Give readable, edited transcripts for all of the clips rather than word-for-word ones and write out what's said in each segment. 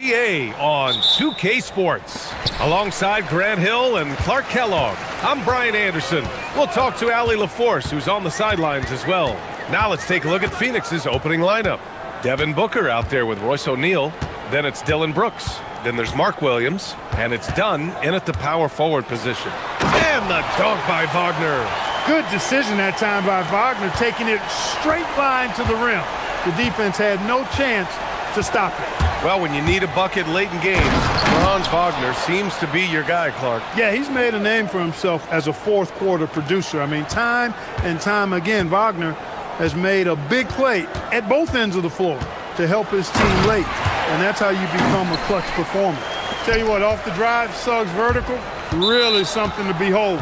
EA on 2K Sports. Alongside Grant Hill and Clark Kellogg, I'm Brian Anderson. We'll talk to Allie LaForce, who's on the sidelines as well. Now let's take a look at Phoenix's opening lineup. Devin Booker out there with Royce O'Neal. Then it's Dylan Brooks. Then there's Mark Williams. And it's Dunn in at the power forward position. And the dunk by Wagner. Good decision that time by Wagner, taking it straight line to the rim. The defense had no chance to stop it. Well, when you need a bucket late in games, Franz Wagner seems to be your guy, Clark. Yeah, he's made a name for himself as a fourth quarter producer. I mean, time and time again, Wagner has made a big play at both ends of the floor to help his team late. And that's how you become a clutch performer. Tell you what, off the drive, Suggs vertical, really something to behold.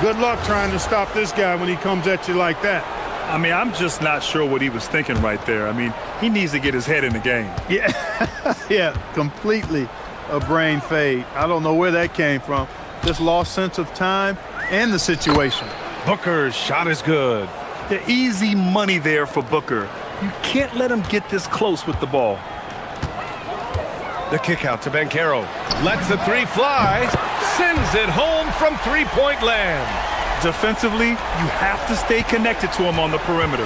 Good luck trying to stop this guy when he comes at you like that. I mean, I'm just not sure what he was thinking right there. I mean, he needs to get his head in the game. Yeah, yeah, completely a brain fade. I don't know where that came from. Just lost sense of time and the situation. Booker's shot is good. The easy money there for Booker. You can't let him get this close with the ball. The kick out to Banchero. Lets the three fly. Sends it home from three-point land. Defensively, you have to stay connected to him on the perimeter.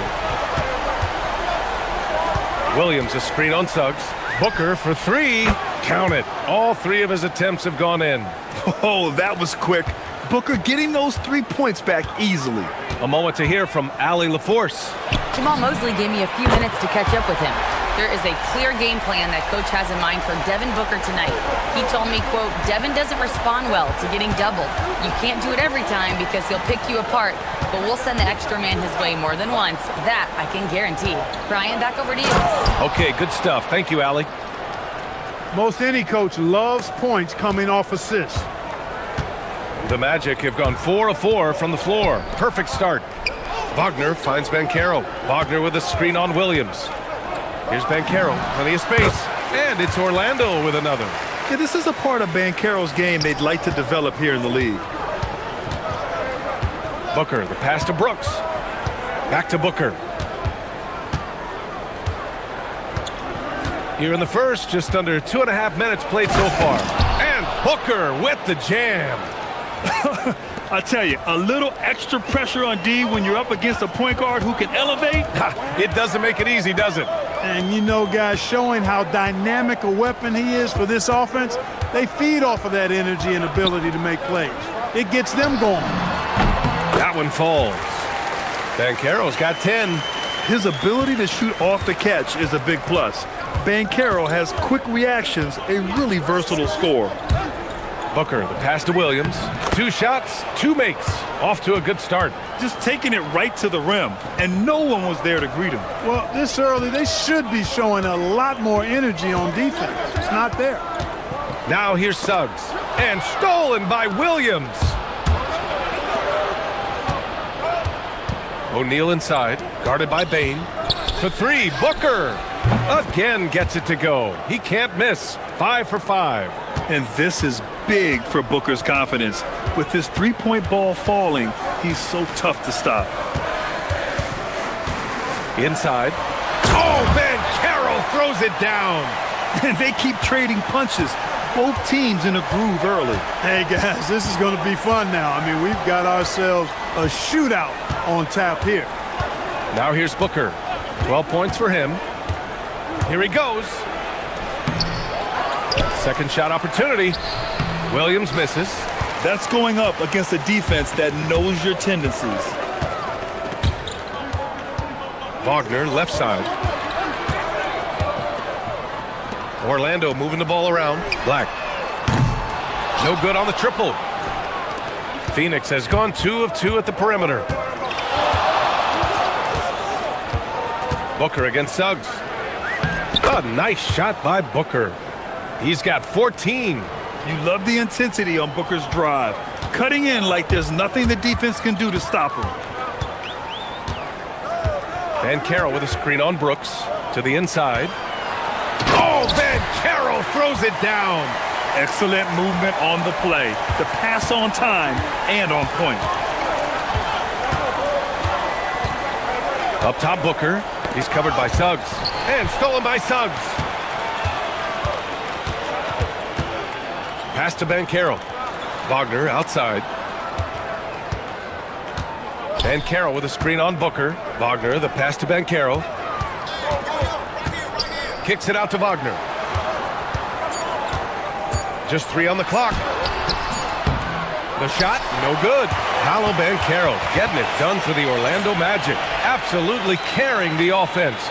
Williams a screen on Suggs. Booker for three. Count it. All three of his attempts have gone in. Oh, that was quick. Booker getting those 3 points back easily. A moment to hear from Allie LaForce. Jamal Mosley gave me a few minutes to catch up with him. There is a clear game plan that coach has in mind for Devin Booker tonight. He told me, quote, Devin doesn't respond well to getting doubled. You can't do it every time because he'll pick you apart, but we'll send the extra man his way more than once. That I can guarantee. Brian, back over to you. Okay, good stuff. Thank you, Allie. Most any coach loves points coming off assists. The Magic have gone 4 of 4 from the floor. Perfect start. Wagner finds Banchero. Wagner with a screen on Williams. Here's Banchero, plenty of space, and it's Orlando with another. Yeah, this is a part of Banchero's game they'd like to develop here in the league. Booker, the pass to Brooks. Back to Booker. Here in the first, just under 2.5 minutes played so far. And Booker with the jam. I tell you, a little extra pressure on D when you're up against a point guard who can elevate. It doesn't make it easy, does it? And you know, guys, showing how dynamic a weapon he is for this offense, they feed off of that energy and ability to make plays. It gets them going. That one falls. Banchero's got 10. His ability to shoot off the catch is a big plus. Banchero has quick reactions, a really versatile scorer. Booker, the pass to Williams. 2 shots, 2 makes. Off to a good start. Just taking it right to the rim, and no one was there to greet him. Well, this early, they should be showing a lot more energy on defense. It's not there. Now here's Suggs. And stolen by Williams. O'Neal inside, guarded by Bain. For 3, Booker. Again gets it to go. He can't miss. 5 for 5. And this is big for Booker's confidence. With his three-point ball falling, he's so tough to stop. Inside. Oh, Banchero throws it down. And they keep trading punches. Both teams in a groove early. Hey, guys, this is going to be fun now. I mean, we've got ourselves a shootout on tap here. Now here's Booker. 12 points for him. Here he goes. Second shot opportunity. Williams misses. That's going up against a defense that knows your tendencies. Wagner, left side. Orlando moving the ball around. Black. No good on the triple. Phoenix has gone 2 of 2 at the perimeter. Booker against Suggs. A nice shot by Booker. He's got 14. You love the intensity on Booker's drive. Cutting in like there's nothing the defense can do to stop him. Banchero with a screen on Brooks to the inside. Oh, Banchero throws it down. Excellent movement on the play. The pass on time and on point. Up top, Booker. He's covered by Suggs. And stolen by Suggs. Pass to Bankero. Wagner outside. Bankero with a screen on Booker. Wagner, the pass to Bankero. Kicks it out to Wagner. Just 3 on the clock. The shot, no good. Paolo Bankero getting it done for the Orlando Magic. Absolutely carrying the offense.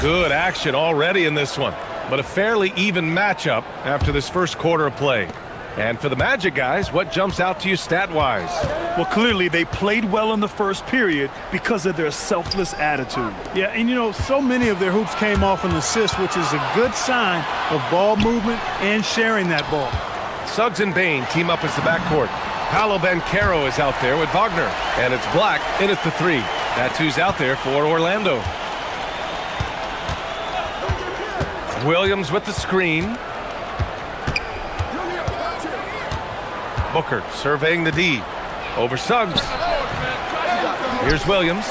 Good action already in this one, but a fairly even matchup after this first quarter of play. And for the Magic guys, what jumps out to you stat-wise? Well, clearly they played well in the first period because of their selfless attitude. Yeah, and you know, so many of their hoops came off an assist, which is a good sign of ball movement and sharing that ball. Suggs and Bain team up as the backcourt. Paolo Bankero is out there with Wagner, and it's Black in at the 3. That's who's out there for Orlando. Williams with the screen. Booker surveying the D. Over Suggs. Here's Williams.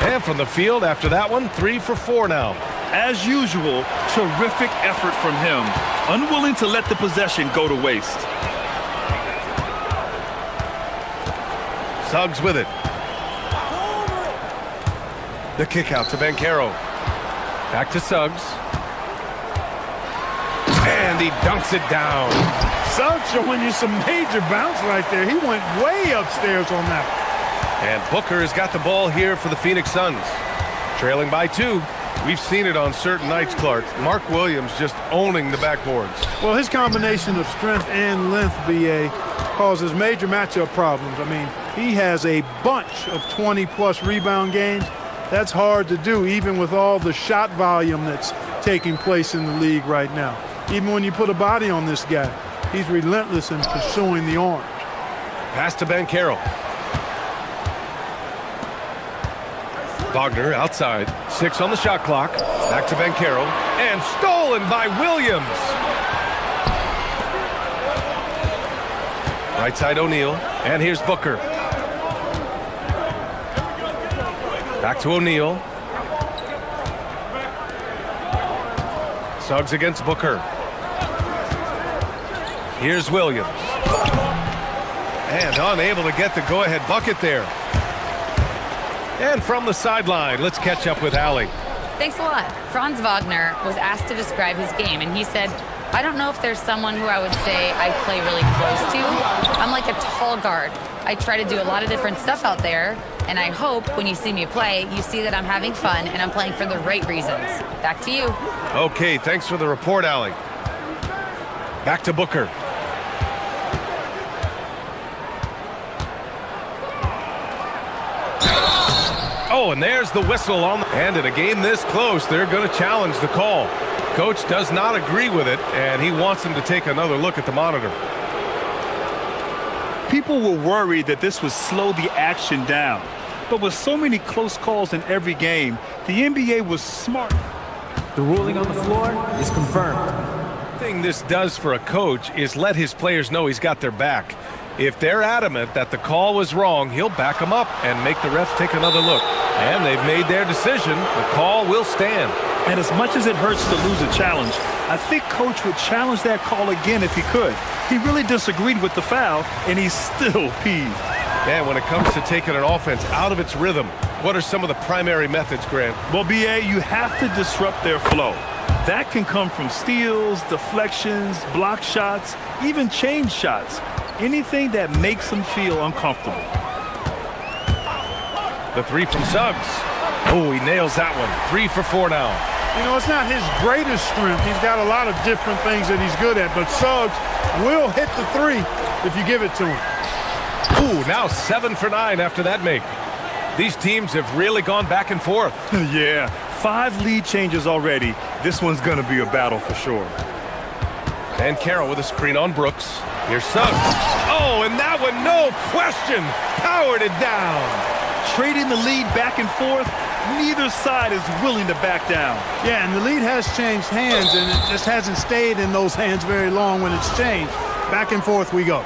And from the field after that one, 3 for 4 now. As usual, terrific effort from him. Unwilling to let the possession go to waste. Suggs with it. The kick out to Bankero. Back to Suggs. And he dunks it down. Suggs showing you some major bounce right there. He went way upstairs on that. And Booker has got the ball here for the Phoenix Suns. Trailing by 2. We've seen it on certain nights, Clark. Mark Williams just owning the backboards. Well, his combination of strength and length, BA, causes major matchup problems. I mean, he has a bunch of 20-plus rebound games. That's hard to do, even with all the shot volume that's taking place in the league right now. Even when you put a body on this guy, he's relentless in pursuing the orange. Pass to Bankero. Wagner outside. 6 on the shot clock. Back to Bankero. And stolen by Williams. Right side O'Neal. And here's Booker. Back to O'Neal. Suggs against Booker. Here's Williams. And unable to get the go-ahead bucket there. And from the sideline, let's catch up with Allie. Thanks a lot. Franz Wagner was asked to describe his game, and he said, I don't know if there's someone who I would say I play really close to. I'm like a tall guard. I try to do a lot of different stuff out there, and I hope when you see me play, you see that I'm having fun and I'm playing for the right reasons. Back to you. Okay, thanks for the report, Allie. Back to Booker. Oh, and there's the whistle on the... And in a game this close, they're going to challenge the call. Coach does not agree with it, and he wants them to take another look at the monitor. People were worried that this would slow the action down. But with so many close calls in every game, the NBA was smart. The ruling on the floor is confirmed. The thing this does for a coach is let his players know he's got their back. If they're adamant that the call was wrong, he'll back them up and make the refs take another look. And they've made their decision. The call will stand. And as much as it hurts to lose a challenge, I think Coach would challenge that call again if he could. He really disagreed with the foul, and he's still peeved. Man, when it comes to taking an offense out of its rhythm, what are some of the primary methods, Grant? Well, BA, you have to disrupt their flow. That can come from steals, deflections, block shots, even change shots. Anything that makes them feel uncomfortable. The 3 from Suggs. Oh, he nails that one. 3 for 4 now. You know, it's not his greatest strength. He's got a lot of different things that he's good at, but Suggs will hit the 3 if you give it to him. Ooh, now 7 for 9 after that make. These teams have really gone back and forth. Yeah, 5 lead changes already. This one's going to be a battle for sure. And Carroll with a screen on Brooks. Here's Suggs. Oh, and that one, no question, powered it down. Trading the lead back and forth, neither side is willing to back down. Yeah, and the lead has changed hands, and it just hasn't stayed in those hands very long when it's changed. Back and forth we go.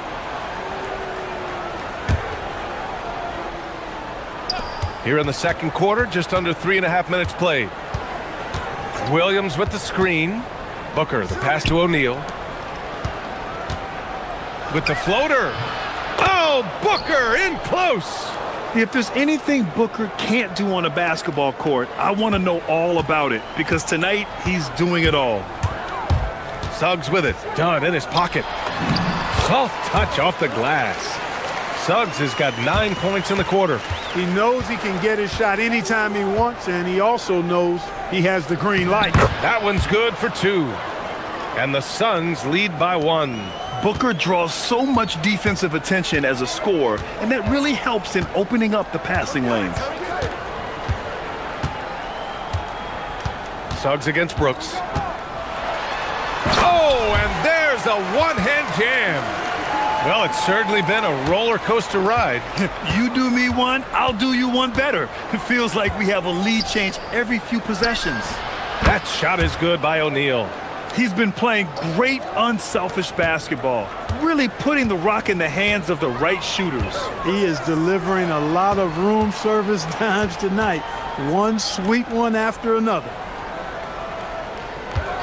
Here in the second quarter, just under 3.5 minutes played. Williams with the screen. Booker, the pass to O'Neal. With the floater. Oh, Booker in close. If there's anything Booker can't do on a basketball court, I want to know all about it, because tonight he's doing it all. Suggs with it. Dunn in his pocket. Soft touch off the glass. Suggs has got 9 points in the quarter. He knows he can get his shot anytime he wants, and he also knows he has the green light. That one's good for 2. And the Suns lead by 1. Booker draws so much defensive attention as a scorer, and that really helps in opening up the passing lanes. Suggs against Brooks. Oh, and there's a one-hand jam. Well, it's certainly been a roller coaster ride. You do me one, I'll do you one better. It feels like we have a lead change every few possessions. That shot is good by O'Neal. He's been playing great unselfish basketball, really putting the rock in the hands of the right shooters. He is delivering a lot of room service dimes tonight. One sweet one after another.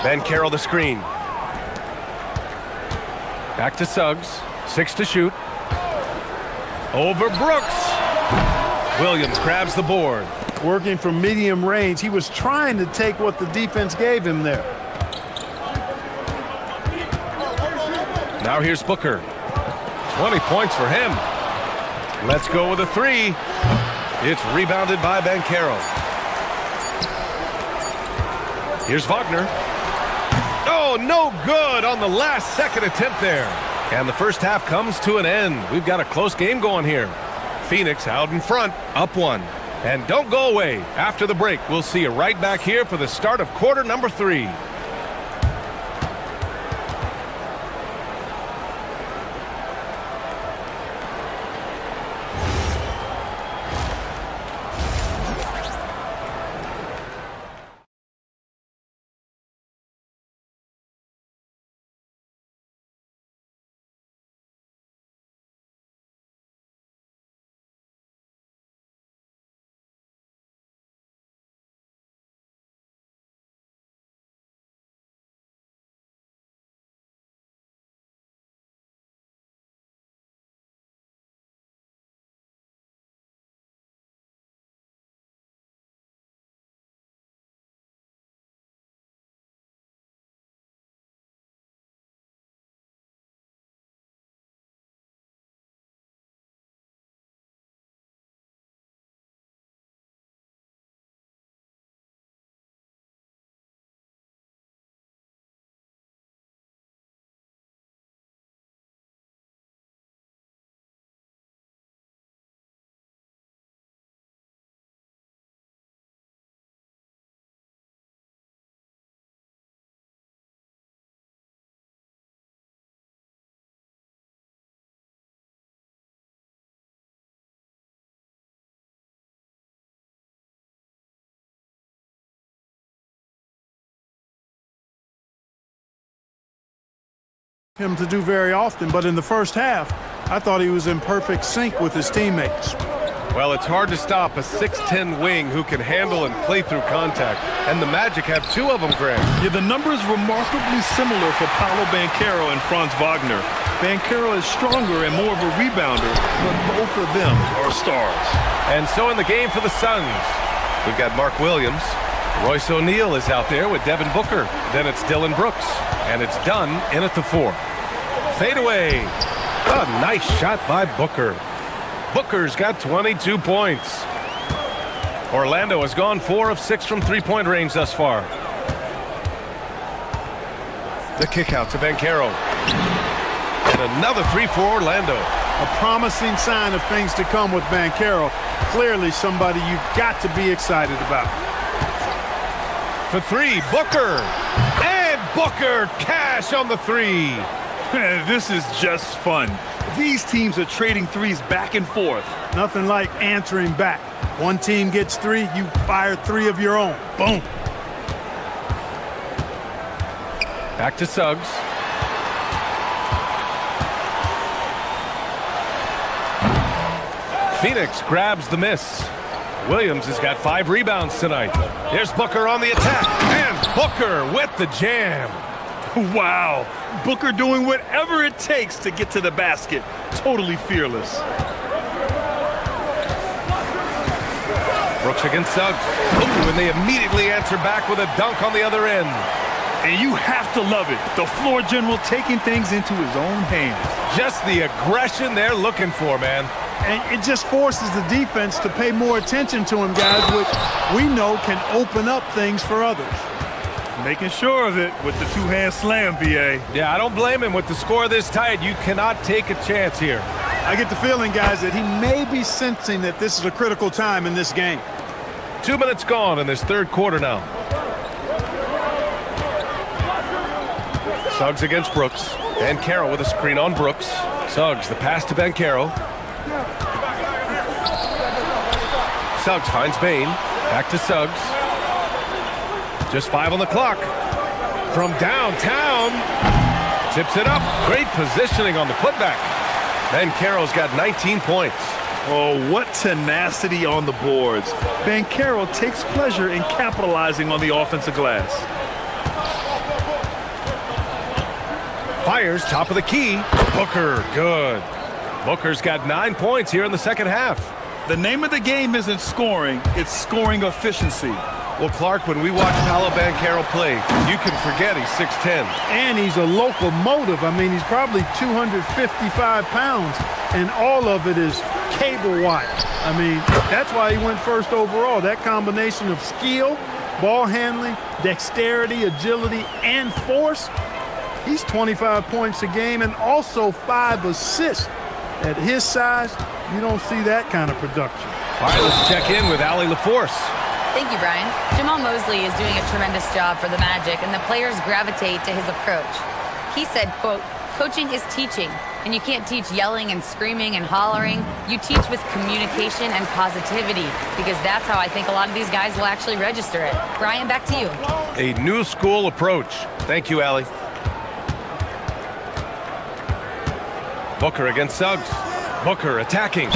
Banchero the screen. Back to Suggs. 6 to shoot. Over Brooks. Williams grabs the board. Working from medium range, he was trying to take what the defense gave him there. Now here's Booker. 20 points for him. Let's go with a 3. It's rebounded by Banchero. Here's Wagner. Oh, no good on the last second attempt there. And the first half comes to an end. We've got a close game going here. Phoenix out in front, up 1. And don't go away. After the break, we'll see you right back here for the start of quarter number 3. Him to do very often, but in the first half, I thought he was in perfect sync with his teammates. Well, it's hard to stop a 6'10" wing who can handle and play through contact. And the Magic have 2 of them, Greg. Yeah, the numbers remarkably similar for Paolo Banchero and Franz Wagner. Banchero is stronger and more of a rebounder, but both of them are stars. And so in the game for the Suns, we've got Mark Williams. Royce O'Neal is out there with Devin Booker. Then it's Dylan Brooks. And it's Dunn in at the 4. Fade away. A nice shot by Booker. Booker's got 22 points. Orlando has gone 4 of 6 from three-point range thus far. The kick out to Banchero. And another 3 for Orlando. A promising sign of things to come with Banchero. Clearly somebody you've got to be excited about. For 3, Booker. And Booker cash on the 3. This is just fun. These teams are trading threes back and forth. Nothing like answering back. One team gets three, you fire three of your own. Boom. Back to Suggs. Phoenix grabs the miss. Williams has got 5 rebounds tonight. Here's Booker on the attack. And Booker with the jam. Wow. Booker doing whatever it takes to get to the basket. Totally fearless. Brooks against Suggs. Ooh, and they immediately answer back with a dunk on the other end. And you have to love it. The floor general taking things into his own hands. Just the aggression they're looking for, man. And it just forces the defense to pay more attention to him, guys, which we know can open up things for others. Making sure of it with the two-hand slam, B.A. Yeah, I don't blame him. With the score this tight, you cannot take a chance here. I get the feeling, guys, that he may be sensing that this is a critical time in this game. 2 minutes gone in this third quarter now. Suggs against Brooks. Banchero with a screen on Brooks. Suggs, the pass to Banchero. Suggs finds Bain. Back to Suggs. Just 5 on the clock. From downtown. Tips it up. Great positioning on the putback. Banchero's got 19 points. Oh, what tenacity on the boards. Banchero takes pleasure in capitalizing on the offensive glass. Fires top of the key. Booker, good. Booker's got 9 points here in the second half. The name of the game isn't scoring, it's scoring efficiency. Well, Clark, when we watch Paolo Banchero play, you can forget he's 6'10". And he's a locomotive. I mean, he's probably 255 pounds, and all of it is cable wire. I mean, that's why he went first overall. That combination of skill, ball handling, dexterity, agility, and force. He's 25 points a game and also 5 assists. At his size, you don't see that kind of production. All right, let's check in with Allie LaForce. Thank you, Brian. Jamal Mosley is doing a tremendous job for the Magic, and the players gravitate to his approach. He said, quote, coaching is teaching, and you can't teach yelling and screaming and hollering. You teach with communication and positivity, because that's how I think a lot of these guys will actually register it. Brian, back to you. A new school approach. Thank you, Allie. Booker against Suggs. Booker attacking.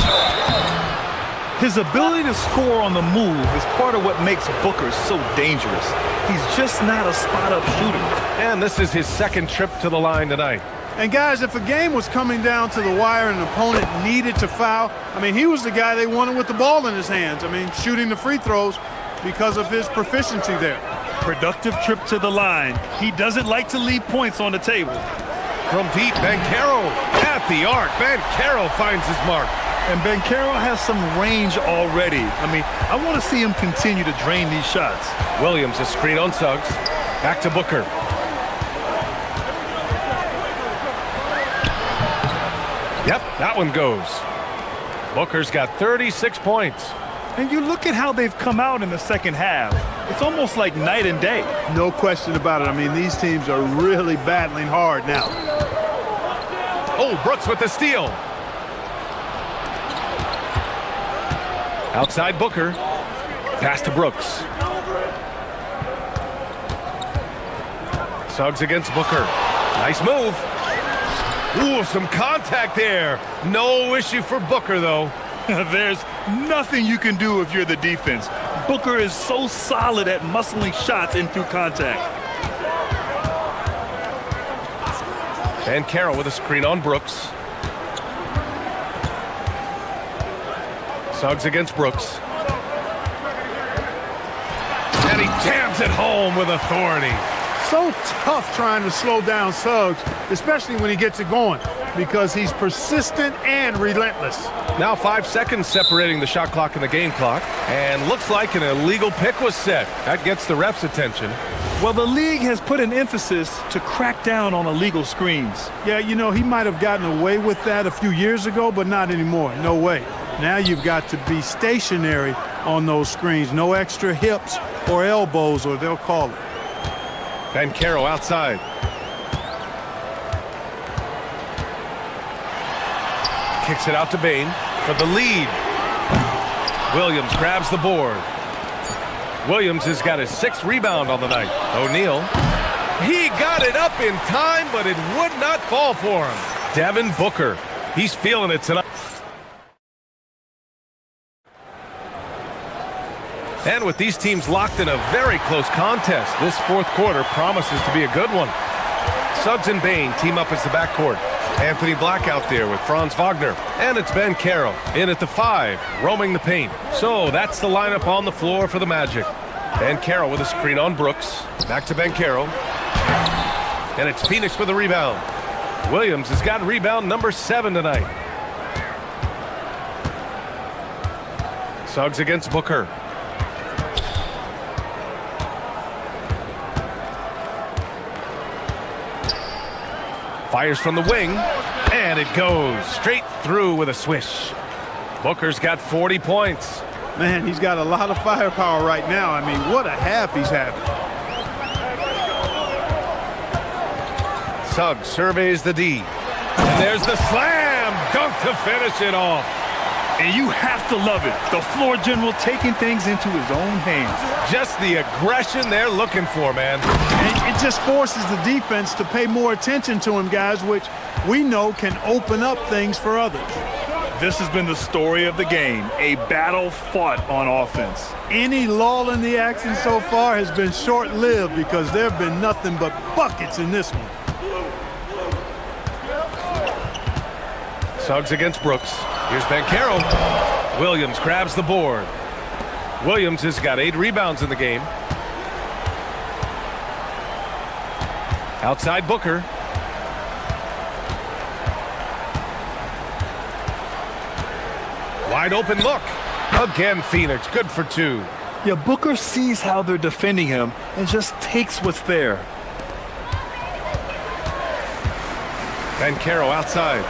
His ability to score on the move is part of what makes Booker so dangerous. He's just not a spot-up shooter. And this is his second trip to the line tonight. And guys, if a game was coming down to the wire and an opponent needed to foul, I mean, he was the guy they wanted with the ball in his hands. I mean, shooting the free throws because of his proficiency there. Productive trip to the line. He doesn't like to leave points on the table. From deep, Banchero at the arc. Banchero finds his mark. And Banchero has some range already. I mean, I want to see him continue to drain these shots. Williams, a screen on Suggs. Back to Booker. Yep, that one goes. Booker's got 36 points. And you look at how they've come out in the second half. It's almost like night and day. No question about it. I mean, these teams are really battling hard now. Oh, Brooks with the steal. Outside Booker. Pass to Brooks. Suggs against Booker. Nice move. Ooh, some contact there. No issue for Booker, though. There's nothing you can do if you're the defense. Booker is so solid at muscling shots in through contact. Banchero with a screen on Brooks. Suggs against Brooks. And he jams it home with authority. So tough trying to slow down Suggs, especially when he gets it going, because he's persistent and relentless. Now 5 seconds separating the shot clock and the game clock. And looks like an illegal pick was set. That gets the ref's attention. Well, the league has put an emphasis to crack down on illegal screens. Yeah, you know, he might have gotten away with that a few years ago, but not anymore. No way. Now you've got to be stationary on those screens. No extra hips or elbows, or they'll call it. Banchero outside. kicks it out to Bain for the lead. Williams grabs the board. Williams has got his 6th rebound on the night. O'Neal. He got it up in time, but it would not fall for him. Devin Booker. He's feeling it tonight. And with these teams locked in a very close contest, this 4th quarter promises to be a good one. Suggs and Bain team up as the backcourt. Anthony Black out there with Franz Wagner. And it's Ben Carroll in at the 5, roaming the paint. So that's the lineup on the floor for the Magic. Ben Carroll with a screen on Brooks. Back to Ben Carroll. And it's Phoenix with a rebound. Williams has got rebound number 7 tonight. Suggs against Booker. Fires from the wing, and it goes straight through with a swish. Booker's got 40 points. Man, he's got a lot of firepower right now. I mean, what a half he's having. Suggs surveys the D. And there's the slam dunk to finish it off. And you have to love it. The floor general taking things into his own hands. Just the aggression they're looking for, man. And it just forces the defense to pay more attention to him, guys, which we know can open up things for others. This has been the story of the game, a battle fought on offense. Any lull in the action so far has been short-lived because there have been nothing but buckets in this one. Suggs against Brooks. Here's Ben Carroll. Williams grabs the board. Williams has got 8 rebounds in the game. Outside Booker. Wide open look. Again, Phoenix. Good for 2. Yeah, Booker sees how they're defending him and just takes what's there. Ben Carroll outside.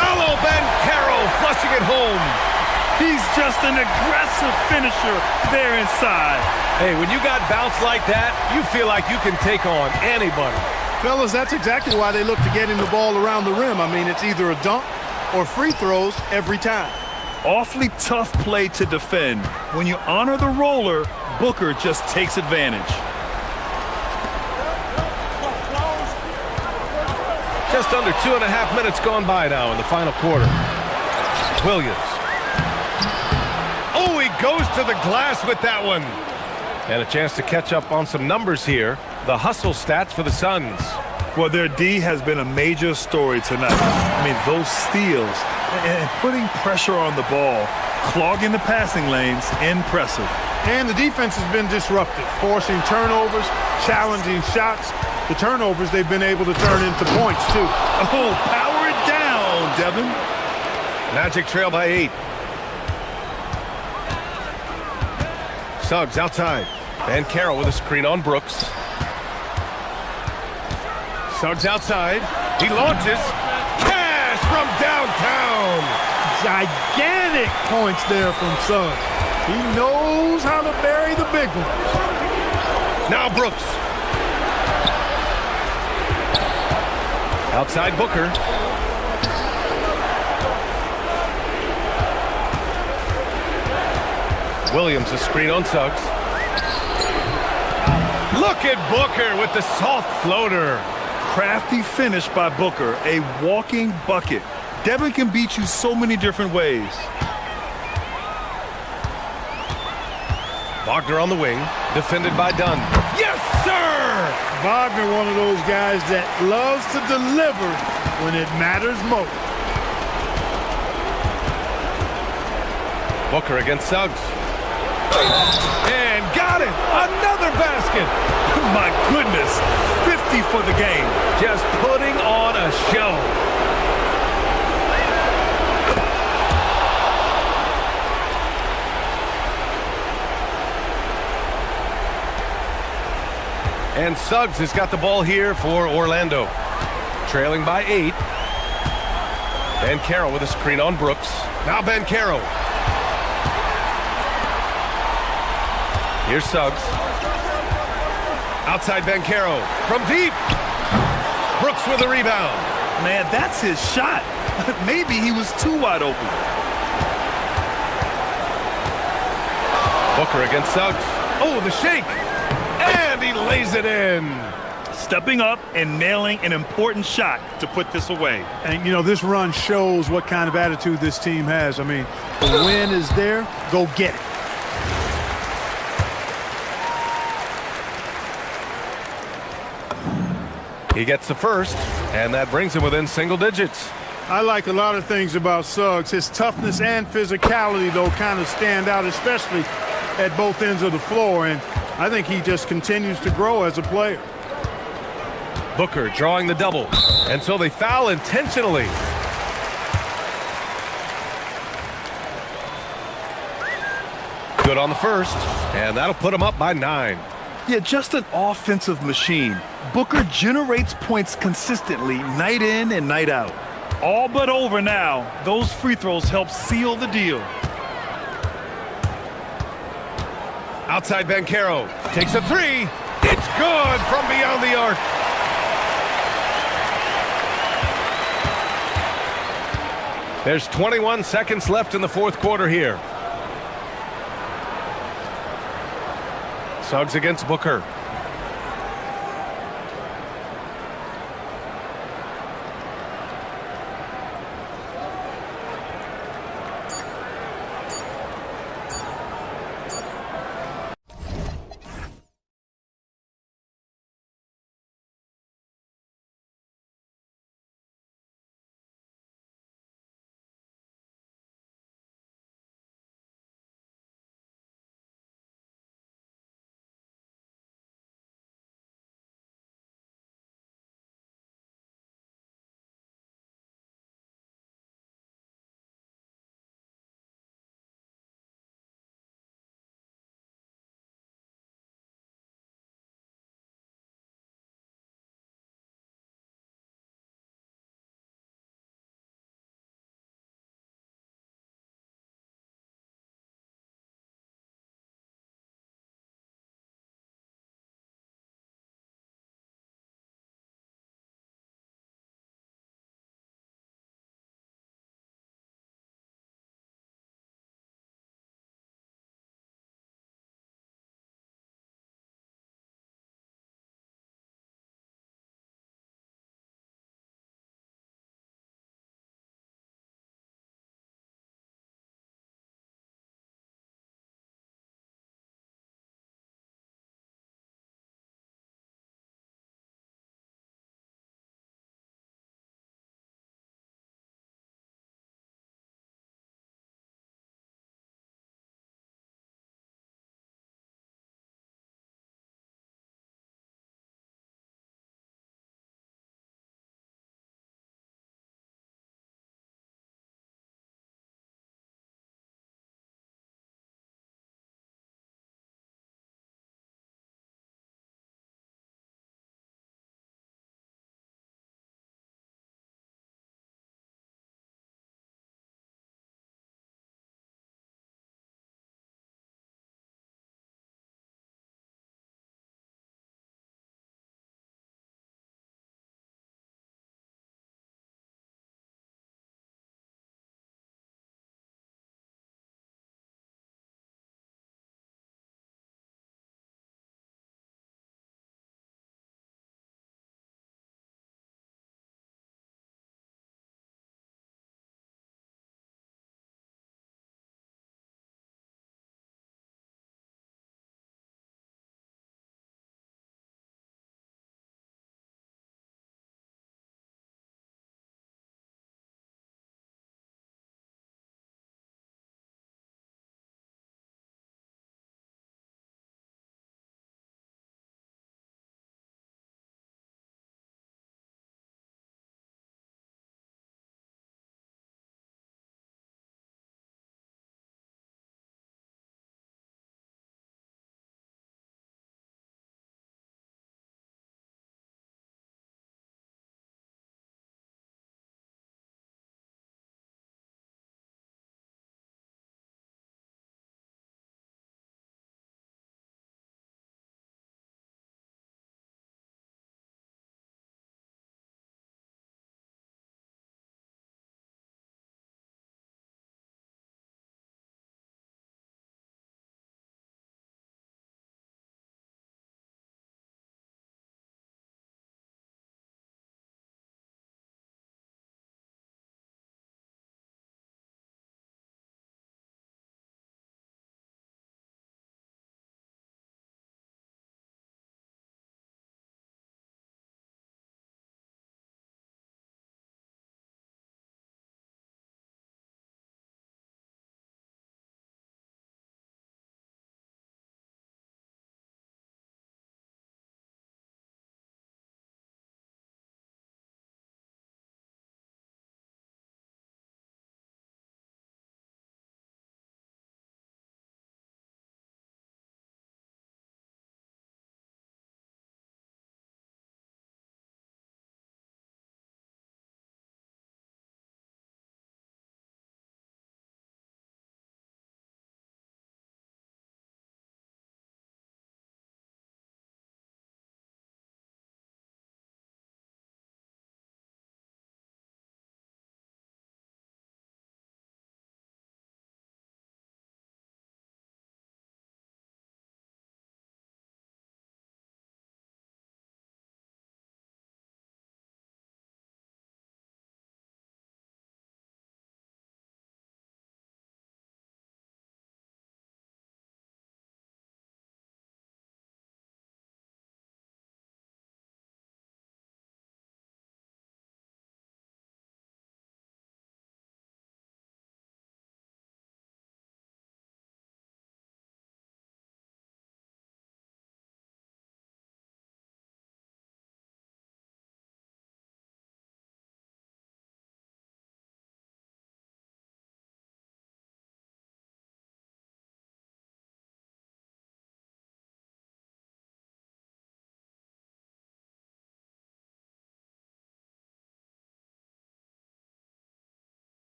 Hello, Ben Carroll flushing it home. He's just an aggressive finisher there inside. Hey, when you got bounce like that, you feel like you can take on anybody. Fellas, that's exactly why they look to getting the ball around the rim. I mean, it's either a dunk or free throws every time. Awfully tough play to defend. When you honor the roller, Booker just takes advantage. Just under 2.5 minutes gone by now in the final quarter. Williams. Oh, he goes to the glass with that one. And a chance to catch up on some numbers here. The hustle stats for the Suns. Well, their D has been a major story tonight. I mean, those steals and putting pressure on the ball, clogging the passing lanes, impressive. And the defense has been disruptive, forcing turnovers, challenging shots. The turnovers they've been able to turn into points, too. Oh, power it down, Devin. Magic trail by 8. Suggs outside. Ben Carroll with a screen on Brooks. Suggs outside. He launches. Cash from downtown. Gigantic points there from Suggs. He knows how to bury the big ones. Now Brooks. Outside Booker. Williams a screen on Suggs. Look at Booker with the soft floater. Crafty finish by Booker, a walking bucket. Devin can beat you so many different ways. Wagner on the wing, defended by Dunn. Yes, sir! Wagner, one of those guys that loves to deliver when it matters most. Booker against Suggs. And got it! Another basket! My goodness, 50 for the game. Just putting on a show. And Suggs has got the ball here for Orlando. Trailing by 8. Ben Carroll with a screen on Brooks. Now Ben Carroll. Here's Suggs. Outside Ben Carroll. From deep. Brooks with a rebound. Man, that's his shot. Maybe he was too wide open. Booker against Suggs. Oh, the shake. And he lays it in. Stepping up and nailing an important shot to put this away. And, you know, this run shows what kind of attitude this team has. I mean, the win is there. Go get it. He gets the first, and that brings him within single digits. I like a lot of things about Suggs. His toughness and physicality, though, kind of stand out, especially at both ends of the floor. And I think he just continues to grow as a player. Booker drawing the double, and so they foul intentionally. Good on the first, and that'll put him up by 9. Yeah, just an offensive machine. Booker generates points consistently, night in and night out. All but over now. Those free throws help seal the deal. Outside Banchero takes a 3. It's good from beyond the arc. There's 21 seconds left in the fourth quarter here. Suggs against Booker.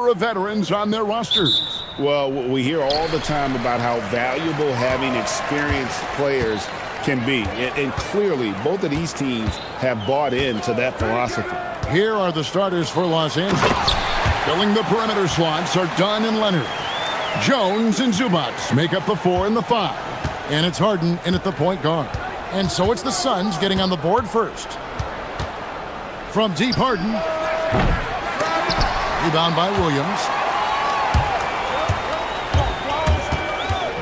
of veterans on their rosters. Well, we hear all the time about how valuable having experienced players can be. And clearly, both of these teams have bought into that philosophy. Here are the starters for Los Angeles. Filling the perimeter slots are Dunn and Leonard. Jones and Zubats make up the 4 and the 5. And it's Harden in at the point guard. And so it's the Suns getting on the board first. From deep, Harden. Rebound by Williams.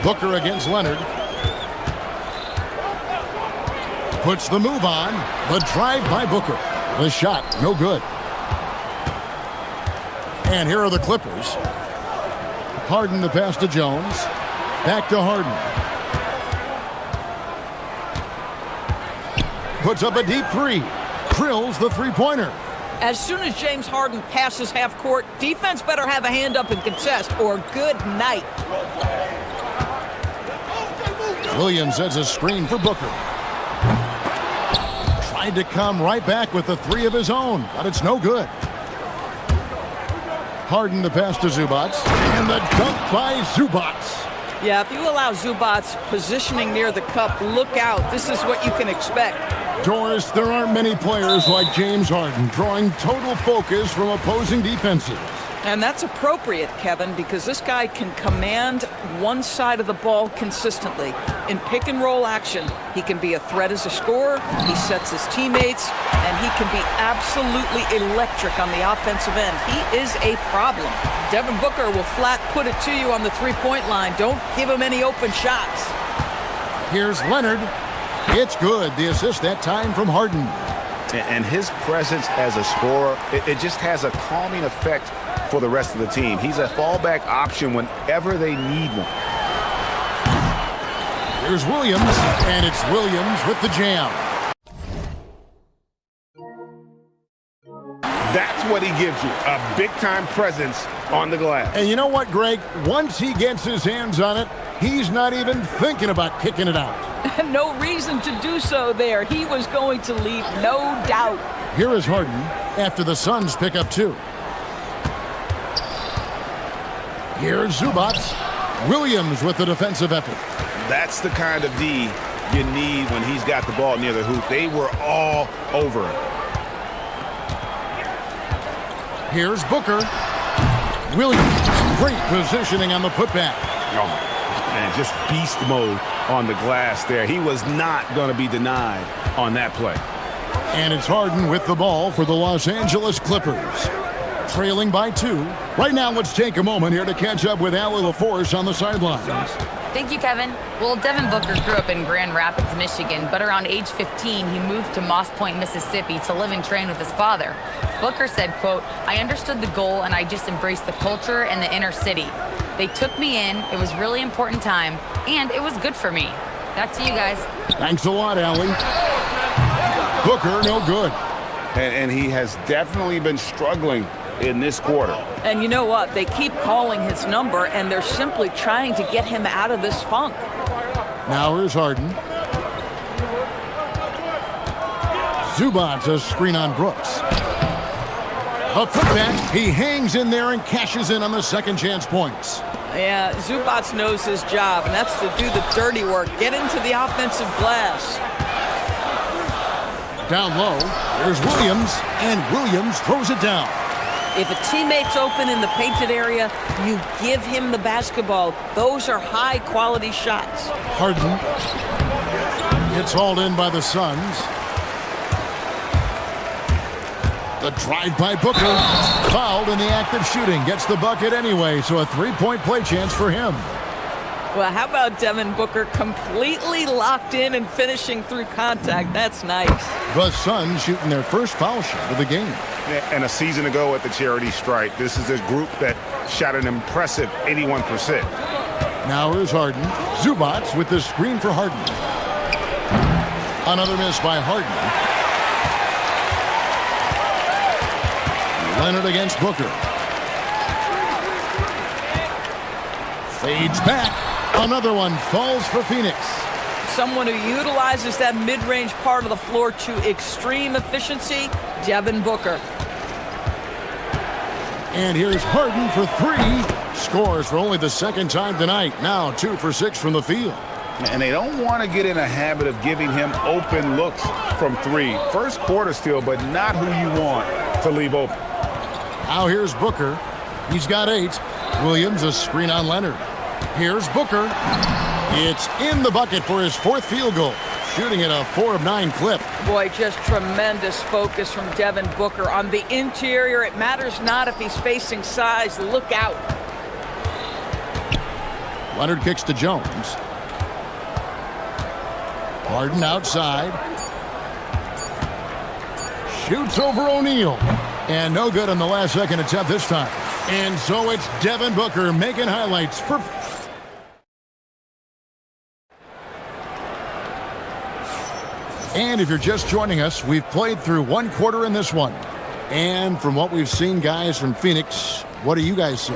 Booker against Leonard. Puts the move on. The drive by Booker. The shot, no good. And here are the Clippers. Harden the pass to Jones. Back to Harden. Puts up a deep 3. Drills the three-pointer. As soon as James Harden passes half court, defense better have a hand up and contest, or good night. Williams sets a screen for Booker. Tried to come right back with the 3 of his own, but it's no good. Harden the pass to Zubats, and the dunk by Zubats. Yeah, if you allow Zubats positioning near the cup, look out. This is what you can expect. Doris, there aren't many players like James Harden drawing total focus from opposing defenses. And that's appropriate, Kevin, because this guy can command one side of the ball consistently. In pick and roll action, he can be a threat as a scorer, he sets his teammates, and he can be absolutely electric on the offensive end. He is a problem. Devin Booker will flat put it to you on the three-point line. Don't give him any open shots. Here's Leonard. It's good. The assist that time from Harden. And his presence as a scorer, it just has a calming effect for the rest of the team. He's a fallback option whenever they need one. Here's Williams, and it's Williams with the jam. That's what he gives you, a big-time presence on the glass. And you know what, Greg? Once he gets his hands on it, he's not even thinking about kicking it out. No reason to do so there. He was going to leave, no doubt. Here is Harden after the Suns pick up 2. Here's Zubats. Williams with the defensive effort. That's the kind of D you need when he's got the ball near the hoop. They were all over him. Here's Booker. Williams, great positioning on the putback. Oh, man, just beast mode on the glass there. He was not going to be denied on that play. And it's Harden with the ball for the Los Angeles Clippers. Trailing by 2. Right now, let's take a moment here to catch up with Allie LaForce on the sidelines. Thank you, Kevin. Well, Devin Booker grew up in Grand Rapids, Michigan, but around age 15, he moved to Moss Point, Mississippi to live and train with his father. Booker said, quote, "I understood the goal and I just embraced the culture and the inner city. They took me in, it was a really important time, and it was good for me." Back to you guys. Thanks a lot, Allie. Booker, no good. And he has definitely been struggling in this quarter. And you know what? They keep calling his number, and they're simply trying to get him out of this funk. Now here's Harden. Zubats a screen on Brooks. A putback. He hangs in there and cashes in on the second chance points. Yeah, Zubats knows his job, and that's to do the dirty work. Get into the offensive glass. Down low, there's Williams, and Williams throws it down. If a teammate's open in the painted area, you give him the basketball. Those are high-quality shots. Harden gets hauled in by the Suns. The drive by Booker. Fouled in the act of shooting. Gets the bucket anyway, so a three-point play chance for him. Well, how about Devin Booker completely locked in and finishing through contact? That's nice. The Suns shooting their first foul shot of the game. And a season ago at the charity stripe, this is a group that shot an impressive 81%. Now here's Harden. Zubats with the screen for Harden. Another miss by Harden. Leonard against Booker. Fades back. Another one falls for Phoenix. Someone who utilizes that mid-range part of the floor to extreme efficiency, Devin Booker. And here's Harden for three. Scores for only the second time tonight. Now 2 for 6 from the field. And they don't want to get in a habit of giving him open looks from three. First quarter still, but not who you want to leave open. Now here's Booker. He's got 8. Williams a screen on Leonard. Here's Booker. It's in the bucket for his 4th field goal. Shooting at a 4 of 9 clip. Boy, just tremendous focus from Devin Booker. On the interior, it matters not if he's facing size. Look out. Leonard kicks to Jones. Harden outside. Shoots over O'Neal. And no good on the last second attempt this time. And so it's Devin Booker making highlights for... And if you're just joining us, we've played through 1 quarter in this one. And from what we've seen, guys, from Phoenix, what do you guys see?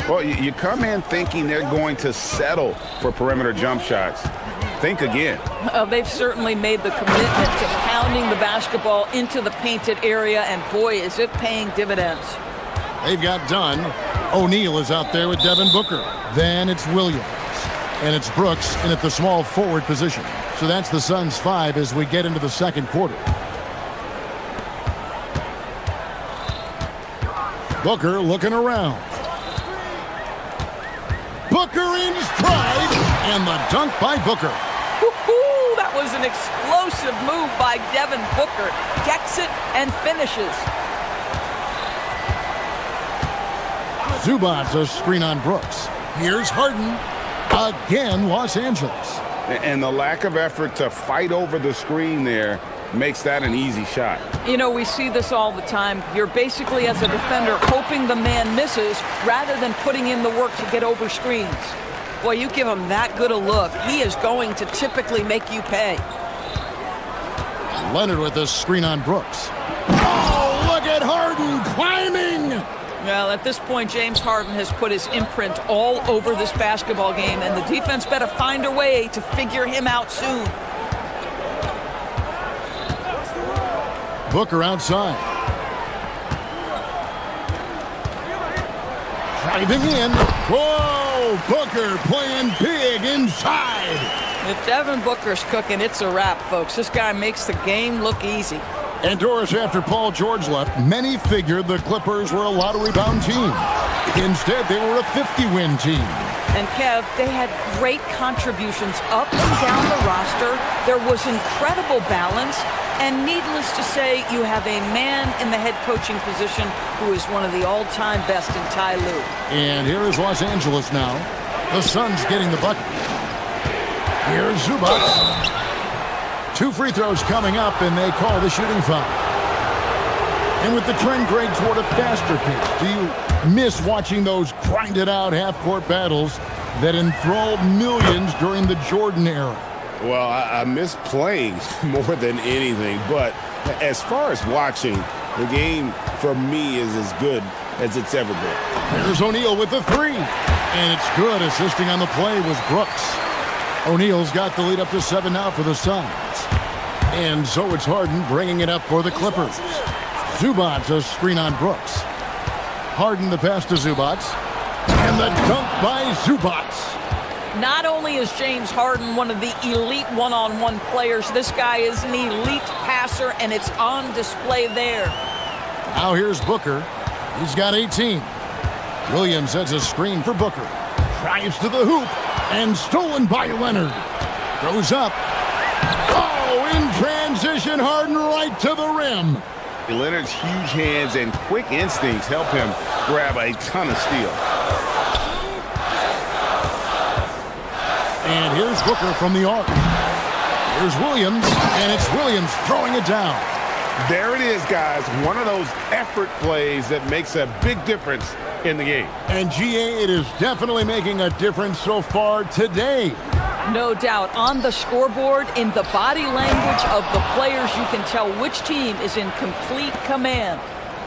Well, you come in thinking they're going to settle for perimeter jump shots. Think again. They've certainly made the commitment to pounding the basketball into the painted area, and boy, is it paying dividends. They've got Dunn. O'Neal is out there with Devin Booker. Then it's Williams. And it's Brooks in at the small forward position. So that's the Suns' 5 as we get into the second quarter. Booker looking around. Booker in stride. And the dunk by Booker. Woo-hoo, that was an explosive move by Devin Booker. Gets it and finishes. Zubac's a screen on Brooks. Here's Harden. Again, Los Angeles. And the lack of effort to fight over the screen there makes that an easy shot. You know, we see this all the time. You're basically, as a defender, hoping the man misses rather than putting in the work to get over screens. Boy, you give him that good a look, he is going to typically make you pay. Leonard with a screen on Brooks. Oh, look at Harden climbing! Well, at this point, James Harden has put his imprint all over this basketball game, and the defense better find a way to figure him out soon. Booker outside. Driving in. Whoa! Booker playing big inside. If Devin Booker's cooking, it's a wrap, folks. This guy makes the game look easy. And Doris, after Paul George left, many figured the Clippers were a lottery-bound team. Instead, they were a 50-win team. And Kev, they had great contributions up and down the roster. There was incredible balance. And needless to say, you have a man in the head coaching position who is one of the all-time best in Ty Lue. And here is Los Angeles now. The Suns getting the bucket. Here's Zubac. 2 free throws coming up, and they call the shooting foul. And with the trend grade toward a faster pace, do you miss watching those grinded-out half-court battles that enthralled millions during the Jordan era? Well, I miss playing more than anything, but as far as watching, the game for me is as good as it's ever been. There's O'Neal with the 3, and it's good. Assisting on the play was Brooks. O'Neal's got the lead up to 7 now for the Suns. And so it's Harden bringing it up for the Clippers. Zubac a screen on Brooks. Harden the pass to Zubac. And the dunk by Zubac. Not only is James Harden one of the elite one-on-one players, this guy is an elite passer, and it's on display there. Now here's Booker. He's got 18. Williams sets a screen for Booker. Drives to the hoop. And stolen by Leonard. Goes up. Oh, in transition, Harden right to the rim. Leonard's huge hands and quick instincts help him grab a ton of steals. And here's Booker from the arc. Here's Williams, and it's Williams throwing it down. There it is, guys. One of those effort plays that makes a big difference in the game. And GA, it is definitely making a difference so far today. No doubt. On the scoreboard, in the body language of the players, you can tell which team is in complete command.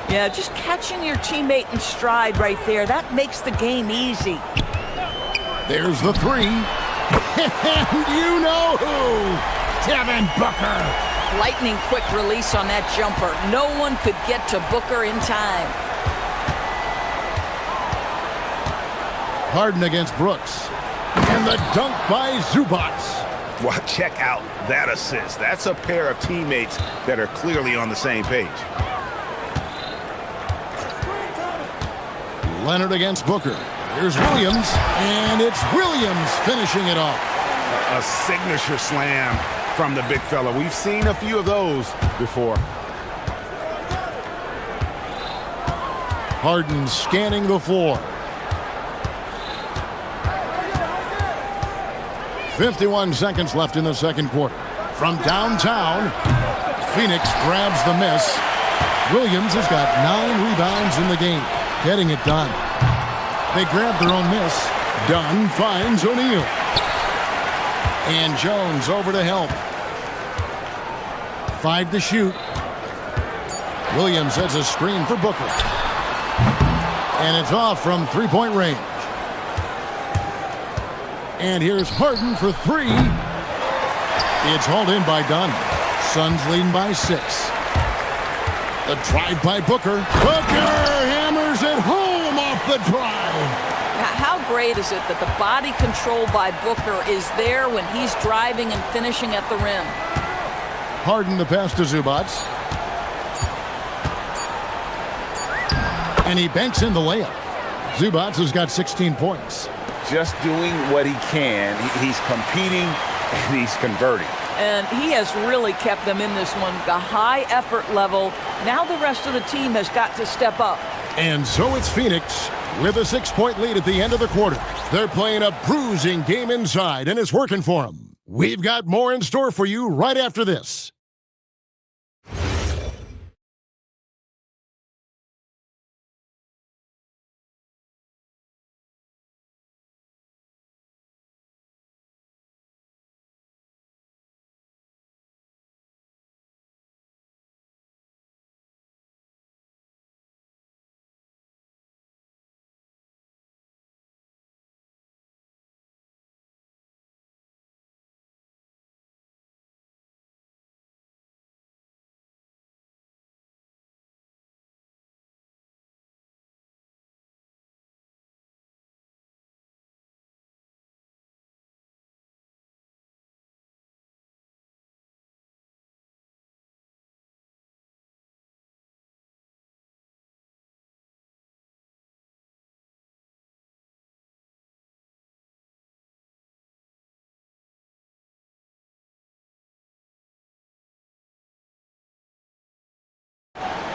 Yeah, just catching your teammate in stride right there, that makes the game easy. There's the 3. And you know who? Devin Booker. Lightning quick release on that jumper. No one could get to Booker in time. Harden against Brooks. And the dunk by Zubac. Well, check out that assist. That's a pair of teammates that are clearly on the same page. Leonard against Booker. Here's Williams, and it's Williams finishing it off. A signature slam from the big fella. We've seen a few of those before. Harden scanning the floor. 51 seconds left in the second quarter. From downtown, Phoenix grabs the miss. Williams has got 9 rebounds in the game, getting it done. They grab their own miss. Dunn finds O'Neal. And Jones over to help. 5 to shoot. Williams sets a screen for Booker. And it's off from three-point range. And here's Harden for 3. It's hauled in by Dunn. Suns leading by 6. The drive by Booker. Booker hammers it home off the drive. Now, how great is it that the body control by Booker is there when he's driving and finishing at the rim? Harden the pass to Zubac. And he banks in the layup. Zubac has got 16 points. Just doing what he can. He's competing and he's converting. And he has really kept them in this one. The high effort level. Now the rest of the team has got to step up. And so it's Phoenix with a 6-point lead at the end of the quarter. They're playing a bruising game inside, and it's working for them. We've got more in store for you right after this.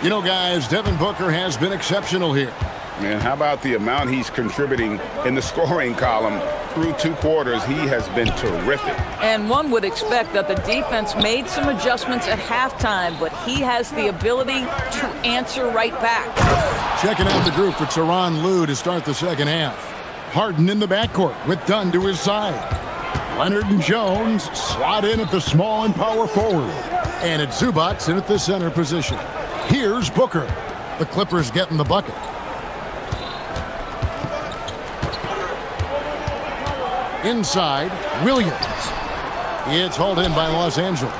You know, guys, Devin Booker has been exceptional here. Man, how about the amount he's contributing in the scoring column through 2 quarters? He has been terrific. And one would expect that the defense made some adjustments at halftime, but he has the ability to answer right back. Checking out the group for Tyronn Lue to start the second half. Harden in the backcourt with Dunn to his side. Leonard and Jones slot in at the small and power forward. And it's Zubac in at the center position. Here's Booker. The Clippers getting the bucket. Inside, Williams. It's hauled in by Los Angeles.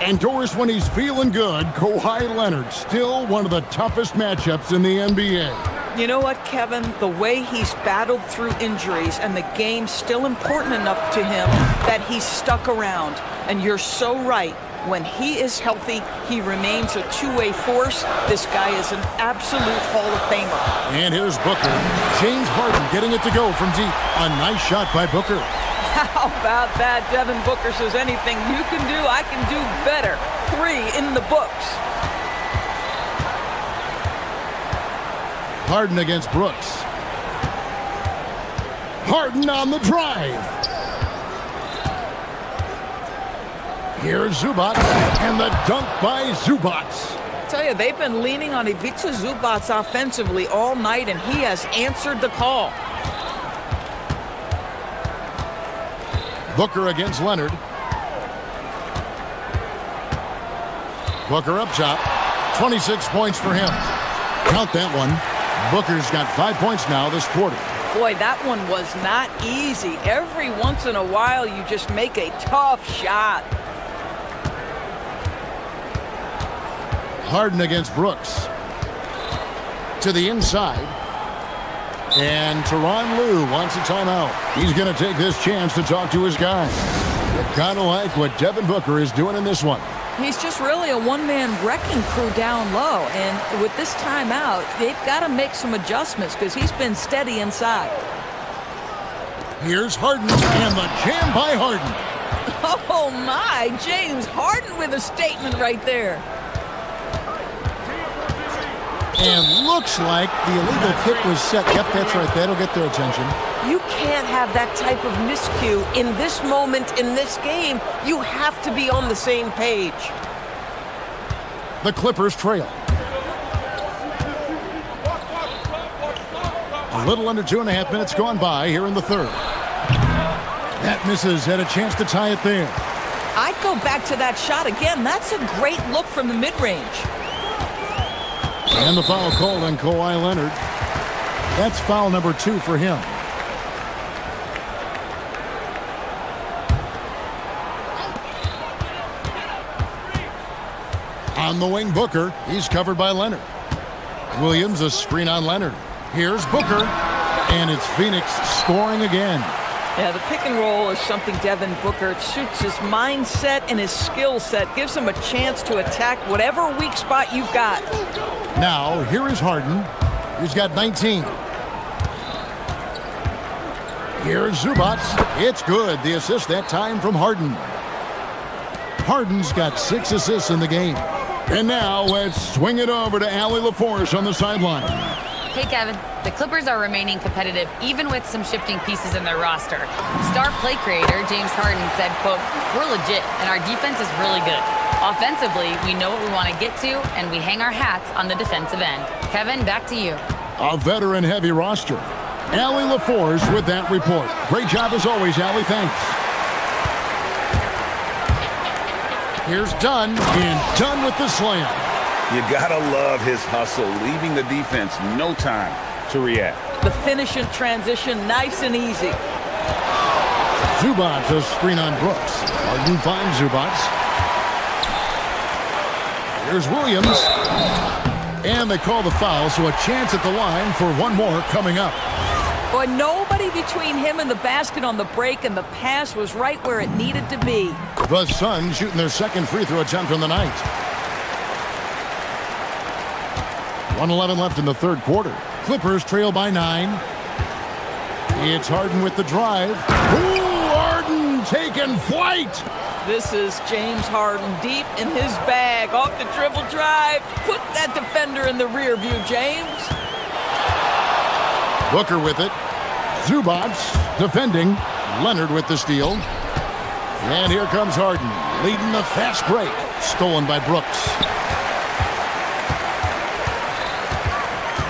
And Doris, when he's feeling good, Kawhi Leonard, still one of the toughest matchups in the NBA. You know what, Kevin? The way he's battled through injuries and the game's still important enough to him that he's stuck around. And you're so right. When he is healthy, he remains a two-way force. This guy is an absolute Hall of Famer. And here's Booker. James Harden getting it to go from deep. A nice shot by Booker. How about that? Devin Booker says anything you can do, I can do better. 3 in the books. Harden against Brooks. Harden on the drive. Here's Zubac, and the dunk by Zubac. I tell you, they've been leaning on Ivica Zubac offensively all night, and he has answered the call. Booker against Leonard. Booker up top. 26 points for him. Count that one. Booker's got 5 points now this quarter. Boy, that one was not easy. Every once in a while, you just make a tough shot. Harden against Brooks. To the inside. And Tyronn Lue wants a timeout. He's going to take this chance to talk to his guys. Kind of like what Devin Booker is doing in this one. He's just really a one-man wrecking crew down low. And with this timeout, they've got to make some adjustments because he's been steady inside. Here's Harden and the jam by Harden. Oh, my. James Harden with a statement right there. And looks like the illegal kick was set. Yep, that's right. That'll get their attention. You can't have that type of miscue in this moment, in this game. You have to be on the same page. The Clippers trail. A little under 2.5 minutes gone by here in the third. That misses. Had a chance to tie it there. I'd go back to that shot again. That's a great look from the mid-range. And the foul called on Kawhi Leonard. That's foul number 2 for him. On the wing, Booker. He's covered by Leonard. Williams, a screen on Leonard. Here's Booker. And it's Phoenix scoring again. Yeah, the pick and roll is something Devin Booker suits his mindset and his skill set. Gives him a chance to attack whatever weak spot you've got. Now, here is Harden. He's got 19. Here's Zubac. It's good. The assist that time from Harden. Harden's got 6 assists in the game. And now let's swing it over to Allie LaForce on the sideline. Hey, Kevin. The Clippers are remaining competitive even with some shifting pieces in their roster. Star play creator James Harden said, quote, "We're legit and our defense is really good. Offensively, we know what we want to get to and we hang our hats on the defensive end." Kevin, back to you. A veteran-heavy roster. Allie LaForce with that report. Great job as always, Allie. Thanks. Here's Dunn, and Dunn with the slam. You gotta love his hustle, leaving the defense no time to react. The finish in transition, nice and easy. Zubac, a screen on Brooks. Harden finds Zubac. Here's Williams. And they call the foul, so a chance at the line for one more coming up. Boy, nobody between him and the basket on the break, and the pass was right where it needed to be. The Suns shooting their second free throw attempt on the night. 1:11 left in the third quarter. Clippers trail by 9. It's Harden with the drive. Ooh, Harden taking flight. This is James Harden deep in his bag. Off the dribble drive. Put that defender in the rear view, James. Booker with it. Zubac defending. Leonard with the steal. And here comes Harden, leading the fast break. Stolen by Brooks.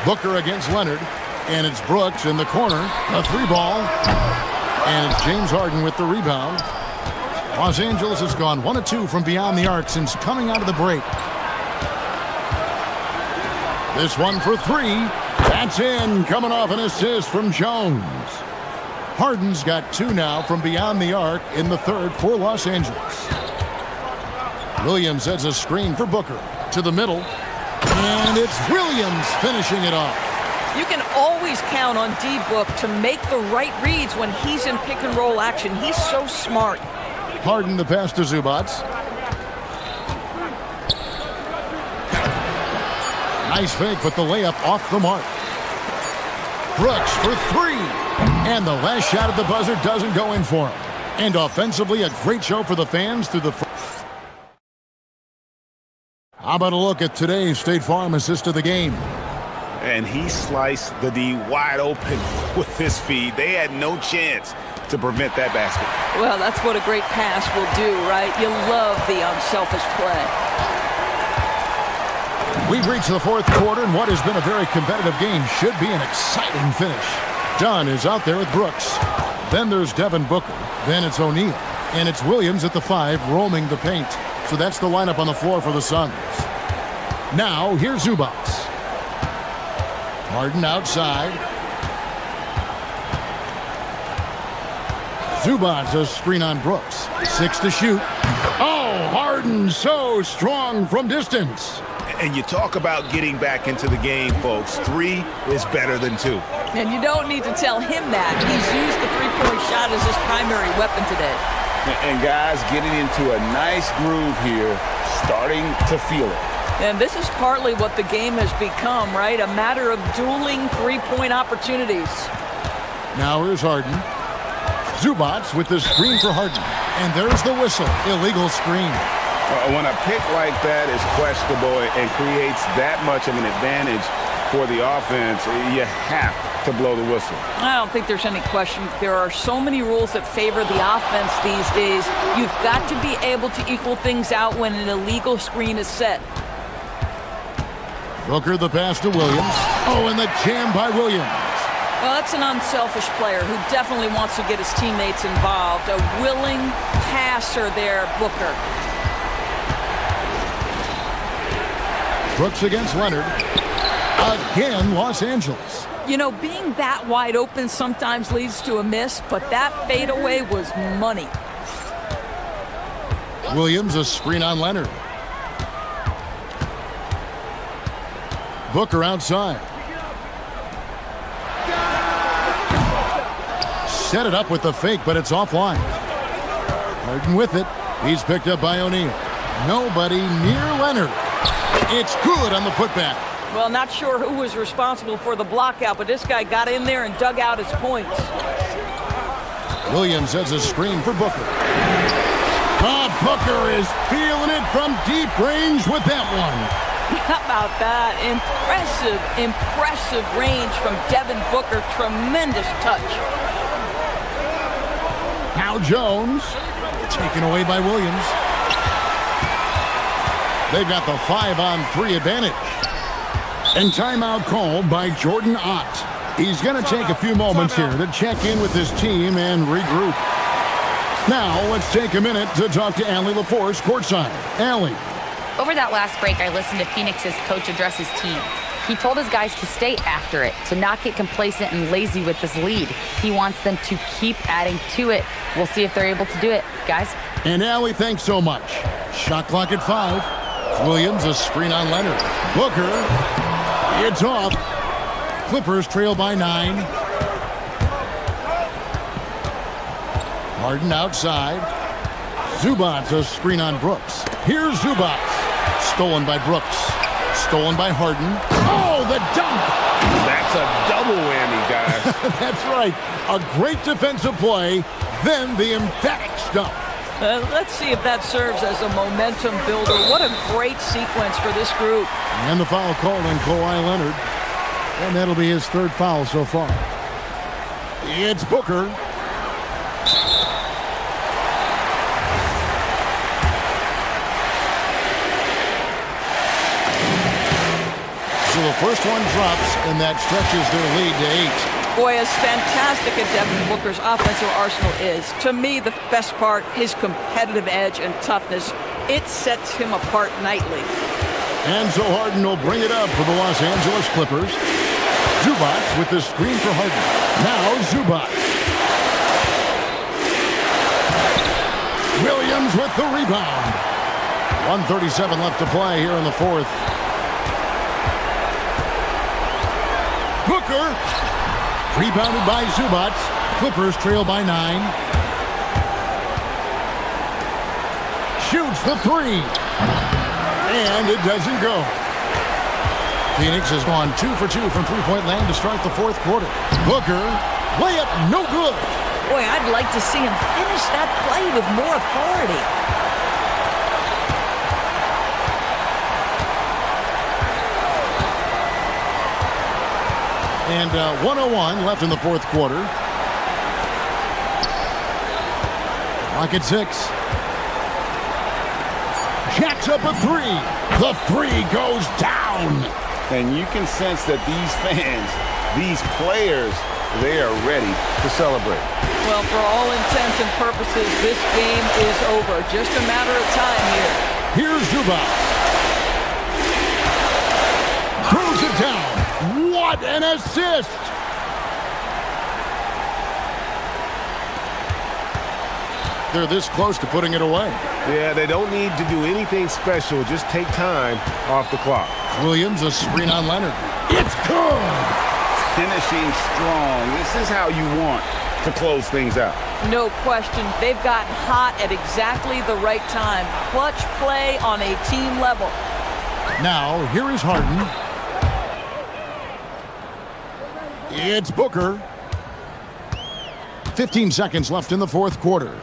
Booker against Leonard. And it's Brooks in the corner. A 3-ball. And it's James Harden with the rebound. Los Angeles has gone 1 of 2 from beyond the arc since coming out of the break. This one for 3. That's in, coming off an assist from Jones. Harden's got 2 now from beyond the arc in the third for Los Angeles. Williams sets a screen for Booker to the middle. And it's Williams finishing it off. You can always count on D-Book to make the right reads when he's in pick-and-roll action. He's so smart. Harden the pass to Zubac. Nice fake, but the layup off the mark. Brooks for 3. And the last shot at the buzzer doesn't go in for him. And offensively, a great show for the fans through the first. How about a look at today's State Farm assist of the game? And he sliced the D wide open with his feed. They had no chance to prevent that basket. Well, that's what a great pass will do, right? You love the unselfish play. We've reached the fourth quarter, and what has been a very competitive game should be an exciting finish. Dunn is out there with Brooks. Then there's Devin Booker. Then it's O'Neal. And it's Williams at the 5 roaming the paint. So that's the lineup on the floor for the Suns. Now, here's Zubac. Harden outside. Zubac, a screen on Brooks. 6 to shoot. Oh, Harden so strong from distance. And you talk about getting back into the game, folks. 3 is better than 2. And you don't need to tell him that. He's used the three-point shot as his primary weapon today. And guys getting into a nice groove here, starting to feel it. And this is partly what the game has become, right? A matter of dueling three-point opportunities. Now here's Harden. Zubats with the screen for Harden. And there's the whistle. Illegal screen. When a pick like that is questionable and creates that much of an advantage for the offense, you have to blow the whistle. I don't think there's any question. There are so many rules that favor the offense these days. You've got to be able to equal things out when an illegal screen is set. Booker the pass to Williams. Oh, and the jam by Williams. Well, that's an unselfish player who definitely wants to get his teammates involved. A willing passer there, Booker. Brooks against Leonard. Again, Los Angeles. You know, being that wide open sometimes leads to a miss, but that fadeaway was money. Williams, a screen on Leonard. Booker outside. Set it up with the fake, but it's offline. Harden with it. He's picked up by O'Neal. Nobody near Leonard. It's good on the putback. Well, not sure who was responsible for the blockout, but this guy got in there and dug out his points. Williams has a screen for Booker. Booker is feeling it from deep range with that one. How about that? Impressive range from Devin Booker. Tremendous touch. Now Jones, taken away by Williams. They've got the 5-on-3 advantage. And timeout called by Jordan Ott. He's going to take a few moments here to check in with his team and regroup. Now, let's take a minute to talk to Allie LaForce courtside. Allie. Over that last break, I listened to Phoenix's coach address his team. He told his guys to stay after it, to not get complacent and lazy with this lead. He wants them to keep adding to it. We'll see if they're able to do it, guys. And Allie, thanks so much. Shot clock at 5. Williams, a screen on Leonard. Booker, it's off. Clippers trail by 9. Harden outside. Zubats, a screen on Brooks. Here's Zubats. Stolen by Brooks. Stolen by Harden. Oh, the dunk! That's a double whammy, guys. That's right. A great defensive play, then the emphatic stuff. Let's see if that serves as a momentum builder. What a great sequence for this group. And the foul called on Kawhi Leonard. And that'll be his third foul so far. It's Booker. So the first one drops, and that stretches their lead to 8. Boy, as fantastic as Devin Booker's offensive arsenal is, to me, the best part, his competitive edge and toughness, it sets him apart nightly. And so Harden will bring it up for the Los Angeles Clippers. Zubats with the screen for Harden. Now Zubats. Williams with the rebound. 1:37 left to play here in the fourth. Booker. Rebounded by Zubats. Clippers trail by 9. Shoots the 3. And it doesn't go. Phoenix has gone 2 for 2 from three-point land to start the fourth quarter. Booker, layup no good. Boy, I'd like to see him finish that play with more authority. And 1:01 left in the fourth quarter. Clock at 6. Jacks up a 3. The 3 goes down. And you can sense that these fans, these players, they are ready to celebrate. Well, for all intents and purposes, this game is over. Just a matter of time here. Here's Zubats. Throws it down. What an assist! They're this close to putting it away. Yeah, they don't need to do anything special. Just take time off the clock. Williams, a screen on Leonard. It's good! finishing strong. This is how you want to close things out. No question. They've gotten hot at exactly the right time. Clutch play on a team level. Now, here is Harden. It's Booker. 15 seconds left in the fourth quarter.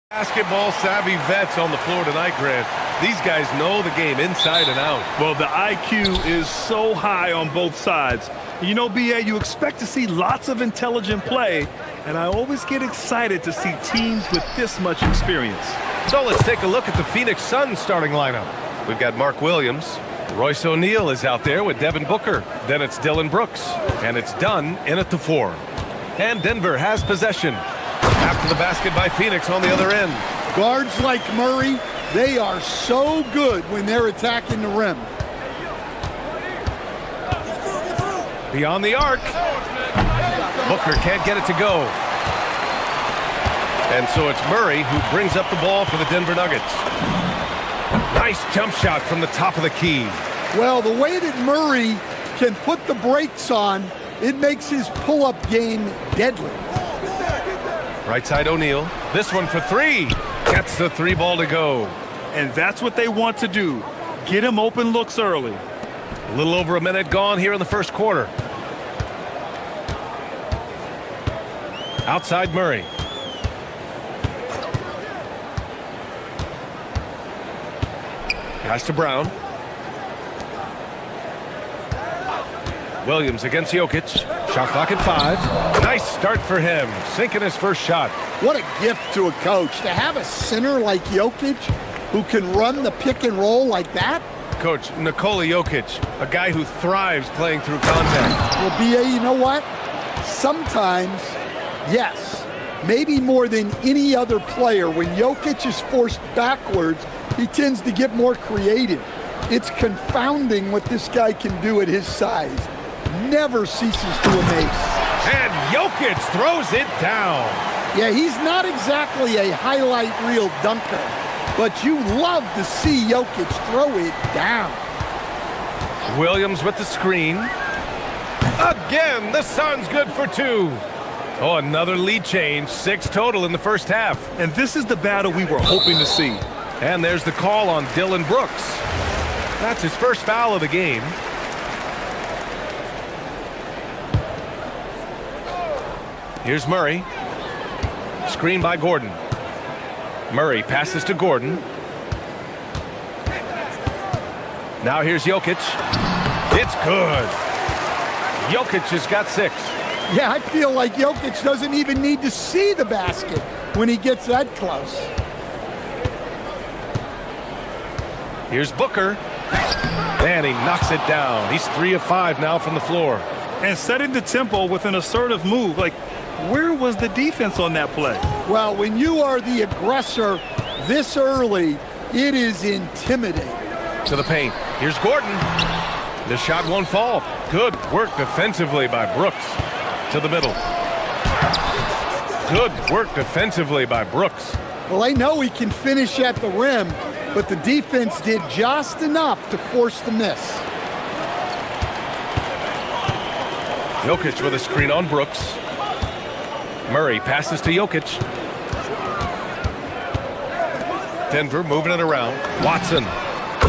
Basketball savvy vets on the floor tonight, Grant. These guys know the game inside and out. Well, the IQ is so high on both sides. You know, BA, you expect to see lots of intelligent play, and I always get excited to see teams with this much experience. So let's take a look at the Phoenix Suns starting lineup. We've got Mark Williams. Royce O'Neal is out there with Devin Booker. Then it's Dylan Brooks. And it's Dunn in at the 4. And Denver has possession. After the basket by Phoenix on the other end. Guards like Murray, they are so good when they're attacking the rim. Beyond the arc. Booker can't get it to go. And so it's Murray who brings up the ball for the Denver Nuggets. Nice jump shot from the top of the key. Well, the way that Murray can put the brakes on, it makes his pull-up game deadly. Right side O'Neal. This one for 3. Gets the 3 ball to go. And that's what they want to do. Get him open looks early. A little over a minute gone here in the first quarter. Outside Murray. Pass to Brown. Williams against Jokic. Shot clock at 5. Nice start for him. Sinking his first shot. What a gift to a coach to have a center like Jokic who can run the pick and roll like that. Coach, Nikola Jokic, a guy who thrives playing through contact. Well, BA, you know what? Sometimes, yes, maybe more than any other player, when Jokic is forced backwards, he tends to get more creative. It's confounding what this guy can do at his size. Never ceases to amaze. And Jokic throws it down. Yeah, he's not exactly a highlight reel dunker, but you love to see Jokic throw it down. Williams with the screen. Again, the Suns good for 2. Oh, another lead change. 6 total in the first half. And this is the battle we were hoping to see. And there's the call on Dylan Brooks. That's his first foul of the game. Here's Murray. Screen by Gordon. Murray passes to Gordon. Now here's Jokic. It's good. Jokic has got 6. Yeah, I feel like Jokic doesn't even need to see the basket when he gets that close. Here's Booker. And he knocks it down. He's 3 of 5 now from the floor. And setting the tempo with an assertive move. Like, where was the defense on that play? Well, when you are the aggressor this early, it is intimidating. To the paint. Here's Gordon. The shot won't fall. Good work defensively by Brooks. To the middle. Good work defensively by Brooks. Well, I know he can finish at the rim, but the defense did just enough to force the miss. Jokic with a screen on Brooks. Murray passes to Jokic. Denver moving it around. Watson.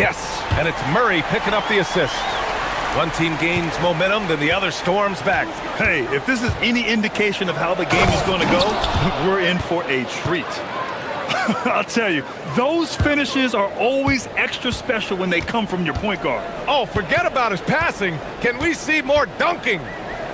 Yes, and it's Murray picking up the assist. One team gains momentum, then the other storms back. Hey, if this is any indication of how the game is going to go, we're in for a treat. I'll tell you, those finishes are always extra special when they come from your point guard. Oh, forget about his passing. Can we see more dunking?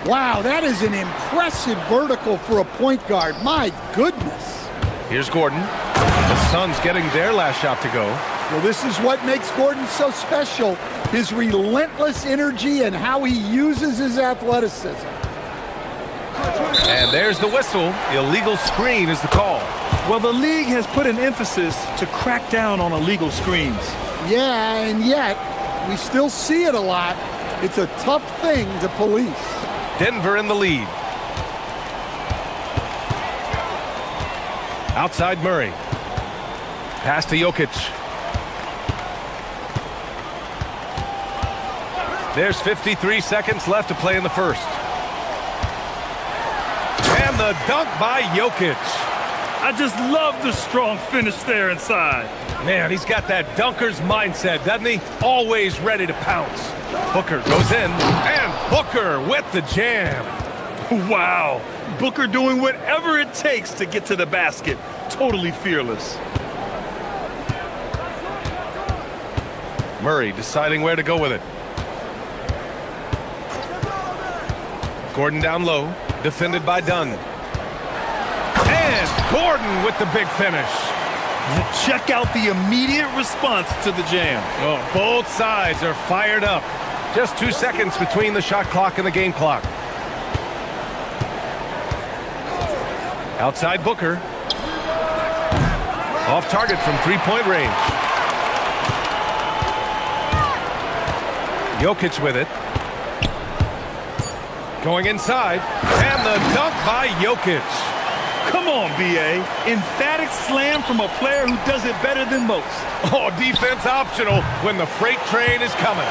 Wow, that is an impressive vertical for a point guard. My goodness. Here's Gordon. The Suns getting their last shot to go. Well, this is what makes Gordon so special, his relentless energy and how he uses his athleticism. And there's the whistle. Illegal screen is the call. Well, the league has put an emphasis to crack down on illegal screens. Yeah, and yet, we still see it a lot. It's a tough thing to police. Denver in the lead. Outside Murray. Pass to Jokic. There's 53 seconds left to play in the first. And the dunk by Jokic. I just love the strong finish there inside. Man, he's got that dunker's mindset, doesn't he? Always ready to pounce. Booker goes in, and Booker with the jam. Wow, Booker doing whatever it takes to get to the basket. Totally fearless. Murray deciding where to go with it. Gordon down low, defended by Dunn. And Gordon with the big finish. Check out the immediate response to the jam. Oh, both sides are fired up. Just 2 seconds between the shot clock and the game clock. Outside Booker. Off target from three-point range. Jokic with it. Going inside. And the dunk by Jokic. Come on, B.A. Emphatic slam from a player who does it better than most. Oh, defense optional when the freight train is coming.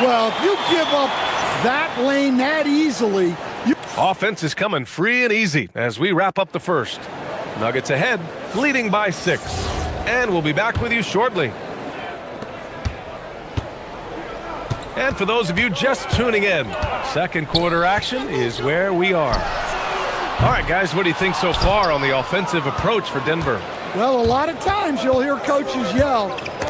Well, if you give up that lane that easily, Offense is coming free and easy as we wrap up the first. Nuggets ahead, leading by 6. And we'll be back with you shortly. And for those of you just tuning in, second quarter action is where we are. All right, guys, what do you think so far on the offensive approach for Denver? well, a lot of times you'll hear coaches yell,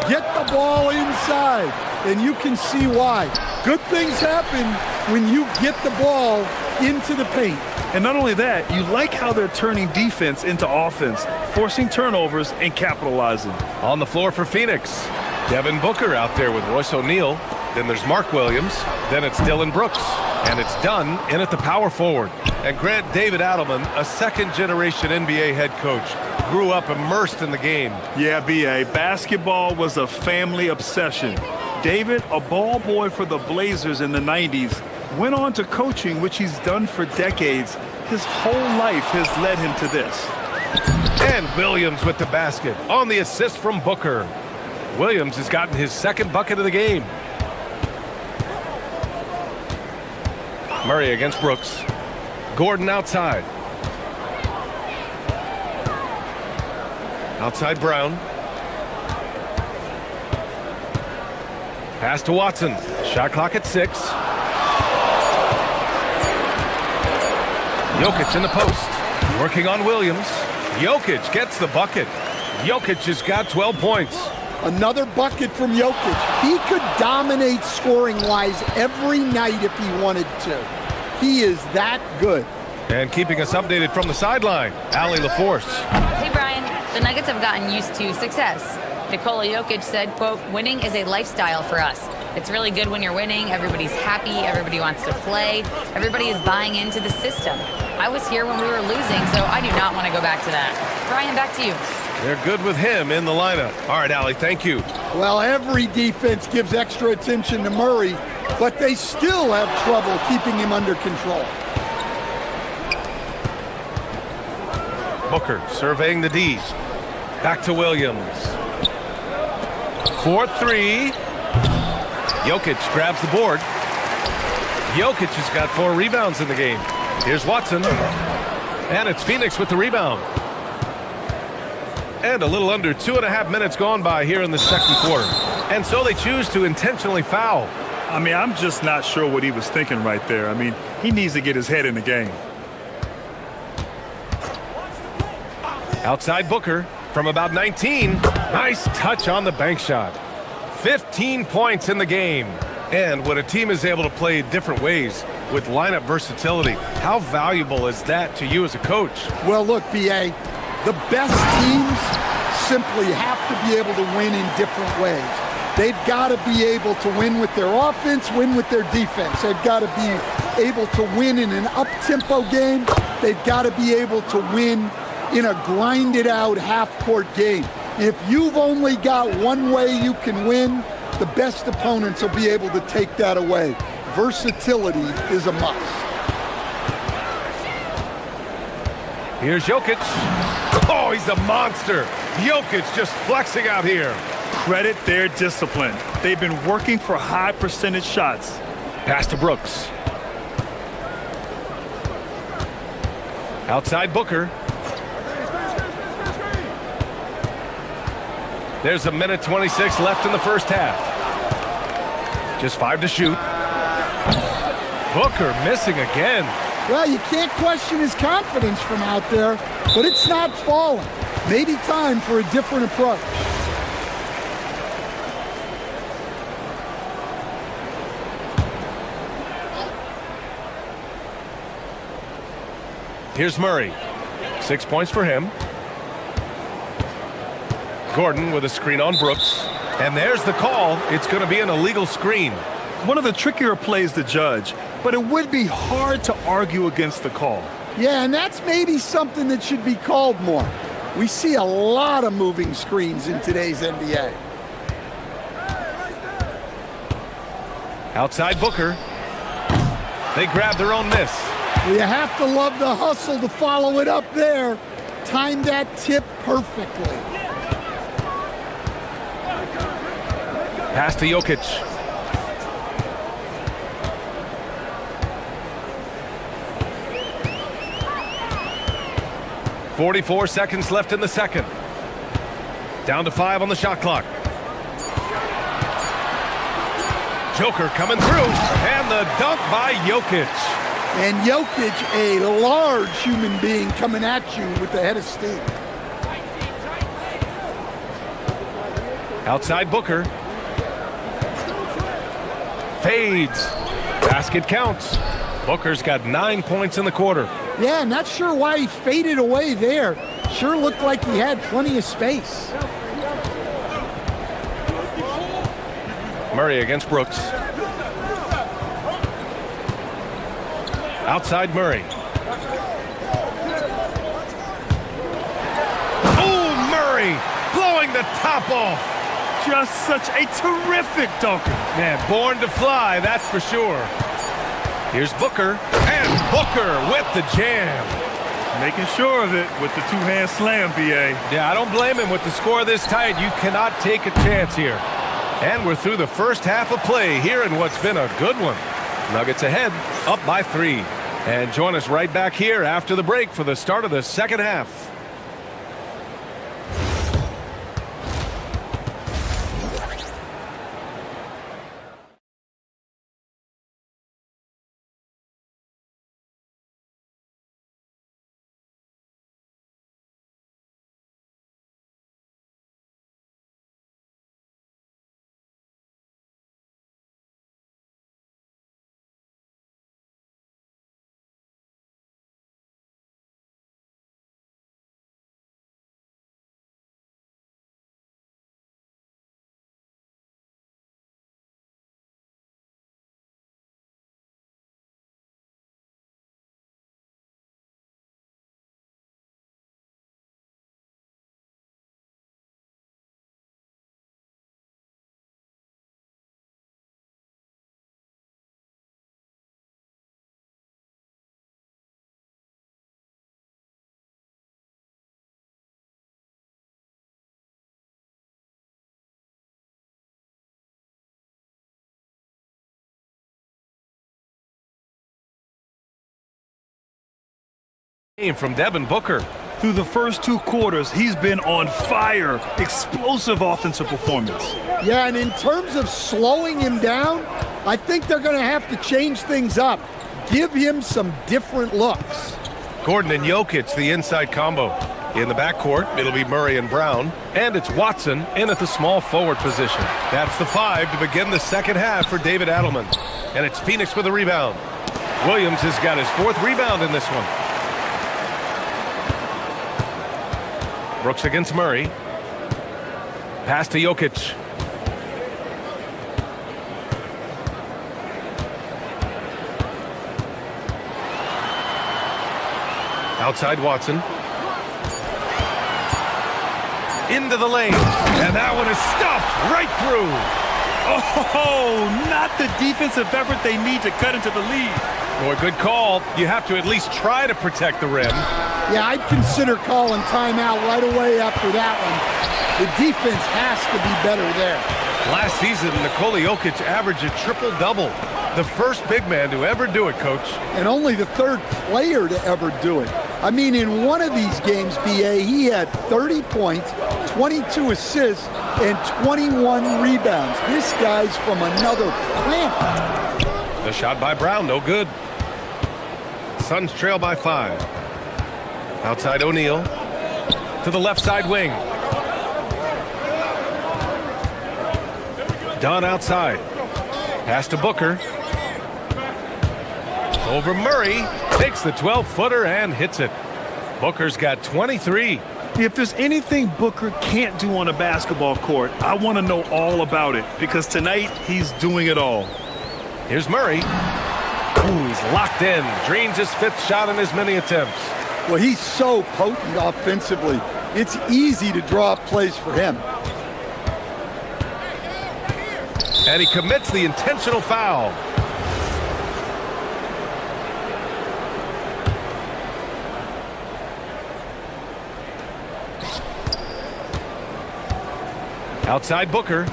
get the ball inside, and you can see why. Good things happen when you get the ball into the paint. And not only that, you like how they're turning defense into offense, forcing turnovers and capitalizing. On the floor for Phoenix, Devin Booker out there with Royce O'Neal. Then there's Mark Williams. Then it's Dylan Brooks. And it's Dunn in at the power forward. And Grant David Adelman, a second-generation NBA head coach, grew up immersed in the game. Yeah, B.A., basketball was a family obsession. David, a ball boy for the Blazers in the 90s, went on to coaching, which he's done for decades. His whole life has led him to this. And Williams with the basket on the assist from Booker. Williams has gotten his second bucket of the game. Murray against Brooks. Gordon outside. Outside Brown. Pass to Watson. Shot clock at 6. Jokic in the post. Working on Williams. Jokic gets the bucket. Jokic has got 12 points. Another bucket from Jokic. He could dominate scoring-wise every night if he wanted to. He is that good. And keeping us updated from the sideline, Allie LaForce. Hey, Brian. The Nuggets have gotten used to success. Nikola Jokic said, quote, winning is a lifestyle for us. It's really good when you're winning. Everybody's happy. Everybody wants to play. Everybody is buying into the system. I was here when we were losing, so I do not want to go back to that. Brian, back to you. They're good with him in the lineup. All right, Allie, thank you. Well, every defense gives extra attention to Murray, but they still have trouble keeping him under control. Booker surveying the D. Back to Williams. 4-3. Jokic grabs the board. Jokic has got 4 rebounds in the game. Here's Watson. And it's Phoenix with the rebound. And a little under 2.5 minutes gone by here in the second quarter. And so they choose to intentionally foul. I mean, I'm just not sure what he was thinking right there. I mean, he needs to get his head in the game. Outside Booker from about 19. Nice touch on the bank shot. 15 points in the game. And when a team is able to play different ways with lineup versatility, how valuable is that to you as a coach? Well, look, B.A., the best teams simply have to be able to win in different ways. They've got to be able to win with their offense, win with their defense. They've got to be able to win in an up-tempo game. They've got to be able to win in a grinded-out half-court game. If you've only got one way you can win, the best opponents will be able to take that away. Versatility is a must. Here's Jokic. Oh, he's a monster. Jokic just flexing out here. Credit their discipline. They've been working for high percentage shots. Pass to Brooks. Outside Booker. There's a minute 26 left in the first half. Just 5 to shoot. Booker missing again. Well, you can't question his confidence from out there, but it's not falling. Maybe time for a different approach. Here's Murray. 6 points for him. Gordon with a screen on Brooks. And there's the call. It's going to be an illegal screen. One of the trickier plays to judge, but it would be hard to argue against the call. Yeah, and that's maybe something that should be called more. We see a lot of moving screens in today's NBA. Outside Booker. They grab their own miss. You have to love the hustle to follow it up there. Timed that tip perfectly. Pass to Jokic. .44 seconds left in the second. Down to 5 on the shot clock. Joker coming through, and the dunk by Jokic. And Jokic, a large human being coming at you with the head of steam. Outside Booker. Fades. Basket counts. Booker's got 9 points in the quarter. Yeah, not sure why he faded away there. Sure looked like he had plenty of space. Murray against Brooks. Outside Murray. Oh, Murray blowing the top off. Just such a terrific dunker. Man, born to fly, that's for sure. Here's Booker, and Booker with the jam. Making sure of it with the two-hand slam, B.A. Yeah, I don't blame him. With the score this tight, you cannot take a chance here. And we're through the first half of play here in what's been a good one. Nuggets ahead, up by 3. And join us right back here after the break for the start of the second half. From Devin Booker. Through the first 2 quarters, he's been on fire. Explosive offensive performance. Yeah, and in terms of slowing him down, I think they're going to have to change things up. Give him some different looks. Gordon and Jokic, the inside combo. In the backcourt, it'll be Murray and Brown. And it's Watson in at the small forward position. That's the 5 to begin the second half for David Adelman. And it's Phoenix with a rebound. Williams has got his 4th rebound in this one. Brooks against Murray. Pass to Jokic. Outside Watson. Into the lane. And that one is stuffed right through. Oh, not the defensive effort they need to cut into the lead. Boy, good call. You have to at least try to protect the rim. Yeah, I'd consider calling timeout right away after that one. The defense has to be better there. Last season, Nikola Jokic averaged a triple-double. The first big man to ever do it, Coach. And only the 3rd player to ever do it. I mean, in one of these games, B.A., he had 30 points, 22 assists, and 21 rebounds. This guy's from another planet. The shot by Brown, no good. Suns trail by 5. Outside O'Neal. To the left side wing. Dunn outside. Pass to Booker. Over Murray. Takes the 12-footer and hits it. Booker's got 23. If there's anything Booker can't do on a basketball court, I want to know all about it, because tonight he's doing it all. Here's Murray. Ooh, he's locked in. Dreams his 5th shot in as many attempts. Well, he's so potent offensively. It's easy to draw up plays for him. And he commits the intentional foul. Outside Booker.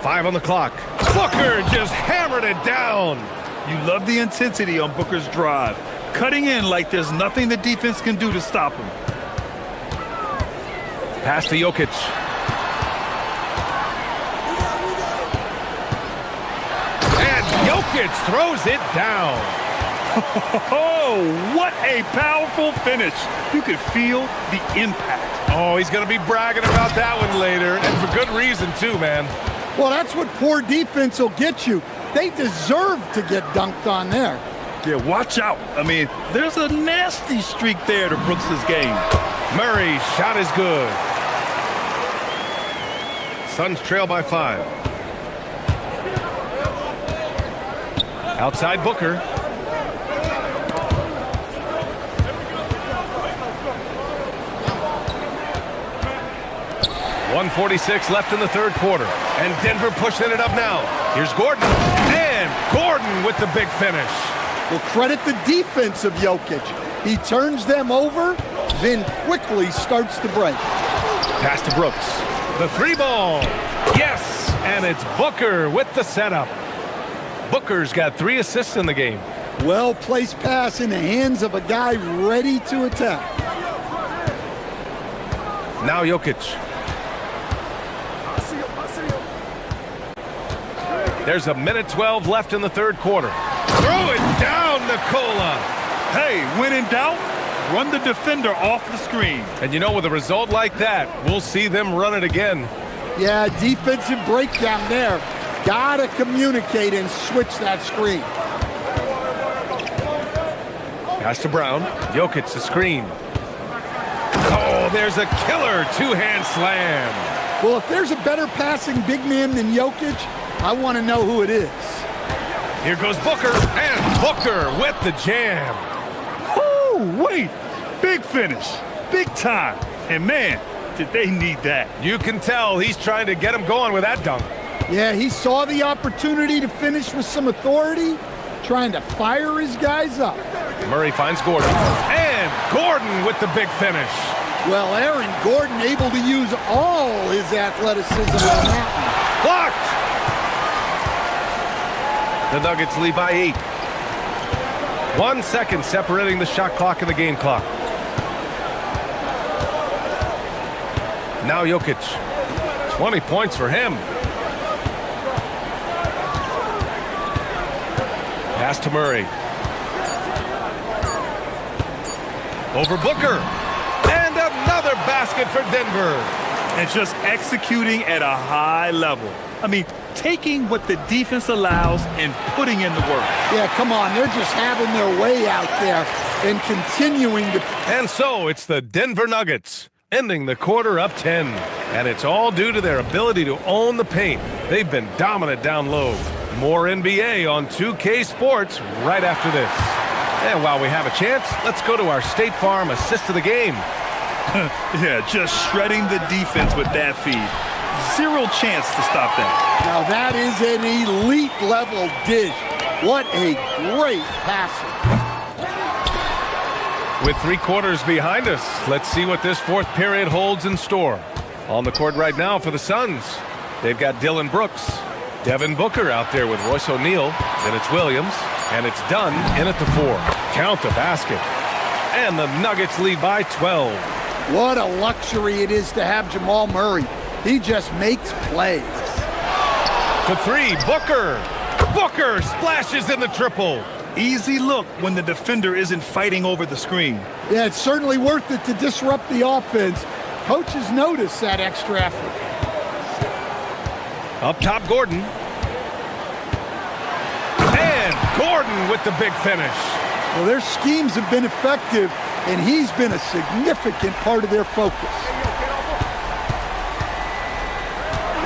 Five on the clock. Booker just hammered it down. You love the intensity on Booker's drive, cutting in like there's nothing the defense can do to stop him. Pass to Jokic. And Jokic throws it down. Oh, what a powerful finish. You could feel the impact. Oh, he's going to be bragging about that one later, and for good reason too, man. Well, that's what poor defense will get you. They deserve to get dunked on there. Yeah, watch out. I mean, there's a nasty streak there to Brooks' game. Murray's shot is good. Suns trail by 5. Outside Booker. .146 left in the 3rd quarter. And Denver pushing it up now. Here's Gordon. And Gordon with the big finish. Well, credit the defense of Jokic. He turns them over, then quickly starts the break. Pass to Brooks. The 3-ball. Yes! And it's Booker with the setup. Booker's got 3 assists in the game. Well-placed pass in the hands of a guy ready to attack. Now Jokic. There's 1:12 left in the 3rd quarter. Throw it down, Nikola. Hey, when in doubt, run the defender off the screen. And you know, with a result like that, we'll see them run it again. Yeah, defensive breakdown there. Gotta communicate and switch that screen. Pass to Brown. Jokic the screen. Oh, there's a killer 2-hand slam. Well, if there's a better passing big man than Jokic, I want to know who it is. Here goes Booker, and Booker with the jam. Woo, wait, big finish, big time. And man, did they need that. You can tell he's trying to get him going with that dunk. Yeah, he saw the opportunity to finish with some authority, trying to fire his guys up. Murray finds Gordon, and Gordon with the big finish. Well, Aaron Gordon able to use all his athleticism on that one. Blocked! The Nuggets lead by 8. 1 second separating the shot clock and the game clock. Now Jokic. 20 points for him. Pass to Murray. Over Booker. And another basket for Denver. And just executing at a high level. I mean, taking what the defense allows and putting in the work. Yeah, come on. They're just having their way out there and continuing to... And so it's the Denver Nuggets ending the quarter up 10. And it's all due to their ability to own the paint. They've been dominant down low. More NBA on 2K Sports right after this. And while we have a chance, let's go to our State Farm assist of the game. Yeah, just shredding the defense with that feed. Zero chance to stop that. Now that is an elite level dish. What a great passer. With 3 quarters behind us, let's see what this 4th period holds in store. On the court right now for the Suns, they've got Dylan Brooks, Devin Booker out there with Royce O'Neal, then it's Williams, and it's Dunn in at the 4. Count the basket. And the Nuggets lead by 12. What a luxury it is to have Jamal Murray. He just makes plays. For three, Booker. Booker splashes in the triple. Easy look when the defender isn't fighting over the screen. Yeah, it's certainly worth it to disrupt the offense. Coaches notice that extra effort. Up top, Gordon. And Gordon with the big finish. Well, their schemes have been effective, and he's been a significant part of their focus.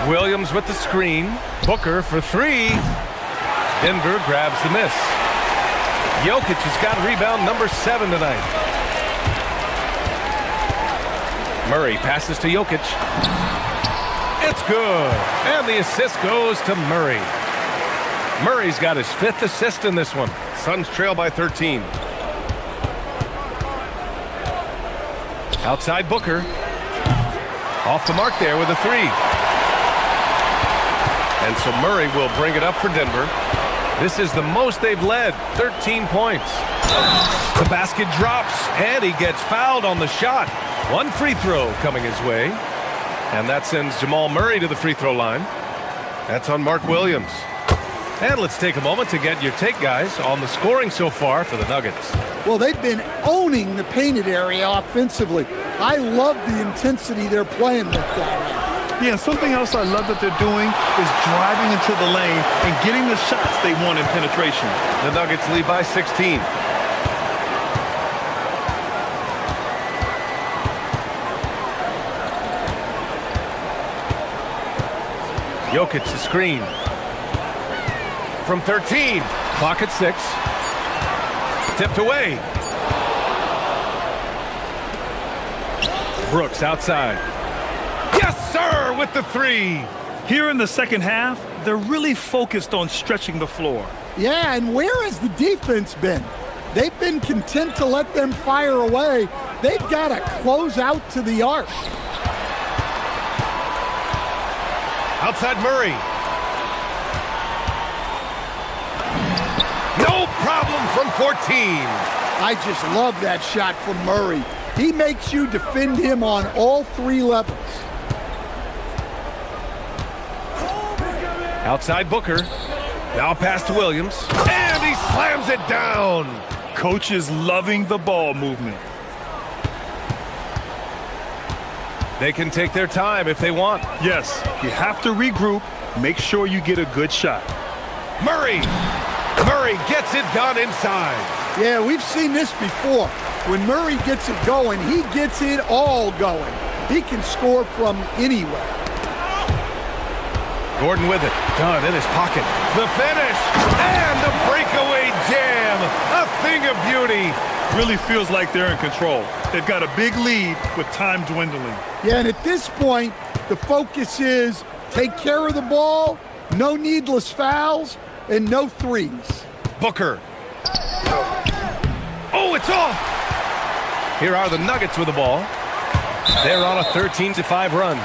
Williams with the screen. Booker for three. Denver grabs the miss. Jokic has got rebound number 7 tonight. Murray passes to Jokic. It's good. And the assist goes to Murray. Murray's got his 5th assist in this one. Suns trail by 13. Outside Booker. Off the mark there with a 3. And so Murray will bring it up for Denver. This is the most they've led, 13 points. The basket drops, and he gets fouled on the shot. One free throw coming his way. And that sends Jamal Murray to the free throw line. That's on Mark Williams. And let's take a moment to get your take, guys, on the scoring so far for the Nuggets. Well, they've been owning the painted area offensively. I love the intensity they're playing with down there. Yeah, something else I love that they're doing is driving into the lane and getting the shots they want in penetration. The Nuggets lead by 16. Jokic the screen. From 13. Clock at 6. Tipped away. Brooks outside. Yes, sir, with the 3. Here in the second half, they're really focused on stretching the floor. Yeah, and where has the defense been? They've been content to let them fire away. They've got to close out to the arc. Outside Murray. No problem from 14. I just love that shot from Murray. He makes you defend him on all 3 levels. Outside Booker. Now pass to Williams. And he slams it down. Coach is loving the ball movement. They can take their time if they want. Yes, you have to regroup. Make sure you get a good shot. Murray. Murray gets it done inside. Yeah, we've seen this before. When Murray gets it going, he gets it all going. He can score from anywhere. Gordon with it. Done in his pocket. The finish. And the breakaway jam. A thing of beauty. Really feels like they're in control. They've got a big lead with time dwindling. Yeah, and at this point, the focus is take care of the ball, no needless fouls, and no threes. Booker. Oh, it's off. Here are the Nuggets with the ball. They're on a 13-5 run.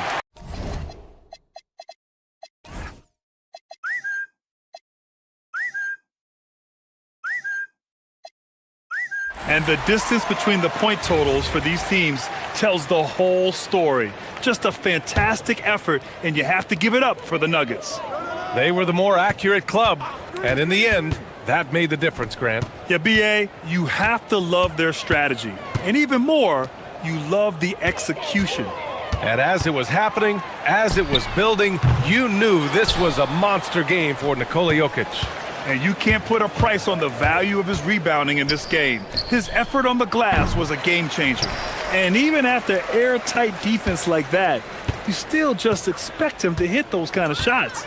And the distance between the point totals for these teams tells the whole story. Just a fantastic effort, and you have to give it up for the Nuggets. They were the more accurate club, and in the end, that made the difference, Grant. Yeah, B.A., you have to love their strategy. And even more, you love the execution. And as it was happening, as it was building, you knew this was a monster game for Nikola Jokic. And you can't put a price on the value of his rebounding in this game. His effort on the glass was a game changer. And even after airtight defense like that, you still just expect him to hit those kind of shots.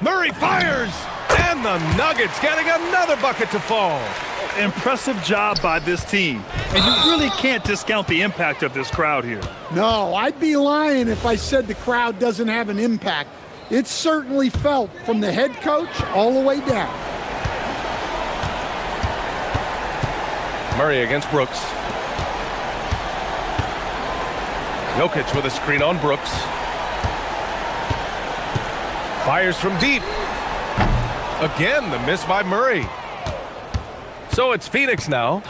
Murray fires! And the Nuggets getting another bucket to fall. Impressive job by this team. And you really can't discount the impact of this crowd here. No, I'd be lying if I said the crowd doesn't have an impact. It's certainly felt from the head coach all the way down. Murray against Brooks. Jokic with a screen on Brooks. Fires from deep. Again, the miss by Murray. So it's Phoenix now,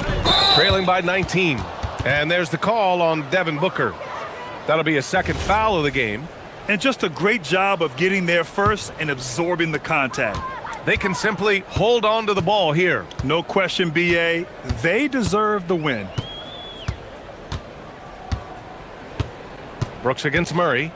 trailing by 19. And there's the call on Devin Booker. That'll be a second foul of the game. And just a great job of getting there first and absorbing the contact. They can simply hold on to the ball here. No question, BA. They deserve the win. Brooks against Murray.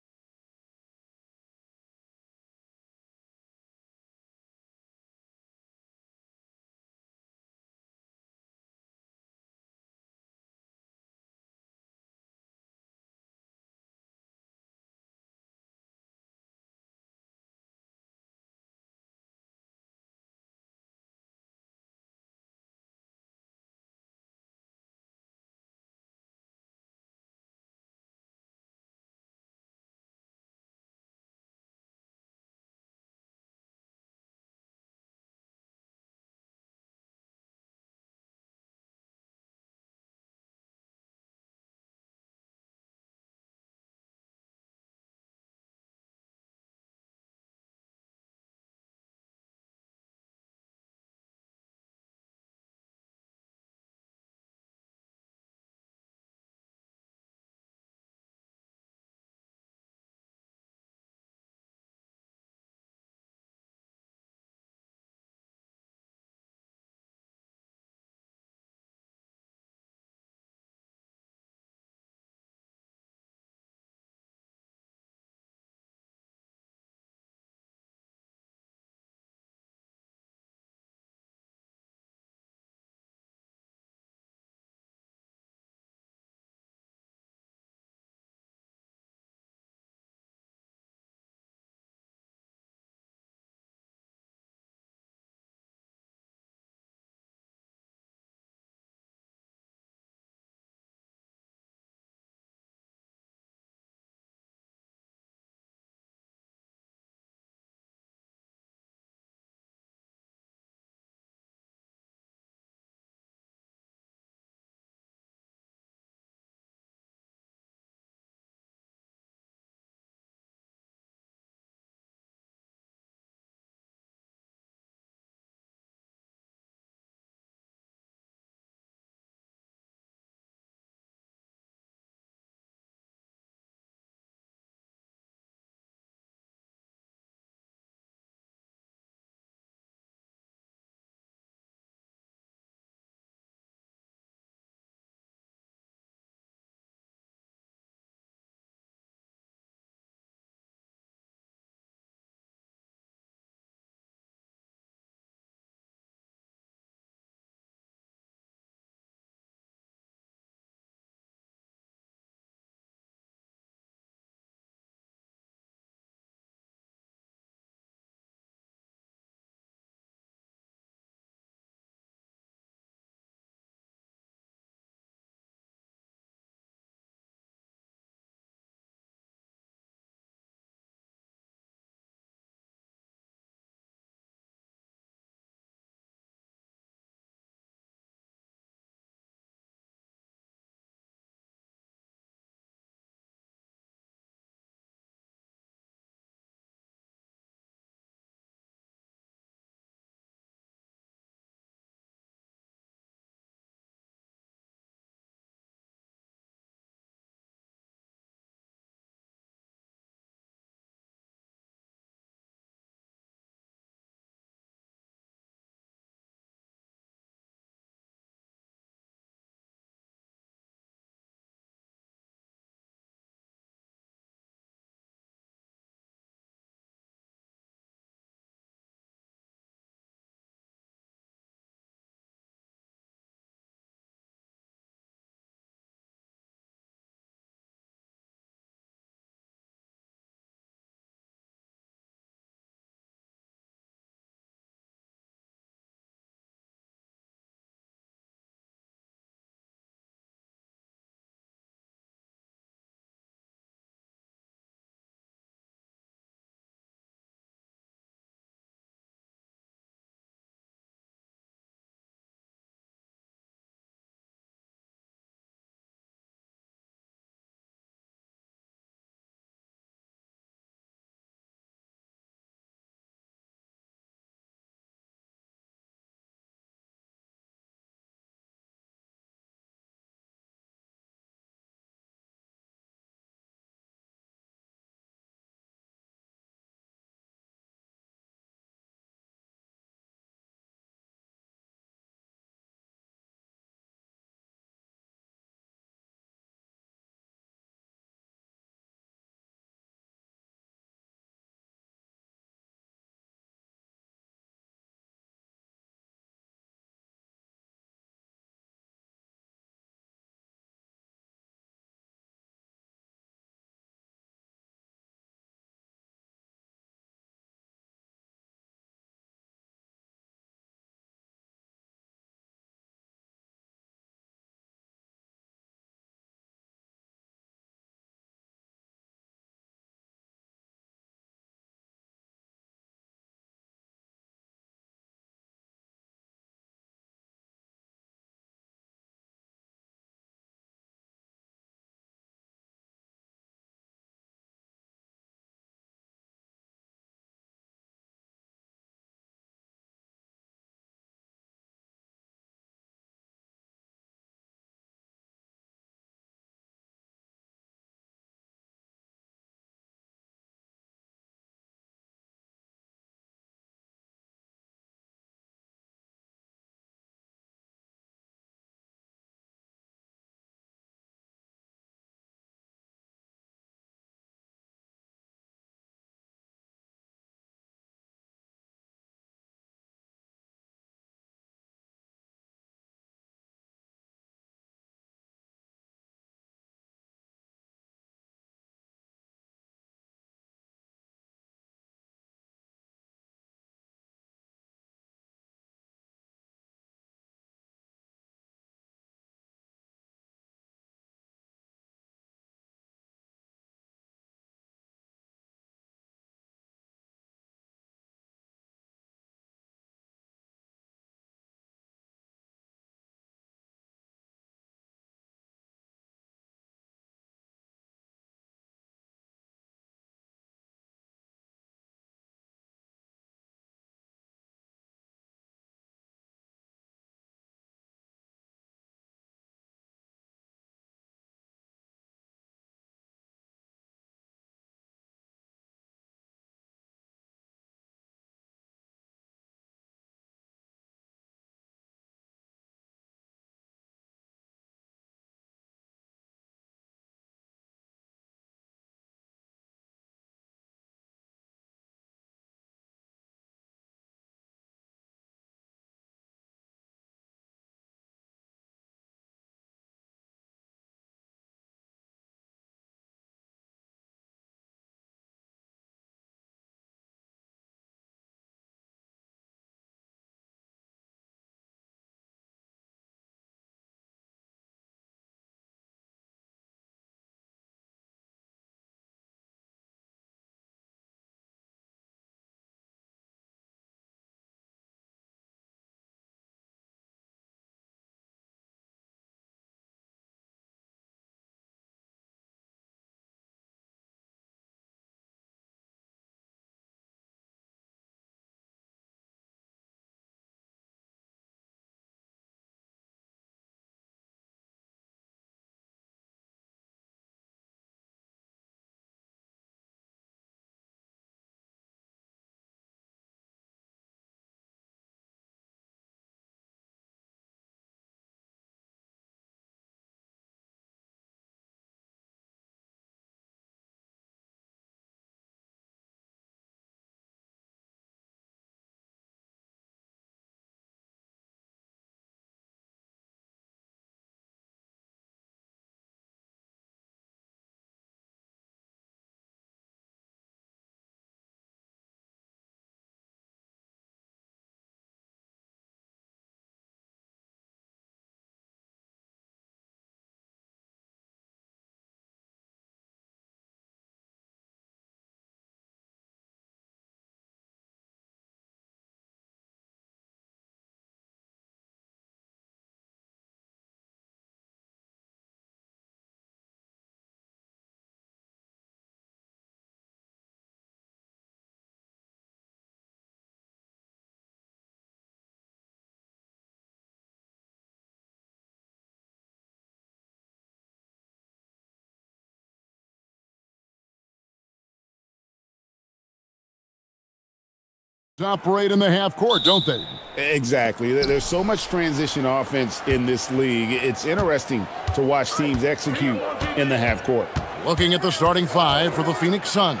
Operate in the half court, don't they? Exactly. There's so much transition offense in this league. It's interesting to watch teams execute in the half court. Looking at the starting five for the Phoenix Suns.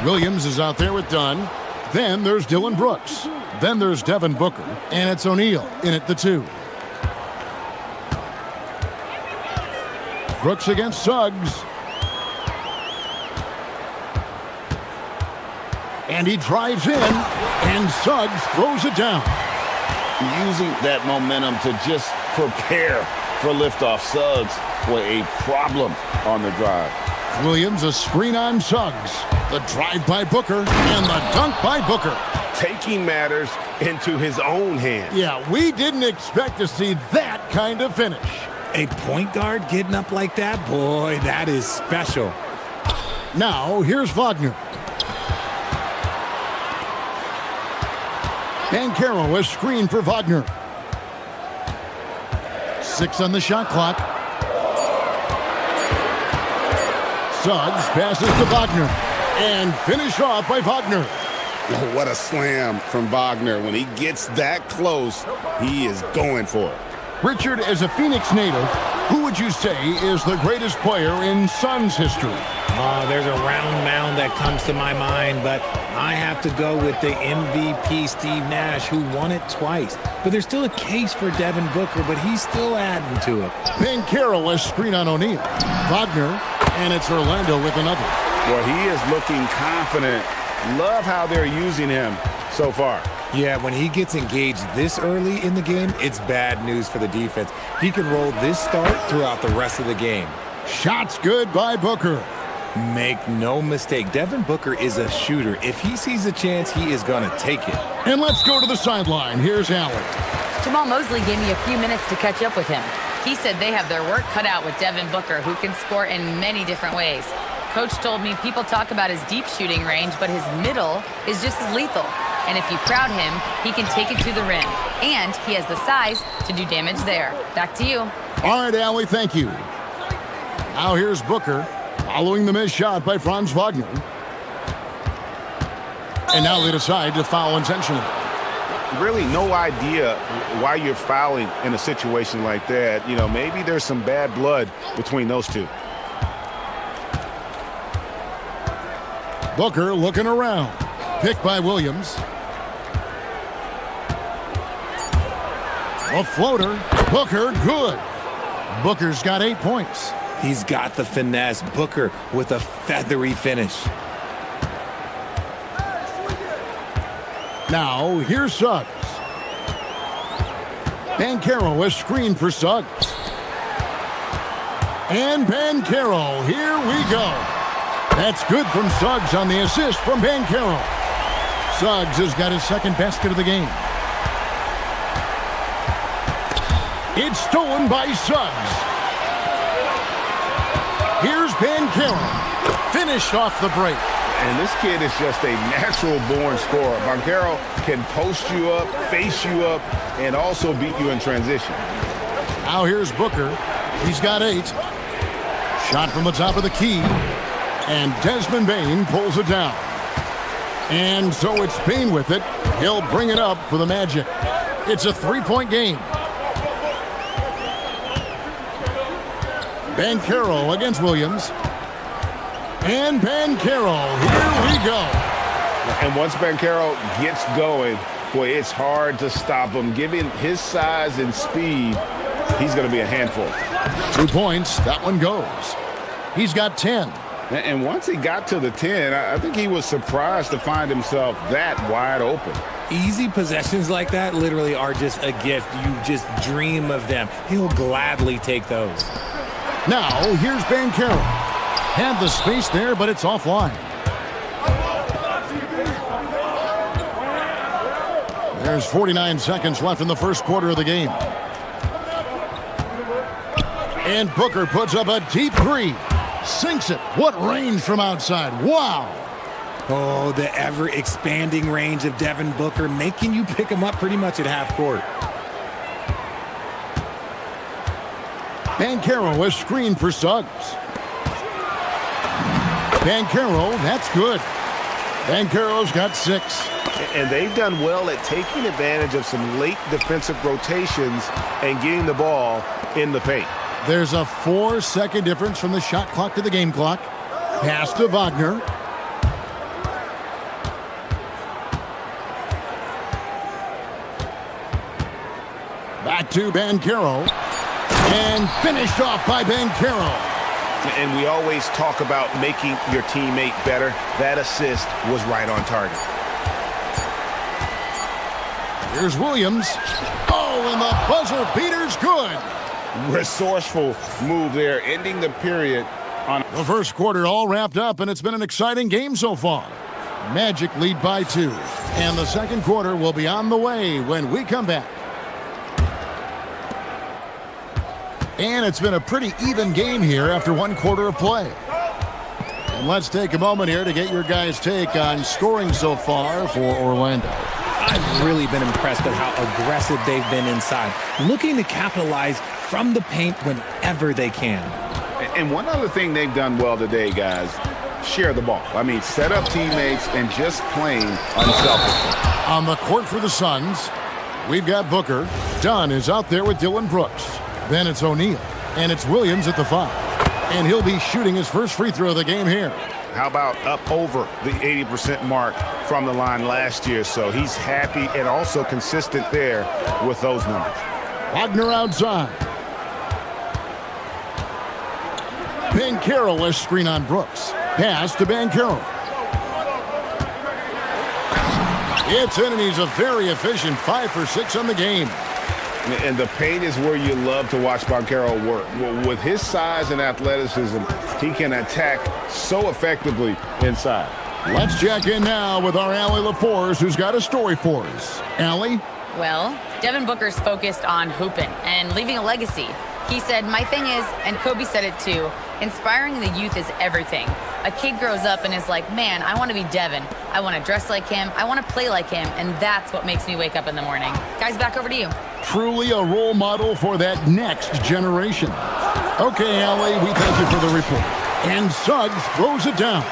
Williams is out there with Dunn. Then there's Dylan Brooks. Then there's Devin Booker. And it's O'Neal in at the 2. Brooks against Suggs. And he drives in, and Suggs throws it down. Using that momentum to just prepare for liftoff. Suggs with a problem on the drive. Williams, a screen on Suggs. The drive by Booker, and the dunk by Booker. Taking matters into his own hands. Yeah, we didn't expect to see that kind of finish. A point guard getting up like that? Boy, that is special. Now, here's Wagner. Banchero, a screen for Wagner. 6 on the shot clock. Suggs passes to Wagner. And finished off by Wagner. Oh, what a slam from Wagner. When he gets that close, he is going for it. Richard, as a Phoenix native, who would you say is the greatest player in Suns history? There's a round mound that comes to my mind, but I have to go with the MVP Steve Nash, who won it twice. But there's still a case for Devin Booker, but he's still adding to it. Banchero, a screen on O'Neal. Wagner, and it's Orlando with another. Well, he is looking confident. Love how they're using him so far. Yeah, when he gets engaged this early in the game, it's bad news for the defense. He can roll this start throughout the rest of the game. Shots good by Booker. Make no mistake, Devin Booker is a shooter. If he sees a chance, he is going to take it. And let's go to the sideline. Here's Allen. Jamal Mosley gave me a few minutes to catch up with him. He said they have their work cut out with Devin Booker, who can score in many different ways. Coach told me people talk about his deep shooting range, but his middle is just as lethal. And if you crowd him, he can take it to the rim. And he has the size to do damage there. Back to you. All right, Allie, thank you. Now here's Booker, following the missed shot by Franz Wagner. And now they decide to foul intentionally. Really no idea why you're fouling in a situation like that. You know, maybe there's some bad blood between those two. Booker looking around. Picked by Williams. A floater. Booker, good. Booker's got 8 points. He's got the finesse. Booker with a feathery finish. Now, here's Suggs. Banchero, a screen for Suggs. And Banchero, here we go. That's good from Suggs on the assist from Banchero. Suggs has got his second basket of the game. It's stolen by Suggs. Here's Banchero. Finished off the break. And this kid is just a natural-born scorer. Banchero can post you up, face you up, and also beat you in transition. Now here's Booker. He's got 8. Shot from the top of the key. And Desmond Bane pulls it down. And so it's Bane with it. He'll bring it up for the Magic. It's a 3-point game. Banchero against Williams. And Banchero, here we go. And once Banchero gets going, boy, it's hard to stop him. Given his size and speed, he's going to be a handful. 2 points, that one goes. He's got 10. And once he got to the 10, I think he was surprised to find himself that wide open. Easy possessions like that literally are just a gift. You just dream of them. He'll gladly take those. Now, here's Banchero. Had the space there, but it's offline. There's 49 seconds left in the first quarter of the game. And Booker puts up a deep 3. Sinks it. What range from outside. Wow. Oh, the ever-expanding range of Devin Booker, making you pick him up pretty much at half court. Banchero, a screen for Suggs. Banchero, that's good. Banchero's got 6. And they've done well at taking advantage of some late defensive rotations and getting the ball in the paint. There's a 4-second difference from the shot clock to the game clock. Pass to Wagner. Back to Banchero. And finished off by Banchero. And we always talk about making your teammate better. That assist was right on target. Here's Williams. Oh, and the buzzer beater's good. Resourceful move there, ending the period on the first quarter all wrapped up, and it's been an exciting game so far. Magic lead by 2. And the second quarter will be on the way when we come back. And it's been a pretty even game here after 1 quarter of play. And let's take a moment here to get your guys' take on scoring so far for Orlando. I've really been impressed with how aggressive they've been inside, looking to capitalize from the paint whenever they can. And one other thing they've done well today, guys, share the ball. I mean, set up teammates and just playing unselfishly. On the court for the Suns, we've got Booker. Dunn is out there with Dylan Brooks. Then it's O'Neal, and it's Williams at the 5. And he'll be shooting his first free throw of the game here. How about up over the 80% mark from the line last year? So he's happy and also consistent there with those numbers. Wagner outside. Banchero, a screen on Brooks. Pass to Banchero. It's in, and he's a very efficient 5 for 6 on the game. And the paint is where you love to watch Banchero work. With his size and athleticism, he can attack so effectively inside. Let's check in now with our Allie LaForce, who's got a story for us. Allie? Well, Devin Booker's focused on hooping and leaving a legacy. He said, my thing is, and Kobe said it too, inspiring the youth is everything. A kid grows up and is like, man, I want to be Devin. I want to dress like him. I want to play like him. And that's what makes me wake up in the morning. Guys, back over to you. Truly a role model for that next generation. Okay, Allie, we thank you for the report. And Suggs throws it down.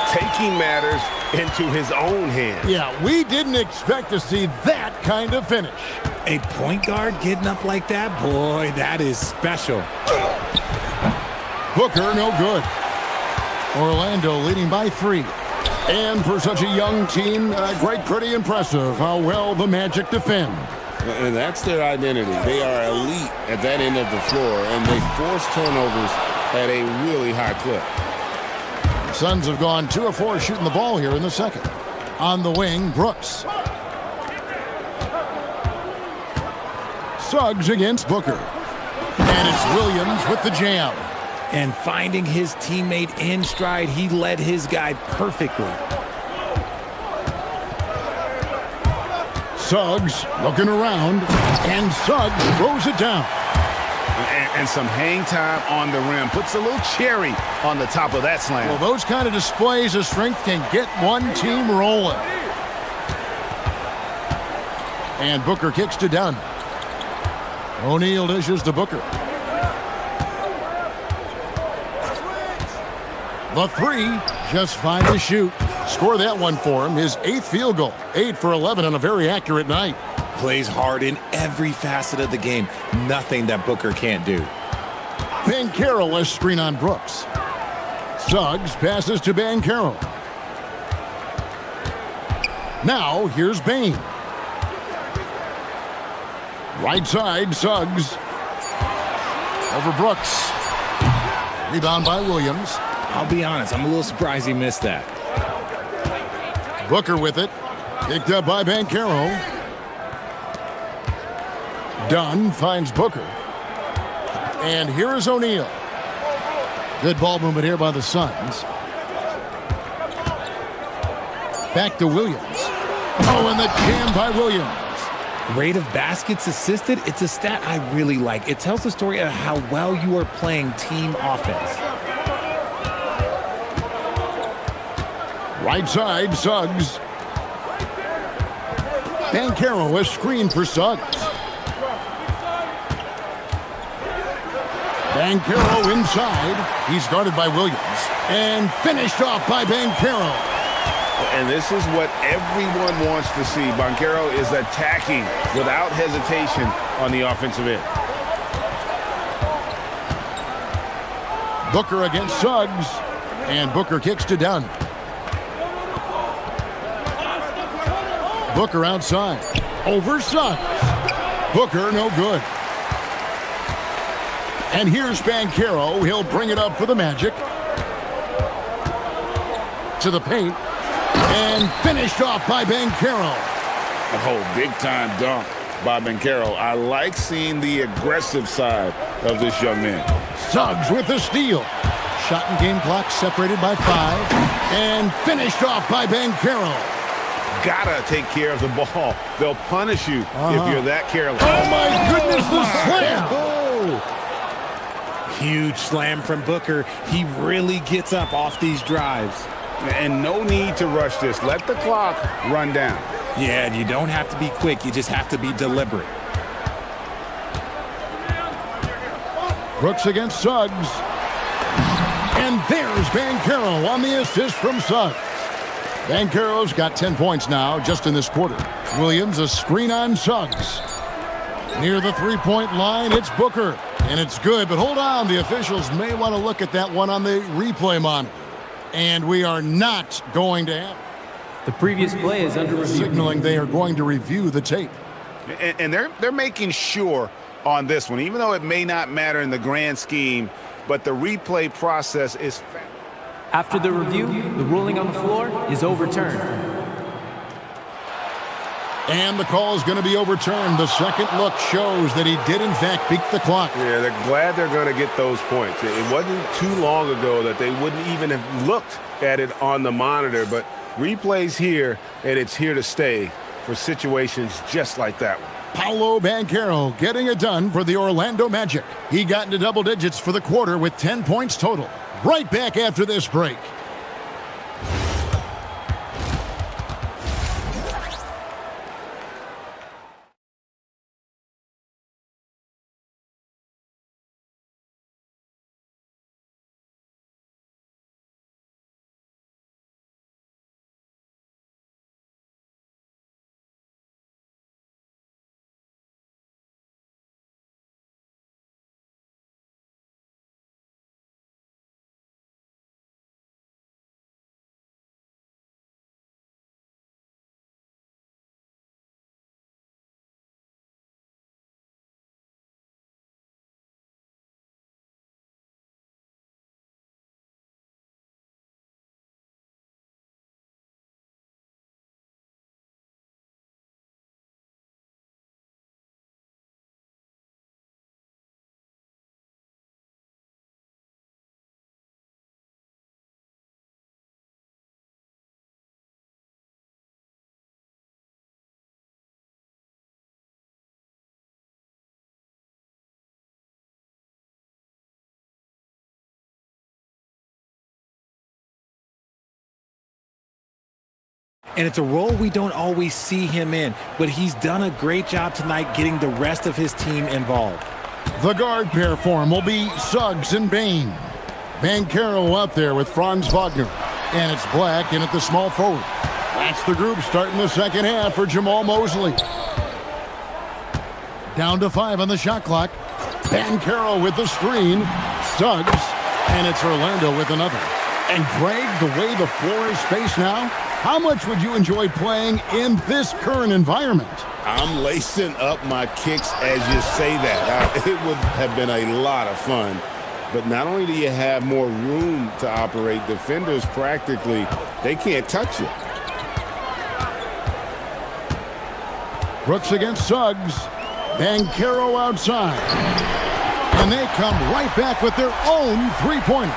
Taking matters into his own hands. Yeah, we didn't expect to see that kind of finish. A point guard getting up like that? Boy, that is special. Booker, no good. Orlando leading by 3. And for such a young team, pretty impressive how well the Magic defend. And that's their identity. They are elite at that end of the floor, and they force turnovers at a really high clip. The Suns have gone 2 of 4 shooting the ball here in the second. On the wing, Brooks. Suggs against Booker. And it's Williams with the jam. And finding his teammate in stride, he led his guy perfectly. Suggs looking around, and Suggs throws it down. And some hang time on the rim. Puts a little cherry on the top of that slam. Well, those kind of displays of strength can get one team rolling. And Booker kicks to Dunn. O'Neal dishes to Booker. The 3, just fine to shoot. Score that one for him, his 8th field goal. 8 for 11 on a very accurate night. Plays hard in every facet of the game. Nothing that Booker can't do. Banchero, a screen on Brooks. Suggs passes to Banchero. Now, here's Bain. Right side, Suggs. Over Brooks. Rebound by Williams. I'll be honest, I'm a little surprised he missed that. Booker with it. Picked up by Banchero. Dunn finds Booker. And here is O'Neal. Good ball movement here by the Suns. Back to Williams. Oh, and the jam by Williams. Rate of baskets assisted, it's a stat I really like. It tells the story of how well you are playing team offense. Right side, Suggs. Banchero, a screen for Suggs. Banchero inside. He's guarded by Williams. And finished off by Banchero. And this is what everyone wants to see. Banchero is attacking without hesitation on the offensive end. Booker against Suggs, and Booker kicks to Dunn. Booker outside, over Suggs. Booker no good. And here's Banchero. He'll bring it up for the Magic. To the paint, and finished off by Banchero. Oh, big-time dunk by Banchero. I like seeing the aggressive side of this young man. Suggs with the steal. Shot and game clock separated by 5. And finished off by Banchero. Gotta take care of the ball. They'll punish you if you're that careless. Oh, my goodness, the slam. Oh. Huge slam from Booker. He really gets up off these drives. And no need to rush this. Let the clock run down. Yeah, you don't have to be quick. You just have to be deliberate. Brooks against Suggs. And there's Banchero on the assist from Suggs. Banchero's got 10 points now just in this quarter. Williams a screen on Suggs. Near the three-point line, it's Booker. And it's good, but hold on. The officials may want to look at that one on the replay monitor. And we are not going to have the previous play is under review. Signaling they are going to review the tape. And they're making sure on this one, even though it may not matter in the grand scheme, but the replay process is after the review, the ruling on the floor is overturned. And the call is going to be overturned. The second look shows that he did, in fact, beat the clock. Yeah, they're glad they're going to get those points. It wasn't too long ago that they wouldn't even have looked at it on the monitor, but replay's here, and it's here to stay for situations just like that one. Paolo Banchero getting it done for the Orlando Magic. He got into double digits for the quarter with 10 points total. Right back after this break. And it's a role we don't always see him in, but he's done a great job tonight getting the rest of his team involved. The guard pair for him will be Suggs and Bain. Banchero out there with Franz Wagner. And it's Black in at the small forward. That's the group starting the second half for Jamal Mosley. Down to 5 on the shot clock. Banchero with the screen. Suggs. And it's Orlando with another. And Greg, the way the floor is spaced now, how much would you enjoy playing in this current environment? I'm lacing up my kicks as you say that. It would have been a lot of fun. But not only do you have more room to operate, defenders practically, they can't touch you. Brooks against Suggs. Banchero outside. And they come right back with their own three-pointer.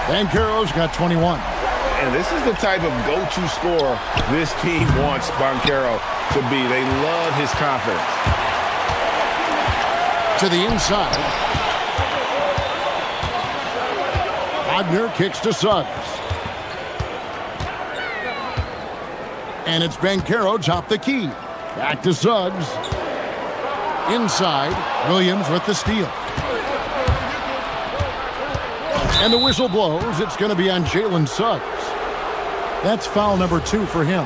Banchero's got 21. And this is the type of go-to scorer this team wants Banchero to be. They love his confidence. To the inside. Wagner kicks to Suggs. And it's Banchero top the key. Back to Suggs. Inside. Williams with the steal. And the whistle blows. It's going to be on Jalen Suggs. That's foul number 2 for him.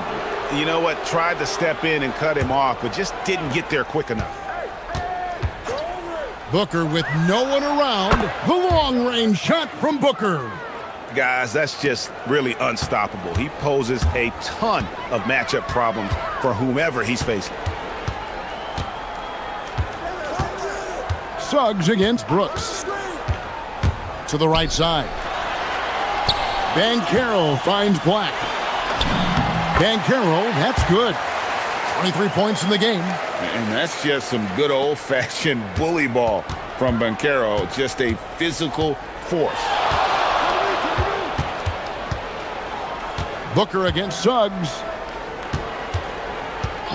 You know what? Tried to step in and cut him off, but just didn't get there quick enough. Booker with no one around. The long-range shot from Booker. Guys, that's just really unstoppable. He poses a ton of matchup problems for whomever he's facing. Suggs against Brooks. To the right side. Banchero finds Black. Banchero, that's good. 23 points in the game. And that's just some good old-fashioned bully ball from Banchero. Just a physical force. Booker against Suggs.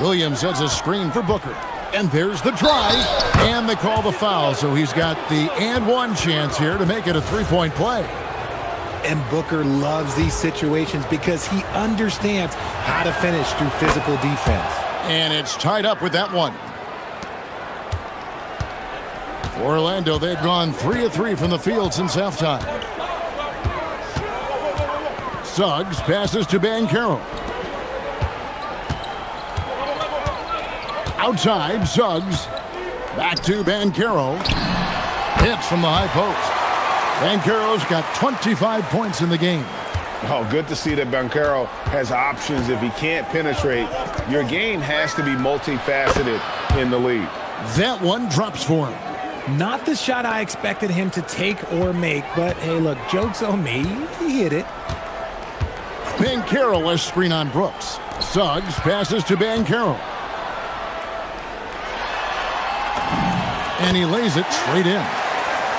Williams sets a screen for Booker. And there's the drive. And they call the foul, so he's got the and one chance here to make it a three-point play. And Booker loves these situations because he understands how to finish through physical defense. And it's tied up with that one. For Orlando, they've gone 3 of 3 from the field since halftime. Suggs passes to Banchero. Outside, Suggs. Back to Banchero. Hits from the high post. Banchero's got 25 points in the game. Oh, good to see that Banchero has options if he can't penetrate. Your game has to be multifaceted in the league. That one drops for him. Not the shot I expected him to take or make, but hey, look, joke's on me. He hit it. Banchero a screen on Brooks. Suggs passes to Banchero. And he lays it straight in.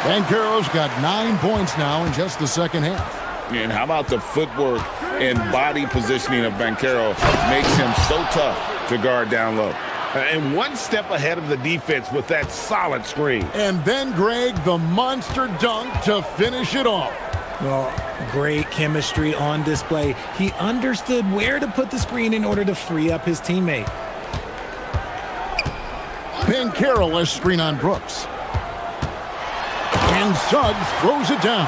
Banchero's got 9 points now in just the second half. And how about the footwork and body positioning of Banchero makes him so tough to guard down low. And one step ahead of the defense with that solid screen. And then, Greg, the monster dunk to finish it off. Well, great chemistry on display. He understood where to put the screen in order to free up his teammate. Banchero a screen on Brooks. And Suggs throws it down.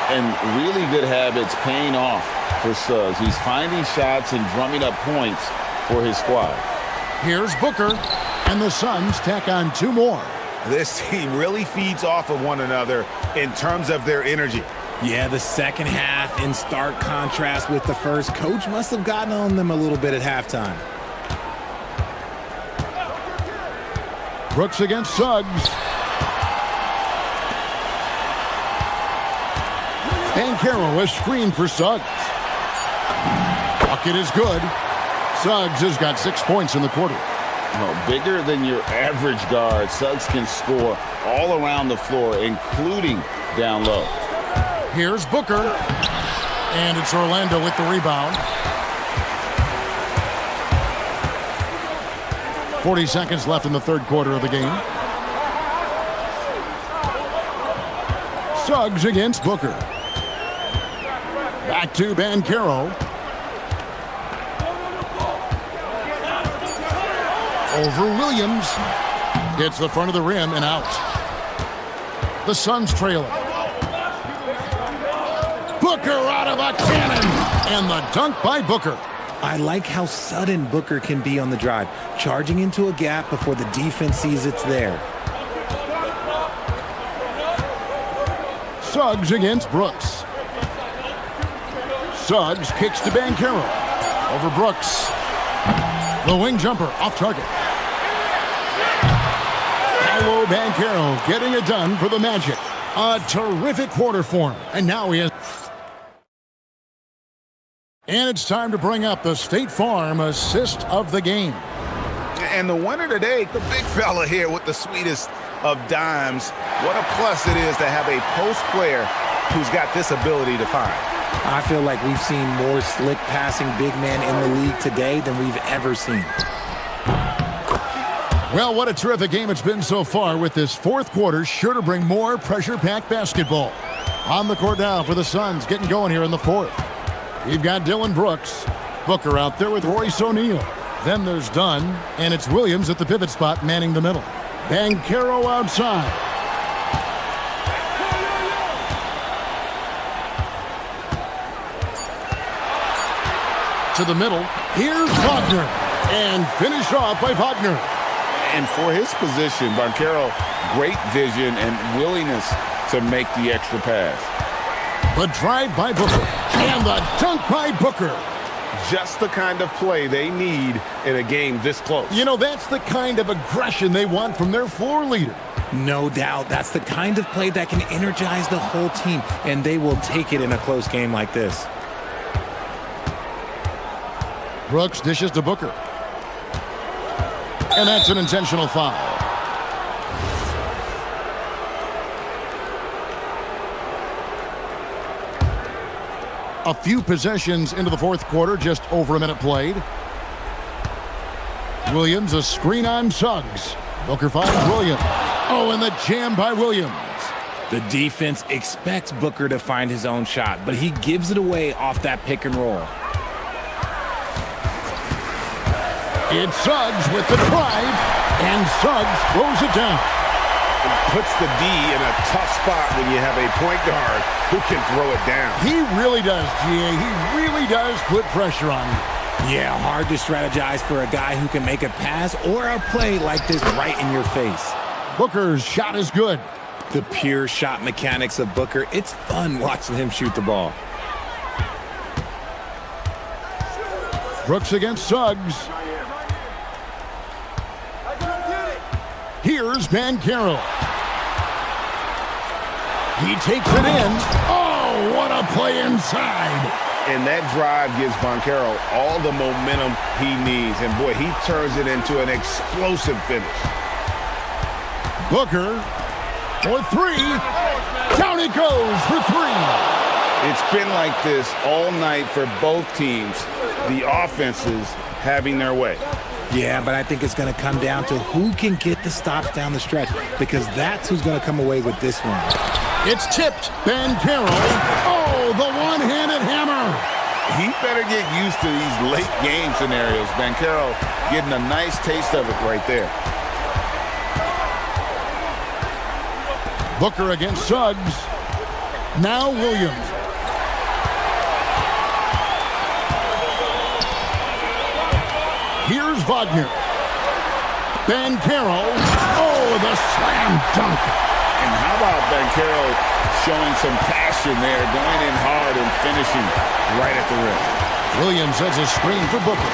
And really good habits paying off for Suggs. He's finding shots and drumming up points for his squad. Here's Booker, and the Suns tack on 2 more. This team really feeds off of one another in terms of their energy. Yeah, the second half in stark contrast with the first. Coach must have gotten on them a little bit at halftime. Brooks against Suggs. Banchero a screen for Suggs. Bucket is good. Suggs has got 6 points in the quarter. Well, bigger than your average guard, Suggs can score all around the floor, including down low. Here's Booker. And it's Orlando with the rebound. 40 seconds left in the third quarter of the game. Suggs against Booker. Back to Banchero. Over Williams. Hits the front of the rim and out. The Suns trailing. Booker out of a cannon. And the dunk by Booker. I like how sudden Booker can be on the drive, charging into a gap before the defense sees it's there. Suggs against Brooks. Suggs kicks to Banchero. Over Brooks. The wing jumper off target. Paolo Banchero getting it done for the Magic. A terrific quarter for him. And now he has... And it's time to bring up the State Farm assist of the game. And the winner today, the big fella here with the sweetest of dimes. What a plus it is to have a post player who's got this ability to find. I feel like we've seen more slick passing big men in the league today than we've ever seen. Well, what a terrific game it's been so far, with this fourth quarter sure to bring more pressure-packed basketball. On the court now for the Suns, getting going here in the fourth. You've got Dylan Brooks. Booker out there with Royce O'Neal. Then there's Dunn, and it's Williams at the pivot spot manning the middle. Banchero outside. To the middle. Here's Wagner. And finished off by Wagner. And for his position, Banchero, great vision and willingness to make the extra pass. The drive by Booker. And the dunk by Booker. Just the kind of play they need in a game this close. You know, that's the kind of aggression they want from their floor leader. No doubt. That's the kind of play that can energize the whole team, and they will take it in a close game like this. Brooks dishes to Booker. And that's an intentional foul. A few possessions into the fourth quarter, just over a minute played. Williams, a screen on Suggs. Booker finds Williams. Oh, and the jam by Williams. The defense expects Booker to find his own shot, but he gives it away off that pick and roll. It's Suggs with the drive, and Suggs throws it down. It puts the D in a tough spot when you have a point guard who can throw it down. He really does, GA. He really does put pressure on you. Yeah, hard to strategize for a guy who can make a pass or a play like this right in your face. Booker's shot is good. The pure shot mechanics of Booker, it's fun watching him shoot the ball. Brooks against Suggs. Here's Banchero. He takes it in. Oh, what a play inside. And that drive gives Banchero all the momentum he needs. And boy, he turns it into an explosive finish. Booker for three. Down it goes for three. It's been like this all night for both teams. The offenses having their way. Yeah, but I think it's going to come down to who can get the stops down the stretch, because that's who's going to come away with this one. It's tipped. Banchero. Oh, the one-handed hammer. He better get used to these late game scenarios. Banchero getting a nice taste of it right there. Booker against Suggs. Now Williams. Here's Wagner. Banchero. Oh, the slam dunk. And how about Banchero showing some passion there, going in hard and finishing right at the rim. Williams sets a screen for Booker.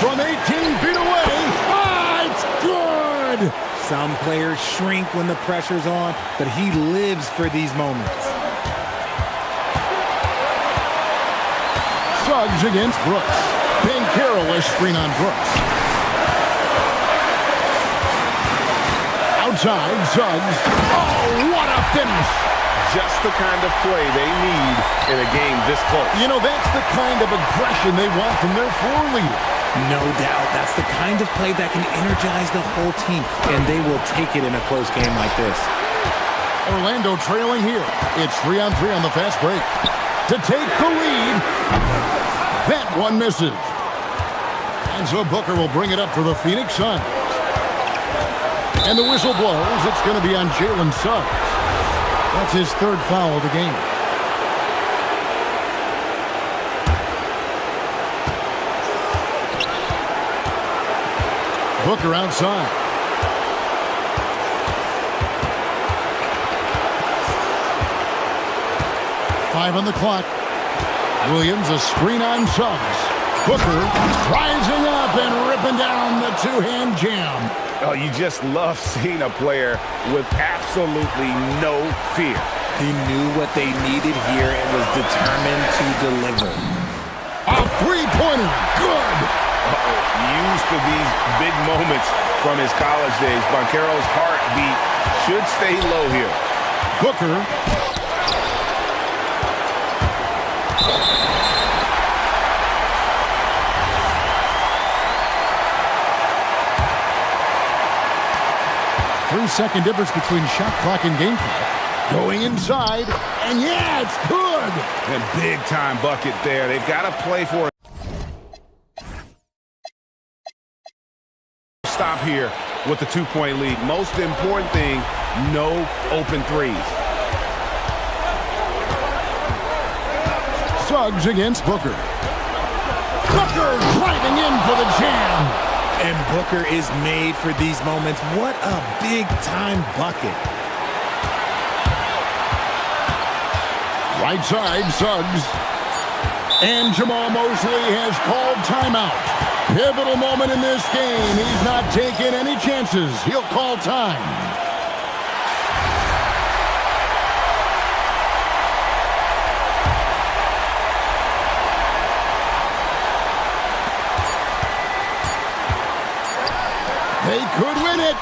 From 18 feet away. Ah, it's good. Some players shrink when the pressure's on, but he lives for these moments. Suggs against Brooks. Banchero a screen on Brooks. Outside, Suggs. Oh, what a finish. Just the kind of play they need in a game this close. You know, that's the kind of aggression they want from their floor leader. No doubt. That's the kind of play that can energize the whole team, and they will take it in a close game like this. Orlando trailing here. It's 3-on-3 on the fast break. To take the lead. That one misses. And so Booker will bring it up for the Phoenix Suns. And the whistle blows. It's going to be on Jalen Suggs. That's his third foul of the game. Booker outside. Five on the clock. Williams, a screen on Suggs. Booker rising up and ripping down the two-hand jam. Oh, you just love seeing a player with absolutely no fear. He knew what they needed here and was determined to deliver. A three-pointer. Good. Used to these big moments from his college days. Banchero's heartbeat should stay low here. Booker. Three-second difference between shot clock and game clock. Going inside, and yeah, it's good. And big-time bucket there. They've got to play for it. Stop here with the two-point lead. Most important thing, no open threes. Suggs against Booker. Booker driving in for the jam. And Booker is made for these moments. What a big-time bucket. Right side, Suggs. And Jamal Mosley has called timeout. Pivotal moment in this game. He's not taking any chances. He'll call time. They could win it.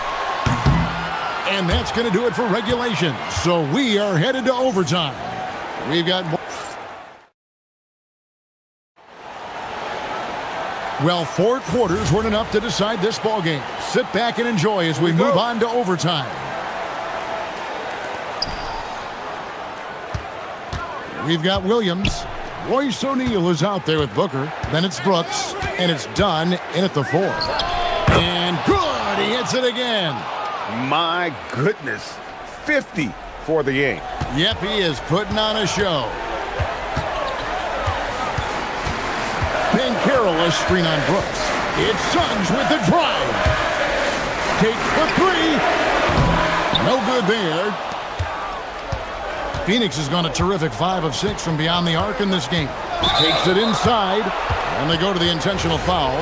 And that's going to do it for regulation. So we are headed to overtime. We've got more. Well, 4 quarters weren't enough to decide this ball game. Sit back and enjoy as we move on to overtime. We've got Williams. Royce O'Neal is out there with Booker. Then it's Brooks, and it's done in at the 4. And good, he hits it again. My goodness, 50 for the game. Yep, he is putting on a show. Carroll, a screen on Brooks. It's Suggs with the drive. Takes the 3. No good there. Phoenix has gone a terrific 5 of 6 from beyond the arc in this game. Takes it inside, and they go to the intentional foul.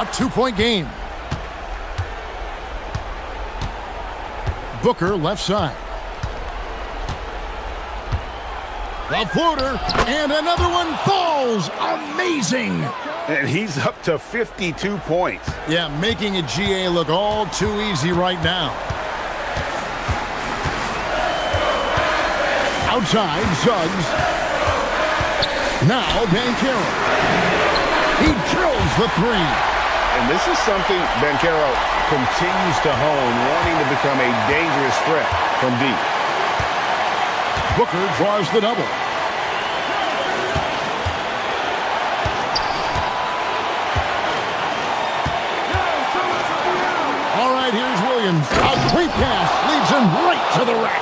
A 2-point game. Booker left side. The floater, and another one falls. Amazing. And he's up to 52 points. Yeah, making a GA look all too easy right now. Outside, Suggs. Now, Banchero. He drills the 3. And this is something Banchero continues to hone, wanting to become a dangerous threat from deep. Booker draws the double. All right, here's Williams. A great pass leads him right to the rack.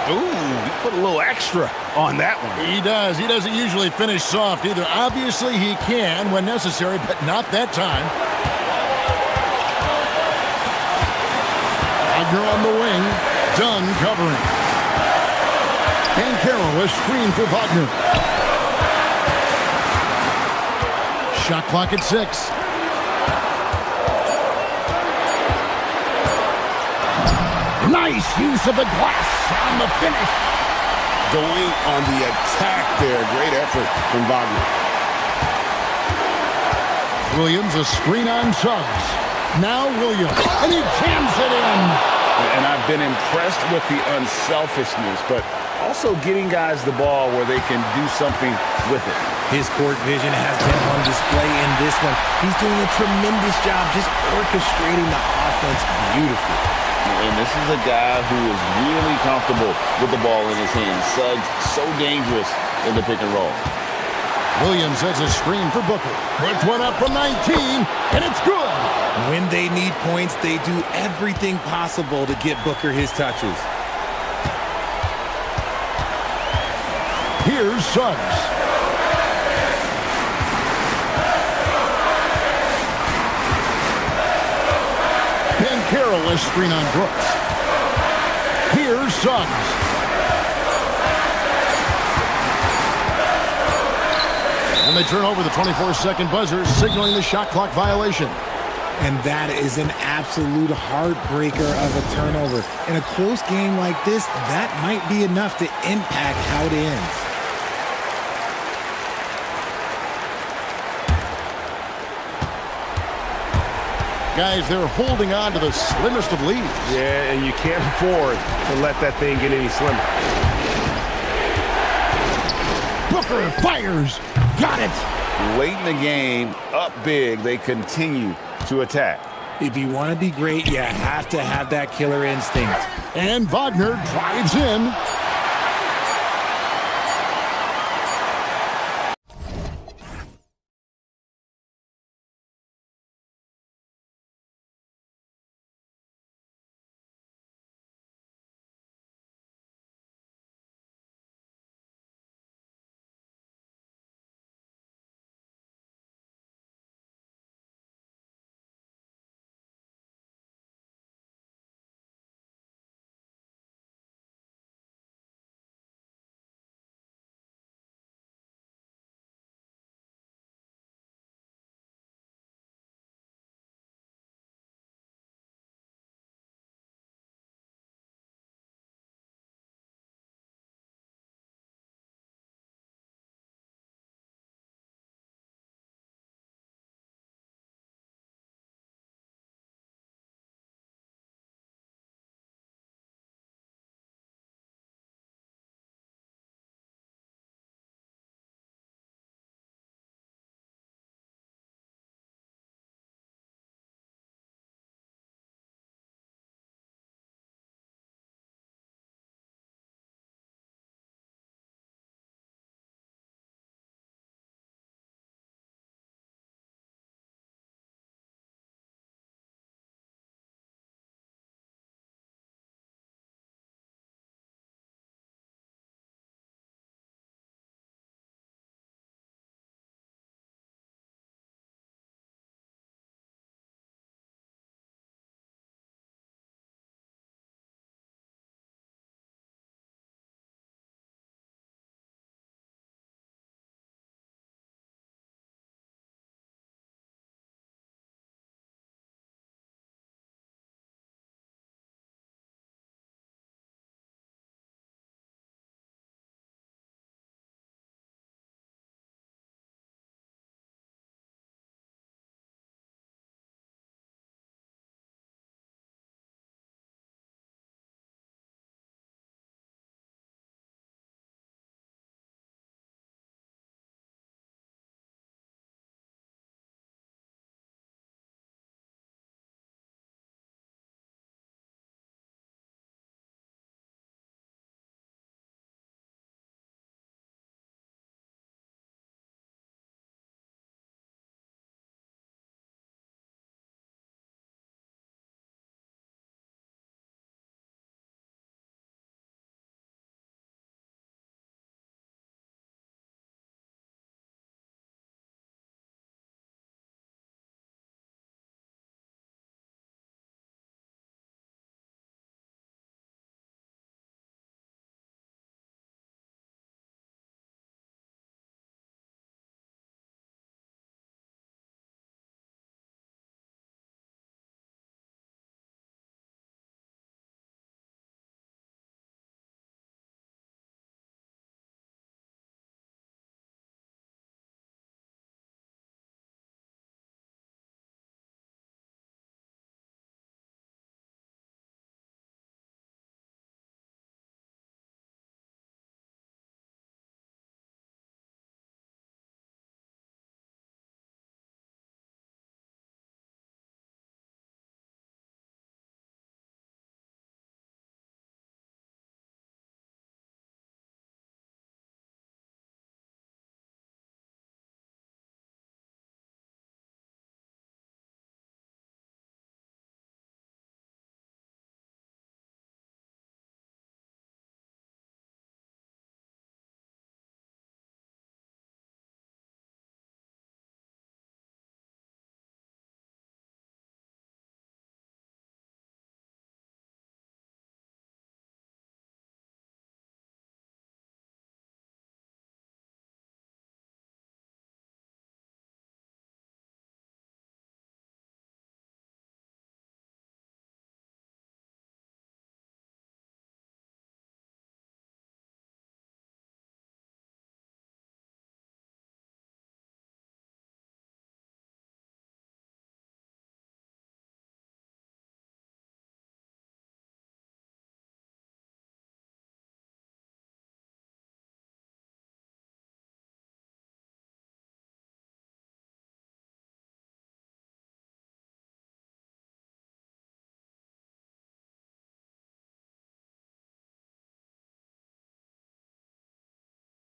Ooh, he put a little extra on that one. He does. He doesn't usually finish soft either. Obviously, he can when necessary, but not that time. Wagner on the wing. Dunn covering. And Carroll, a screen for Wagner. Shot clock at 6. Nice use of the glass on the finish. Going on the attack there. Great effort from Wagner. Williams, a screen on Suggs. Now Williams, and he jams it in. And I've been impressed with the unselfishness, but also getting guys the ball where they can do something with it. His court vision has been on display in this one. He's doing a tremendous job just orchestrating the offense beautifully. And this is a guy who is really comfortable with the ball in his hands. Suggs, so dangerous in the pick and roll. Williams has a screen for Booker. Puts one up from 19, and it's good. When they need points, they do everything possible to get Booker his touches. Here's Suggs. Banchero, a screen on Brooks. Here's Suggs. And they turn over the 24-second buzzer, signaling the shot clock violation. And that is an absolute heartbreaker of a turnover. In a close game like this, that might be enough to impact how it ends. Guys, they're holding on to the slimmest of leads. Yeah, and you can't afford to let that thing get any slimmer. Booker fires. Got it. Late in the game, up big, they continue to attack. If you want to be great, you have to have that killer instinct. And Wagner drives in.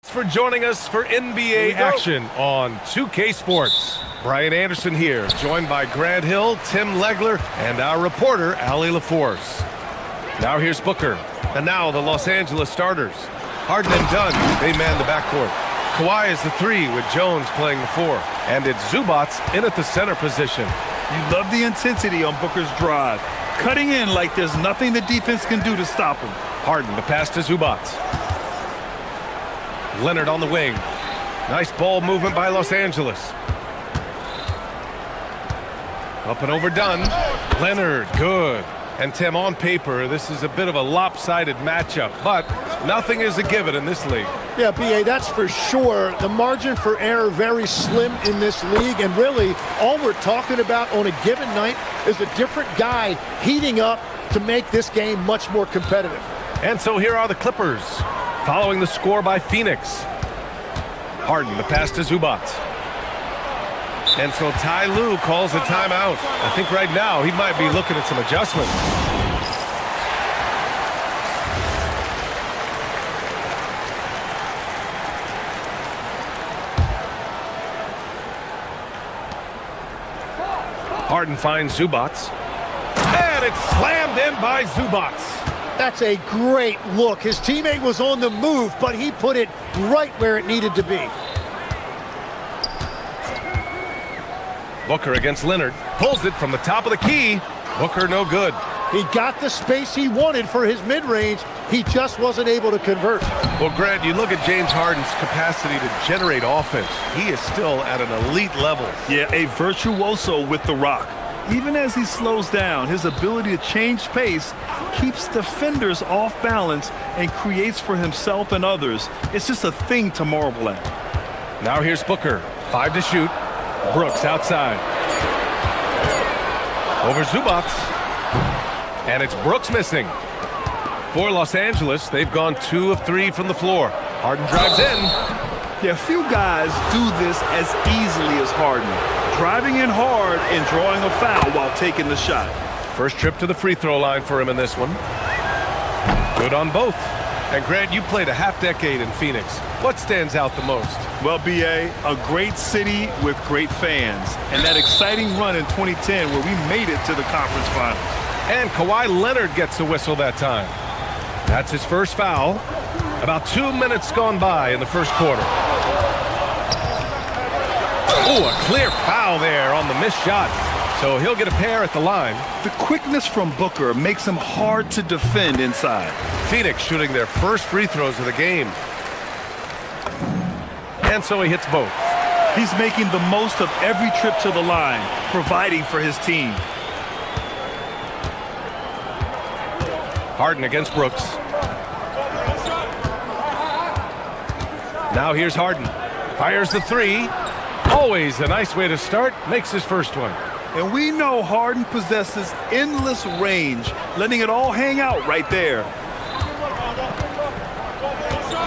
For joining us for NBA action on 2K Sports. Brian Anderson here, joined by Grant Hill, Tim Legler, and our reporter, Allie LaForce. Now here's Booker, and now the Los Angeles starters. Harden and Dunn, they man the backcourt. Kawhi is the 3 with Jones playing the 4. And it's Zubac in at the center position. You love the intensity on Booker's drive. Cutting in like there's nothing the defense can do to stop him. Harden, the pass to Zubac. Leonard on the wing. Nice ball movement by Los Angeles. Up and over Dunn. Leonard, good. And Tim, on paper, this is a bit of a lopsided matchup, but nothing is a given in this league. Yeah, B.A., that's for sure. The margin for error very slim in this league, and really all we're talking about on a given night is a different guy heating up to make this game much more competitive. And so here are the Clippers, following the score by Phoenix. Harden, the pass to Zubac. And so Ty Lue calls a timeout. I think right now he might be looking at some adjustments. Harden finds Zubac. And it's slammed in by Zubac. That's a great look. His teammate was on the move, but he put it right where it needed to be. Booker against Leonard. Pulls it from the top of the key. Booker no good. He got the space he wanted for his mid-range. He just wasn't able to convert. Well, Grant, you look at James Harden's capacity to generate offense. He is still at an elite level. Yeah, a virtuoso with the rock. Even as he slows down, his ability to change pace keeps defenders off balance and creates for himself and others. It's just a thing to marvel at. Now here's Booker. 5 to shoot. Brooks outside. Over Zubac. And it's Brooks missing. For Los Angeles, they've gone 2 of 3 from the floor. Harden drives in. Yeah, few guys do this as easily as Harden. Driving in hard and drawing a foul while taking the shot. First trip to the free throw line for him in this one. Good on both. And Grant, you played a half-decade in Phoenix. What stands out the most? Well, B.A., a great city with great fans. And that exciting run in 2010 where we made it to the conference finals. And Kawhi Leonard gets a whistle that time. That's his first foul. About 2 minutes gone by in the first quarter. Oh, a clear foul there on the missed shot. So he'll get a pair at the line. The quickness from Booker makes him hard to defend inside. Phoenix shooting their first free throws of the game. And so he hits both. He's making the most of every trip to the line, providing for his team. Harden against Brooks. Now here's Harden. Fires the 3. Always a nice way to start. Makes his first one. And we know Harden possesses endless range, letting it all hang out right there.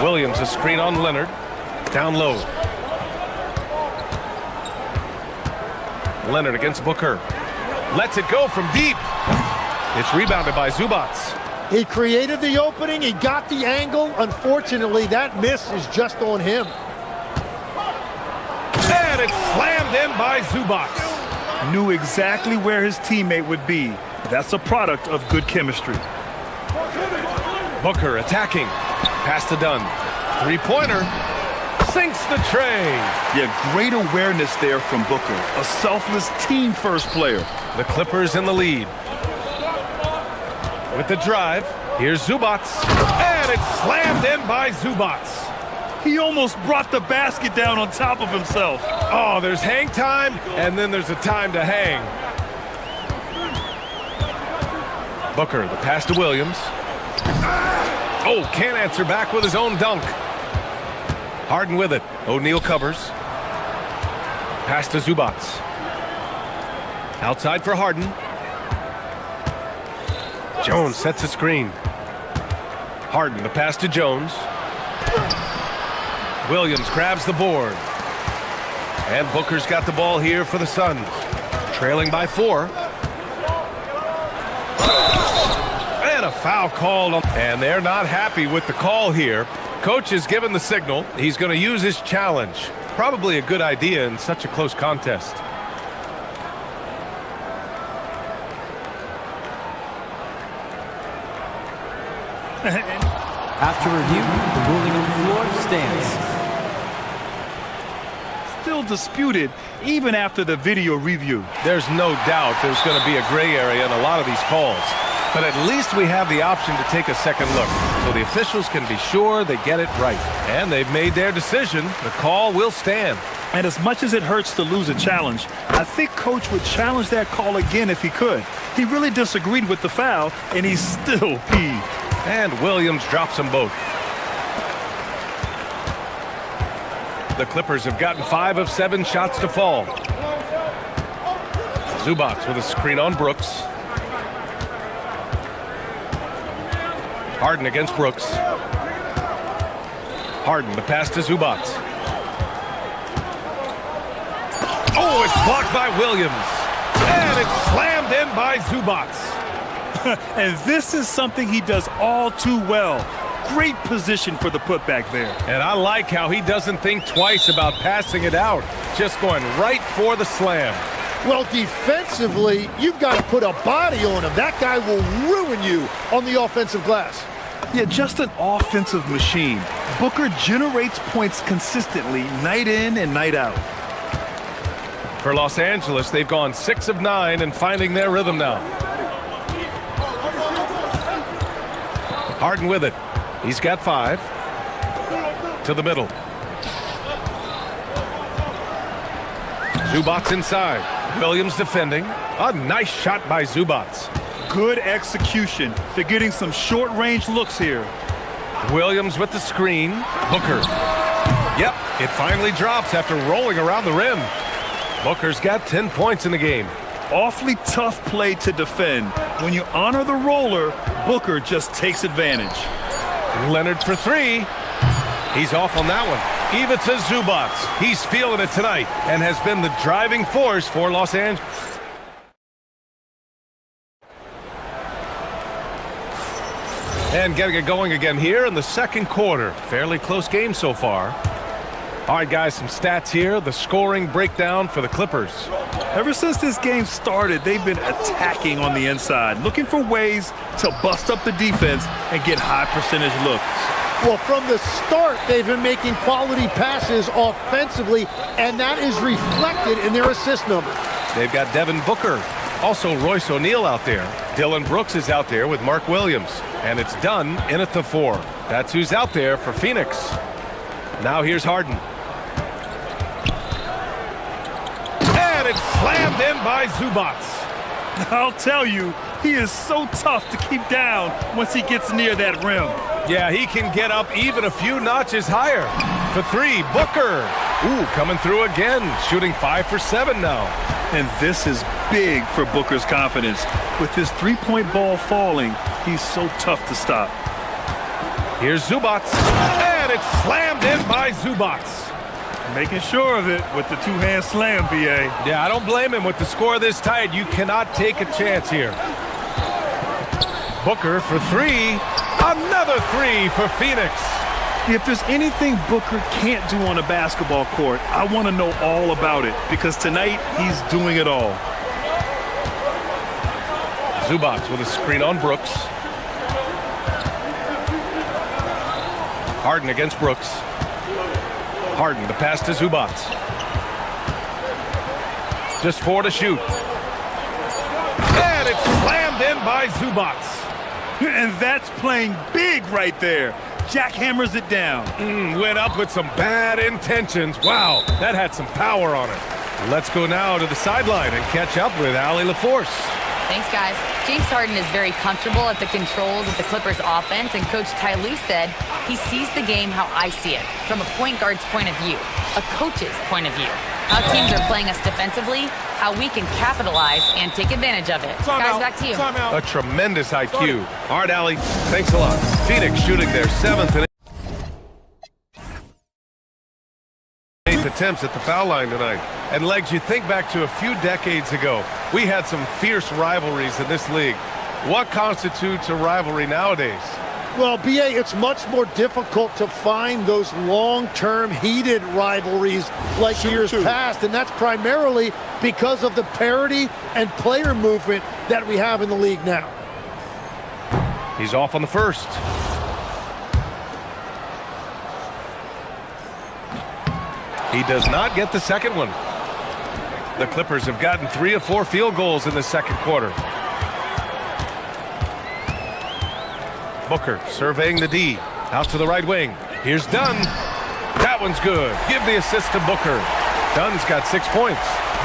Williams, a screen on Leonard. Down low. Leonard against Booker. Lets it go from deep. It's rebounded by Zubac. He created the opening. He got the angle. Unfortunately, that miss is just on him. And it's slammed in by Zubac. Knew exactly where his teammate would be. That's a product of good chemistry. Booker attacking. Pass to Dunn. Three-pointer. Sinks the tray. Yeah, great awareness there from Booker. A selfless team-first player. The Clippers in the lead. With the drive, here's Zubac. And it's slammed in by Zubac. He almost brought the basket down on top of himself. Oh, there's hang time, and then there's a time to hang. Booker, the pass to Williams. Oh, can't answer back with his own dunk. Harden with it. O'Neal covers. Pass to Zubac. Outside for Harden. Jones sets a screen. Harden, the pass to Jones. Williams grabs the board. And Booker's got the ball here for the Suns. Trailing by 4. And a foul called. And they're not happy with the call here. Coach is given the signal. He's going to use his challenge. Probably a good idea in such a close contest. After review, the ruling on the floor stands. Still disputed even after the video review. There's no doubt there's going to be a gray area in a lot of these calls. But at least we have the option to take a second look, so the officials can be sure they get it right. And they've made their decision. The call will stand. And as much as it hurts to lose a challenge, I think Coach would challenge that call again if he could. He really disagreed with the foul, and he's still peeved. And Williams drops them both. The Clippers have gotten 5 of 7 shots to fall. Zubac with a screen on Brooks. Harden against Brooks. Harden, the pass to Zubac. Oh, it's blocked by Williams. And it's slammed in by Zubac. And this is something he does all too well. Great position for the putback there. And I like how he doesn't think twice about passing it out. Just going right for the slam. Well, defensively, you've got to put a body on him. That guy will ruin you on the offensive glass. Yeah, just an offensive machine. Booker generates points consistently, night in and night out. For Los Angeles, they've gone 6 of 9 and finding their rhythm now. Harden with it. He's got 5. To the middle. Zubac inside. Williams defending. A nice shot by Zubac. Good execution. They're getting some short-range looks here. Williams with the screen. Booker. Yep, it finally drops after rolling around the rim. Booker's got 10 points in the game. Awfully tough play to defend. When you honor the roller, Booker just takes advantage. Leonard for 3. He's off on that one. Even to Zubac. He's feeling it tonight and has been the driving force for Los Angeles. And getting it going again here in the second quarter. Fairly close game so far. All right, guys, some stats here. The scoring breakdown for the Clippers. Ever since this game started, they've been attacking on the inside, looking for ways to bust up the defense and get high percentage looks. Well, from the start, they've been making quality passes offensively, and that is reflected in their assist numbers. They've got Devin Booker. Also Royce O'Neal out there. Dylan Brooks is out there with Mark Williams. And it's done in at the 4. That's who's out there for Phoenix. Now here's Harden. And it's slammed in by Zubac. I'll tell you, he is so tough to keep down once he gets near that rim. Yeah, he can get up even a few notches higher. For 3, Booker. Ooh, coming through again, shooting 5 for 7 now. And this is big for Booker's confidence. With his three-point ball falling, he's so tough to stop. Here's Zubac. And it's slammed in by Zubac. Making sure of it with the two-hand slam, B.A. Yeah, I don't blame him with the score this tight. You cannot take a chance here. Booker for 3. Another 3 for Phoenix. If there's anything Booker can't do on a basketball court, I want to know all about it, because tonight he's doing it all. Zubac with a screen on Brooks. Harden against Brooks. Harden, the pass to Zubac. Just 4 to shoot. And it's slammed in by Zubac. And that's playing big right there. Jackhammers it down. Went up with some bad intentions. Wow, that had some power on it. Let's go now to the sideline and catch up with Allie LaForce. Thanks, guys. James Harden is very comfortable at the controls of the Clippers offense, and Coach Ty Lue said he sees the game how I see it, from a point guard's point of view, a coach's point of view. How teams are playing us defensively, how we can capitalize and take advantage of it. Guys, back to you. A tremendous IQ. All right, Allie, thanks a lot. Phoenix shooting their 7th and 8th attempts at the foul line tonight. And Legs, you think back to a few decades ago, we had some fierce rivalries in this league. What constitutes a rivalry nowadays? Well, BA, it's much more difficult to find those long-term heated rivalries like years past, and that's primarily because of the parity and player movement that we have in the league now. He's off on the first. He does not get the second one. The Clippers have gotten 3 of 4 field goals in the second quarter. Booker surveying the D. Out to the right wing. Here's Dunn. That one's good. Give the assist to Booker. Dunn's got 6 points.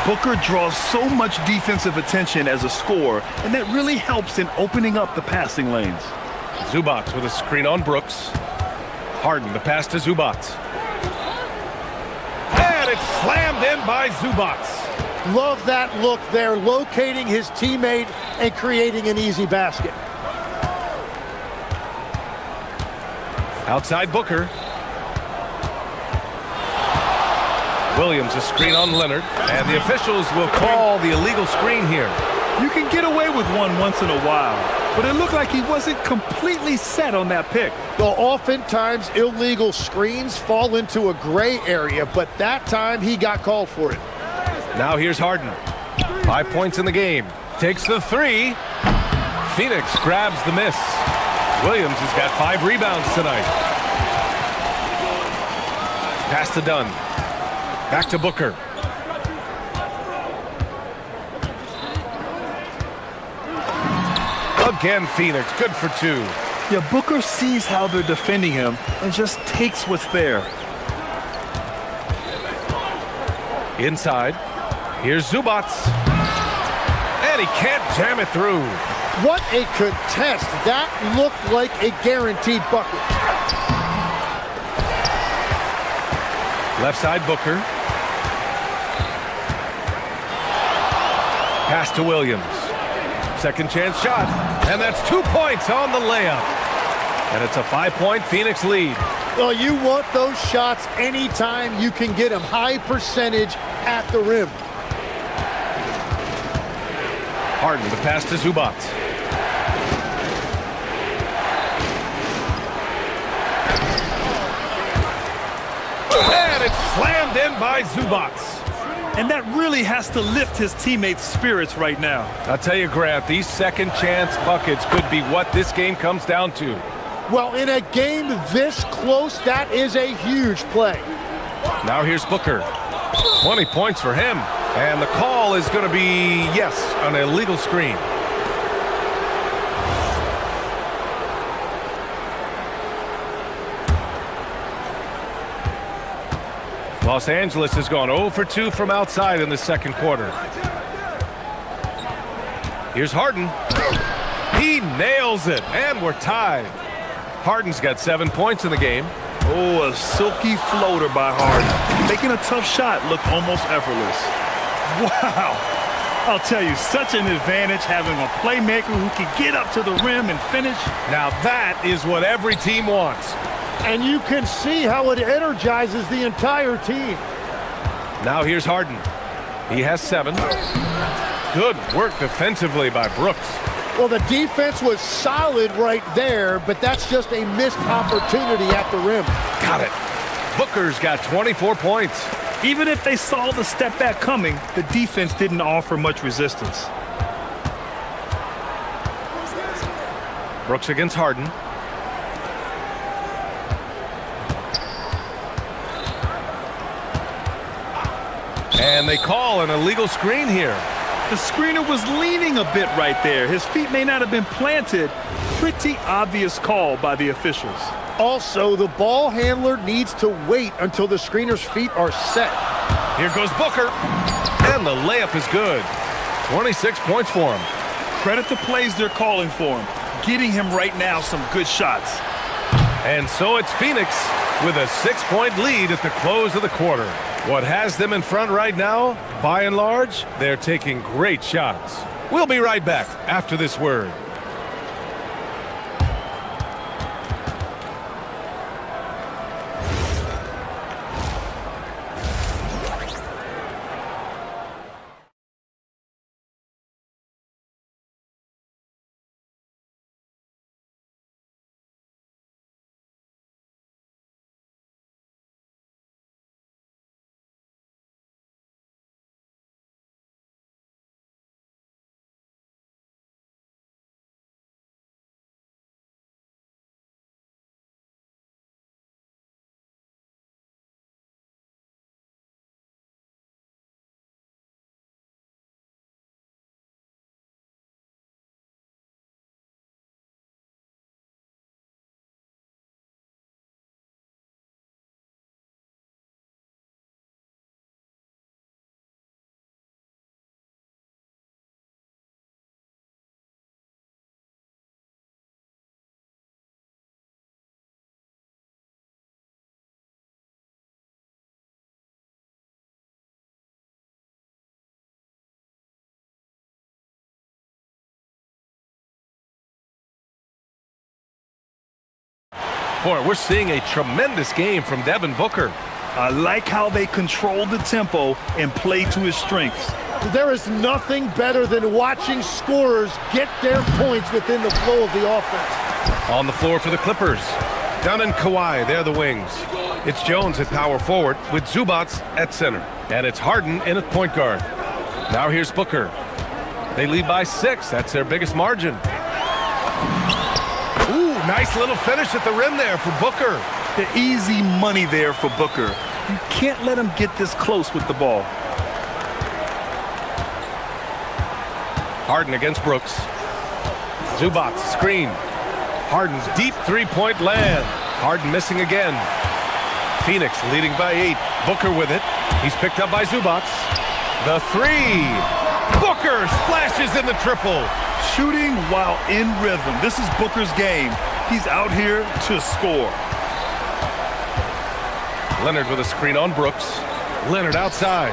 Booker draws so much defensive attention as a scorer, and that really helps in opening up the passing lanes. Zubac with a screen on Brooks. Harden, the pass to Zubac. And it's slammed in by Zubac. Love that look there, locating his teammate and creating an easy basket. Outside Booker. Williams a screen on Leonard, and the officials will call the illegal screen here. You can get away with one once in a while, but it looked like he wasn't completely set on that pick. Well, oftentimes illegal screens fall into a gray area, but that time he got called for it. Now here's Harden. 5 points in the game. Takes the 3. Phoenix grabs the miss. Williams has got 5 rebounds tonight. Pass to Dunn. Back to Booker. Again, Phoenix. Good for 2. Yeah, Booker sees how they're defending him and just takes what's there. Inside. Here's Zubac. And he can't jam it through. What a contest. That looked like a guaranteed bucket. Left side Booker. Pass to Williams. Second chance shot. And that's 2 points on the layup. And it's a 5-point Phoenix lead. Well, you want those shots anytime you can get them. High percentage at the rim. Harden, the pass to Zubac. And it's slammed in by Zubac. And that really has to lift his teammates' spirits right now. I'll tell you, Grant, these second chance buckets could be what this game comes down to. Well, in a game this close, that is a huge play. Now here's Booker. 20 points for him. And the call is going to be, yes, an illegal screen. Los Angeles has gone 0 for 2 from outside in the second quarter. Here's Harden. He nails it, and we're tied. Harden's got 7 points in the game. Oh, a silky floater by Harden. Making a tough shot look almost effortless. Wow. I'll tell you, such an advantage having a playmaker who can get up to the rim and finish. Now that is what every team wants. And you can see how it energizes the entire team. Now here's Harden. He has 7. Good work defensively by Brooks. Well, the defense was solid right there, but that's just a missed opportunity at the rim. Got it. Booker's got 24 points. Even if they saw the step back coming, the defense didn't offer much resistance. Brooks against Harden. And they call an illegal screen here. The screener was leaning a bit right there. His feet may not have been planted. Pretty obvious call by the officials. Also, the ball handler needs to wait until the screener's feet are set. Here goes Booker. And the layup is good. 26 points for him. Credit the plays they're calling for him. Getting him right now some good shots. And so it's Phoenix with a 6-point lead at the close of the quarter. What has them in front right now, by and large, they're taking great shots. We'll be right back after this word. Boy, we're seeing a tremendous game from Devin Booker. I like how they control the tempo and play to his strengths. There is nothing better than watching scorers get their points within the flow of the offense. On the floor for the Clippers. Dunn and Kawhi, they're the wings. It's Jones at power forward with Zubats at center. And it's Harden in at point guard. Now here's Booker. They lead by 6. That's their biggest margin. Ooh, nice little finish at the rim there for Booker. The easy money there for Booker. You can't let him get this close with the ball. Harden against Brooks. Zubats, screen. Harden's deep three-point land. Harden missing again. Phoenix leading by 8. Booker with it. He's picked up by Zubats. The 3. Booker splashes in the triple. Shooting while in rhythm. This is Booker's game. He's out here to score. Leonard with a screen on Brooks. Leonard outside.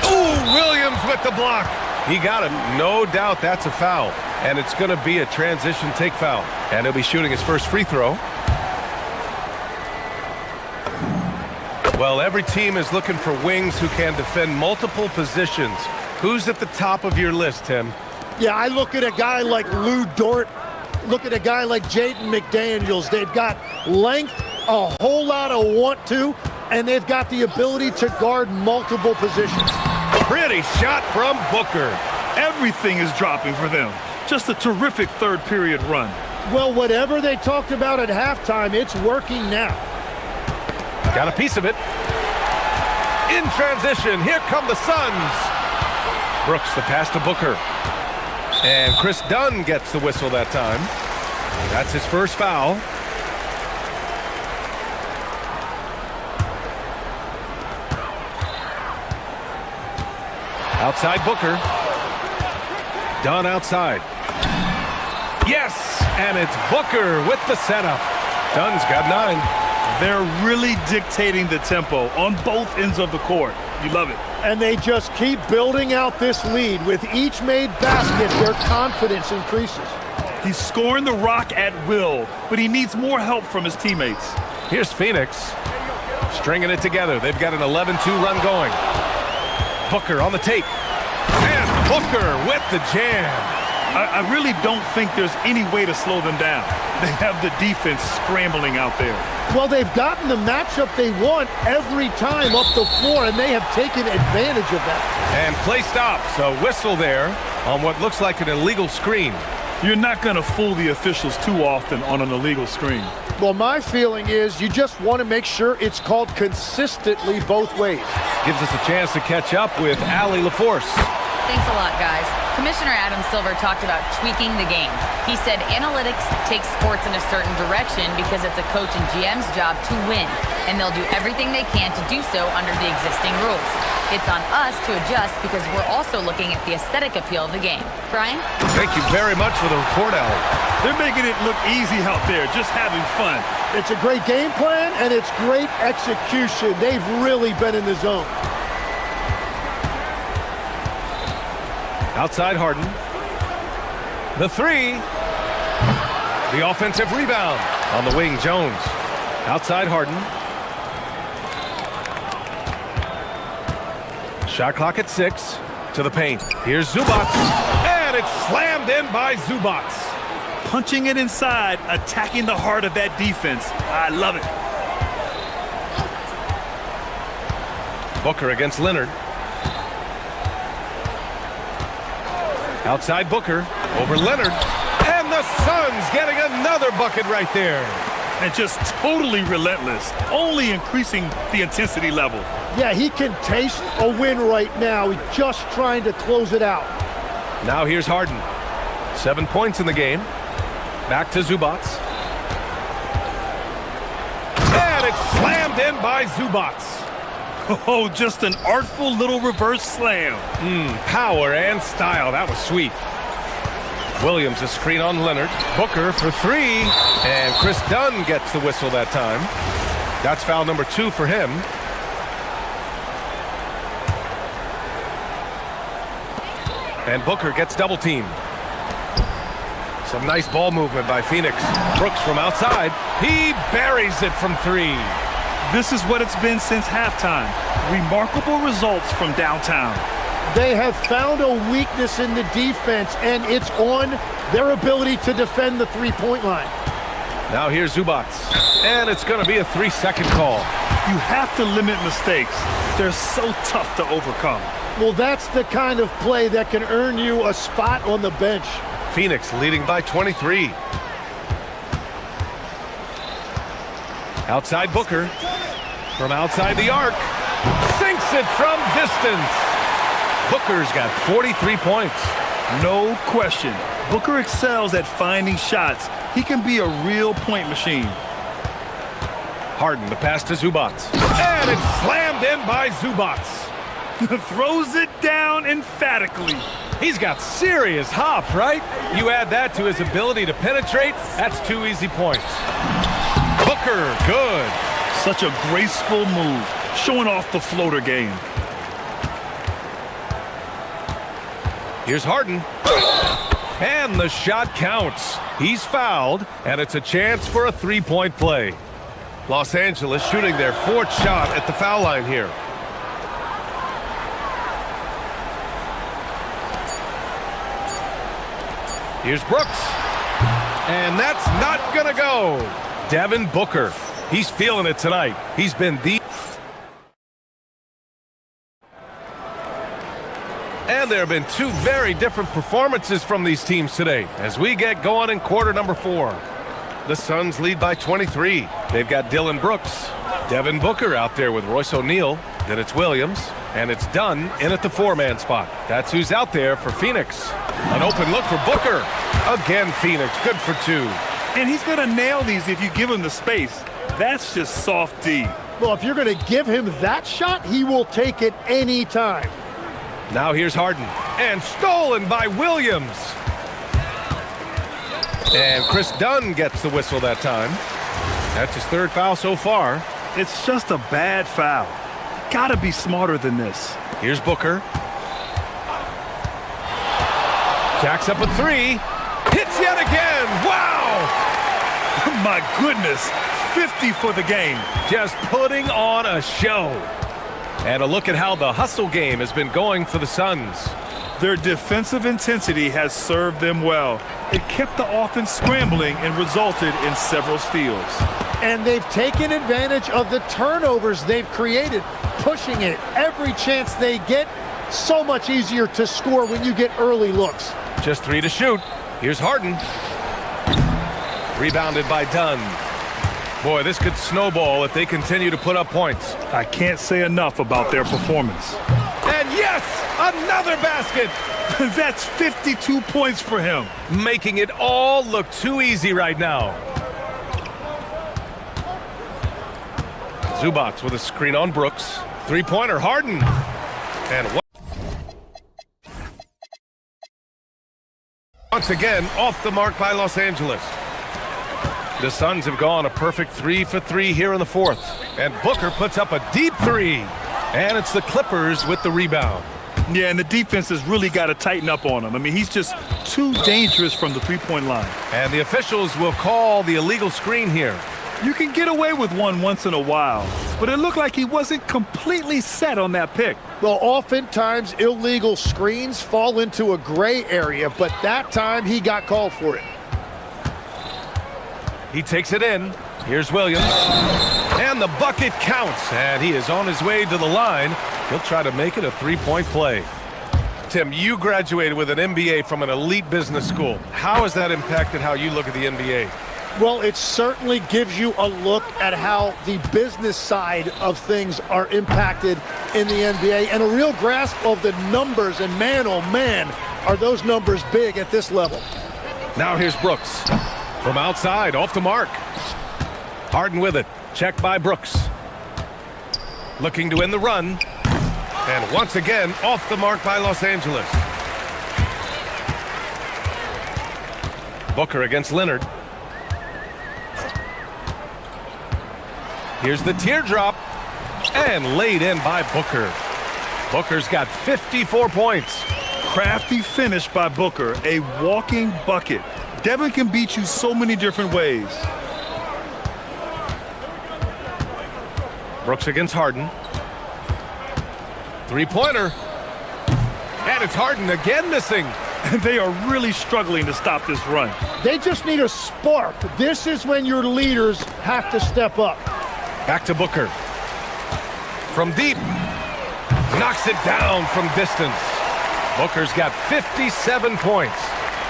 Ooh, Williams with the block. He got him. No doubt that's a foul. And it's going to be a transition take foul. And he'll be shooting his first free throw. Well, every team is looking for wings who can defend multiple positions. Who's at the top of your list, Tim? Yeah, I look at a guy like Lou Dort. Look at a guy like Jaden McDaniels. They've got length, a whole lot of want to, and they've got the ability to guard multiple positions. Pretty shot from Booker. Everything is dropping for them. Just a terrific third period run. Well, whatever they talked about at halftime, it's working now. Got a piece of it. In transition, here come the Suns. Brooks the pass to Booker. And Chris Dunn gets the whistle that time. That's his first foul. Outside Booker. Dunn outside. Yes! And it's Booker with the setup. Dunn's got 9. They're really dictating the tempo on both ends of the court. You love it. And they just keep building out this lead. With each made basket, their confidence increases. He's scoring the rock at will, but he needs more help from his teammates. Here's Phoenix. Stringing it together. They've got an 11-2 run going. Booker on the take. And Booker with the jam. I really don't think there's any way to slow them down. They have the defense scrambling out there. Well, they've gotten the matchup they want every time up the floor, and they have taken advantage of that. And play stops. A whistle there on what looks like an illegal screen. You're not going to fool the officials too often on an illegal screen. Well, my feeling is you just want to make sure it's called consistently both ways. Gives us a chance to catch up with Allie LaForce. Thanks a lot, guys. Commissioner Adam Silver talked about tweaking the game. He said analytics takes sports in a certain direction because it's a coach and GM's job to win, and they'll do everything they can to do so under the existing rules. It's on us to adjust because we're also looking at the aesthetic appeal of the game. Brian? Thank you very much for the report, Allie. They're making it look easy out there, just having fun. It's a great game plan, and it's great execution. They've really been in the zone. Outside Harden. The 3. The offensive rebound. On the wing, Jones. Outside Harden. Shot clock at 6. To the paint. Here's Zubats. And it's slammed in by Zubats. Punching it inside, attacking the heart of that defense. I love it. Booker against Leonard. Outside Booker, over Leonard, and the Suns getting another bucket right there. And just totally relentless, only increasing the intensity level. Yeah, he can taste a win right now. He's just trying to close it out. Now here's Harden. 7 points in the game. Back to Zubats. And it's slammed in by Zubats. Oh, just an artful little reverse slam. Power and style. That was sweet. Williams a screen on Leonard. Booker for 3. And Chris Dunn gets the whistle that time. That's foul number 2 for him. And Booker gets double teamed. Some nice ball movement by Phoenix. Brooks from outside. He buries it from three. This is what it's been since halftime. Remarkable results from downtown. They have found a weakness in the defense, and it's on their ability to defend the three-point line. Now here's Zubats, and it's going to be a 3-second call. You have to limit mistakes. They're so tough to overcome. Well, that's the kind of play that can earn you a spot on the bench. Phoenix leading by 23. Outside Booker. From outside the arc. Sinks it from distance. Booker's got 43 points. No question. Booker excels at finding shots. He can be a real point machine. Harden, the pass to Zubats. And it's slammed in by Zubats. Throws it down emphatically. He's got serious hop, right? You add that to his ability to penetrate, that's 2 easy points. Booker, good. Such a graceful move, showing off the floater game. Here's Harden. And the shot counts. He's fouled, and it's a chance for a 3-point play. Los Angeles shooting their 4th shot at the foul line here. Here's Brooks. And that's not going to go. Devin Booker. He's feeling it tonight. He's been the... And there have been 2 very different performances from these teams today as we get going in quarter number 4. The Suns lead by 23. They've got Dylan Brooks. Devin Booker out there with Royce O'Neal. Then it's Williams. And it's Dunn in at the 4-man spot. That's who's out there for Phoenix. An open look for Booker. Again, Phoenix. Good for 2. And he's going to nail these if you give him the space. That's just soft D. Well, if you're going to give him that shot, he will take it any time. Now here's Harden. And stolen by Williams. And Chris Dunn gets the whistle that time. That's his 3rd foul so far. It's just a bad foul. Gotta be smarter than this. Here's Booker. Jacks up a 3. Hits yet again. Wow! My goodness. 50 for the game. Just putting on a show. And a look at how the hustle game has been going for the Suns. Their defensive intensity has served them well. It kept the offense scrambling and resulted in several steals. And they've taken advantage of the turnovers they've created, pushing it every chance they get. So much easier to score when you get early looks. Just 3 to shoot. Here's Harden. Rebounded by Dunn. Boy, this could snowball if they continue to put up points. I can't say enough about their performance. And yes, another basket. That's 52 points for him. Making it all look too easy right now. Zubats with a screen on Brooks. 3-pointer, Harden. And once again, off the mark by Los Angeles. The Suns have gone a perfect 3 for 3 here in the 4th. And Booker puts up a deep 3. And it's the Clippers with the rebound. Yeah, and the defense has really got to tighten up on him. I mean, he's just too dangerous from the 3-point line. And the officials will call the illegal screen here. You can get away with one once in a while, but it looked like he wasn't completely set on that pick. Well, oftentimes illegal screens fall into a gray area, but that time he got called for it. He takes it in. Here's Williams. And the bucket counts. And he is on his way to the line. He'll try to make it a 3-point play. Tim, you graduated with an MBA from an elite business school. How has that impacted how you look at the NBA? Well, it certainly gives you a look at how the business side of things are impacted in the NBA and a real grasp of the numbers. And man, oh man, are those numbers big at this level. Now here's Brooks. From outside, off the mark. Harden with it. Checked by Brooks. Looking to end the run. And once again, off the mark by Los Angeles. Booker against Leonard. Here's the teardrop. And laid in by Booker. Booker's got 54 points. Crafty finish by Booker, a walking bucket. Devin can beat you so many different ways. Brooks against Harden. Three-pointer. And it's Harden again missing. And they are really struggling to stop this run. They just need a spark. This is when your leaders have to step up. Back to Booker. From deep. Knocks it down from distance. Booker's got 57 points.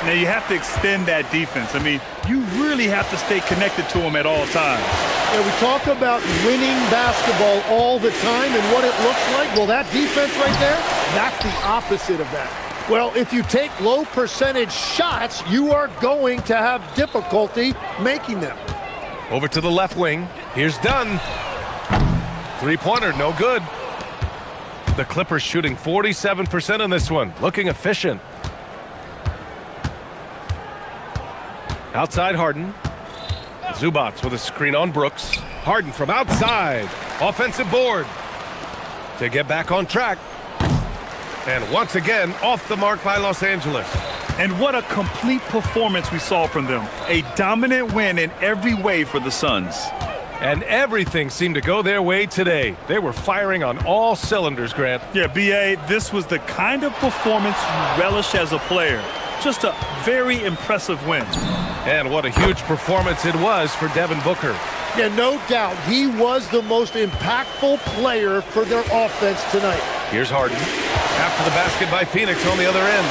Now you have to extend that defense. I mean, you really have to stay connected to him at all times. Yeah, we talk about winning basketball all the time and what it looks like. Well, that defense right there, that's the opposite of that. Well, if you take low percentage shots, you are going to have difficulty making them. Over to the left wing. Here's Dunn. Three-pointer, no good. The Clippers shooting 47% on this one. Looking efficient. Outside Harden. Zubats with a screen on Brooks. Harden from outside. Offensive board. To get back on track. And once again, off the mark by Los Angeles. And what a complete performance we saw from them. A dominant win in every way for the Suns. And everything seemed to go their way today. They were firing on all cylinders, Grant. Yeah, B.A., this was the kind of performance you relish as a player. Just a very impressive win. And what a huge performance it was for Devin Booker. Yeah, no doubt. He was the most impactful player for their offense tonight. Here's Harden. After the basket by Phoenix on the other end.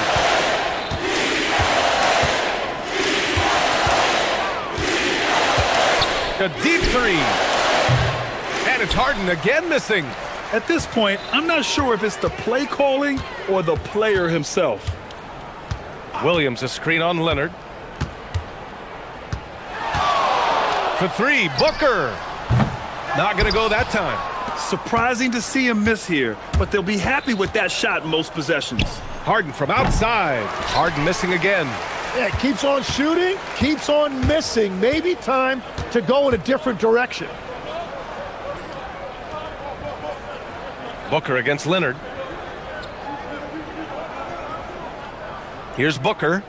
A deep three. And it's Harden again missing. At this point, I'm not sure if it's the play calling or the player himself. Williams a screen on Leonard. For three, Booker. Not going to go that time. Surprising to see him miss here, but they'll be happy with that shot in most possessions. Harden from outside. Harden missing again. Yeah, keeps on shooting, keeps on missing. Maybe time to go in a different direction. Booker against Leonard. Here's Booker.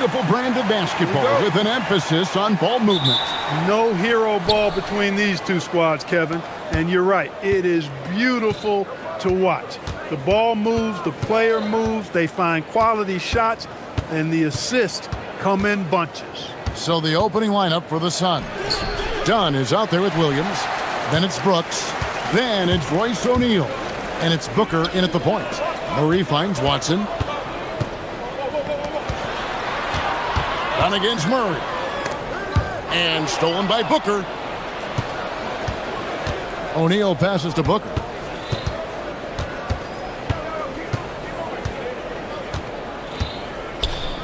beautiful brand of basketball with an emphasis on ball movement. No hero ball between these two squads, Kevin. And you're right, it is beautiful to watch. The ball moves, the player moves, they find quality shots, and the assists come in bunches. So the opening lineup for the Suns. Dunn is out there with Williams. Then it's Brooks. Then it's Royce O'Neal. And it's Booker in at the point. Murray finds Watson. Dunn against Murray. And stolen by Booker. O'Neal passes to Booker.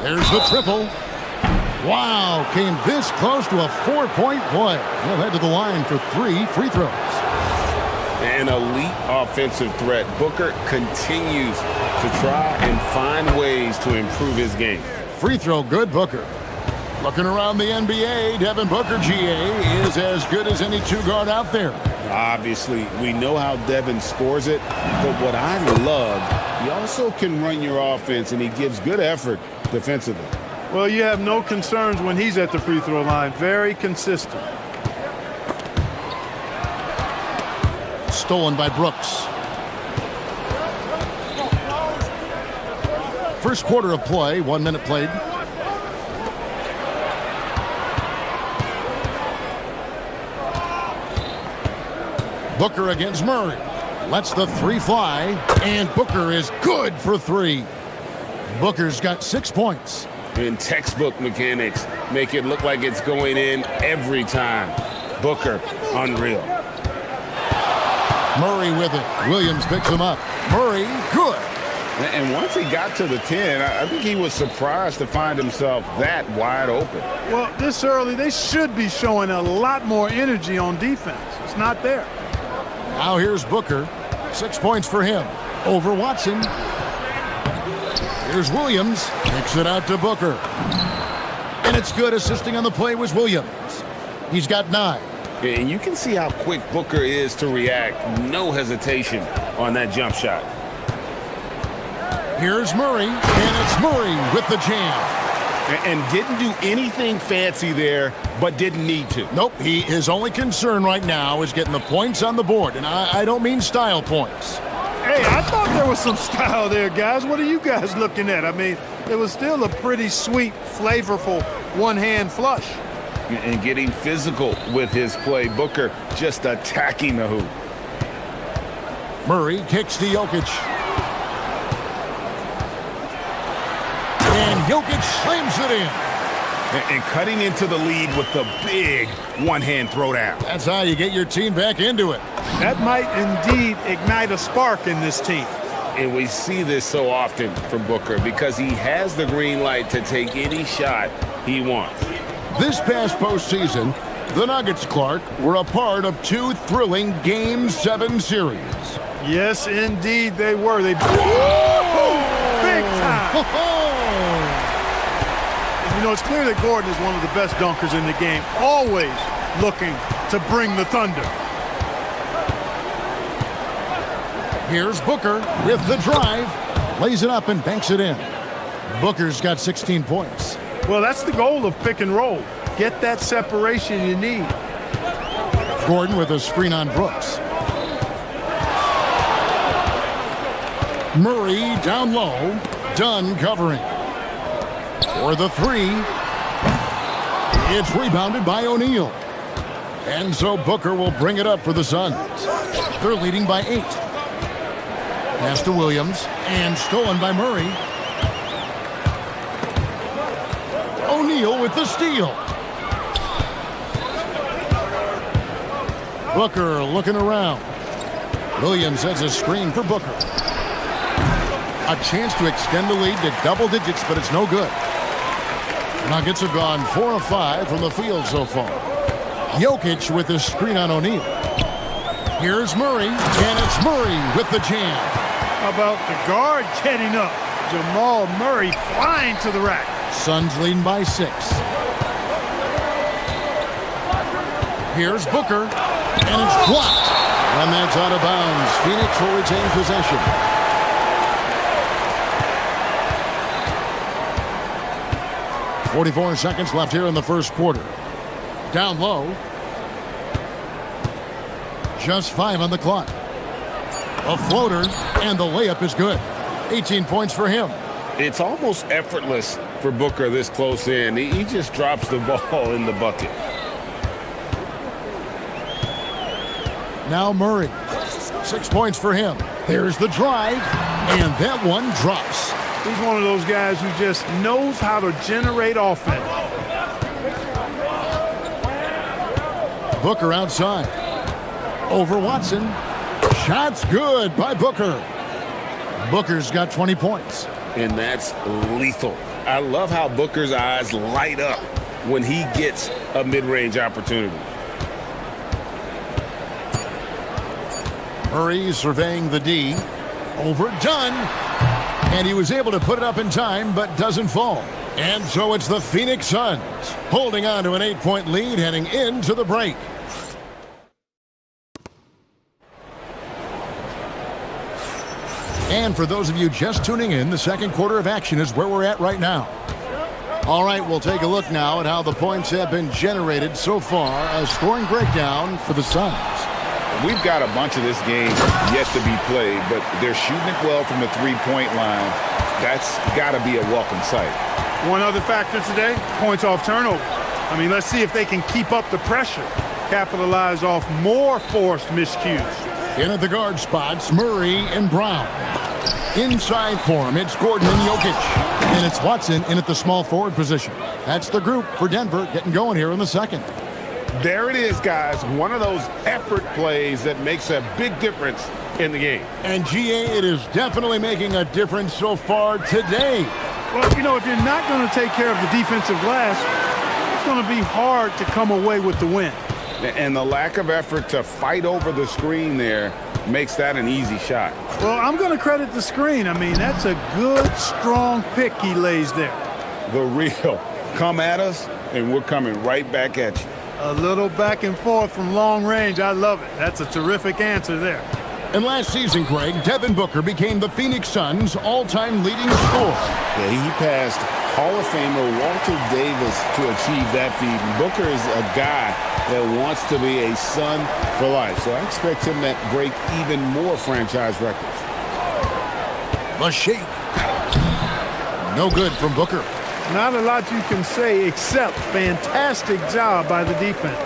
There's the triple. Wow, came this close to a 4-point play. He'll head to the line for 3 free throws. An elite offensive threat. Booker continues to try and find ways to improve his game. Free throw good, Booker. Looking around the NBA, Devin Booker, GA, is as good as any two-guard out there. Obviously, we know how Devin scores it, but what I love, he also can run your offense, and he gives good effort defensively. Well, you have no concerns when he's at the free throw line. Very consistent. Stolen by Brooks. First quarter of play, 1 minute played. Booker against Murray. Lets the three fly, and Booker is good for 3. Booker's got 6 points. And textbook mechanics make it look like it's going in every time. Booker, unreal. Murray with it. Williams picks him up. Murray, good. And once he got to the 10, I think he was surprised to find himself that wide open. Well, this early, they should be showing a lot more energy on defense. It's not there. Now here's Booker. 6 points for him. Over Watson. Here's Williams. Kicks it out to Booker. And it's good. Assisting on the play was Williams. He's got 9. And you can see how quick Booker is to react. No hesitation on that jump shot. Here's Murray. And it's Murray with the jam. And didn't do anything fancy there, but didn't need to. Nope. His only concern right now is getting the points on the board. And I don't mean style points. Hey, I thought there was some style there, guys. What are you guys looking at? I mean, it was still a pretty sweet, flavorful one-hand flush. And getting physical with his play. Booker just attacking the hoop. Murray kicks to Jokic. And Jokic slams it in. And cutting into the lead with the big one-hand throwdown. That's how you get your team back into it. That might indeed ignite a spark in this team. And we see this so often from Booker because he has the green light to take any shot he wants. This past postseason, the Nuggets, Clark, were a part of 2 thrilling Game 7 series. Yes, indeed they were. They big time. You know, it's clear that Gordon is one of the best dunkers in the game, always looking to bring the thunder. Here's Booker with the drive. Lays it up and banks it in. Booker's got 16 points. Well, that's the goal of pick and roll. Get that separation you need. Gordon with a screen on Brooks. Murray down low. Dunn covering. For the 3. It's rebounded by O'Neal. And so Booker will bring it up for the Suns. They're leading by 8. Pass to Williams. And stolen by Murray. O'Neal with the steal. Booker looking around. Williams has a screen for Booker. A chance to extend the lead to double digits, but it's no good. Nuggets have gone 4 of 5 from the field so far. Jokic with the screen on O'Neal. Here's Murray, and it's Murray with the jam. How about the guard getting up? Jamal Murray flying to the rack. Suns leading by 6. Here's Booker, and it's blocked. And that's out of bounds. Phoenix will retain possession. 44 seconds left here in the first quarter. Down low. Just 5 on the clock. A floater, and the layup is good. 18 points for him. It's almost effortless for Booker this close in. He just drops the ball in the bucket. Now Murray. 6 points for him. There's the drive, and that one drops. He's one of those guys who just knows how to generate offense. Booker outside. Over Watson. Shot's good by Booker. Booker's got 20 points. And that's lethal. I love how Booker's eyes light up when he gets a mid-range opportunity. Murray surveying the D. Overdone. And he was able to put it up in time, but doesn't fall. And so it's the Phoenix Suns holding on to an 8-point lead heading into the break. And for those of you just tuning in, the second quarter of action is where we're at right now. All right, we'll take a look now at how the points have been generated so far. A scoring breakdown for the Suns. We've got a bunch of this game yet to be played, but they're shooting it well from the three-point line. That's got to be a welcome sight. One other factor today, points off turnover. I mean, let's see if they can keep up the pressure, capitalize off more forced miscues. In at the guard spots, Murray and Brown. Inside for him, it's Gordon and Jokic. And it's Watson in at the small forward position. That's the group for Denver getting going here in the second. There it is, guys. One of those effort plays that makes a big difference in the game. And GA, it is definitely making a difference so far today. Well, you know, if you're not going to take care of the defensive glass, it's going to be hard to come away with the win. And the lack of effort to fight over the screen there makes that an easy shot. Well, I'm going to credit the screen. I mean, that's a good, strong pick he lays there. The real. Come at us, and we're coming right back at you. A little back and forth from long range. I love it. That's a terrific answer there. And last season, Greg, Devin Booker became the Phoenix Suns' all-time leading scorer. Yeah, he passed Hall of Famer Walter Davis to achieve that feat. And Booker is a guy that wants to be a Sun for life. So I expect him to break even more franchise records. The shake. No good from Booker. Not a lot you can say except fantastic job by the defense.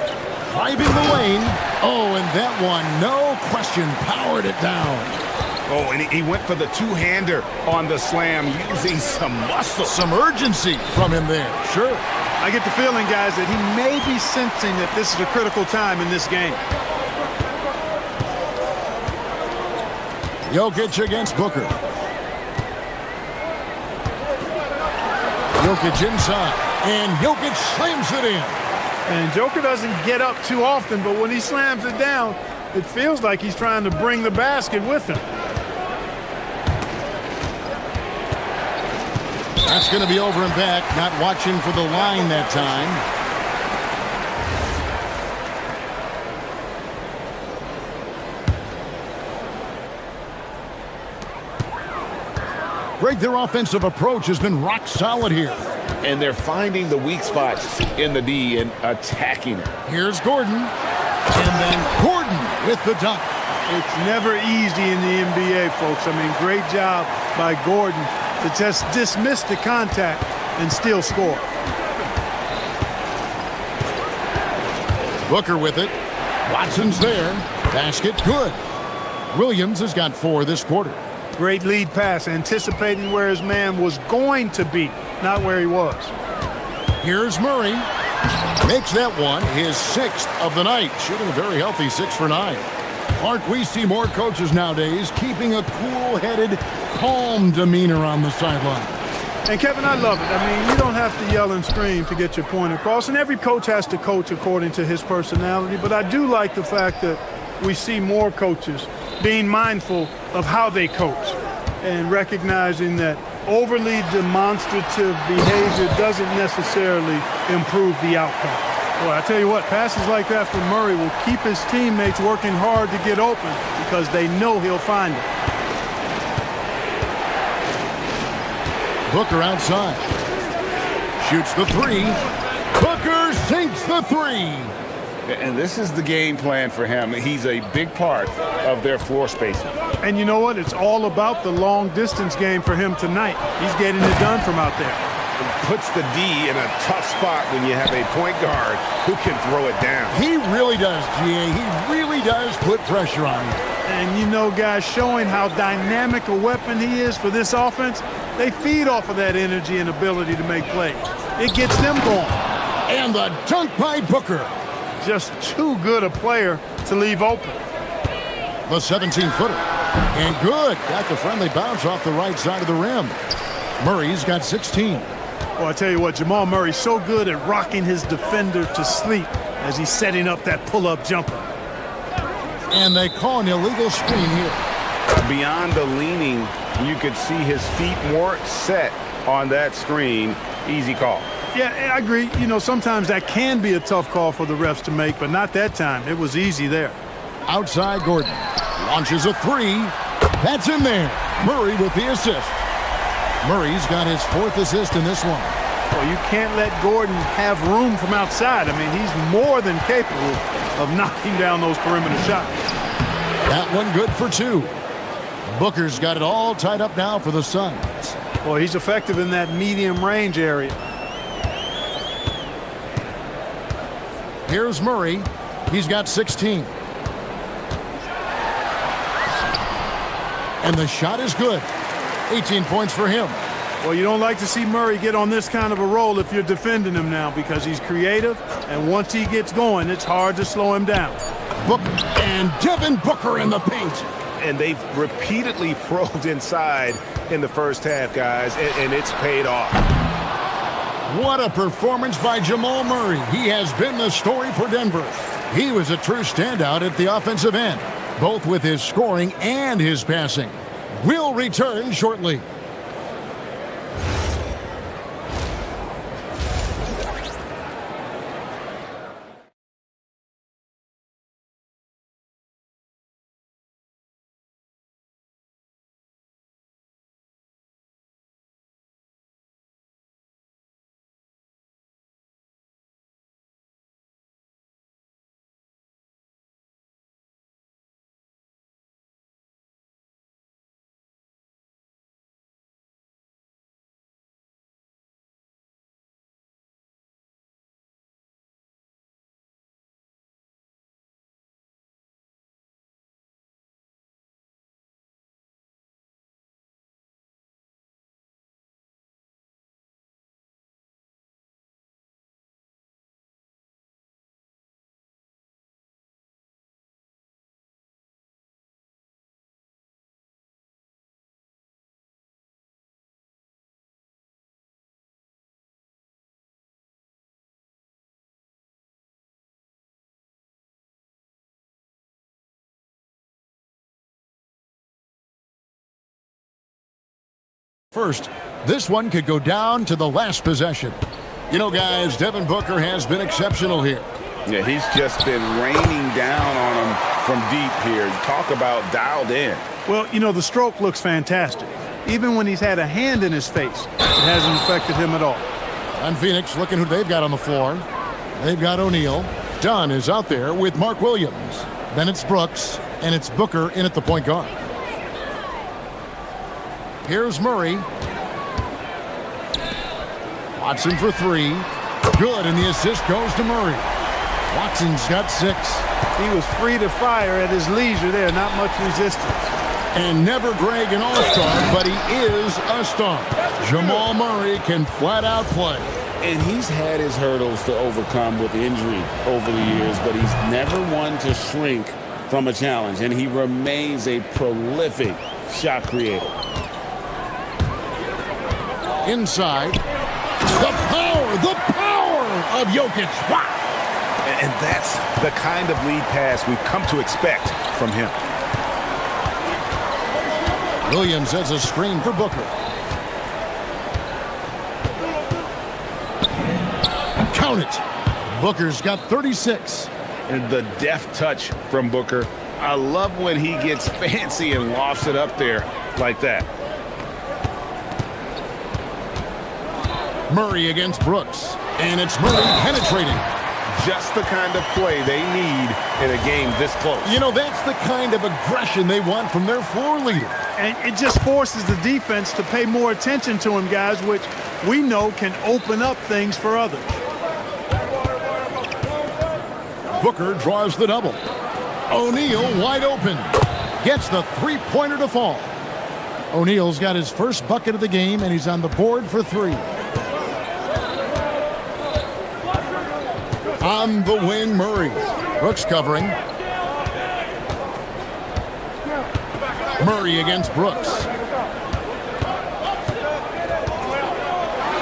Driving the lane. Oh, and that one, no question, powered it down. Oh, and he went for the two-hander on the slam using some muscle. Some urgency from him there, sure. I get the feeling, guys, that he may be sensing that this is a critical time in this game. Jokic against Booker. Jokic inside, and Jokic slams it in. And Joker doesn't get up too often, but when he slams it down, it feels like he's trying to bring the basket with him. That's going to be over and back, not watching for the line that time. Greg, their offensive approach has been rock solid here. And they're finding the weak spots in the D and attacking it. Here's Gordon. And then Gordon with the dunk. It's never easy in the NBA, folks. I mean, great job by Gordon to just dismiss the contact and still score. Booker with it. Watson's there. Basket good. Williams has got 4 this quarter. Great lead pass, anticipating where his man was going to be, not where he was. Here's Murray. Makes that one his 6th of the night, shooting a very healthy 6 for 9. Clark, we see more coaches nowadays keeping a cool-headed, calm demeanor on the sideline. And, Kevin, I love it. I mean, you don't have to yell and scream to get your point across, and every coach has to coach according to his personality, but I do like the fact that we see more coaches being mindful of how they coach and recognizing that overly demonstrative behavior doesn't necessarily improve the outcome. Well, I tell you what, passes like that from Murray will keep his teammates working hard to get open because they know he'll find it. Booker outside. shoots the three. Booker sinks the three. And this is the game plan for him. He's a big part of their floor spacing. And you know what? It's all about the long distance game for him tonight. He's getting it done from out there. It puts the D in a tough spot when you have a point guard who can throw it down. He really does, GA. He really does put pressure on him. And you know, guys, showing how dynamic a weapon he is for this offense, they feed off of that energy and ability to make plays. It gets them going. And the dunk by Booker. Just too good a player to leave open. The 17-footer. And good. Got the friendly bounce off the right side of the rim. Murray's got 16. Well, I tell you what, Jamal Murray's so good at rocking his defender to sleep as he's setting up that pull-up jumper. And they call an illegal screen here. Beyond the leaning, you could see his feet more set on that screen. Easy call. Yeah, I agree. You know, sometimes that can be a tough call for the refs to make, but not that time. It was easy there. Outside Gordon. Launches a three. That's in there. Murray with the assist. Murray's got his 4th assist in this one. Well, you can't let Gordon have room from outside. I mean, he's more than capable of knocking down those perimeter shots. That one good for 2. Booker's got it all tied up now for the Suns. Well, he's effective in that medium range area. Here's Murray. He's got 16. And the shot is good. 18 points for him. Well, you don't like to see Murray get on this kind of a roll if you're defending him now because he's creative, and once he gets going, it's hard to slow him down. Booker and Devin Booker in the paint. And they've repeatedly probed inside in the first half, guys, and it's paid off. What a performance by Jamal Murray. He has been the story for Denver. He was a true standout at the offensive end, both with his scoring and his passing. We'll return shortly. First, this one could go down to the last possession. You know, guys, Devin Booker has been exceptional here. Yeah, he's just been raining down on him from deep here. Talk about dialed in. Well, you know, the stroke looks fantastic. Even when he's had a hand in his face, it hasn't affected him at all. And Phoenix looking who they've got on the floor. They've got O'Neal. Dunn is out there with Mark Williams. Then it's Brooks, and it's Booker in at the point guard. Here's Murray. Watson for 3. Good, and the assist goes to Murray. Watson's got 6. He was free to fire at his leisure there, not much resistance. And never Greg an all-star, but he is a star. Jamal Murray can flat out play. And he's had his hurdles to overcome with injury over the years, but he's never one to shrink from a challenge, and he remains a prolific shot creator. Inside, the power of Jokic. Wow. And that's the kind of lead pass we've come to expect from him. Williams has a screen for Booker. Count it. Booker's got 36. And the deft touch from Booker. I love when he gets fancy and lofts it up there like that. Murray against Brooks. And it's Murray penetrating. Just the kind of play they need in a game this close. You know, that's the kind of aggression they want from their floor leader. And it just forces the defense to pay more attention to him, guys, which we know can open up things for others. Booker draws the double. O'Neal wide open. Gets the three-pointer to fall. O'Neal's got his first bucket of the game, and he's on the board for three. On the wing, Murray. Brooks covering. Murray against Brooks.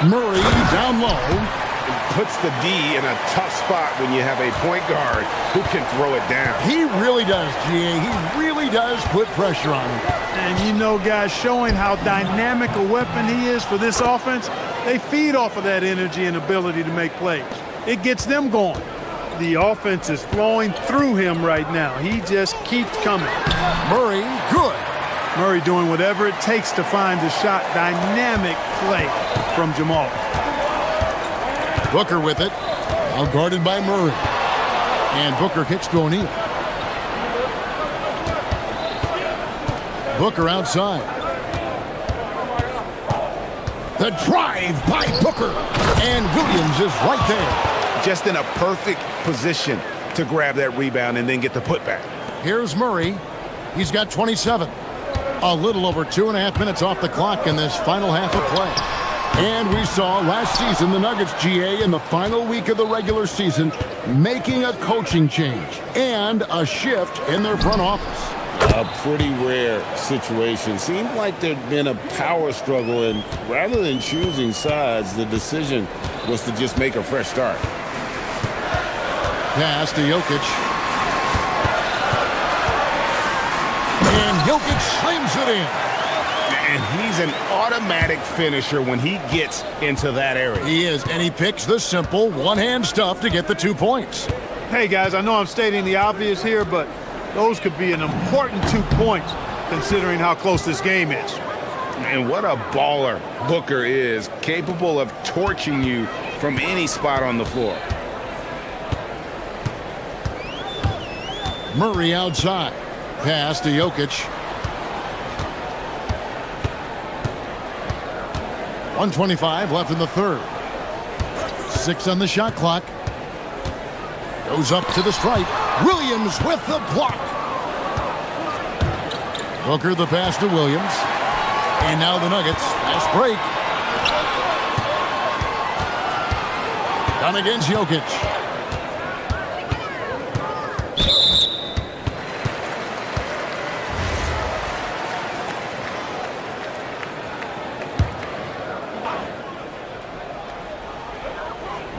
Murray down low. Puts the D in a tough spot when you have a point guard who can throw it down. He really does, GA. He really does put pressure on him. And you know, guys, showing how dynamic a weapon he is for this offense, they feed off of that energy and ability to make plays. It gets them going. The offense is flowing through him right now. He just keeps coming. Murray, good. Murray doing whatever it takes to find the shot. Dynamic play from Jamal. Booker with it. Now guarded by Murray. And Booker kicks to O'Neal. Booker outside. The drive by Booker. And Williams is right there. Just in a perfect position to grab that rebound and then get the putback. Here's Murray. He's got 27. A little over 2.5 minutes off the clock in this final half of play. And we saw last season the Nuggets, GA, in the final week of the regular season, making a coaching change and a shift in their front office. A pretty rare situation. Seemed like there'd been a power struggle, and rather than choosing sides, the decision was to just make a fresh start. Pass to Jokic. And Jokic slams it in. And he's an automatic finisher when he gets into that area. He is, and he picks the simple one-hand stuff to get the 2 points. Hey, guys, I know I'm stating the obvious here, but those could be an important 2 points considering how close this game is. And what a baller Booker is, capable of torching you from any spot on the floor. Murray outside. Pass to Jokic. 1:25 left in the third. 6 on the shot clock. Goes up to the stripe. Williams with the block. Booker the pass to Williams. And now the Nuggets. Fast break. Down against Jokic.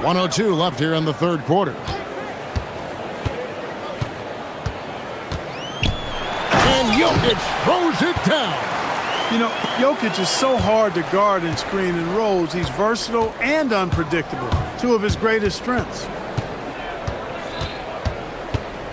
.102 left here in the third quarter. And Jokic throws it down. You know, Jokic is so hard to guard and screen in rolls. He's versatile and unpredictable. 2 of his greatest strengths.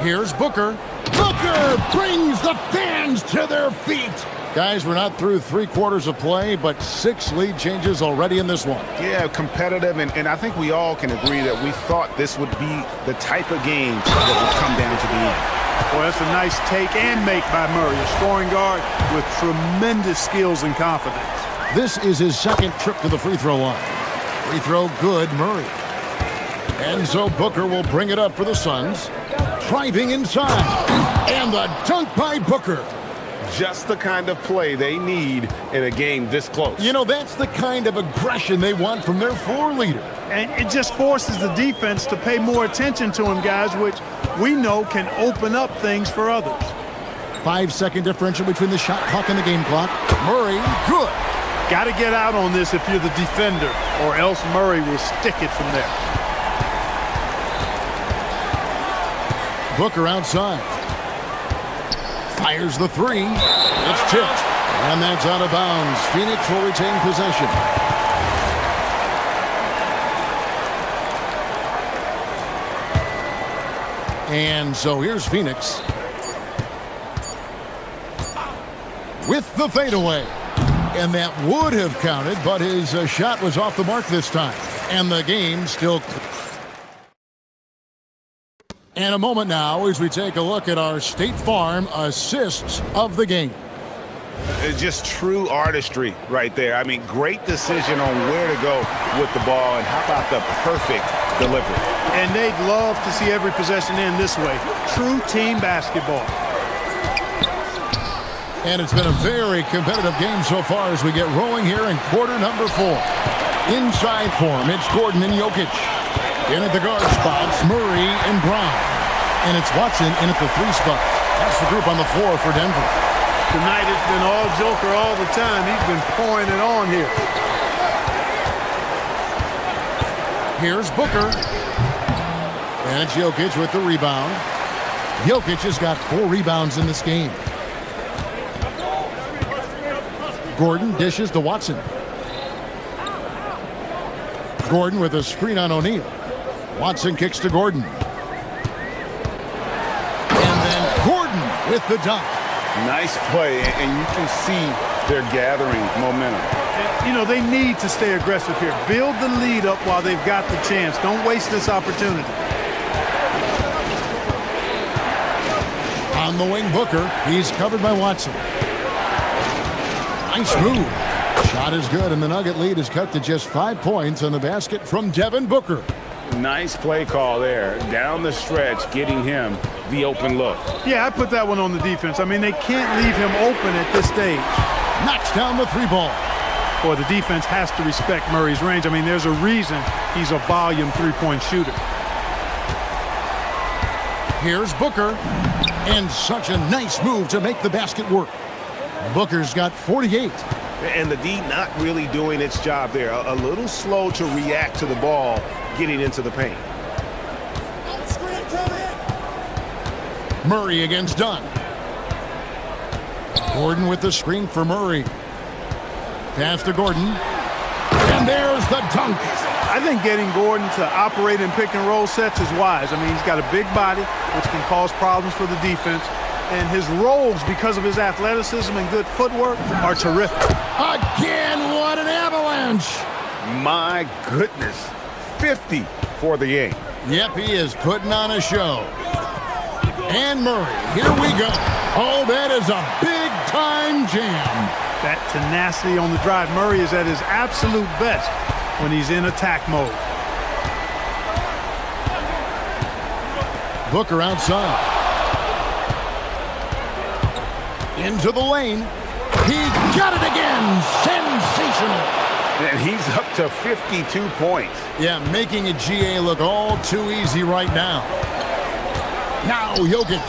Here's Booker. Booker brings the fans to their feet. Guys, we're not through 3 quarters of play, but 6 lead changes already in this one. Yeah, competitive, and I think we all can agree that we thought this would be the type of game that would come down to the end. Well, that's a nice take and make by Murray, a scoring guard with tremendous skills and confidence. This is his second trip to the free throw line. Free throw good, Murray. And so Booker will bring it up for the Suns. Driving inside. And the dunk by Booker. Just the kind of play they need in a game this close. You know, that's the kind of aggression they want from their floor leader. And it just forces the defense to pay more attention to him, guys, which we know can open up things for others. 5-second differential between the shot clock and the game clock. Murray, good. Got to get out on this if you're the defender, or else Murray will stick it from there. Booker outside. Fires the 3. It's tipped. And that's out of bounds. Phoenix will retain possession. And so here's Phoenix. With the fadeaway. And that would have counted, but his shot was off the mark this time. And the game still... And a moment now as we take a look at our State Farm assists of the game. It's just true artistry right there. I mean, great decision on where to go with the ball, and how about the perfect delivery? And they'd love to see every possession end this way. True team basketball. And it's been a very competitive game so far as we get rolling here in quarter number 4. Inside form, it's Gordon and Jokic. In at the guard spots, Murray and Brown. And it's Watson in at the 3 spot. That's the group on the floor for Denver. Tonight it's been all Joker all the time. He's been pouring it on here. Here's Booker. And it's Jokic with the rebound. Jokic has got 4 rebounds in this game. Gordon dishes to Watson. Gordon with a screen on O'Neal. Watson kicks to Gordon. And then Gordon with the dunk. Nice play, and you can see they're gathering momentum. You know, they need to stay aggressive here. Build the lead up while they've got the chance. Don't waste this opportunity. On the wing, Booker. He's covered by Watson. Nice move. Shot is good, and the Nugget lead is cut to just 5 points on the basket from Devin Booker. Nice play call there. Down the stretch, getting him the open look. Yeah, I put that one on the defense. I mean, they can't leave him open at this stage. Knocks down the 3 ball. Boy, the defense has to respect Murray's range. I mean, there's a reason he's a volume 3-point shooter. Here's Booker. And such a nice move to make the basket work. Booker's got 48. And the D not really doing its job there. A little slow to react to the ball getting into the paint. Murray against Dunn. Gordon with the screen for Murray. Pass to Gordon. And there's the dunk. I think getting Gordon to operate in pick and roll sets is wise. I mean, he's got a big body, which can cause problems for the defense. And his rolls, because of his athleticism and good footwork, are terrific. Again, what an avalanche. My goodness. 50 for the game. Yep, he is putting on a show. And Murray, here we go. Oh, that is a big-time jam. That tenacity on the drive. Murray is at his absolute best when he's in attack mode. Booker outside. Into the lane. He got it again. Sensational. And he's up to 52 points. Yeah, making a GA look all too easy right now. Now Jokic.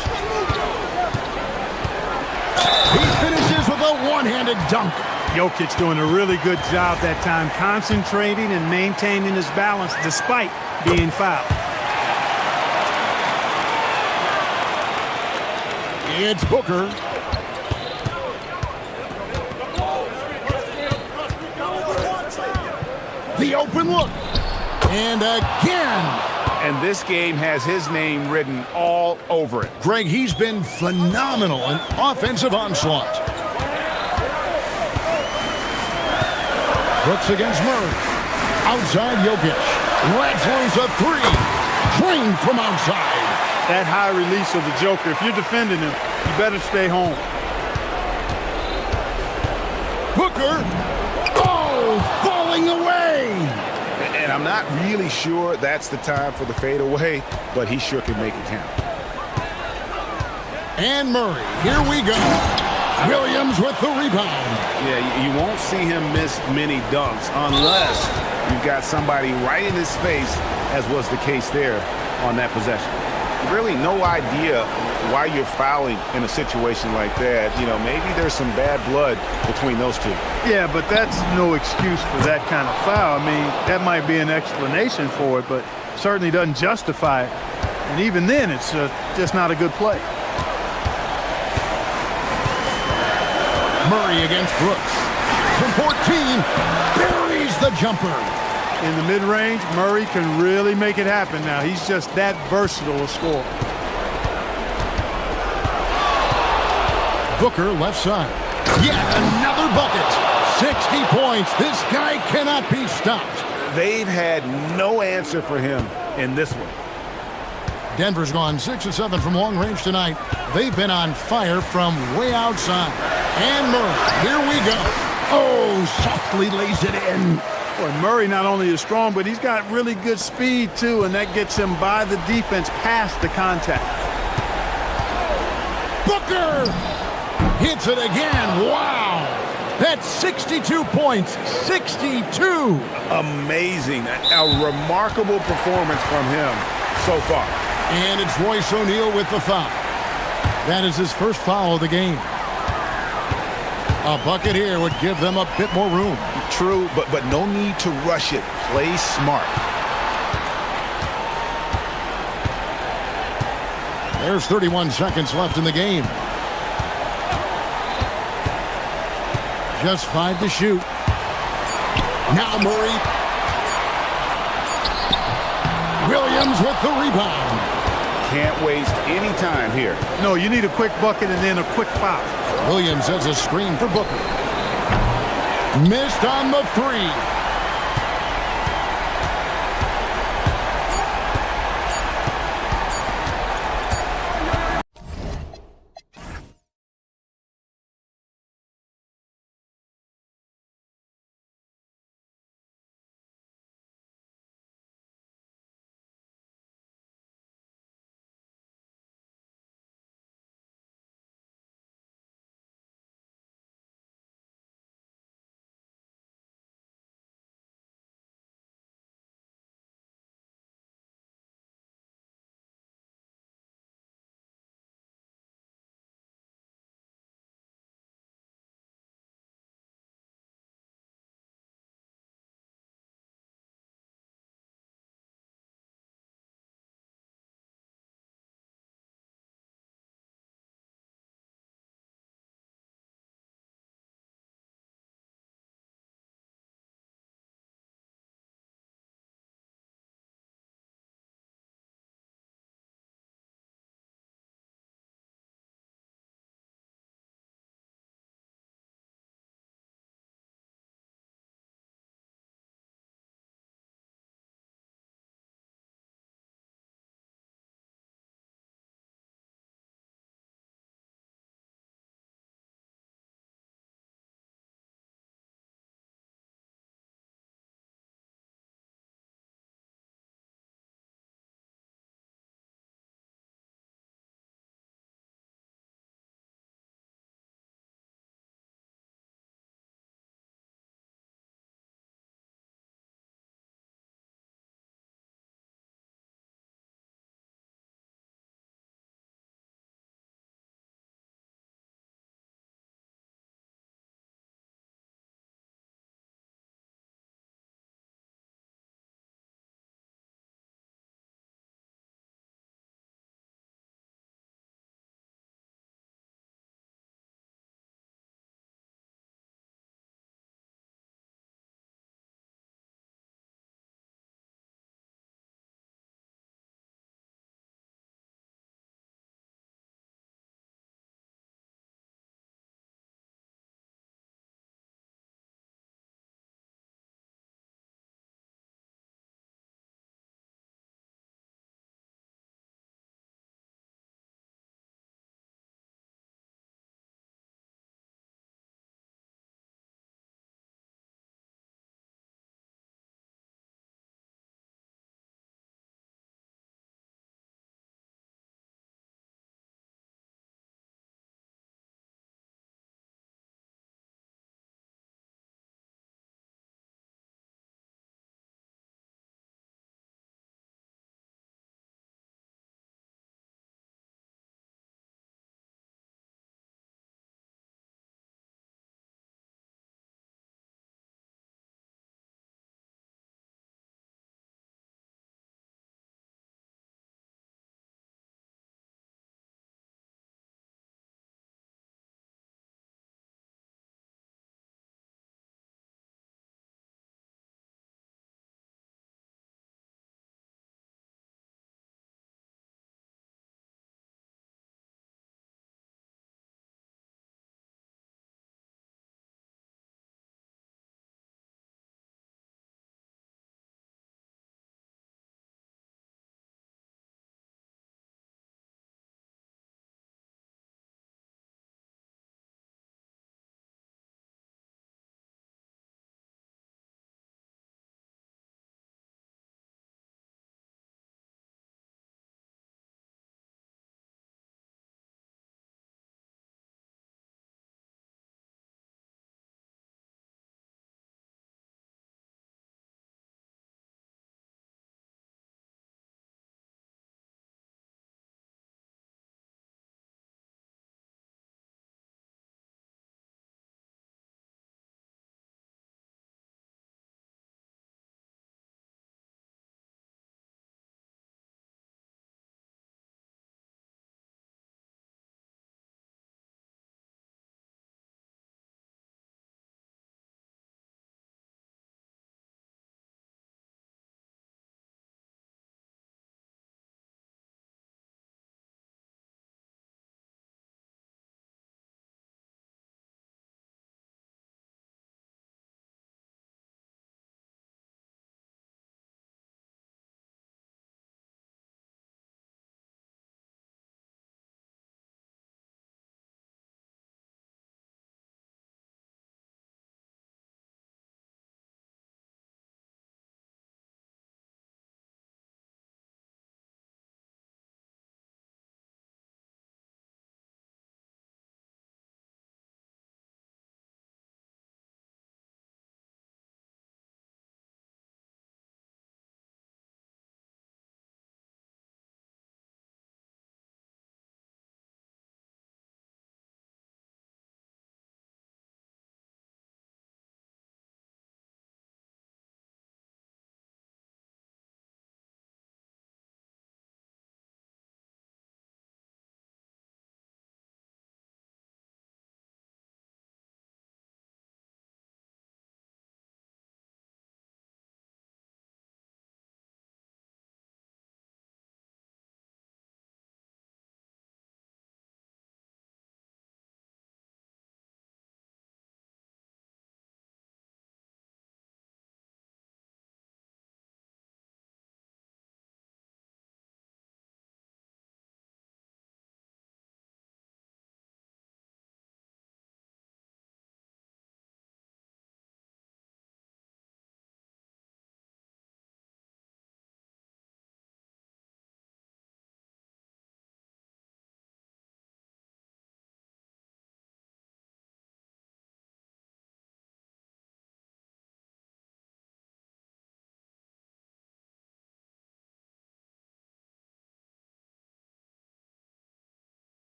He finishes with a one-handed dunk. Jokic doing a really good job that time, concentrating and maintaining his balance despite being fouled. It's Booker. The open look. And again. And this game has his name written all over it. Greg, he's been phenomenal in offensive onslaught. Brooks against Murray. Outside Jokic. Lets loose a 3. Drained from outside. That high release of the Joker, if you're defending him, you better stay home. Booker. Oh, falling away. And I'm not really sure that's the time for the fadeaway, but he sure can make it count. And Murray, here we go. Williams with the rebound. Yeah, you won't see him miss many dunks unless you've got somebody right in his face, as was the case there on that possession. Really no idea why you're fouling in a situation like that. You know, maybe there's some bad blood between those two. Yeah, but that's no excuse for that kind of foul. I mean, that might be an explanation for it, but certainly doesn't justify it. And even then, it's just not a good play. Murray against Brooks. From 14, buries the jumper. In the mid-range, Murray can really make it happen now. He's just that versatile a scorer. Booker left side. Yet another bucket. 60 points. This guy cannot be stopped. They've had no answer for him in this one. Denver's gone 6 of 7 from long range tonight. They've been on fire from way outside. And Murray, here we go. Oh, softly lays it in. Boy, Murray not only is strong, but he's got really good speed, too, and that gets him by the defense past the contact. Booker hits it again. Wow. That's 62 points. 62. Amazing. A remarkable performance from him so far. And it's Royce O'Neal with the foul. That is his first foul of the game. A bucket here would give them a bit more room. True, but no need to rush it. Play smart. There's 31 seconds left in the game. Just 5 to shoot. Now Murray. Williams with the rebound. Can't waste any time here. No, you need a quick bucket and then a quick foul. Williams has a screen for Booker. Missed on the 3.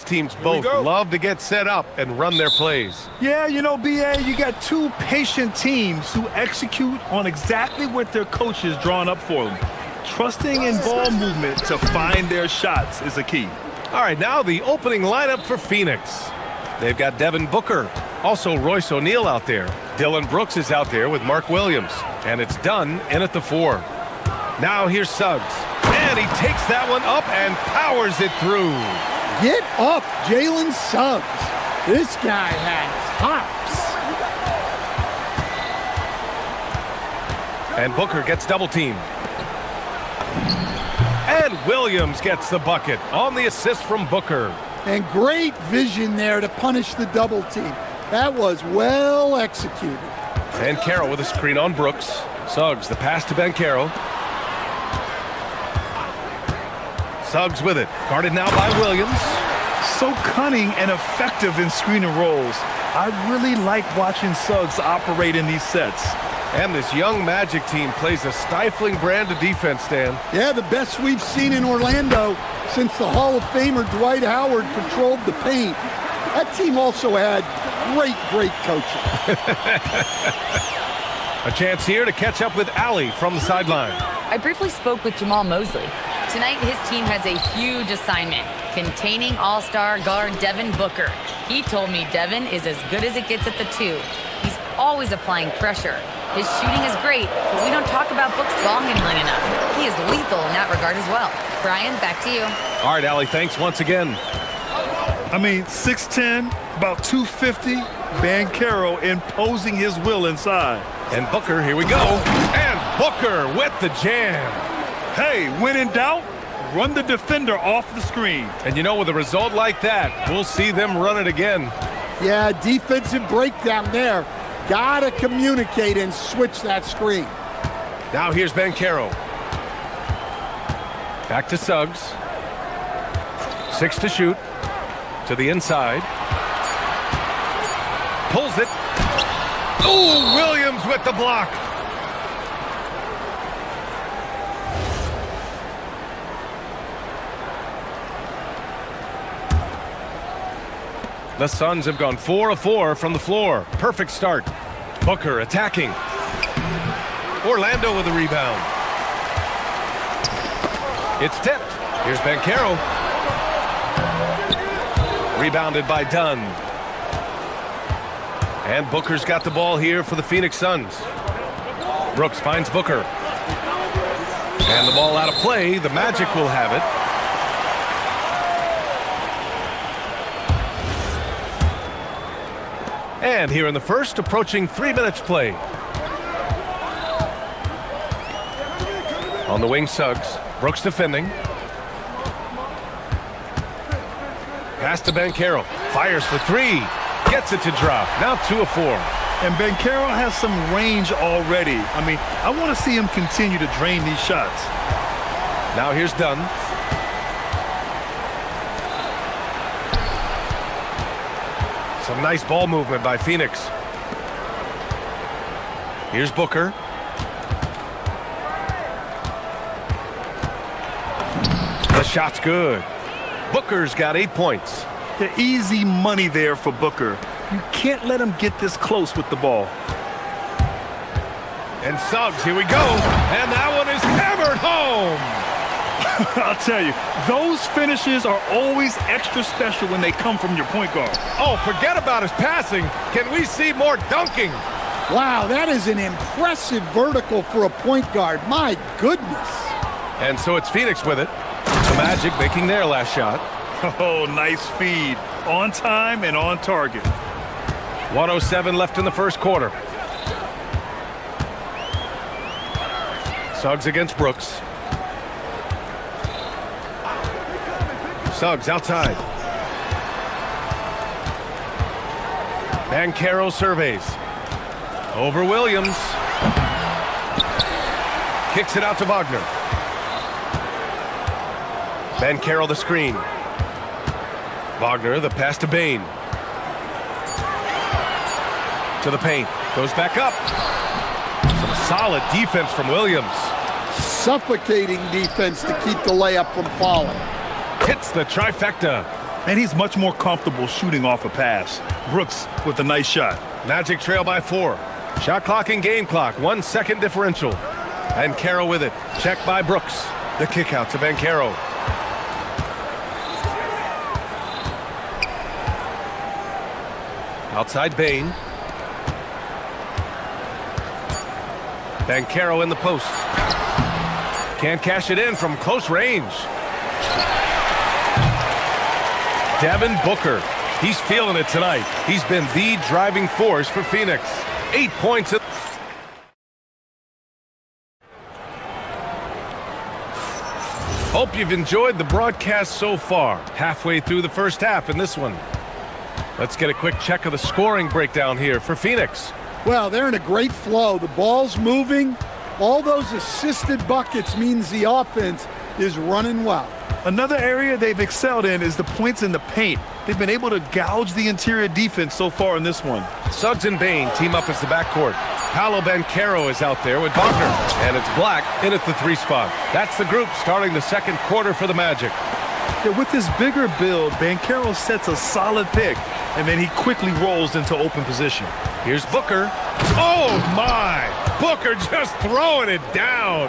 Teams both love to get set up and run their plays. Yeah, you know, BA, you got two patient teams who execute on exactly what their coach has drawn up for them. Trusting in ball movement to find their shots is a key. All right, now the opening lineup for Phoenix. They've got Devin Booker, also Royce O'Neal out there. Dylan Brooks is out there with Mark Williams. And it's Dunn in at the 4. Now here's Suggs. And he takes that one up and powers it through. Get up, Jalen Suggs. This guy has hops. And Booker gets double teamed. And Williams gets the bucket on the assist from Booker. And great vision there to punish the double team. That was well executed. Bankero with a screen on Brooks. Suggs, the pass to Bankero. Suggs with it. Guarded now by Williams. So cunning and effective in screen and rolls. I really like watching Suggs operate in these sets. And this young Magic team plays a stifling brand of defense, Dan. Yeah, the best we've seen in Orlando since the Hall of Famer Dwight Howard patrolled the paint. That team also had great coaching. A chance here to catch up with Allie from the sideline. I briefly spoke with Jamal Mosley. Tonight, his team has a huge assignment, containing all-star guard Devin Booker. He told me Devin is as good as it gets at the 2. He's always applying pressure. His shooting is great, but we don't talk about Book's ball handling enough. He is lethal in that regard as well. Brian, back to you. All right, Allie, thanks once again. I mean, 6'10", about 250, Bankero imposing his will inside. And Booker, here we go. And Booker with the jam. Hey, when in doubt, run the defender off the screen. And you know, with a result like that, we'll see them run it again. Yeah, defensive breakdown there. Gotta communicate and switch that screen. Now here's Bankero. Back to Suggs. 6 to shoot. To the inside. Pulls it. Ooh, Williams with the block. The Suns have gone 4 of 4 from the floor. Perfect start. Booker attacking. Orlando with the rebound. It's tipped. Here's Bankero. Rebounded by Dunn. And Booker's got the ball here for the Phoenix Suns. Brooks finds Booker. And the ball out of play. The Magic will have it. And here in the first, approaching 3 minutes play. On the wing, Suggs. Brooks defending. Pass to Bankero. Fires for 3. Gets it to drop. Now 2 of 4. And Bankero has some range already. I mean, I want to see him continue to drain these shots. Now here's Dunn. Some nice ball movement by Phoenix. Here's Booker. The shot's good. Booker's got 8 points. The easy money there for Booker. You can't let him get this close with the ball. And Suggs, here we go. And that one is hammered home. I'll tell you, those finishes are always extra special when they come from your point guard. Oh, forget about his passing. Can we see more dunking? Wow, that is an impressive vertical for a point guard. My goodness. And so it's Phoenix with it. The Magic making their last shot. Oh, nice feed. On time and on target. 1:07 left in the first quarter. Suggs against Brooks. Suggs outside. Bankero surveys. Over Williams. Kicks it out to Wagner. Bankero the screen. Wagner the pass to Bain. To the paint. Goes back up. Some solid defense from Williams. Suffocating defense to keep the layup from falling. Hits the trifecta. And he's much more comfortable shooting off a pass. Brooks with a nice shot. Magic trail by 4. Shot clock and game clock, 1 second differential. Bankero with it. Check by Brooks. The kick out to Bankero. Outside Bain. Bankero in the post. Can't cash it in from close range. Devin Booker. He's feeling it tonight. He's been the driving force for Phoenix. 8 points. Hope you've enjoyed the broadcast so far. Halfway through the first half in this one. Let's get a quick check of the scoring breakdown here for Phoenix. Well, they're in a great flow. The ball's moving. All those assisted buckets means the offense is running well. Another area they've excelled in is the points in the paint. They've been able to gouge the interior defense so far in this one. Suggs and Bain team up as the backcourt. Paolo Bankero is out there with Wagner. And it's Black in at the 3 spot. That's the group starting the second quarter for the Magic. Yeah, with his bigger build, Bankero sets a solid pick, and then he quickly rolls into open position. Here's Booker. Oh, my! Booker just throwing it down.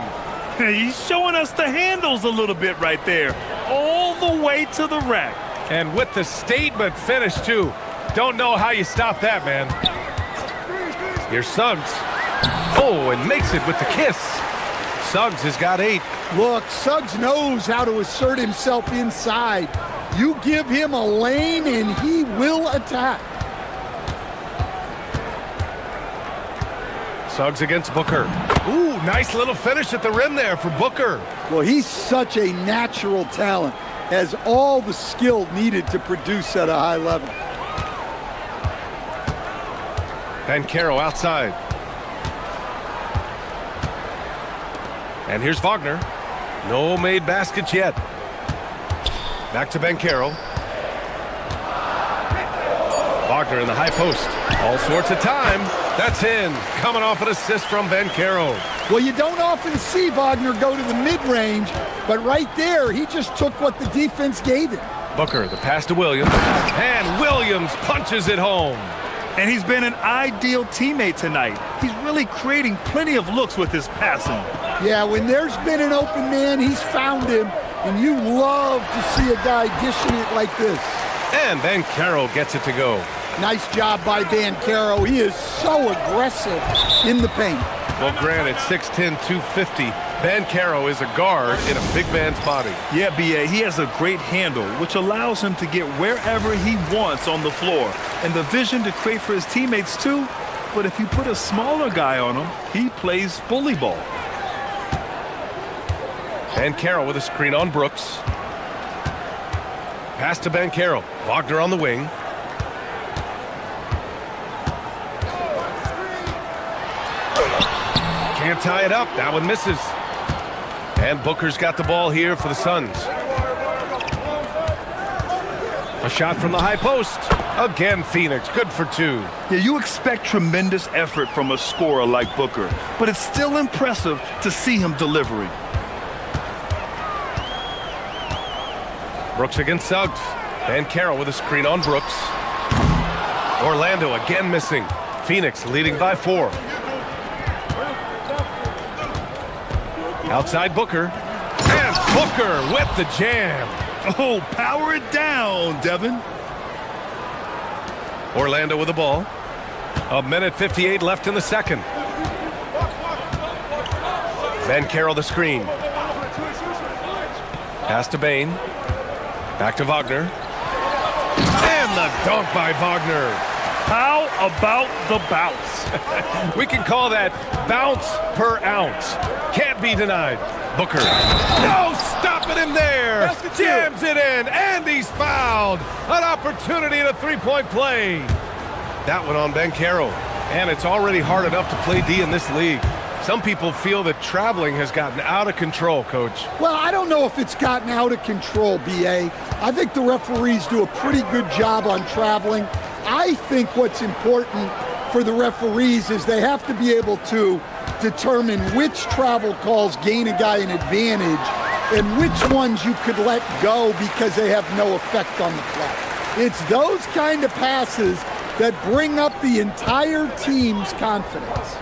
He's showing us the handles a little bit right there, all the way to the rack. And with the statement finish, too. Don't know how you stop that, man. Here's Suggs. Oh, and makes it with the kiss. Suggs has got 8. Look, Suggs knows how to assert himself inside. You give him a lane and he will attack. Suggs against Booker. Ooh, nice little finish at the rim there for Booker. Well, he's such a natural talent. Has all the skill needed to produce at a high level. Bankero outside. And here's Wagner. No made baskets yet. Back to Bankero. Wagner in the high post. All sorts of time. That's in. Coming off an assist from Bankero. Well, you don't often see Wagner go to the mid-range, but right there, he just took what the defense gave him. Booker, the pass to Williams. And Williams punches it home. And he's been an ideal teammate tonight. He's really creating plenty of looks with his passing. Yeah, when there's been an open man, he's found him, and you love to see a guy dishing it like this. And Bankero gets it to go. Nice job by Bankero. He is so aggressive in the paint. Well, granted, 6'10", 250. Bankero is a guard in a big man's body. Yeah, B.A., he has a great handle, which allows him to get wherever he wants on the floor. And the vision to create for his teammates, too. But if you put a smaller guy on him, he plays bully ball. Bankero with a screen on Brooks. Pass to Bankero. Wagner on the wing. Can't tie it up. That one misses. And Booker's got the ball here for the Suns. A shot from the high post. Again, Phoenix. Good for 2. Yeah, you expect tremendous effort from a scorer like Booker, but it's still impressive to see him delivering. Brooks against Suggs. Bankero with a screen on Brooks. Orlando again missing. Phoenix leading by 4. Outside Booker. And Booker with the jam. Oh, power it down, Devin. Orlando with the ball. 1:58 left in the second. Bankero the screen. Pass to Bain. Back to Wagner. And the dunk by Wagner. How about the bounce? We can call that bounce per ounce. Can't be denied. Booker. No, stopping him there. Jams it in, and he's fouled. An opportunity in a three-point play. That one on Bankero. And it's already hard enough to play D in this league. Some people feel that traveling has gotten out of control, Coach. Well, I don't know if it's gotten out of control, B.A. I think the referees do a pretty good job on traveling. I think what's important for the referees is they have to be able to determine which travel calls gain a guy an advantage and which ones you could let go because they have no effect on the play. It's those kind of passes that bring up the entire team's confidence.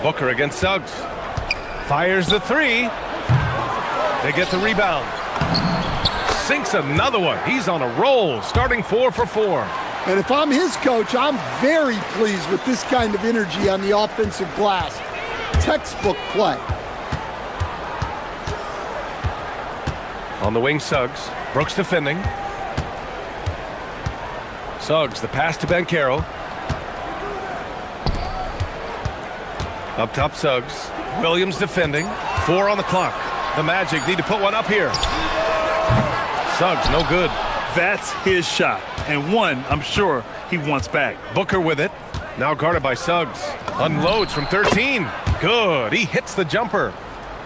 Booker against Suggs. Fires the three. They get the rebound. Sinks another one. He's on a roll, starting 4 for 4. And if I'm his coach, I'm very pleased with this kind of energy on the offensive glass. Textbook play. On the wing, Suggs. Brooks defending. Suggs, the pass to Banchero. Up top, Suggs. Williams defending. 4 on the clock. The Magic need to put one up here. Suggs, no good. That's his shot, and one I'm sure he wants back. Booker with it. Now guarded by Suggs. Unloads from 13. Good. He hits the jumper.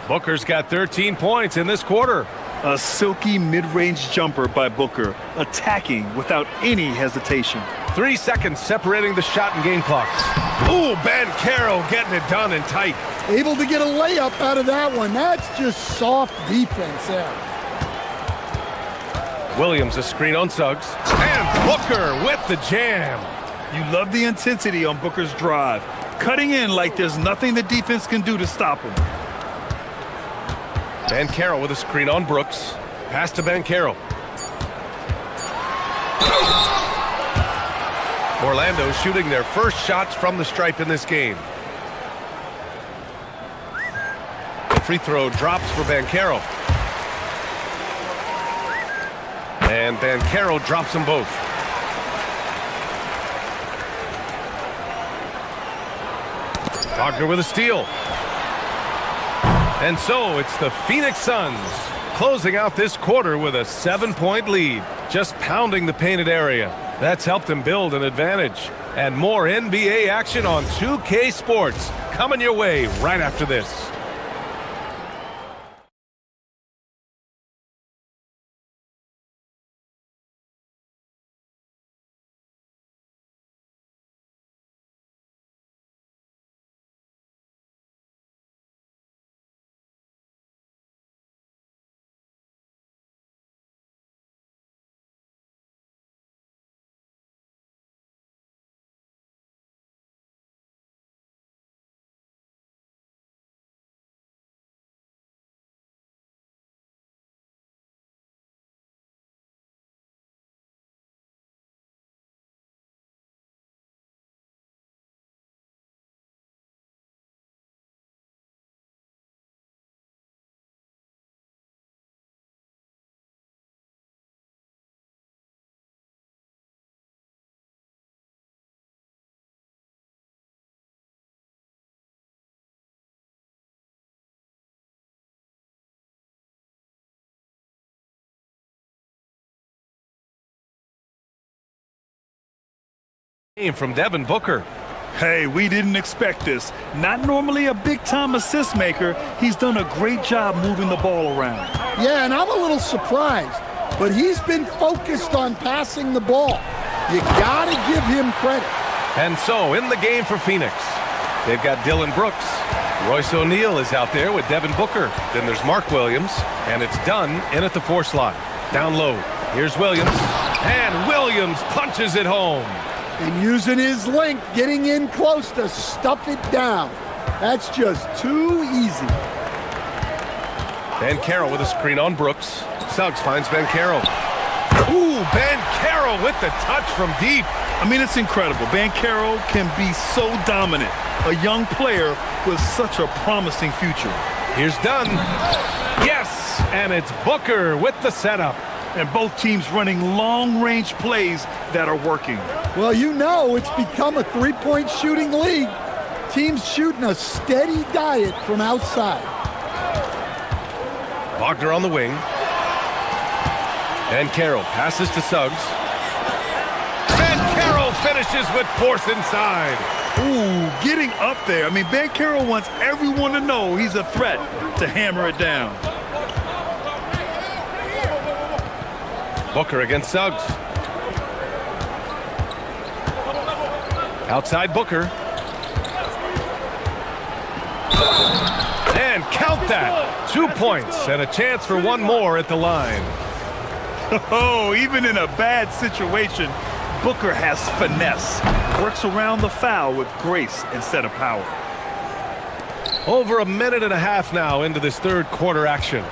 Booker's got 13 points in this quarter. A silky mid-range jumper by Booker, attacking without any hesitation. 3 seconds separating the shot and game clocks. Ooh, Banchero getting it done and tight. Able to get a layup out of that one. That's just soft defense there. Williams a screen on Suggs. And Booker with the jam. You love the intensity on Booker's drive, cutting in like there's nothing the defense can do to stop him. Banchero with a screen on Brooks. Pass to Banchero. Orlando shooting their first shots from the stripe in this game. The free throw drops for Banchero. And Banchero drops them both. Wagner with a steal. And so it's the Phoenix Suns closing out this quarter with a 7-point lead, just pounding the painted area. That's helped them build an advantage. And more NBA action on 2K Sports coming your way right after this. From Devin Booker. Hey, we didn't expect this. Not normally a big-time assist maker, he's done a great job moving the ball around. Yeah, and I'm a little surprised, but he's been focused on passing the ball. You gotta give him credit. And so, in the game for Phoenix, they've got Dylan Brooks. Royce O'Neal is out there with Devin Booker. Then there's Mark Williams, and it's Dunn in at the 4 slot. Down low, here's Williams, and Williams punches it home. And using his length, getting in close to stuff it down. That's just too easy. Banchero with a screen on Brooks. Suggs finds Banchero. Ooh, Banchero with the touch from deep. I mean, it's incredible. Banchero can be so dominant. A young player with such a promising future. Here's Dunn. Yes, and it's Booker with the setup. And both teams running long-range plays that are working. Well, you know it's become a three-point shooting league. Teams shooting a steady diet from outside. Wagner on the wing. Banchero passes to Suggs. Banchero finishes with force inside. Ooh, getting up there. I mean, Banchero wants everyone to know he's a threat to hammer it down. Booker against Suggs. Outside Booker. And count that. 2 points and a chance for one more at the line. Oh, even in a bad situation, Booker has finesse. Works around the foul with grace instead of power. Over a minute and a half now into this third quarter action.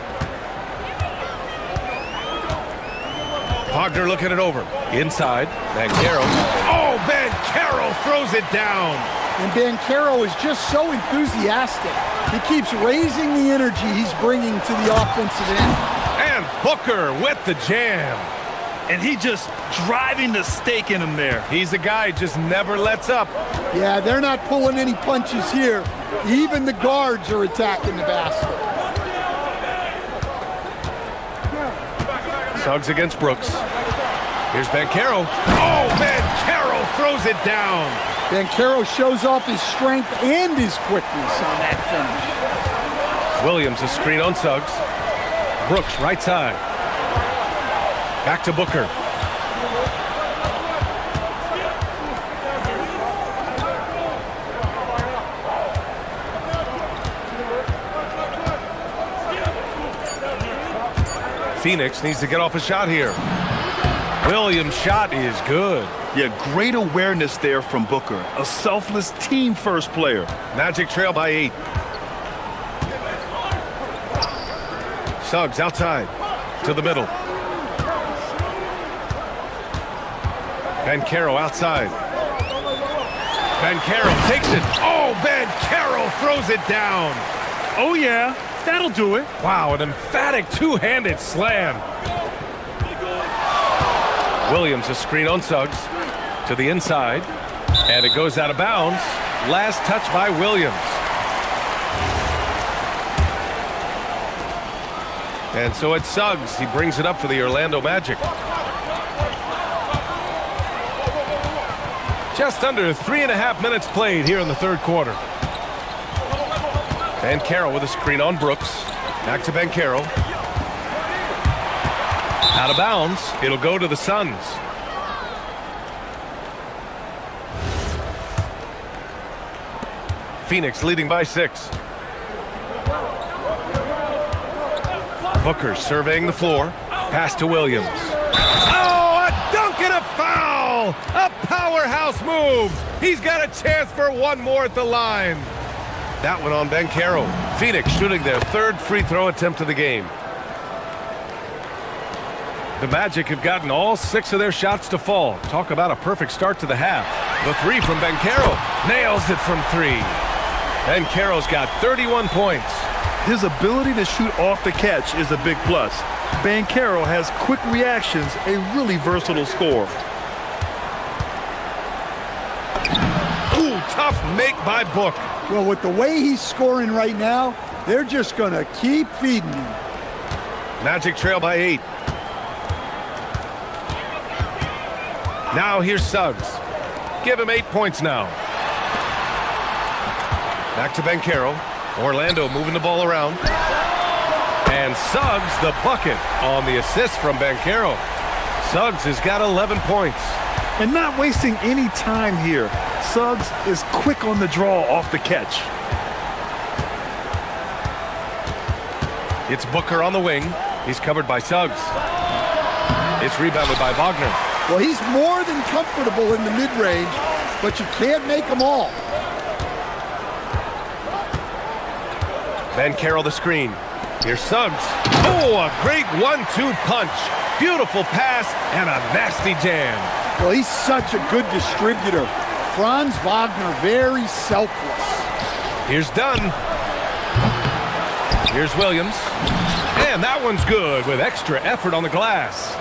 Wagner looking it over. Inside. Banchero. Oh, Banchero throws it down. And Banchero is just so enthusiastic. He keeps raising the energy he's bringing to the offensive end. And Booker with the jam. And he just driving the stake in him there. He's a guy just never lets up. Yeah, they're not pulling any punches here. Even the guards are attacking the basket. Suggs against Brooks. Here's Banchero. Oh, Banchero throws it down. Banchero shows off his strength and his quickness on that finish. Williams a screen on Suggs. Brooks right side. Back to Booker. Phoenix needs to get off a shot here. Williams' shot is good. Yeah, great awareness there from Booker. A selfless team-first player. Magic trail by 8. Suggs outside to the middle. Banchero outside. Banchero takes it. Oh, Banchero throws it down. Oh, yeah. That'll do it. Wow, an emphatic two-handed slam. Williams a screen on Suggs to the inside. And it goes out of bounds. Last touch by Williams. And so it's Suggs. He brings it up for the Orlando Magic. Just under 3.5 minutes played here in the third quarter. Banchero with a screen on Brooks. Back to Banchero. Out of bounds. It'll go to the Suns. Phoenix leading by 6. Booker surveying the floor. Pass to Williams. Oh, a dunk and a foul! A powerhouse move! He's got a chance for one more at the line. That one on Banchero. Phoenix shooting their third free throw attempt of the game. The Magic have gotten all 6 of their shots to fall. Talk about a perfect start to the half. The 3 from Banchero. Nails it from 3. Banchero's got 31 points. His ability to shoot off the catch is a big plus. Banchero has quick reactions, a really versatile scorer. Ooh, tough make by Book. Well, with the way he's scoring right now, they're just going to keep feeding him. Magic trail by 8. Now here's Suggs. Give him 8 points now. Back to Banchero. Orlando moving the ball around. And Suggs the bucket on the assist from Banchero. Suggs has got 11 points. And not wasting any time here. Suggs is quick on the draw off the catch. It's Booker on the wing. He's covered by Suggs. It's rebounded by Wagner. Well, he's more than comfortable in the mid-range, but you can't make them all. Banchero the screen. Here's Suggs. Oh, a great 1-2 punch. Beautiful pass and a nasty jam. Well, he's such a good distributor. Franz Wagner, very selfless. Here's Dunn. Here's Williams. And that one's good with extra effort on the glass.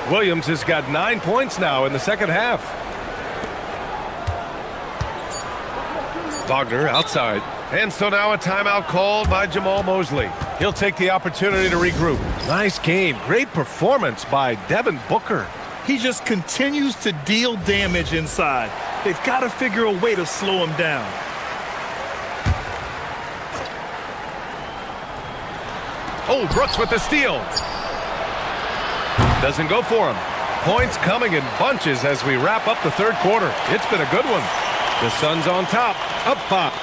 Williams has got 9 points now in the second half. Wagner outside. And so now a timeout called by Jamal Mosley. He'll take the opportunity to regroup. Nice game. Great performance by Devin Booker. He just continues to deal damage inside. They've got to figure a way to slow him down. Oh, Brooks with the steal. Doesn't go for him. Points coming in bunches as we wrap up the third quarter. It's been a good one. The Suns on top, up 5.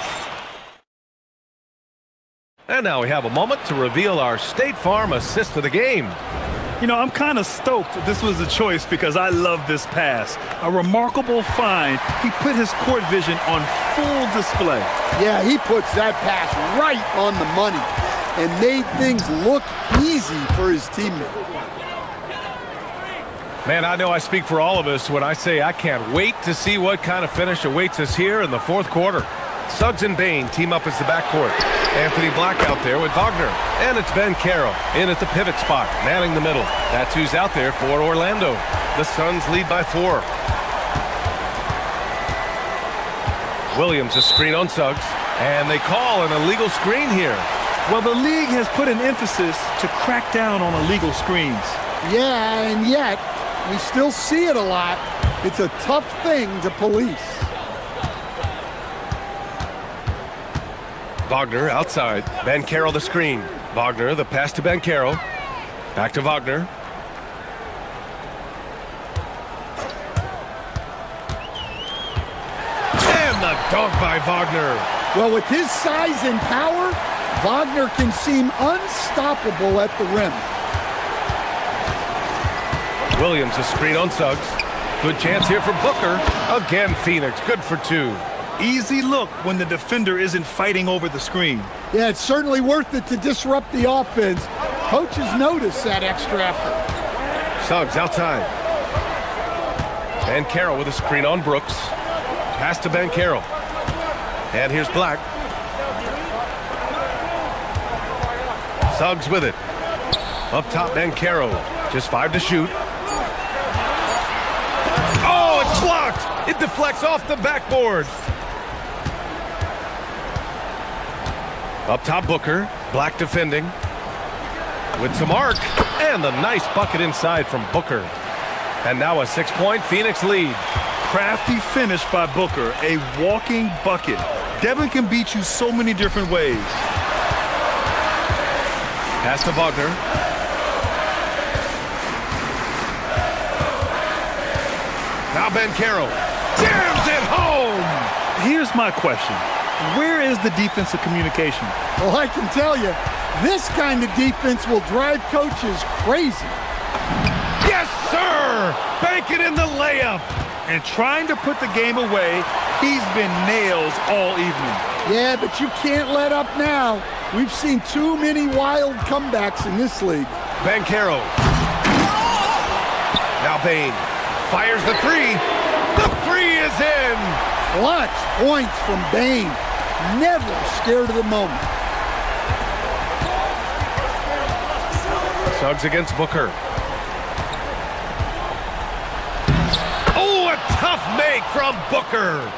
And now we have a moment to reveal our State Farm assist of the game. You know, I'm kind of stoked this was a choice because I love this pass. A remarkable find. He put his court vision on full display. Yeah, he puts that pass right on the money and made things look easy for his teammate. Man, I know I speak for all of us when I say I can't wait to see what kind of finish awaits us here in the fourth quarter. Suggs and Bain team up as the backcourt. Anthony Black out there with Wagner. And it's Ben Carroll in at the pivot spot, manning the middle. That's who's out there for Orlando. The Suns lead by 4. Williams a screen on Suggs. And they call an illegal screen here. Well, the league has put an emphasis to crack down on illegal screens. Yeah, and yet we still see it a lot. It's a tough thing to police. Wagner outside. Ben Carroll the screen. Wagner the pass to Ben Carroll. Back to Wagner. And the dunk by Wagner. Well, with his size and power, Wagner can seem unstoppable at the rim. Williams a screen on Suggs. Good chance here for Booker. Again, Phoenix. Good for 2. Easy look when the defender isn't fighting over the screen. Yeah, it's certainly worth it to disrupt the offense. Coaches notice that extra effort. Suggs outside. Ben Carroll with a screen on Brooks. Pass to Ben Carroll. And here's Black. Suggs with it. Up top, Ben Carroll. Just 5 to shoot. Oh, it's blocked! It deflects off the backboard. Up top, Booker. Black defending. With some arc. And the nice bucket inside from Booker. And now a 6-point Phoenix lead. Crafty finish by Booker. A walking bucket. Devin can beat you so many different ways. Pass to Wagner. Now Ben Carroll. Jams it home! Here's my question. Where is the defensive communication? Well, I can tell you, this kind of defense will drive coaches crazy. Yes, sir! Bank it in the layup! And trying to put the game away, he's been nails all evening. Yeah, but you can't let up now. We've seen too many wild comebacks in this league. Ben Carroll. Now Bain fires the 3. The 3 is in! Clutch points from Bain. Never scared of the moment. Suggs against Booker. Oh, a tough make from Booker.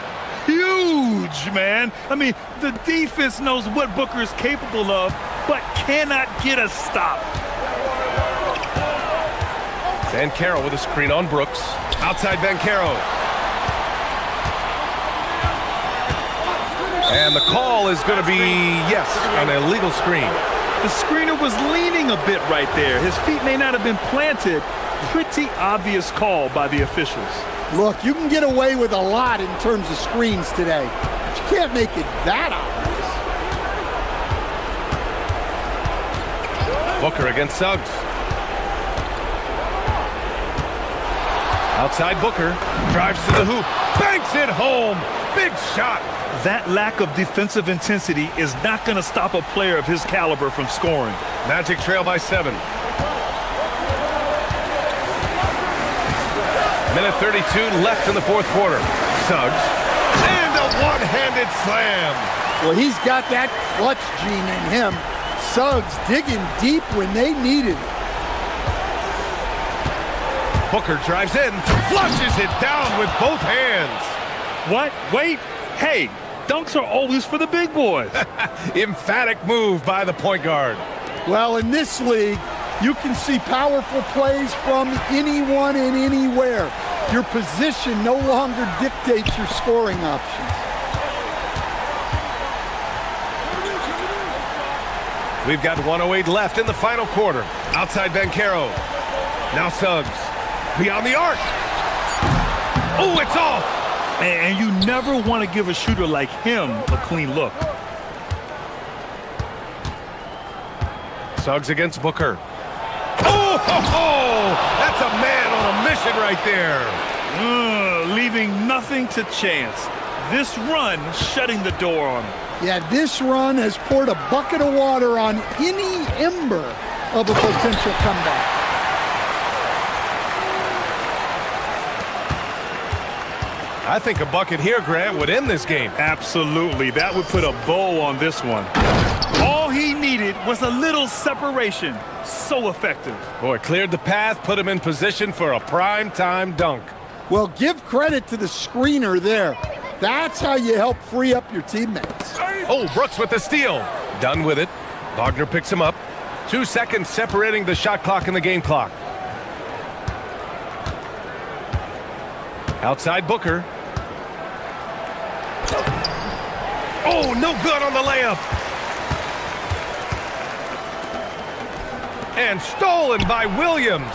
Huge, man. I mean, the defense knows what Booker is capable of, but cannot get a stop. Ben Carroll with a screen on Brooks. Outside Ben Carroll. And the call is going to be, yes, an illegal screen. The screener was leaning a bit right there. His feet may not have been planted. Pretty obvious call by the officials. Look, you can get away with a lot in terms of screens today, but you can't make it that obvious. Booker against Suggs. Outside Booker, drives to the hoop, banks it home, big shot. That lack of defensive intensity is not going to stop a player of his caliber from scoring. Magic trail by 7. Minute 32 left in the fourth quarter. Suggs, and a one-handed slam. Well, he's got that clutch gene in him. Suggs digging deep when they needed it. Booker drives in, flushes it down with both hands. What? Wait. Hey, dunks are always for the big boys. Emphatic move by the point guard. Well, in this league, you can see powerful plays from anyone and anywhere. Your position no longer dictates your scoring options. We've got 1:08 left in the final quarter. Outside Ben Carroll. Now Suggs. Beyond the arc. Oh, it's off. And you never want to give a shooter like him a clean look. Suggs against Booker. Oh! Oh, that's a man on a mission right there. Leaving nothing to chance. This run shutting the door on him. Yeah, this run has poured a bucket of water on any ember of a potential comeback. I think a bucket here, Grant, would end this game. Absolutely. That would put a bow on this one. All he needed was a little separation. So effective. Boy, cleared the path, put him in position for a prime-time dunk. Well, give credit to the screener there. That's how you help free up your teammates. Oh, Brooks with the steal. Done with it. Wagner picks him up. 2 seconds separating the shot clock and the game clock. Outside Booker. Oh, no good on the layup. And stolen by Williams.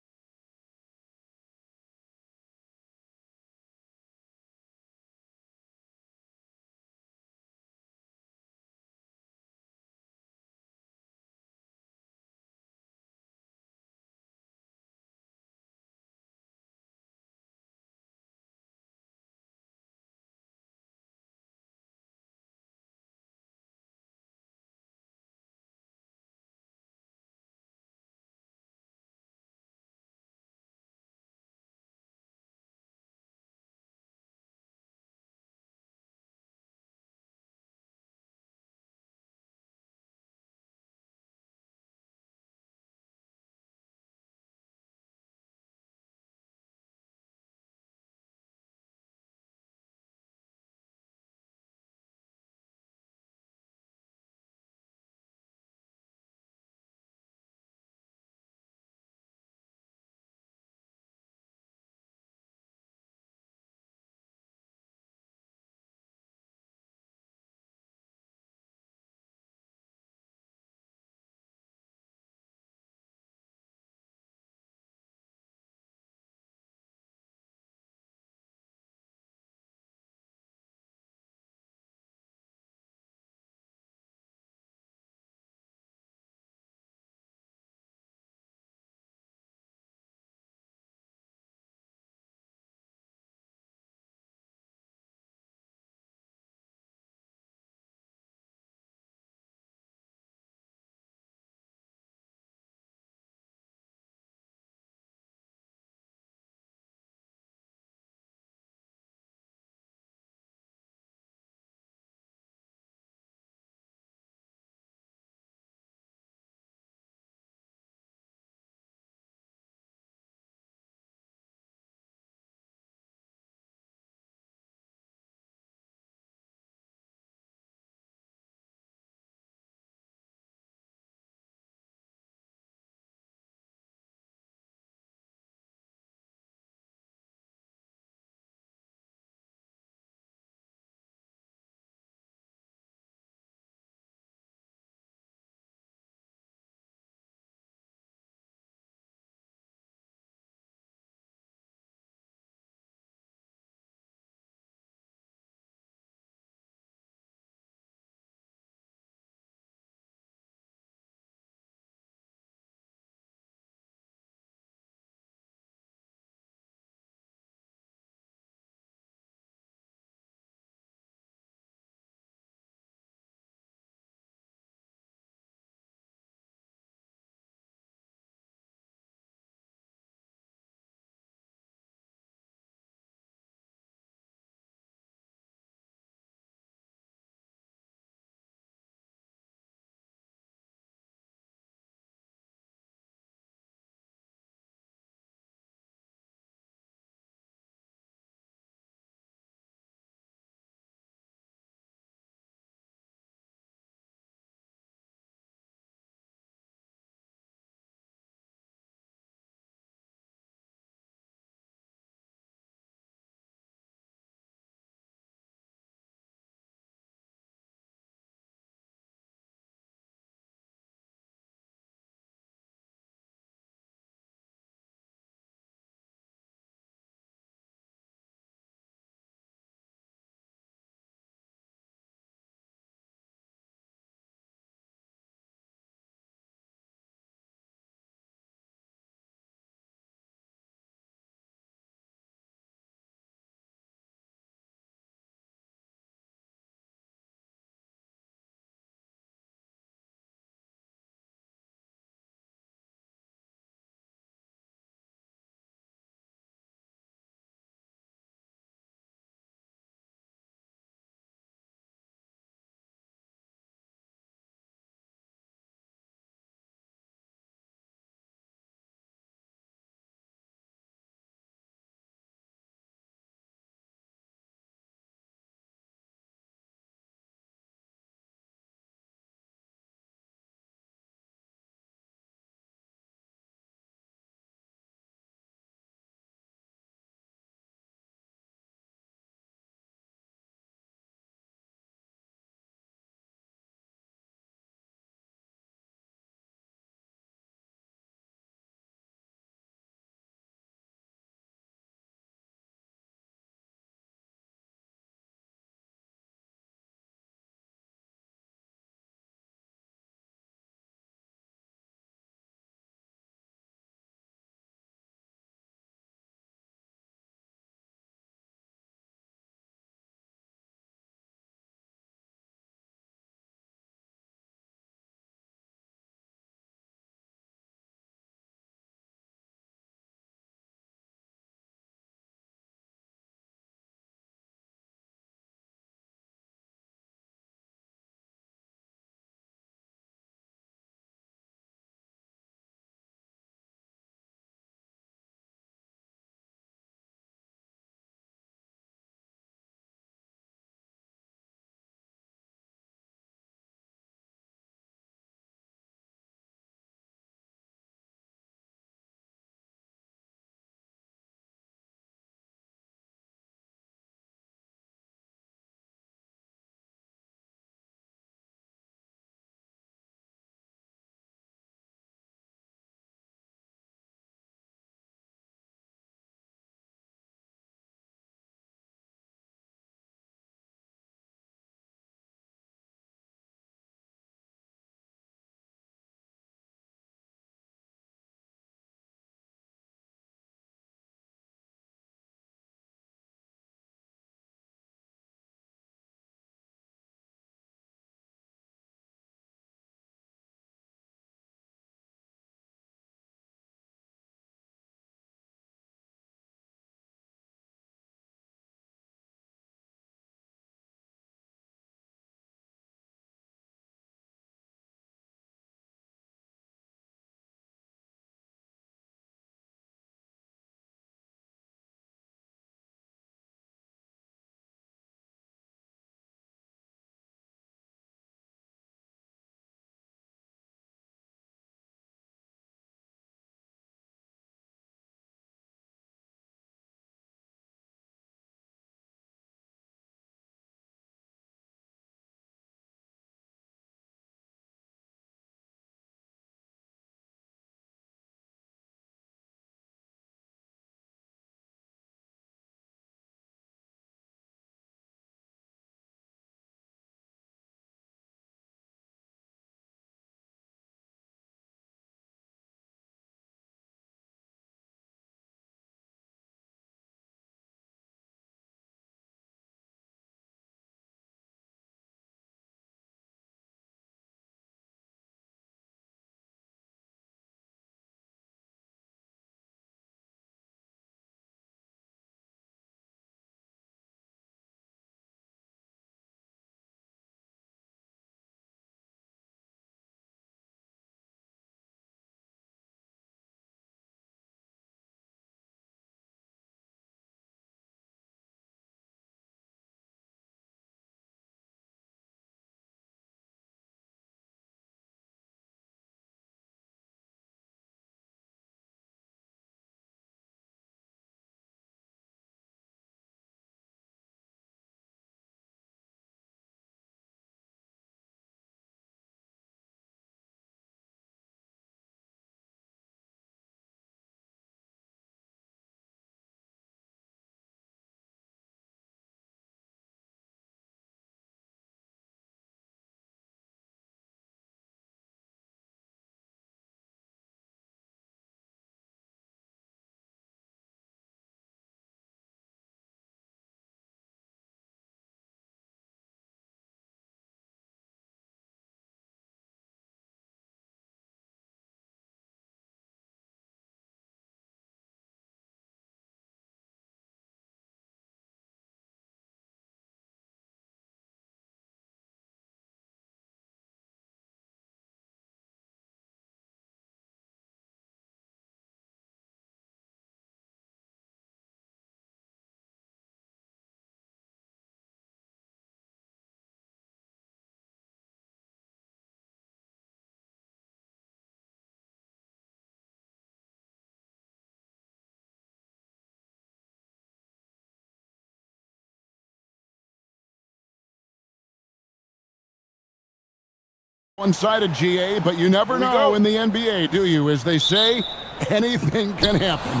One-sided, GA, but you never know in the NBA, do you? As they say, anything can happen.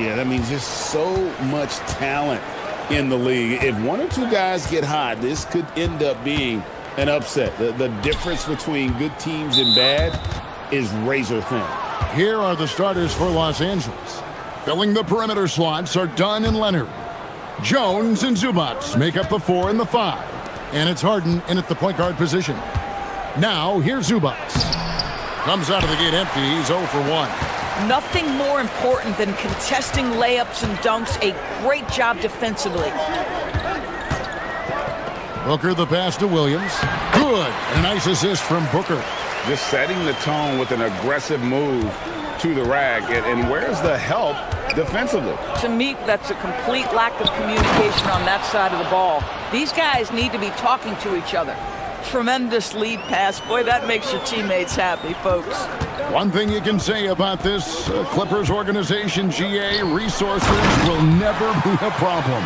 Yeah, that means just so much talent in the league. If one or two guys get hot, this could end up being an upset. The difference between good teams and bad is razor thin. Here are the starters for Los Angeles. Filling the perimeter slots are Dunn and Leonard. Jones and Zubats make up the 4 and the 5. And it's Harden in at the point guard position. Now, here's Zubats. Comes out of the gate empty. He's 0 for 1. Nothing more important than contesting layups and dunks. A great job defensively. Booker the pass to Williams. Good. A nice assist from Booker. Just setting the tone with an aggressive move to the rack. And where's the help defensively? To me, that's a complete lack of communication on that side of the ball. These guys need to be talking to each other. Tremendous lead pass. Boy, that makes your teammates happy, folks. One thing you can say about this Clippers organization, GA, resources will never be a problem.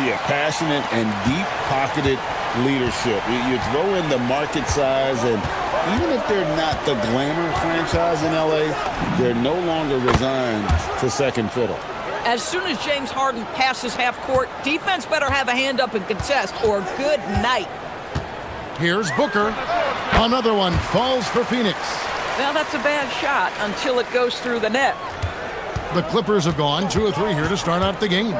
Yeah, passionate and deep-pocketed leadership. You throw in the market size, and even if they're not the glamour franchise in LA, they're no longer resigned to second fiddle. As soon as James Harden passes half court, defense better have a hand up and contest, or good night. Here's Booker. Another one falls for Phoenix. Now that's a bad shot until it goes through the net. The Clippers have gone 2 of 3 here to start out the game.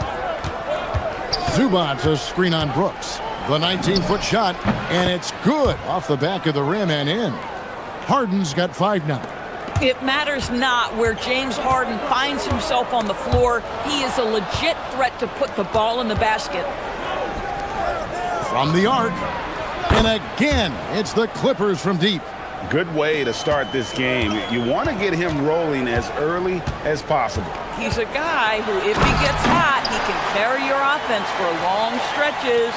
Zubats a screen on Brooks. The 19-foot shot, and it's good off the back of the rim and in. Harden's got 5 now. It matters not where James Harden finds himself on the floor. He is a legit threat to put the ball in the basket. From the arc. And again, it's the Clippers from deep. Good way to start this game. You want to get him rolling as early as possible. He's a guy who, if he gets hot, he can carry your offense for long stretches.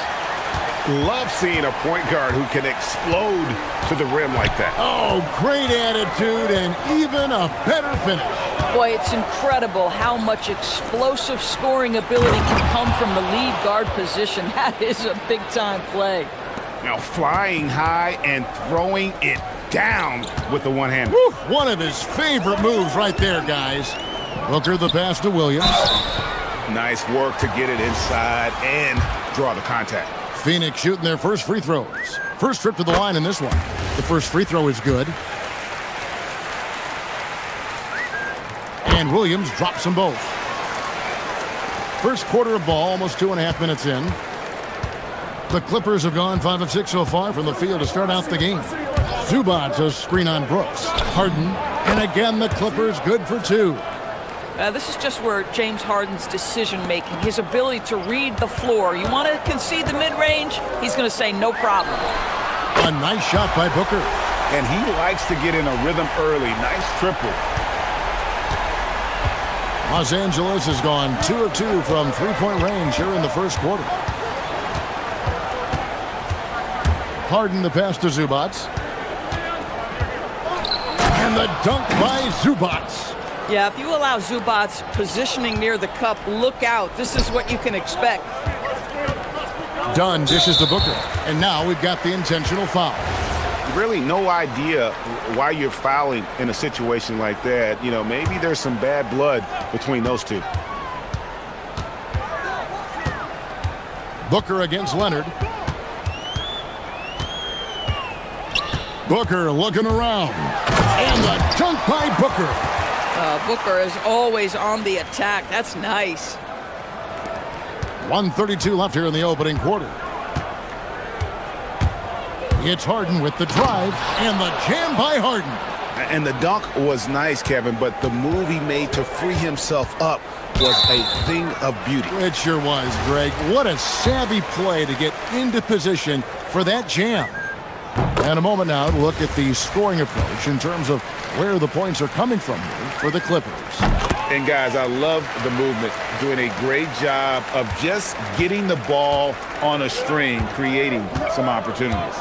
Love seeing a point guard who can explode to the rim like that. Oh, great attitude and even a better finish. Boy, it's incredible how much explosive scoring ability can come from the lead guard position. That is a big-time play. Now flying high and throwing it down with the one-hand. One of his favorite moves right there, guys. Booker the pass to Williams. Nice work to get it inside and draw the contact. Phoenix shooting their first free throws. First trip to the line in this one. The first free throw is good. And Williams drops them both. First quarter of ball, almost 2.5 minutes in. The Clippers have gone 5 of 6 so far from the field to start out the game. Zubats a screen on Brooks. Harden. And again, the Clippers good for 2. This is just where James Harden's decision-making, his ability to read the floor. You want to concede the mid-range? He's going to say no problem. A nice shot by Booker. And he likes to get in a rhythm early. Nice triple. Los Angeles has gone 2 of 2 from three-point range here in the first quarter. Harden the pass to Zubats. And the dunk by Zubats. Yeah, if you allow Zubats positioning near the cup, look out. This is what you can expect. Dunn dishes to Booker. And now we've got the intentional foul. Really no idea why you're fouling in a situation like that. You know, maybe there's some bad blood between those two. Booker against Leonard. Booker looking around. And the dunk by Booker. Booker is always on the attack. That's nice. 1:32 left here in the opening quarter. It's Harden with the drive and the jam by Harden. And the dunk was nice, Kevin, but the move he made to free himself up was a thing of beauty. It sure was, Greg. What a savvy play to get into position for that jam. And a moment now to look at the scoring approach in terms of where the points are coming from here for the Clippers. And guys, I love the movement, doing a great job of just getting the ball on a string, creating some opportunities.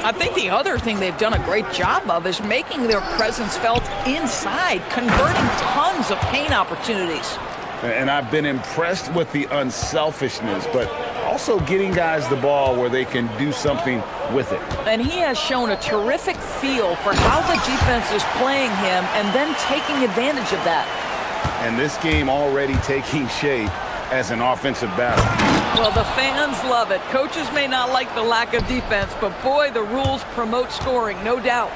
I think the other thing they've done a great job of is making their presence felt inside, converting tons of paint opportunities. And I've been impressed with the unselfishness, but also also getting guys the ball where they can do something with it. And he has shown a terrific feel for how the defense is playing him and then taking advantage of that. And this game already taking shape as an offensive battle. Well, the fans love it. Coaches may not like the lack of defense, but boy, the rules promote scoring, no doubt.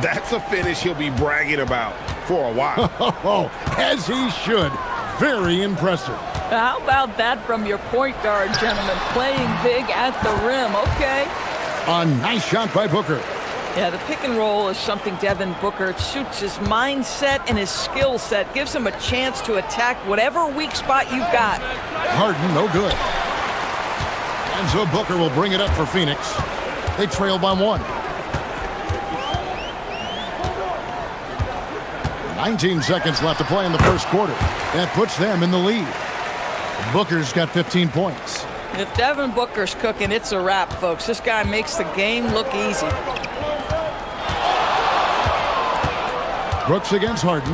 That's a finish he'll be bragging about for a while. Oh, as he should. Very impressive. How about that from your point guard, gentlemen? Playing big at the rim, okay. A nice shot by Booker. Yeah, the pick and roll is something Devin Booker, it suits his mindset and his skill set, gives him a chance to attack whatever weak spot you've got. Harden, no good. And so Booker will bring it up for Phoenix. They trail by 1. 19 seconds left to play in the first quarter. That puts them in the lead. Booker's got 15 points. If Devin Booker's cooking, it's a wrap, folks. This guy makes the game look easy. Brooks against Harden.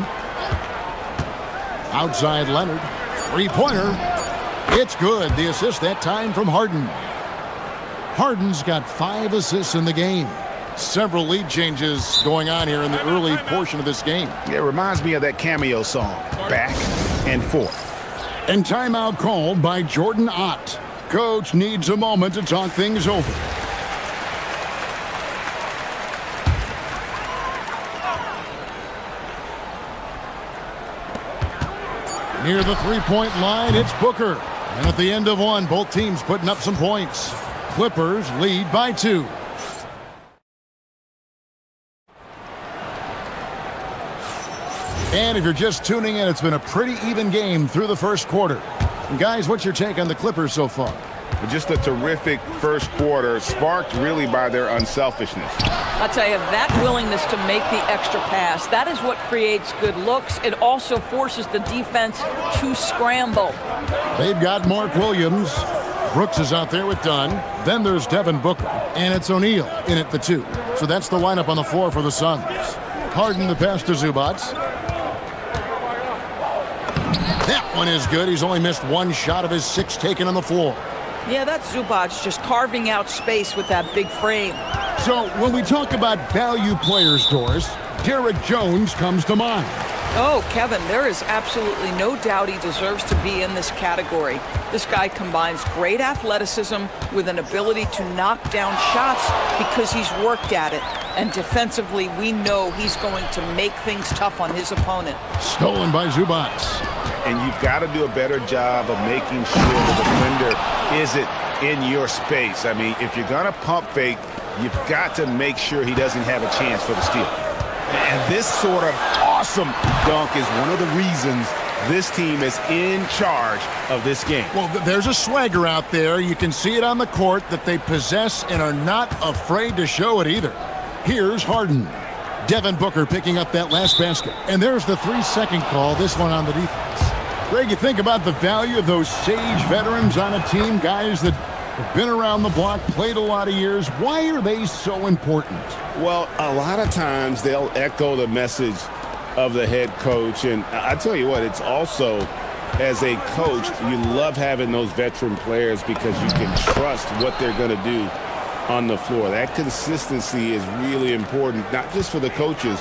Outside Leonard. Three-pointer. It's good. The assist that time from Harden. Harden's got 5 assists in the game. Several lead changes going on here in the early portion of this game. It reminds me of that Cameo song, Back and Forth. And timeout called by Jordan Ott. Coach needs a moment to talk things over. Near the three-point line, it's Booker. And at the end of one, both teams putting up some points. Clippers lead by 2. And if you're just tuning in, it's been a pretty even game through the first quarter. And guys, what's your take on the Clippers so far? Just a terrific first quarter, sparked really by their unselfishness. I'll tell you, that willingness to make the extra pass, that is what creates good looks. It also forces the defense to scramble. They've got Mark Williams. Brooks is out there with Dunn. Then there's Devin Booker. And it's O'Neal in at the 2. So that's the lineup on the floor for the Suns. Harden the pass to Zubac. That one is good. He's only missed 1 shot of his 6 taken on the floor. Yeah, that's Zubac just carving out space with that big frame. So when we talk about value players, Doris, Derek Jones comes to mind. Oh, Kevin, there is absolutely no doubt he deserves to be in this category. This guy combines great athleticism with an ability to knock down shots because he's worked at it. And defensively, we know he's going to make things tough on his opponent. Stolen by Zubac. And you've got to do a better job of making sure the defender isn't in your space. I mean, if you're going to pump fake, you've got to make sure he doesn't have a chance for the steal. And this sort of awesome dunk is one of the reasons this team is in charge of this game. Well, there's a swagger out there. You can see it on the court that they possess and are not afraid to show it either. Here's Harden. Devin Booker picking up that last basket. And there's the 3-second call, this one on the defense. Greg, you think about the value of those sage veterans on a team, guys that have been around the block, played a lot of years. Why are they so important? Well, a lot of times they'll echo the message of the head coach. And I tell you what, it's also, as a coach, you love having those veteran players because you can trust what they're going to do on the floor. That consistency is really important, not just for the coaches,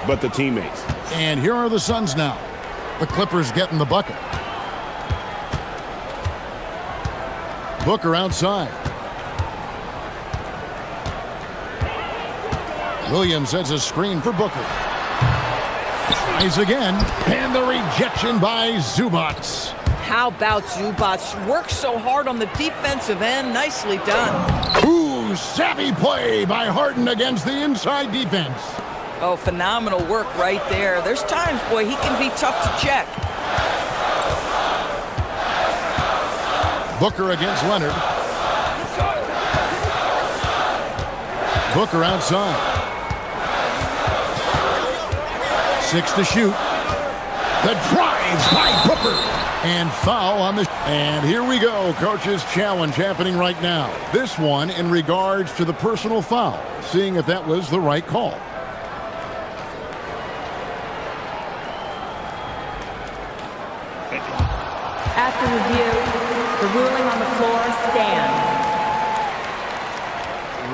but the teammates. And here are the Suns now. The Clippers getting the bucket. Booker outside. Williams sets a screen for Booker. Tries again. And the rejection by Zubac. How about Zubac? Works so hard on the defensive end. Nicely done. Ooh, savvy play by Harden against the inside defense. Oh, phenomenal work right there. There's times, boy, he can be tough to check. Booker against Leonard. Booker outside. 6 to shoot. The drive by Booker. And foul on the... And here we go. Coach's challenge happening right now. This one in regards to the personal foul. Seeing if that was the right call. After review, The ruling on the floor stands.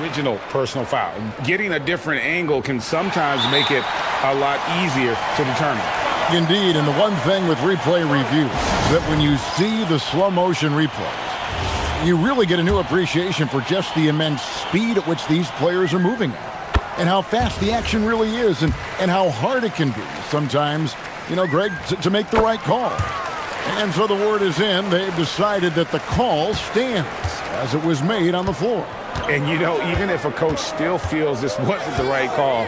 Original personal foul. Getting a different angle can sometimes make it a lot easier to determine. Indeed, and the one thing with replay review is that when you see the slow motion replays, you really get a new appreciation for just the immense speed at which these players are moving at, and how fast the action really is, and how hard it can be sometimes, you know, Greg, to make the right call. And so the word is in. They've decided that the call stands as it was made on the floor. And, you know, even if a coach still feels this wasn't the right call,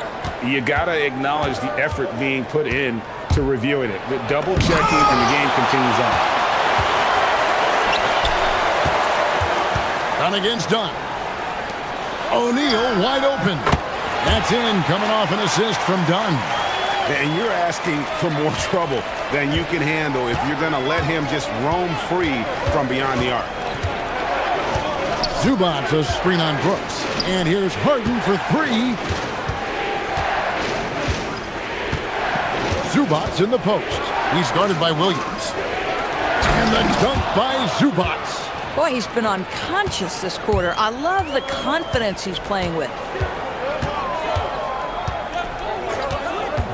you got to acknowledge the effort being put in to reviewing it. The double checking, and the game continues on. Dunn against Dunn. O'Neal wide open. That's in, coming off an assist from Dunn. And you're asking for more trouble than you can handle if you're going to let him just roam free from beyond the arc. Zubac a screen on Brooks. And here's Harden for three. Zubac in the post. He's guarded by Williams. And the dunk by Zubac. Boy, he's been unconscious this quarter. I love the confidence he's playing with.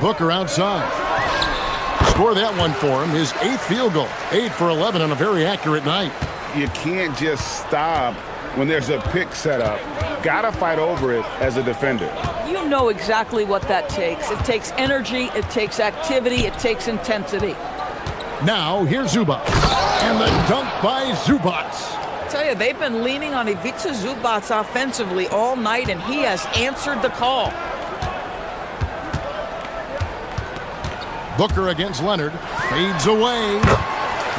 Booker outside. Score that one for him. His 8th field goal. 8 for 11 on a very accurate night. You can't just stop when there's a pick set up. Gotta fight over it as a defender. You know exactly what that takes. It takes energy, it takes activity, it takes intensity. Now, here's Zubac. And the dunk by Zubac. I tell you, they've been leaning on Ivica Zubac offensively all night, and he has answered the call. Booker against Leonard. Fades away.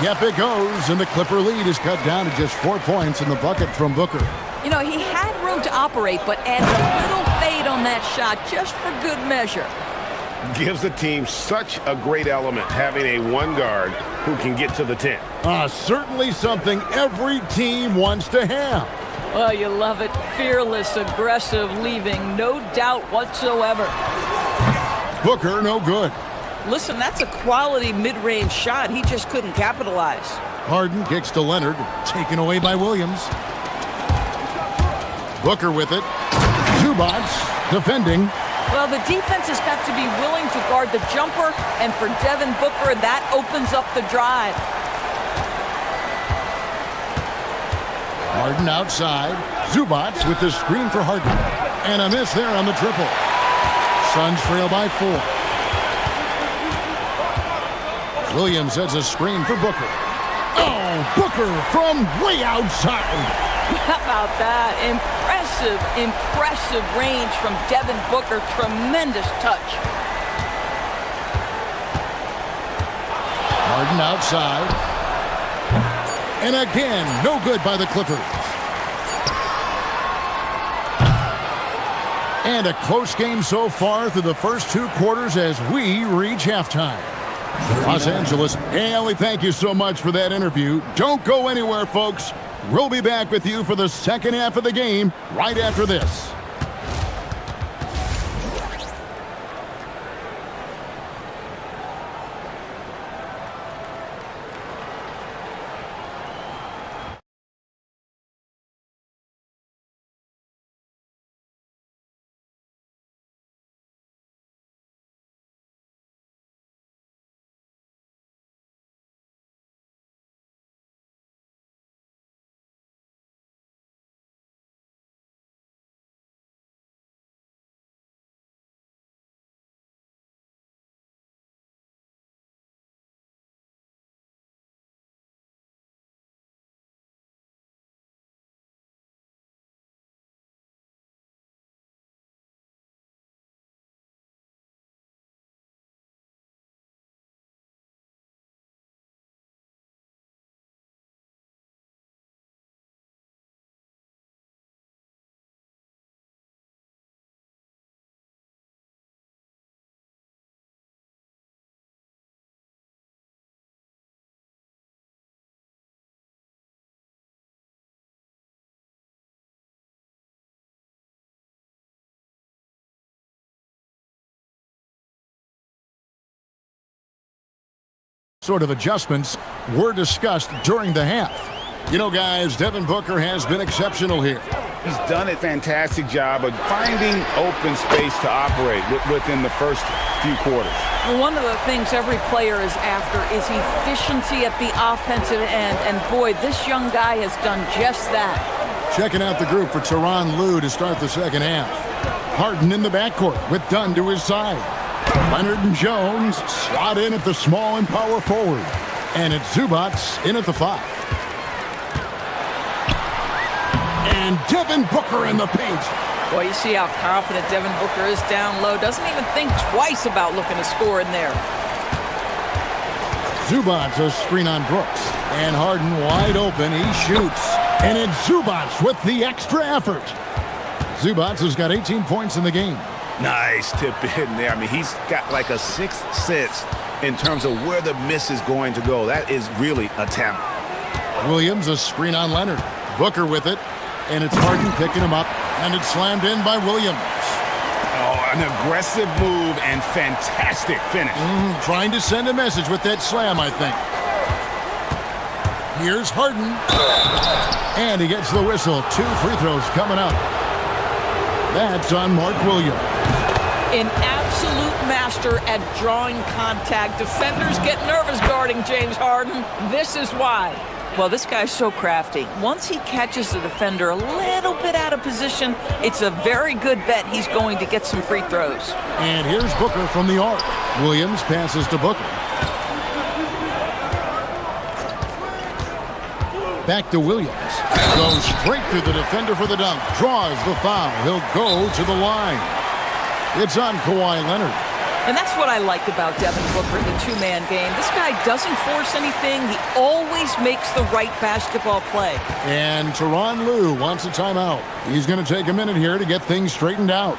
Yep, it goes, and the Clipper lead is cut down to just 4 points in the bucket from Booker. You know, he had room to operate, but added a little fade on that shot just for good measure. Gives the team such a great element having a one guard who can get to the 10. Certainly something every team wants to have. Oh, you love it. Fearless, aggressive, leaving no doubt whatsoever. Booker, no good. Listen, that's a quality mid-range shot. He just couldn't capitalize. Harden kicks to Leonard, taken away by Williams. Booker with it. Zubac defending. Well, the defense has got to be willing to guard the jumper, and for Devin Booker, that opens up the drive. Harden outside. Zubac with the screen for Harden. And a miss there on the triple. Suns trail by 4. Williams has a screen for Booker. Oh, Booker from way outside. How about that? Impressive range from Devin Booker. Tremendous touch. Harden outside. And again, no good by the Clippers. And a close game so far through the first 2 quarters as we reach halftime. Los Angeles, Haley, thank you so much for that interview. Don't go anywhere, folks. We'll be back with you for the second half of the game right after this. Sort of adjustments were discussed during the half. You know, guys, Devin Booker has been exceptional here. He's done a fantastic job of finding open space to operate within the first few quarters. One of the things every player is after is efficiency at the offensive end. And boy, this young guy has done just that. Checking out the group for Tyronn Lue to start the second half. Harden in the backcourt with Dunn to his side. Leonard and Jones slot in at the small and power forward. And it's Zubac in at the 5. And Devin Booker in the paint. Well, you see how confident Devin Booker is down low. Doesn't even think twice about looking to score in there. Zubac a screen on Brooks. And Harden wide open. He shoots. And it's Zubac with the extra effort. Zubac has got 18 points in the game. Nice tip in there. I mean, he's got like a sixth sense in terms of where the miss is going to go. That is really a talent. Williams a screen on Leonard. Booker with it. And it's Harden picking him up. And it's slammed in by Williams. Oh, an aggressive move and fantastic finish. Trying to send a message with that slam, I think. Here's Harden. And he gets the whistle. 2 free throws coming up. That's on Mark Williams. An absolute master at drawing contact. Defenders get nervous guarding James Harden. This is why. Well, this guy's so crafty. Once he catches the defender a little bit out of position, it's a very good bet he's going to get some free throws. And here's Booker from the arc. Williams passes to Booker. Back to Williams. Goes straight through the defender for the dunk. Draws the foul. He'll go to the line. It's on Kawhi Leonard. And that's what I like about Devin Booker in the two-man game. This guy doesn't force anything. He always makes the right basketball play. And Tyronn Lue wants a timeout. He's going to take a minute here to get things straightened out.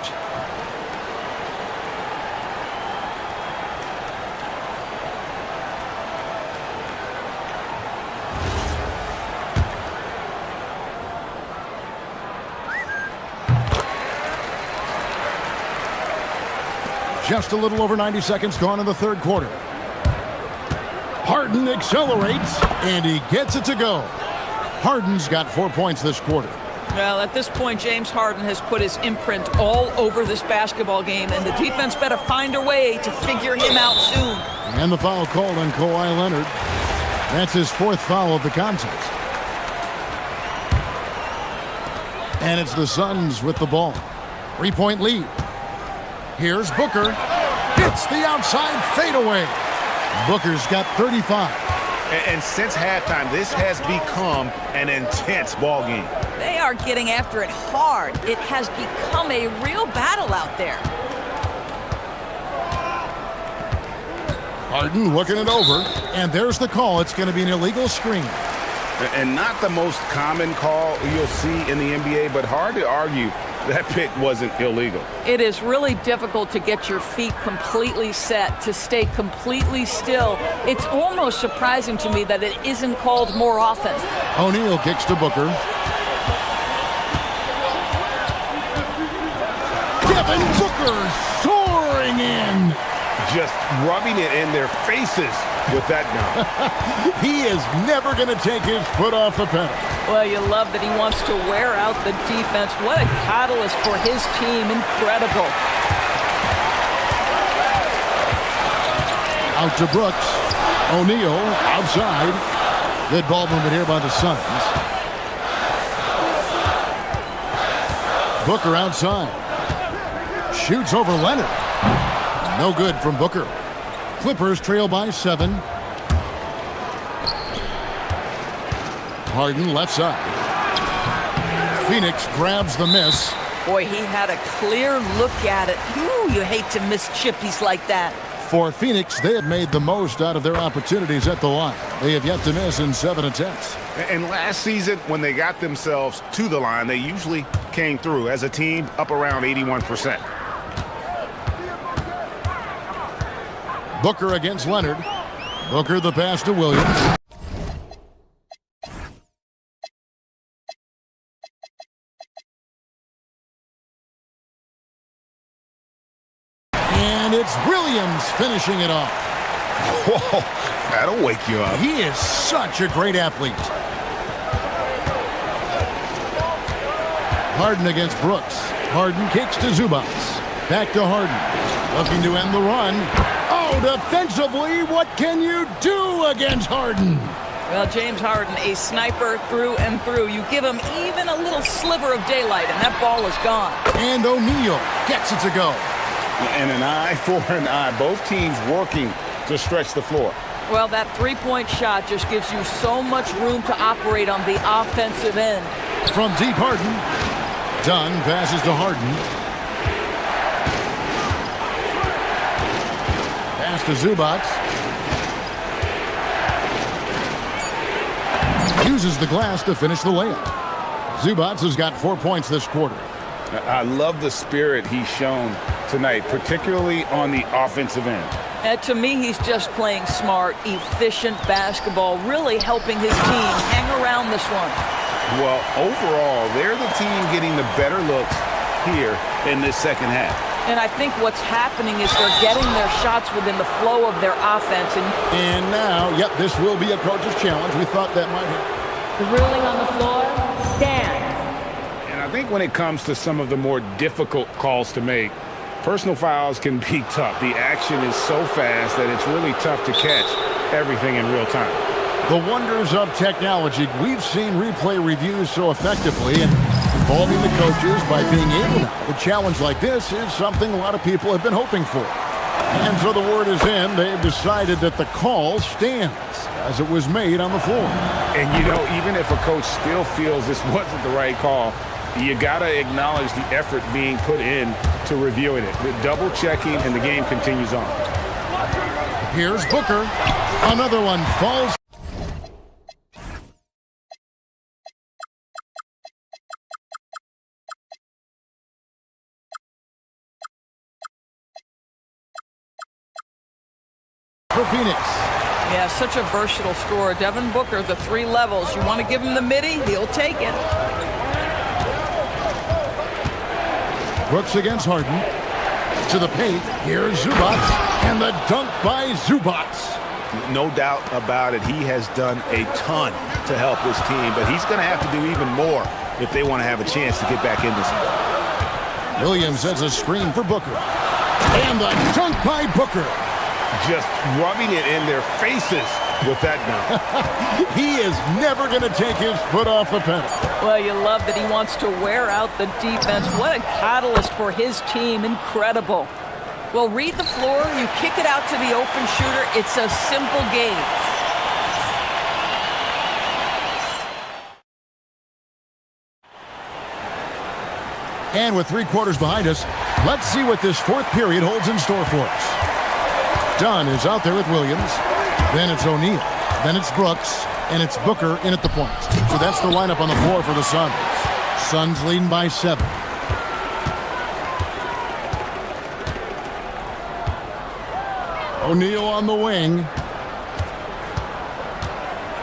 Just a little over 90 seconds gone in the third quarter. Harden accelerates, and he gets it to go. Harden's got 4 points this quarter. Well, at this point, James Harden has put his imprint all over this basketball game, and the defense better find a way to figure him out soon. And the foul called on Kawhi Leonard. That's his 4th foul of the contest. And it's the Suns with the ball. 3-point lead. Here's Booker. Hits the outside fadeaway. Booker's got 35. And since halftime, this has become an intense ball game. They are getting after it hard. It has become a real battle out there. Harden looking it over. And there's the call. It's going to be an illegal screen. And not the most common call you'll see in the NBA, but hard to argue that pick wasn't illegal. It is really difficult to get your feet completely set, to stay completely still. It's almost surprising to me that it isn't called more often. O'Neal kicks to Booker. Devin Booker soaring in. Just rubbing it in their faces with that dunk. He is never going to take his foot off the pedal. Well, you love that he wants to wear out the defense. What a catalyst for his team. Incredible. Out to Brooks. O'Neal outside. Good ball movement here by the Suns. Booker outside. Shoots over Leonard. No good from Booker. Clippers trail by 7. Harden left side. Phoenix grabs the miss. Boy, he had a clear look at it. Ooh, you hate to miss chippies like that. For Phoenix, they have made the most out of their opportunities at the line. They have yet to miss in 7 attempts. And last season, when they got themselves to the line, they usually came through as a team up around 81%. Booker against Leonard. Booker the pass to Williams. And it's Williams finishing it off. Whoa, that'll wake you up. He is such a great athlete. Harden against Brooks. Harden kicks to Zubats. Back to Harden. Looking to end the run. Oh, defensively, what can you do against Harden? Well, James Harden, a sniper through and through. You give him even a little sliver of daylight, and that ball is gone. And O'Neal gets it to go. And an eye for an eye. Both teams working to stretch the floor. Well, that three-point shot just gives you so much room to operate on the offensive end. From deep, Harden. Dunn passes to Harden. Pass to Zubats. Uses the glass to finish the layup. Zubats has got 4 points this quarter. I love the spirit he's shown tonight, particularly on the offensive end. To me, he's just playing smart, efficient basketball, really helping his team hang around this one. Well, overall, they're the team getting the better looks here in this second half. And I think what's happening is they're getting their shots within the flow of their offense. And now, yep, this will be a coach's challenge. We thought that might happen. The ruling on the floor stands. And I think when it comes to some of the more difficult calls to make, personal fouls can be tough. The action is so fast that it's really tough to catch everything in real time. The wonders of technology. We've seen replay reviews so effectively and involving the coaches by being able now. A challenge like this is something a lot of people have been hoping for. And so the word is in. They've decided that the call stands as it was made on the floor. And, you know, even if a coach still feels this wasn't the right call, you got to acknowledge the effort being put in to reviewing it. The double checking, and the game continues on. Here's Booker. Another one falls. For Phoenix. Yeah, such a versatile scorer. Devin Booker, the 3 levels. You want to give him the midi, he'll take it. Brooks against Harden. To the paint. Here's Zubats. And the dunk by Zubats. No doubt about it. He has done a ton to help his team, but he's going to have to do even more if they want to have a chance to get back in this one. Williams sets a screen for Booker. And the dunk by Booker. Just rubbing it in their faces with that dunk. He is never going to take his foot off the pedal. Well, you love that he wants to wear out the defense. What a catalyst for his team. Incredible. Well, read the floor. You kick it out to the open shooter. It's a simple game. And with 3 quarters behind us, let's see what this fourth period holds in store for us. Dunn is out there with Williams. Then it's O'Neal. Then it's Brooks. And it's Booker in at the point. So that's the lineup on the floor for the Suns. Suns leading by 7. O'Neal on the wing.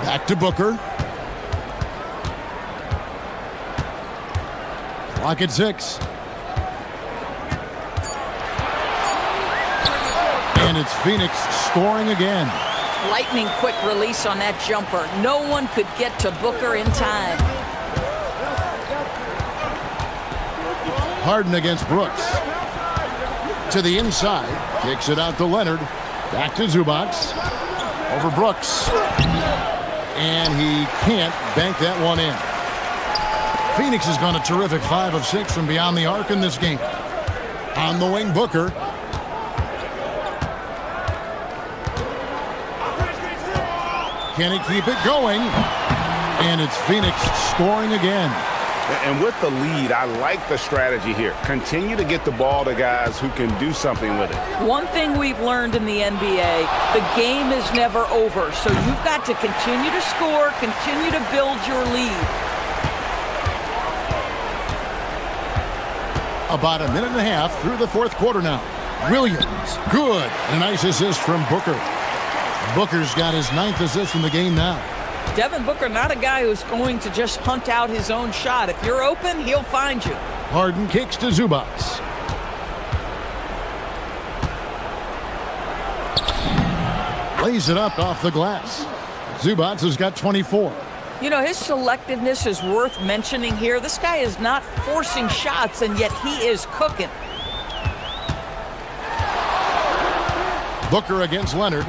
Back to Booker. Clock at 6. And it's Phoenix scoring again. Lightning quick release on that jumper. No one could get to Booker in time. Harden against Brooks. To the inside. Kicks it out to Leonard. Back to Zubats. Over Brooks. And he can't bank that one in. Phoenix has gone a terrific 5 of 6 from beyond the arc in this game. On the wing, Booker. Can he keep it going? And it's Phoenix scoring again. And with the lead, I like the strategy here. Continue to get the ball to guys who can do something with it. One thing we've learned in the NBA, the game is never over. So you've got to continue to score, continue to build your lead. About a minute and a half through the fourth quarter now. Williams, good. A nice assist from Booker. Booker's got his 9th assist in the game now. Devin Booker, not a guy who's going to just hunt out his own shot. If you're open, he'll find you. Harden kicks to Zubats. Lays it up off the glass. Zubats has got 24. You know, his selectiveness is worth mentioning here. This guy is not forcing shots, and yet he is cooking. Booker against Leonard.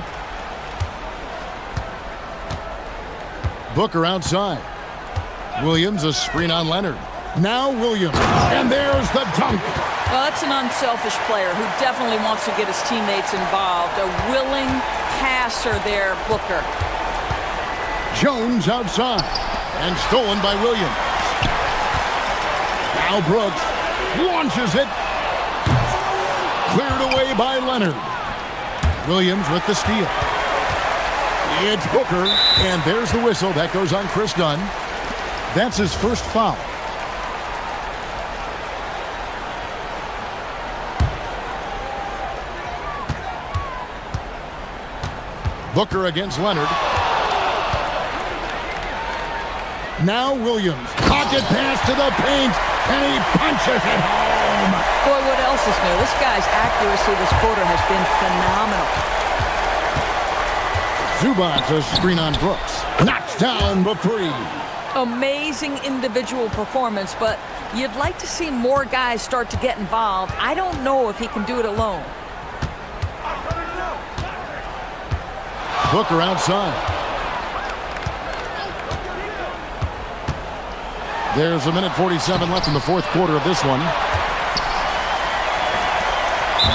Booker outside. Williams, a screen on Leonard. Now Williams, and there's the dunk. Well, that's an unselfish player who definitely wants to get his teammates involved. A willing passer there, Booker. Jones outside, and stolen by Williams. Now Brooks launches it. Cleared away by Leonard. Williams with the steal. It's Booker, and there's the whistle. That goes on Chris Dunn. That's his first foul. Booker against Leonard. Now Williams. Pocket pass to the paint, and he punches it home. Boy, what else is new? This guy's accuracy this quarter has been phenomenal. Zubats, a screen on Brooks. Knocks down the three. Amazing individual performance, but you'd like to see more guys start to get involved. I don't know if he can do it alone. Booker outside. There's a minute 47 left in the fourth quarter of this one.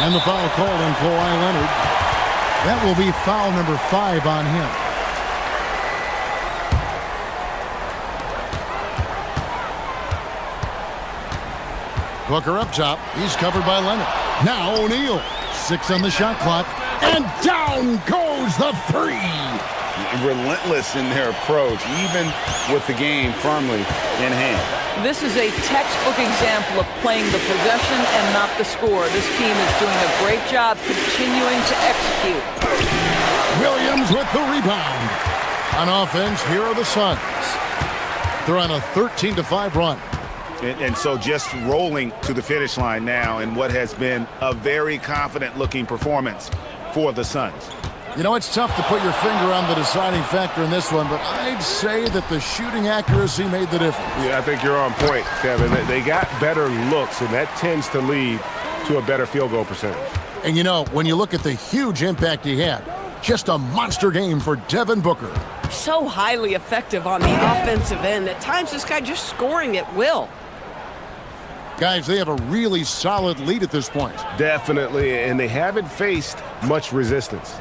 And the foul called on Kawhi Leonard. That will be foul number 5 on him. Booker up top. He's covered by Leonard. Now O'Neal. 6 on the shot clock. And down goes the three. Relentless in their approach, even with the game firmly in hand. This is a textbook example of playing the possession and not the score. This team is doing a great job continuing to execute. Williams with the rebound. On offense, here are the Suns. They're on a 13-5 run. And so just rolling to the finish line now in what has been a very confident-looking performance for the Suns. You know, it's tough to put your finger on the deciding factor in this one, but I'd say that the shooting accuracy made the difference. Yeah, I think you're on point, Kevin. They got better looks, and that tends to lead to a better field goal percentage. And, you know, when you look at the huge impact he had, just a monster game for Devin Booker. So highly effective on the offensive end. At times, this guy just scoring at will. Guys, they have a really solid lead at this point. Definitely, and they haven't faced much resistance.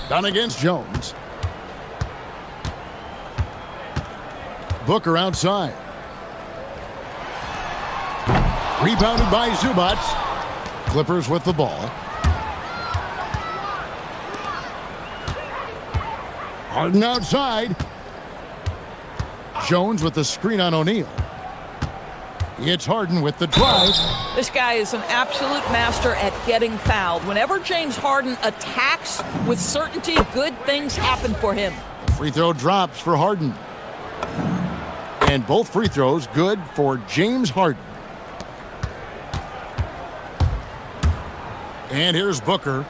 Done against Jones. Booker outside. Rebounded by Zubats. Clippers with the ball. Harden outside. Jones with the screen on O'Neal. It's Harden with the drive. This guy is an absolute master at getting fouled. Whenever James Harden attacks with certainty, good things happen for him. Free throw drops for Harden. And both free throws good for James Harden. And here's Booker.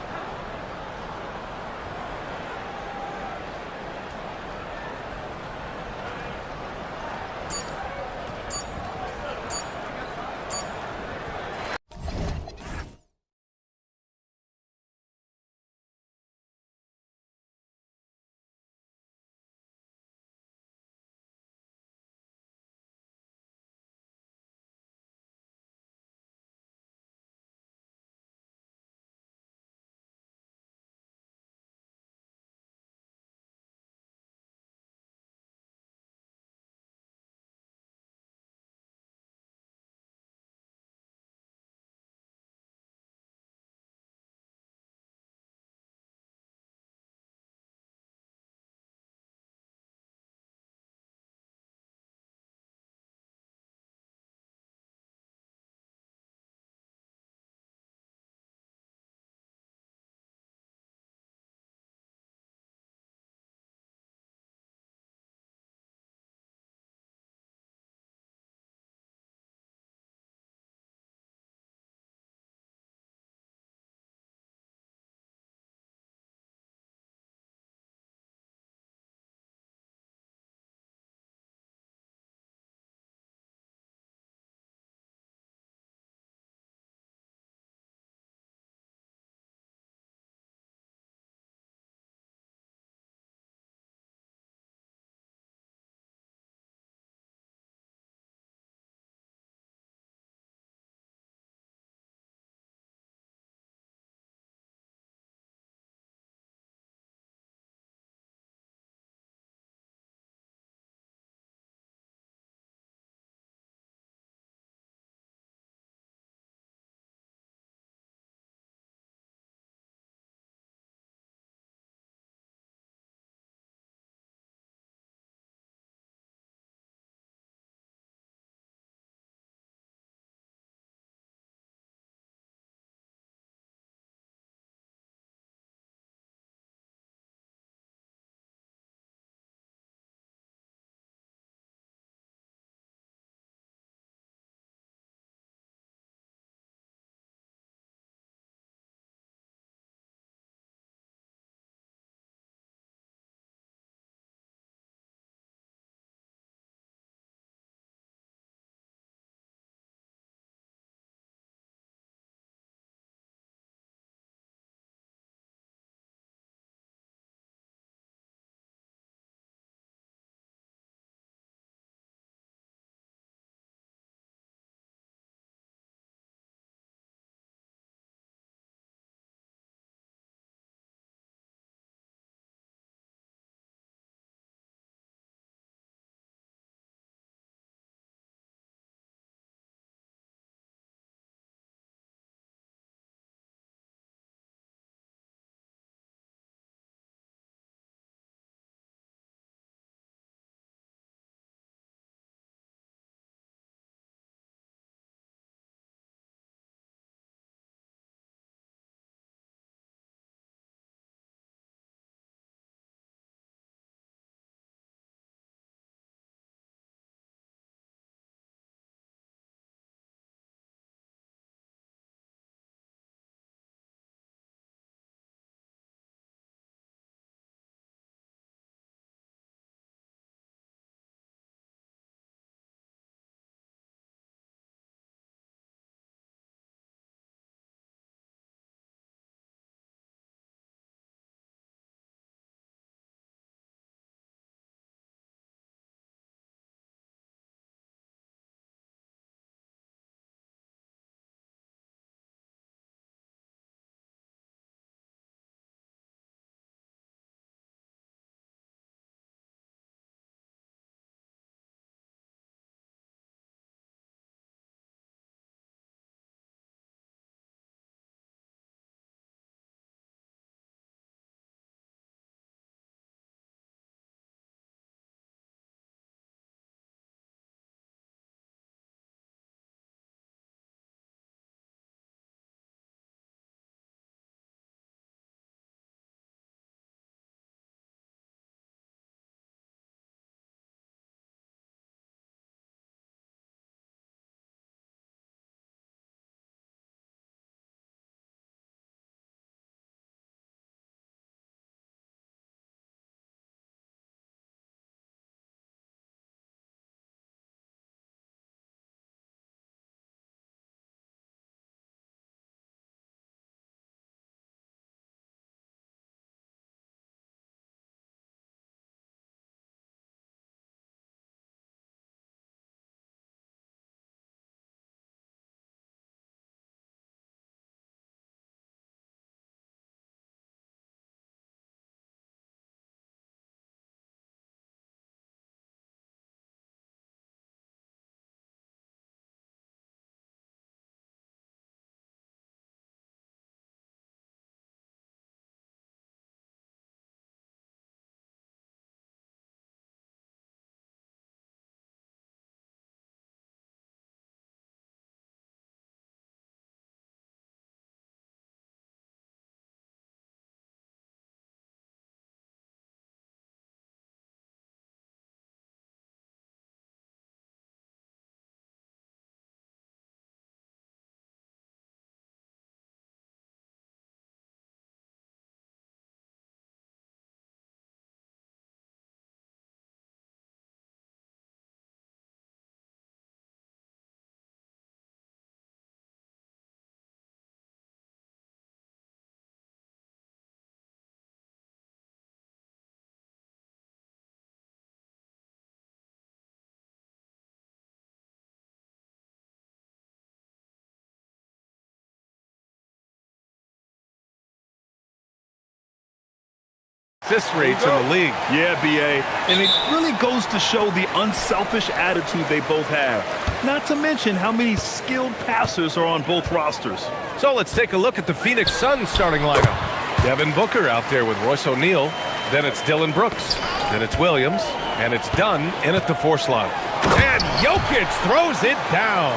assist rates in the league. Yeah, B.A. And it really goes to show the unselfish attitude they both have. Not to mention how many skilled passers are on both rosters. So let's take a look at the Phoenix Suns starting lineup. Devin Booker out there with Royce O'Neal. Then it's Dylan Brooks. Then it's Williams. And it's Dunn in at the 4 slot. And Jokic throws it down.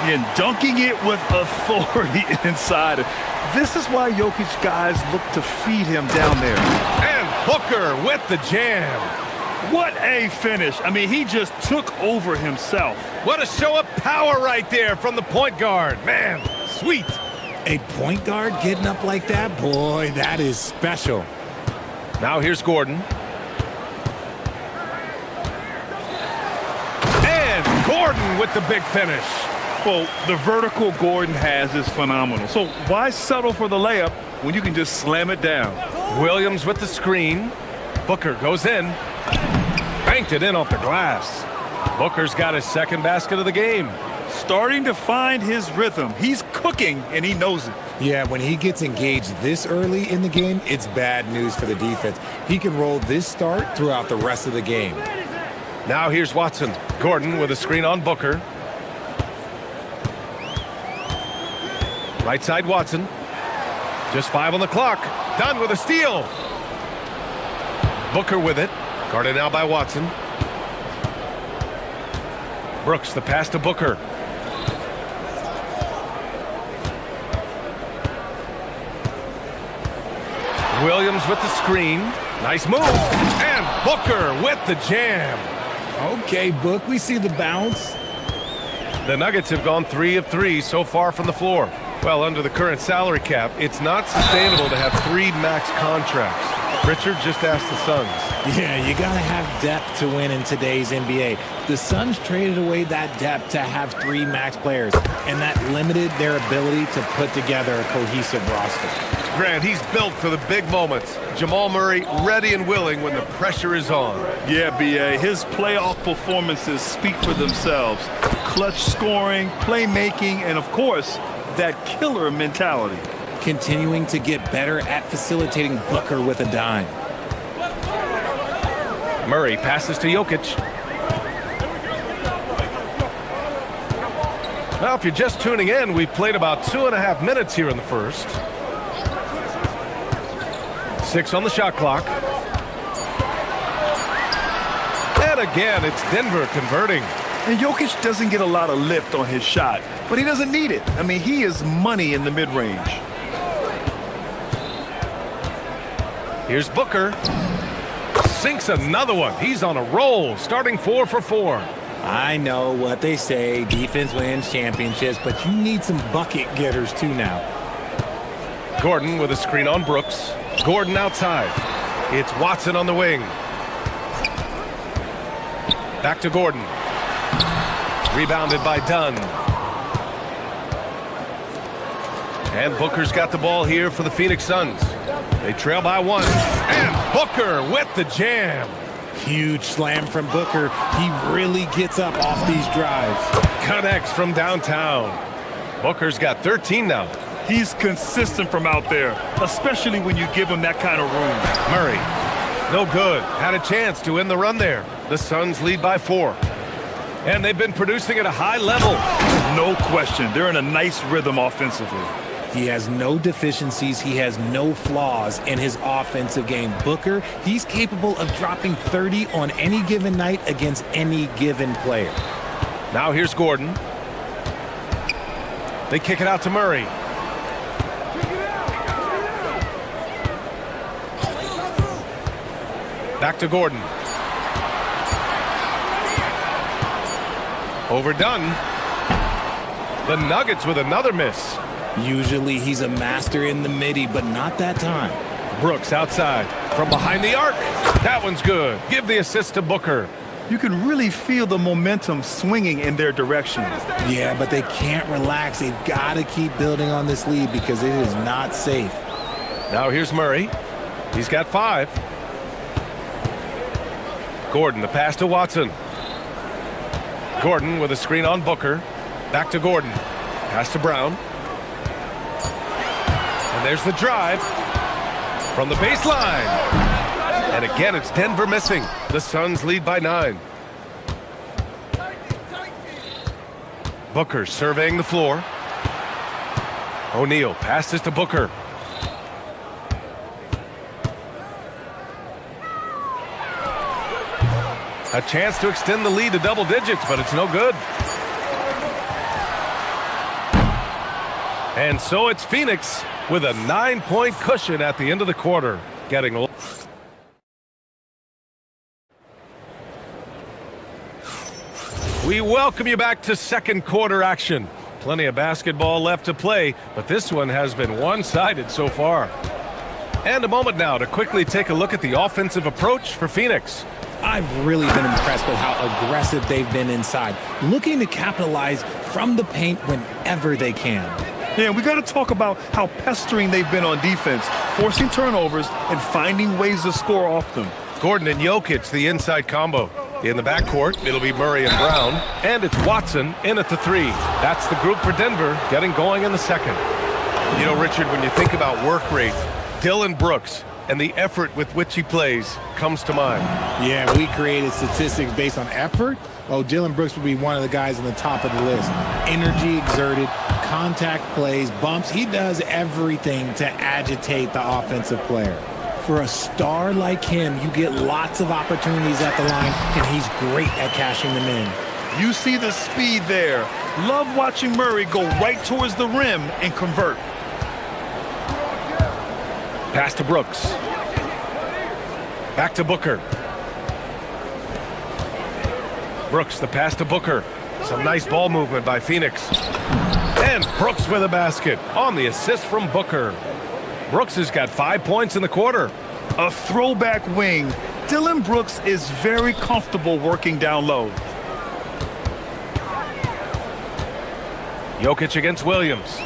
And dunking it with authority inside. This is why Jokic guys look to feed him down there. And Booker with the jam. What a finish. I mean, he just took over himself. What a show of power right there from the point guard. Man, sweet. A point guard getting up like that? Boy, that is special. Now here's Gordon. And Gordon with the big finish. Well, the vertical Gordon has is phenomenal. So why settle for the layup when you can just slam it down? Williams with the screen. Booker goes in. Banked it in off the glass. Booker's got his second basket of the game. Starting to find his rhythm. He's cooking, and he knows it. Yeah, when he gets engaged this early in the game, it's bad news for the defense. He can roll this start throughout the rest of the game. Now here's Watson. Gordon with a screen on Booker. Right side Watson. Just 5 on the clock. Dunn with a steal. Booker with it. Guarded now by Watson. Brooks, the pass to Booker. Williams with the screen. Nice move. And Booker with the jam. Okay, Book, we see the bounce. The Nuggets have gone 3 of 3 so far from the floor. Well, under the current salary cap, it's not sustainable to have 3 max contracts. Richard just asked the Suns. Yeah, you got to have depth to win in today's NBA. The Suns traded away that depth to have 3 max players, and that limited their ability to put together a cohesive roster. Grant, he's built for the big moments. Jamal Murray ready and willing when the pressure is on. Yeah, B.A., his playoff performances speak for themselves. Clutch scoring, playmaking, and of course, that killer mentality. Continuing to get better at facilitating Booker with a dime. Murray passes to Jokic. Well, if you're just tuning in, we've played about 2.5 minutes here in the first. 6 on the shot clock. And again, it's Denver converting. And Jokic doesn't get a lot of lift on his shot, but he doesn't need it. I mean, he is money in the mid-range. Here's Booker. Sinks another one. He's on a roll, starting 4 for 4. I know what they say, defense wins championships, but you need some bucket getters too now. Gordon with a screen on Brooks. Gordon outside. It's Watson on the wing. Back to Gordon. Rebounded by Dunn. And Booker's got the ball here for the Phoenix Suns. They trail by 1. And Booker with the jam. Huge slam from Booker. He really gets up off these drives. Connects from downtown. Booker's got 13 now. He's consistent from out there, especially when you give him that kind of room. Murray, no good. Had a chance to end the run there. The Suns lead by 4. And they've been producing at a high level. No question. They're in a nice rhythm offensively. He has no deficiencies. He has no flaws in his offensive game. Booker, he's capable of dropping 30 on any given night against any given player. Now here's Gordon. They kick it out to Murray. Back to Gordon. Overdone. The Nuggets with another miss. Usually he's a master in the midi, but not that time. Brooks outside from behind the arc. That one's good. Give the assist to Booker. You can really feel the momentum swinging in their direction. Yeah, but they can't relax. They've got to keep building on this lead because it is not safe. Now here's Murray. He's got 5. Gordon, the pass to Watson. Gordon with a screen on Booker. Back to Gordon. Pass to Brown. And there's the drive from the baseline. And again, it's Denver missing. The Suns lead by 9. Booker surveying the floor. O'Neal passes to Booker. A chance to extend the lead to double digits, but it's no good. And so it's Phoenix with a 9-point cushion at the end of the quarter. Getting. We welcome you back to second quarter action. Plenty of basketball left to play, but this one has been one-sided so far. And a moment now to quickly take a look at the offensive approach for Phoenix. I've really been impressed with how aggressive they've been inside, looking to capitalize from the paint whenever they can. Yeah, we got to talk about how pestering they've been on defense, forcing turnovers and finding ways to score off them. Gordon and Jokic, the inside combo. In the backcourt, it'll be Murray and Brown, and it's Watson in at the 3. That's the group for Denver getting going in the second. You know, Richard, when you think about work rate, Dillon Brooks and the effort with which he plays comes to mind. Yeah, we created statistics based on effort. Oh, Dillon Brooks would be one of the guys on the top of the list. Energy exerted, contact plays, bumps. He does everything to agitate the offensive player. For a star like him, you get lots of opportunities at the line, and he's great at cashing them in. You see the speed there. Love watching Murray go right towards the rim and convert. Pass to Brooks. Back to Booker. Brooks, the pass to Booker. Some nice ball movement by Phoenix. And Brooks with a basket on the assist from Booker. Brooks has got 5 points in the quarter. A throwback wing. Dillon Brooks is very comfortable working down low. Jokic against Williams.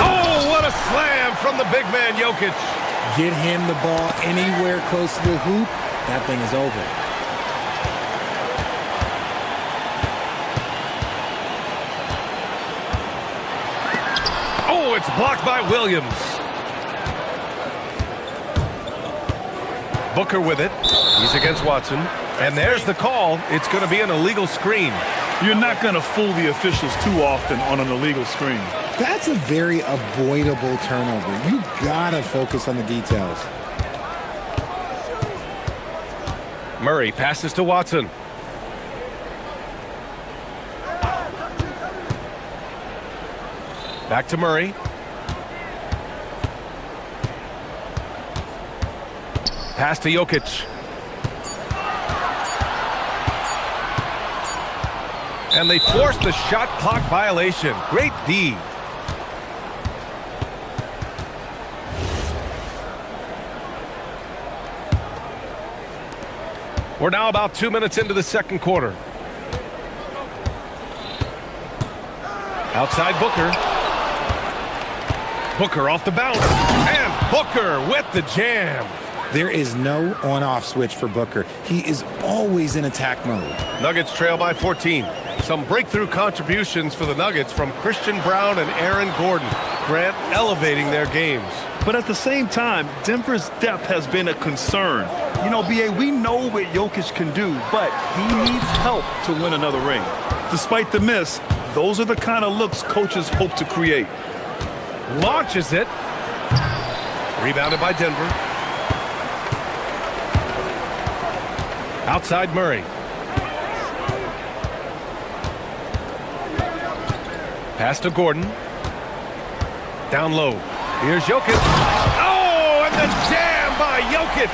Oh, what a slam from the big man, Jokic. Get him the ball anywhere close to the hoop, that thing is over. Oh, it's blocked by Williams. Booker with it. He's against Watson. And there's the call. It's going to be an illegal screen. You're not going to fool the officials too often on an illegal screen. That's a very avoidable turnover. You gotta focus on the details. Murray passes to Watson. Back to Murray. Pass to Jokic. And they force the shot clock violation. Great D. We're now about 2 minutes into the second quarter. Outside Booker. Booker off the bounce. And Booker with the jam. There is no on-off switch for Booker. He is always in attack mode. Nuggets trail by 14. Some breakthrough contributions for the Nuggets from Christian Brown and Aaron Gordon. Grant elevating their games. But at the same time, Denver's depth has been a concern. You know, B.A., we know what Jokic can do, but he needs help to win another ring. Despite the miss, those are the kind of looks coaches hope to create. Launches it. Rebounded by Denver. Outside Murray. Pass to Gordon. Down low. Here's Jokic. Oh, and the jam by Jokic.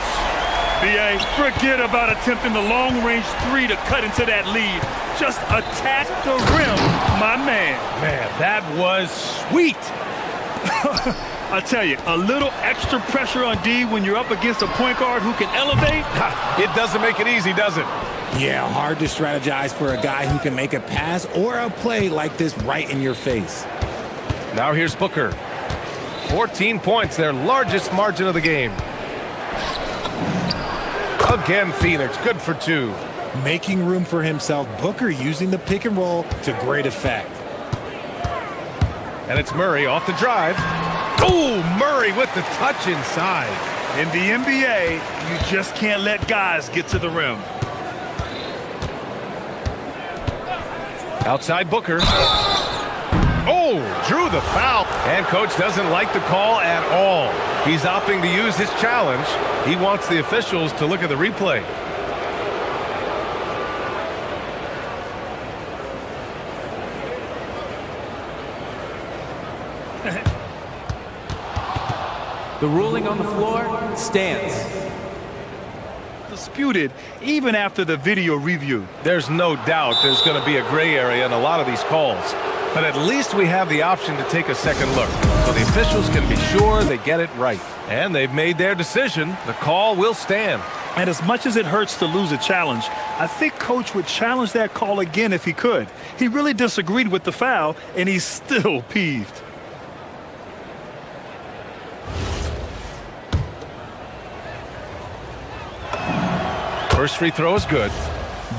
B.A., forget about attempting the long-range three to cut into that lead. Just attack the rim, my man. Man, that was sweet. I tell you, a little extra pressure on D when you're up against a point guard who can elevate. It doesn't make it easy, does it? Yeah, hard to strategize for a guy who can make a pass or a play like this right in your face. Now here's Booker. 14 points, their largest margin of the game. Again, Phoenix, good for 2. Making room for himself, Booker using the pick and roll to great effect. And it's Murray off the drive. Oh, Murray with the touch inside. In the NBA, you just can't let guys get to the rim. Outside Booker. Oh, drew the foul. And coach doesn't like the call at all. He's opting to use his challenge. He wants the officials to look at the replay. The ruling on the floor stands. Disputed even after the video review. There's no doubt there's going to be a gray area in a lot of these calls. But at least we have the option to take a second look, so the officials can be sure they get it right. And they've made their decision. The call will stand. And as much as it hurts to lose a challenge, I think coach would challenge that call again if he could. He really disagreed with the foul, and he's still peeved. First free throw is good.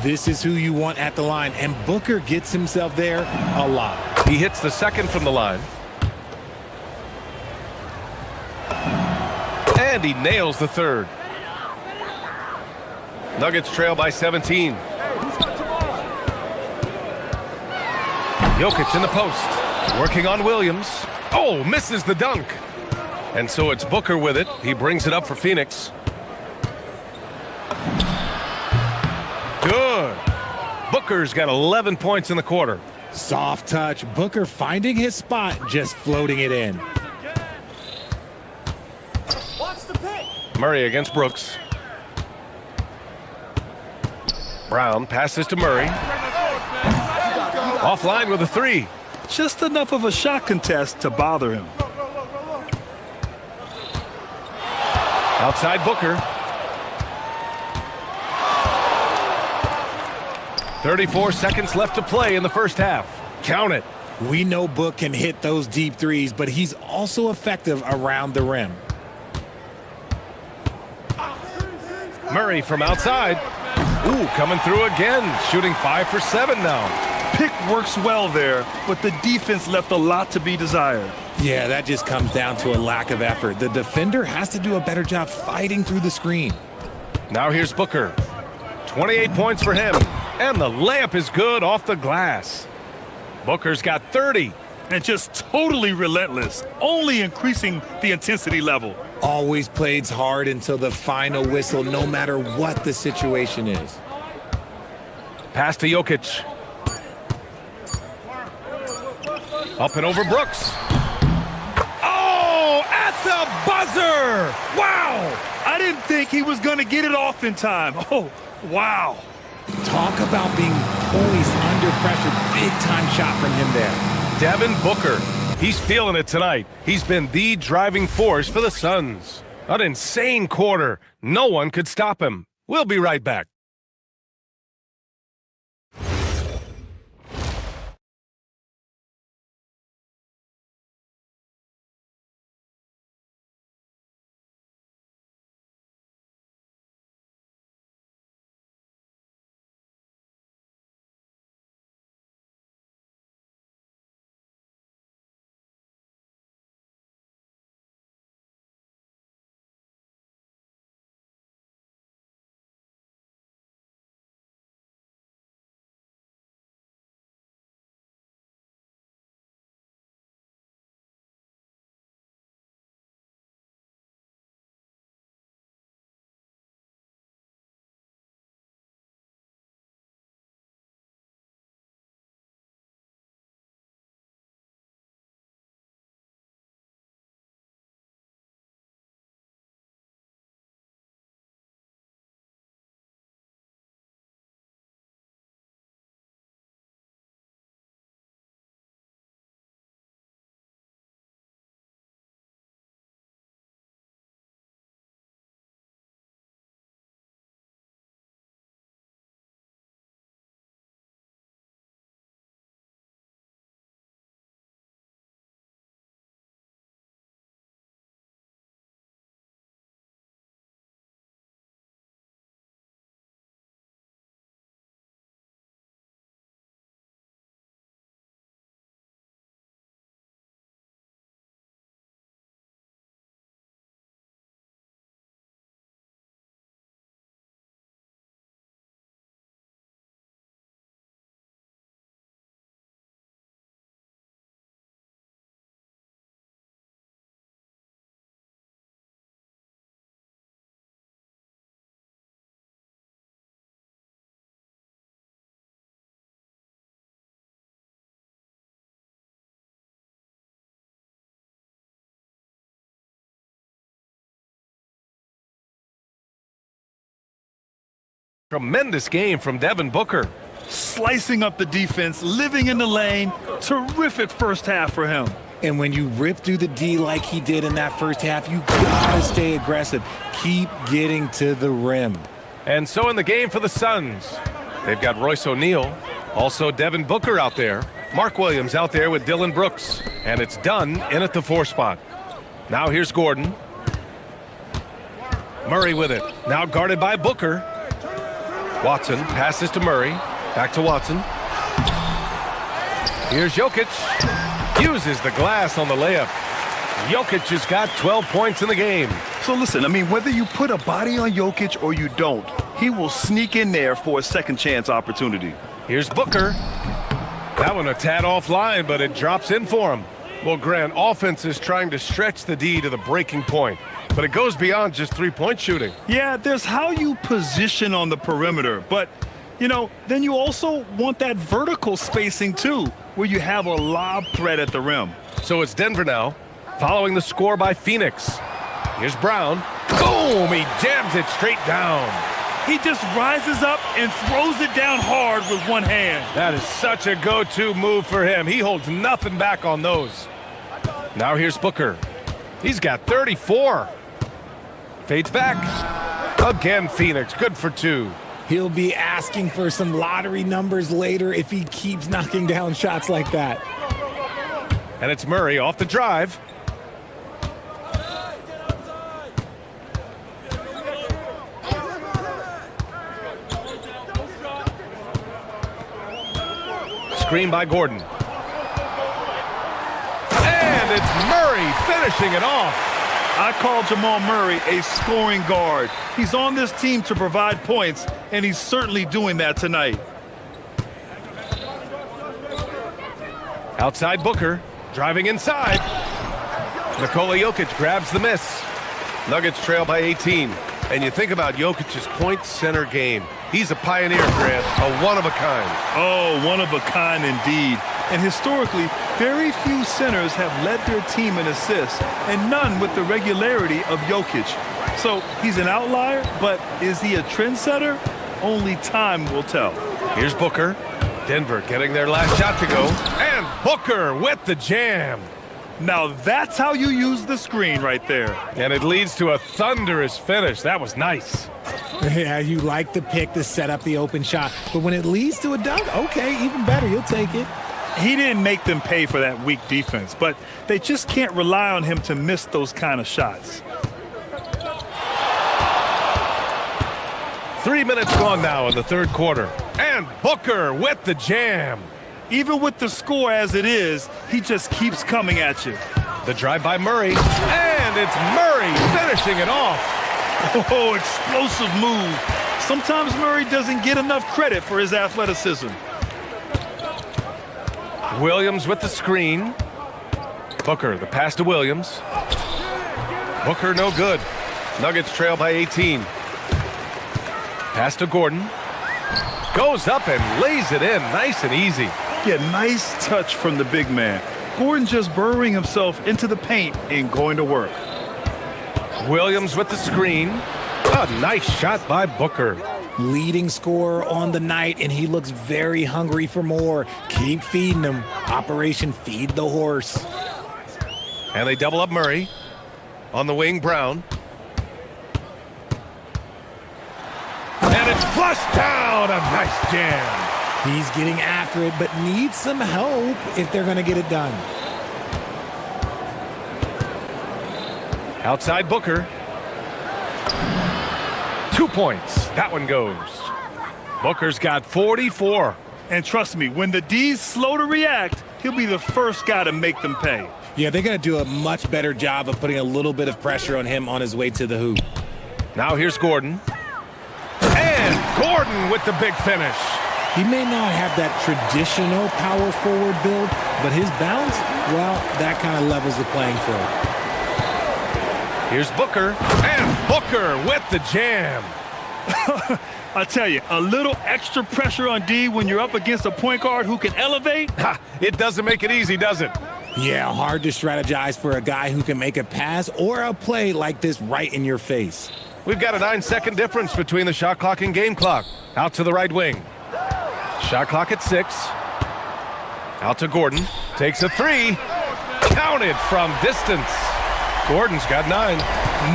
This is who you want at the line, and Booker gets himself there a lot. He hits the second from the line. And he nails the third. Nuggets trail by 17. Jokic in the post. Working on Williams. Oh, misses the dunk. And so it's Booker with it. He brings it up for Phoenix. Good. Booker's got 11 points in the quarter. Soft touch. Booker finding his spot, just floating it in. Murray against Brooks. Brown passes to Murray. Offline with a three. Just enough of a shot contest to bother him. Outside Booker. 34 seconds left to play in the first half. Count it. We know Book can hit those deep threes, but he's also effective around the rim. Murray from outside. Ooh, coming through again. Shooting 5 for 7 now. Pick works well there, but the defense left a lot to be desired. Yeah, that just comes down to a lack of effort. The defender has to do a better job fighting through the screen. Now here's Booker. 28 points for him. And the layup is good off the glass. Booker's got 30. And just totally relentless, only increasing the intensity level. Always plays hard until the final whistle, no matter what the situation is. Pass to Jokic. Up and over Brooks. Oh, at the buzzer! Wow! I didn't think he was going to get it off in time. Oh, wow. Talk about being poised under pressure. Big time shot from him there. Devin Booker. He's feeling it tonight. He's been the driving force for the Suns. An insane quarter. No one could stop him. We'll be right back. Tremendous game from Devin Booker. Slicing up the defense, living in the lane. Terrific first half for him. And when you rip through the D like he did in that first half, you gotta stay aggressive. Keep getting to the rim. And so in the game for the Suns, they've got Royce O'Neal, also Devin Booker out there, Mark Williams out there with Dylan Brooks, and it's Dunn in at the 4 spot. Now here's Gordon. Murray with it, now guarded by Booker. Watson passes to Murray, back to Watson. Here's Jokic, uses the glass on the layup. Jokic has got 12 points in the game. So listen, I mean, whether you put a body on Jokic or you don't, he will sneak in there for a second chance opportunity. Here's Booker. That one a tad offline, but it drops in for him. Well, Grant, offense is trying to stretch the D to the breaking point, but it goes beyond just three-point shooting. Yeah, there's how you position on the perimeter, but, you know, then you also want that vertical spacing too, where you have a lob threat at the rim. So it's Denver now, following the score by Phoenix. Here's Brown. Boom! He jams it straight down. He just rises up and throws it down hard with one hand. That is such a go-to move for him. He holds nothing back on those. Now here's Booker. He's got 34. Fades back. Again, Phoenix. Good for 2. He'll be asking for some lottery numbers later if he keeps knocking down shots like that. And it's Murray off the drive. Screen by Gordon. And it's Murray finishing it off. I call Jamal Murray a scoring guard. He's on this team to provide points, and he's certainly doing that tonight. Outside Booker, driving inside. Nikola Jokic grabs the miss. Nuggets trail by 18. And you think about Jokic's point center game. He's a pioneer, Grant, a one-of-a-kind. Oh, one-of-a-kind indeed. And historically, very few centers have led their team in assists, and none with the regularity of Jokic. So he's an outlier, but is he a trendsetter? Only time will tell. Here's Booker. Denver getting their last shot to go. And Booker with the jam. Now that's how you use the screen right there. And it leads to a thunderous finish. That was nice. Yeah, you like the pick to set up the open shot. But when it leads to a dunk, okay, even better. You'll take it. He didn't make them pay for that weak defense, but they just can't rely on him to miss those kind of shots. 3 minutes gone now in the third quarter. And Booker with the jam. Even with the score as it is, he just keeps coming at you. The drive by Murray. And it's Murray finishing it off. Oh, explosive move. Sometimes Murray doesn't get enough credit for his athleticism. Williams with the screen. Booker, the pass to Williams. Booker, no good. Nuggets trail by 18. Pass to Gordon. Goes up and lays it in nice and easy. Yeah, nice touch from the big man. Gordon just burrowing himself into the paint and going to work. Williams with the screen. A nice shot by Booker. Leading scorer on the night, and he looks very hungry for more. Keep feeding him. Operation Feed the Horse. And they double up Murray. On the wing, Brown. And it's flushed down. A nice jam. He's getting after it, but needs some help if they're going to get it done. Outside Booker. 2 points. That one goes. Booker's got 44. And trust me, when the D's slow to react, he'll be the first guy to make them pay. Yeah, they're going to do a much better job of putting a little bit of pressure on him on his way to the hoop. Now here's Gordon. And Gordon with the big finish. He may not have that traditional power forward build, but his bounce, well, that kind of levels the playing field. Here's Booker, and Booker with the jam. I tell you, a little extra pressure on D when you're up against a point guard who can elevate. It doesn't make it easy, does it? Yeah, hard to strategize for a guy who can make a pass or a play like this right in your face. We've got a 9-second difference between the shot clock and game clock. Out to the right wing. Shot clock at 6. Out to Gordon. Takes a 3. Counted from distance. Gordon's got 9.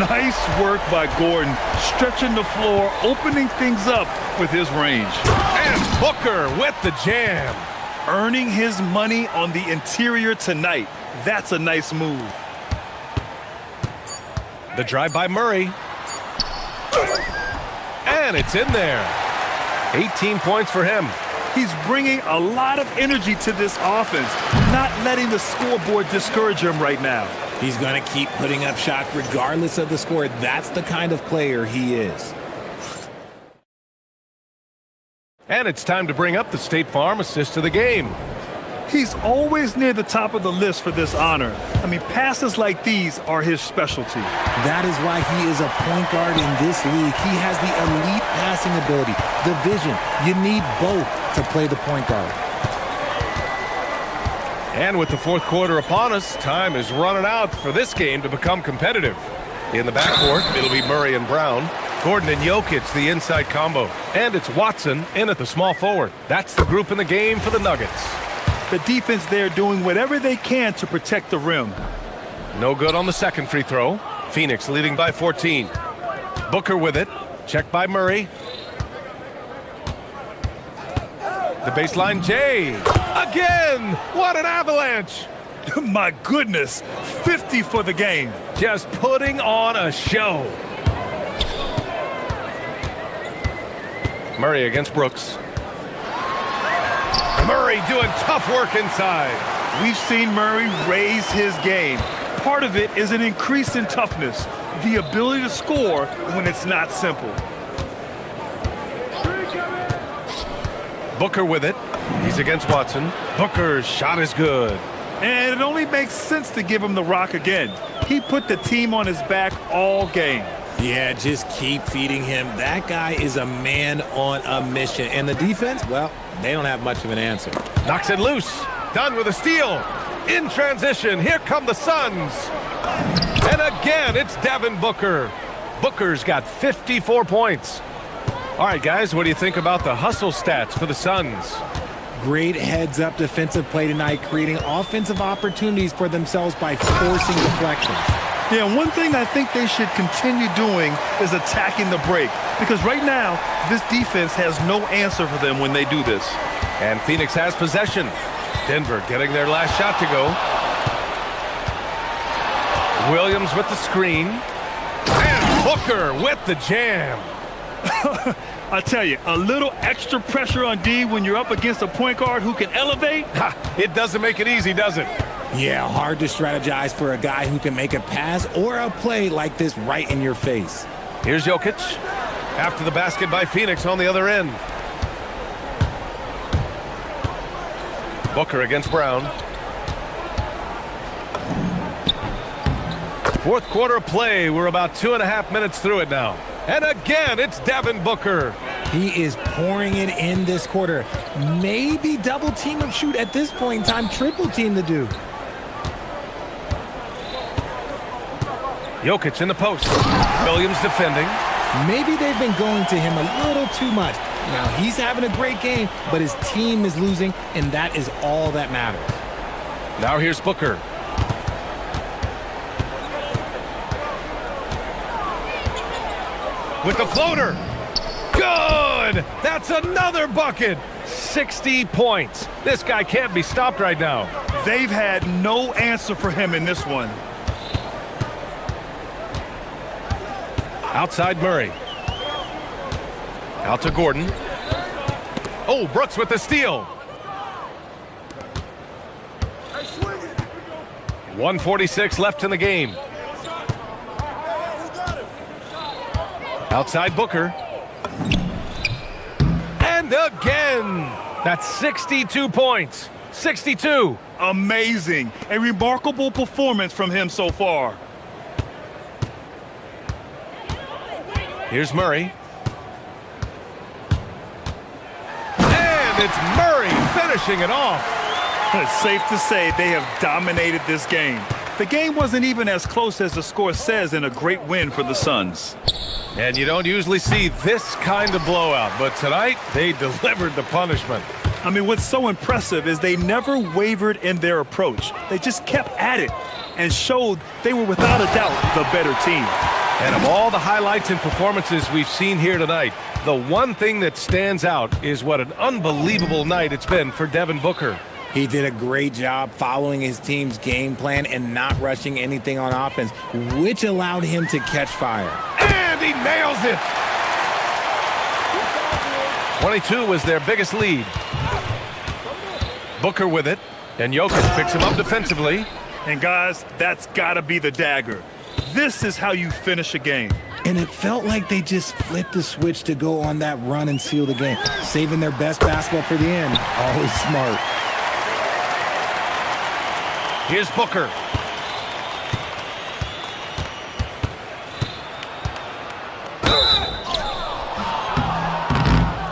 Nice work by Gordon, stretching the floor, opening things up with his range. And Booker with the jam. Earning his money on the interior tonight. That's a nice move. The drive by Murray. And it's in there. 18 points for him. He's bringing a lot of energy to this offense, not letting the scoreboard discourage him right now. He's going to keep putting up shots regardless of the score. That's the kind of player he is. And it's time to bring up the State Farm assist of the game. He's always near the top of the list for this honor. I mean, passes like these are his specialty. That is why he is a point guard in this league. He has the elite passing ability, the vision. You need both to play the point guard. And with the fourth quarter upon us, time is running out for this game to become competitive. In the backcourt, it'll be Murray and Brown. Gordon and Jokic, the inside combo. And it's Watson in at the small forward. That's the group in the game for the Nuggets. The defense there doing whatever they can to protect the rim. No good on the second free throw. Phoenix leading by 14. Booker with it. Checked by Murray. The baseline, Jay. Again! What an avalanche! My goodness, 50 for the game. Just putting on a show. Murray against Brooks. Murray doing tough work inside. We've seen Murray raise his game. Part of it is an increase in toughness, the ability to score when it's not simple. Booker with it. He's against Watson. Booker's shot is good. And it only makes sense to give him the rock again. He put the team on his back all game. Yeah, just keep feeding him. That guy is a man on a mission. And the defense, well, they don't have much of an answer. Knocks it loose. Done with a steal. In transition, here come the Suns. And again, it's Devin Booker. Booker's got 54 points. All right, guys, what do you think about the hustle stats for the Suns? Great heads-up defensive play tonight, creating offensive opportunities for themselves by forcing deflections. Yeah, one thing I think they should continue doing is attacking the break. Because right now, this defense has no answer for them when they do this. And Phoenix has possession. Denver getting their last shot to go. Williams with the screen. And Booker with the jam. I tell you, a little extra pressure on D when you're up against a point guard who can elevate. It doesn't make it easy, does it? Yeah, hard to strategize for a guy who can make a pass or a play like this right in your face. Here's Jokic. After the basket by Phoenix on the other end. Booker against Brown. Fourth quarter of play. We're about 2.5 minutes through it now. And again, it's Devin Booker. He is pouring it in this quarter. Maybe double team him, shoot at this point in time, triple team the dude. Jokic in the post. Williams defending. Maybe they've been going to him a little too much. Now, he's having a great game, but his team is losing, and that is all that matters. Now here's Booker. With the floater. Good! That's another bucket. 60 points. This guy can't be stopped right now. They've had no answer for him in this one. Outside Murray. Out to Gordon. Oh, Brooks with the steal. 1:46 left in the game. Outside Booker. And again. That's 62 points. 62. Amazing. A remarkable performance from him so far. Here's Murray. And it's Murray finishing it off. It's safe to say they have dominated this game. The game wasn't even as close as the score says in a great win for the Suns. And you don't usually see this kind of blowout, but tonight they delivered the punishment. I mean, what's so impressive is they never wavered in their approach. They just kept at it and showed they were without a doubt the better team. And of all the highlights and performances we've seen here tonight, the one thing that stands out is what an unbelievable night it's been for Devin Booker. He did a great job following his team's game plan and not rushing anything on offense, which allowed him to catch fire. And he nails it! 22 was their biggest lead. Booker with it, and Jokic picks him up defensively. And guys, that's gotta be the dagger. This is how you finish a game. And it felt like they just flipped the switch to go on that run and seal the game, saving their best basketball for the end. Always smart. Here's Booker.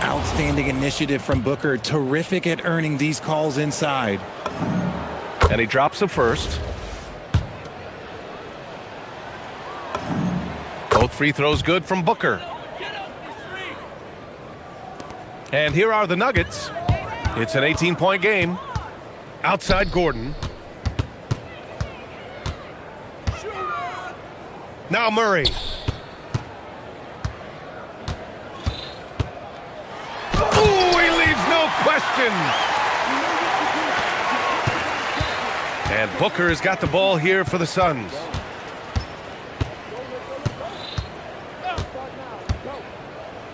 Outstanding initiative from Booker. Terrific at earning these calls inside. And he drops the first. Both free throws good from Booker. And here are the Nuggets. It's an 18-point game. Outside Gordon. Now Murray. Ooh, he leaves no question. And Booker has got the ball here for the Suns.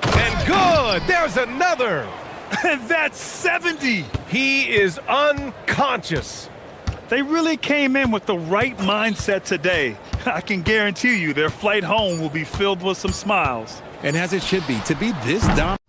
And good! There's another! And that's 70! He is unconscious. They really came in with the right mindset today. I can guarantee you their flight home will be filled with some smiles. And as it should be, to be this dominant.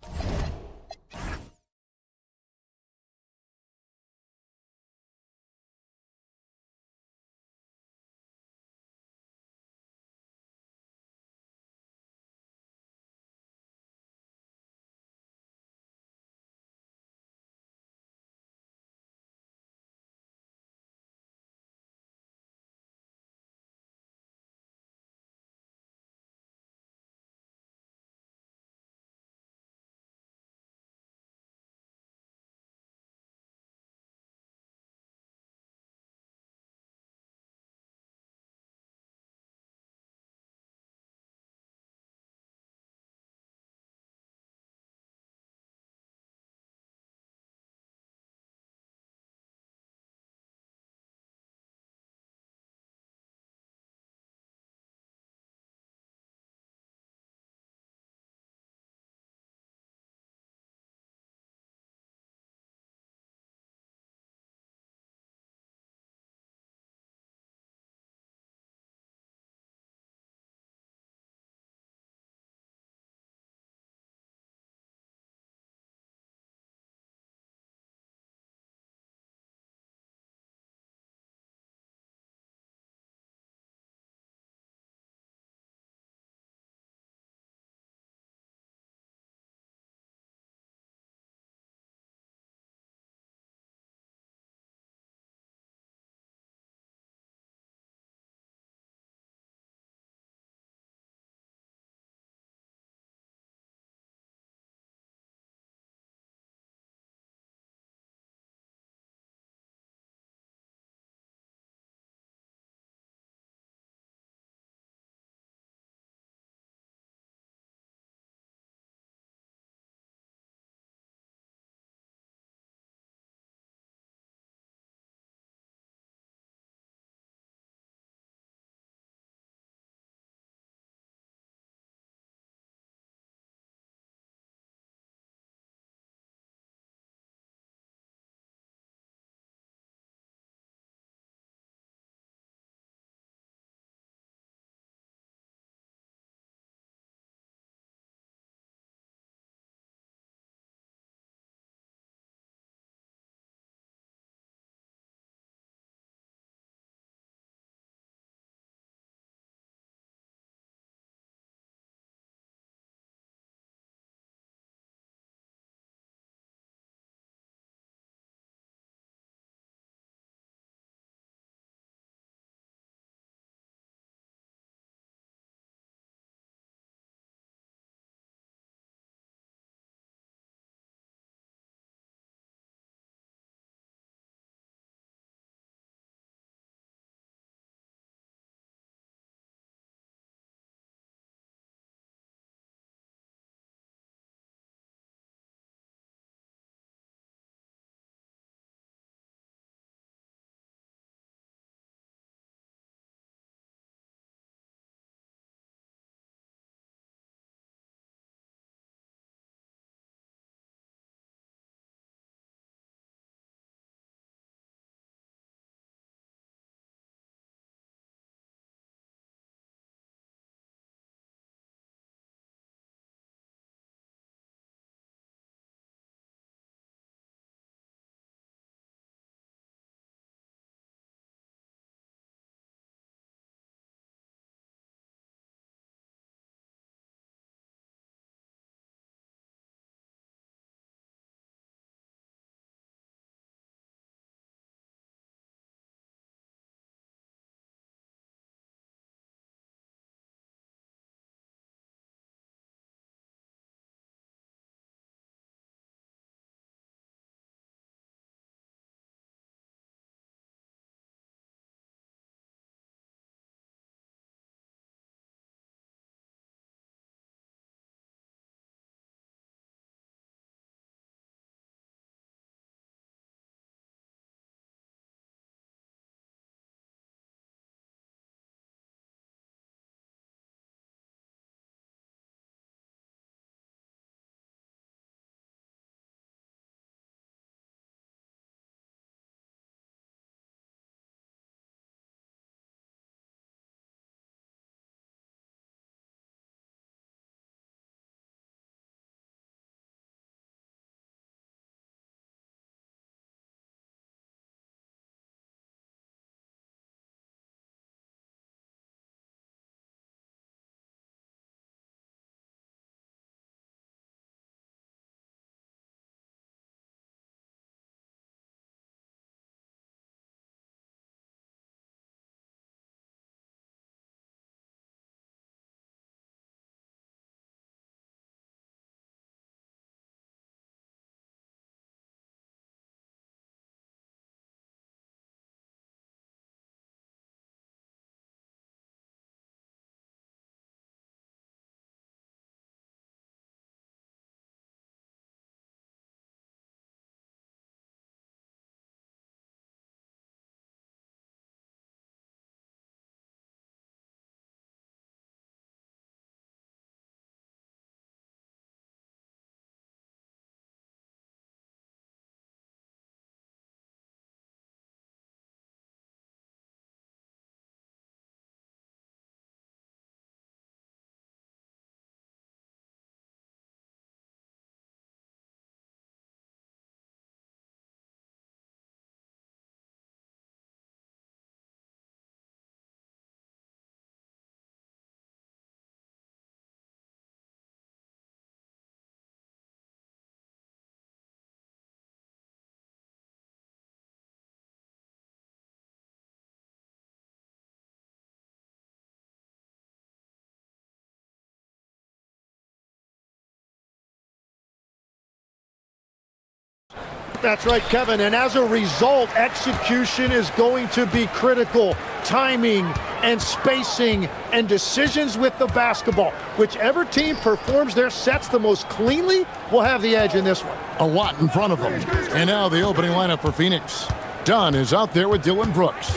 That's right, Kevin. And as a result, execution is going to be critical. Timing and spacing and decisions with the basketball. Whichever team performs their sets the most cleanly will have the edge in this one. A lot in front of them. And now the opening lineup for Phoenix. Dunn is out there with Dylan Brooks.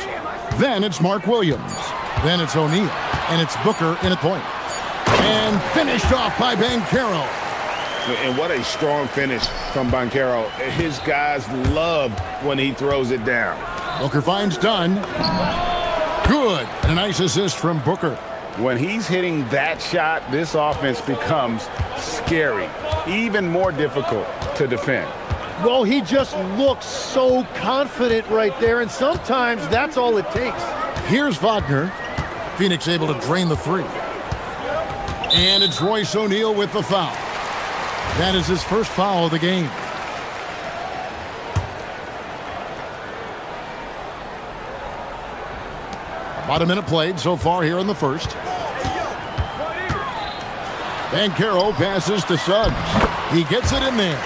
Then it's Mark Williams. Then it's O'Neal. And it's Booker in at point. And finished off by Banchero. And what a strong finish from Banchero. His guys love when he throws it down. Booker finds Dunn. Good. And a nice assist from Booker. When he's hitting that shot, this offense becomes scary, even more difficult to defend. Well, he just looks so confident right there, and sometimes that's all it takes. Here's Wagner. Phoenix able to drain the three. And it's Royce O'Neal with the foul. That is his first foul of the game. About a minute played so far here in the first. Banchero passes to Suggs. He gets it in there.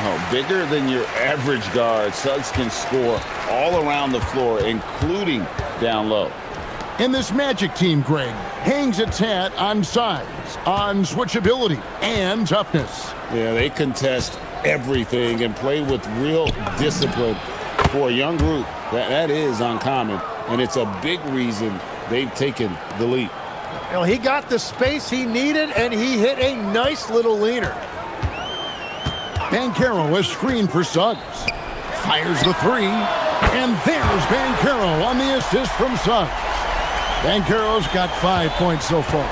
Oh, bigger than your average guard, Suggs can score all around the floor, including down low. And this Magic team, Greg, hangs its hat on size, on switchability, and toughness. Yeah, they contest everything and play with real discipline. For a young group, that is uncommon, and it's a big reason they've taken the lead. Well, he got the space he needed, and he hit a nice little leaner. Banchero is screened for Suggs. Fires the three, and there's Banchero on the assist from Suggs. Banchero's got 5 points so far.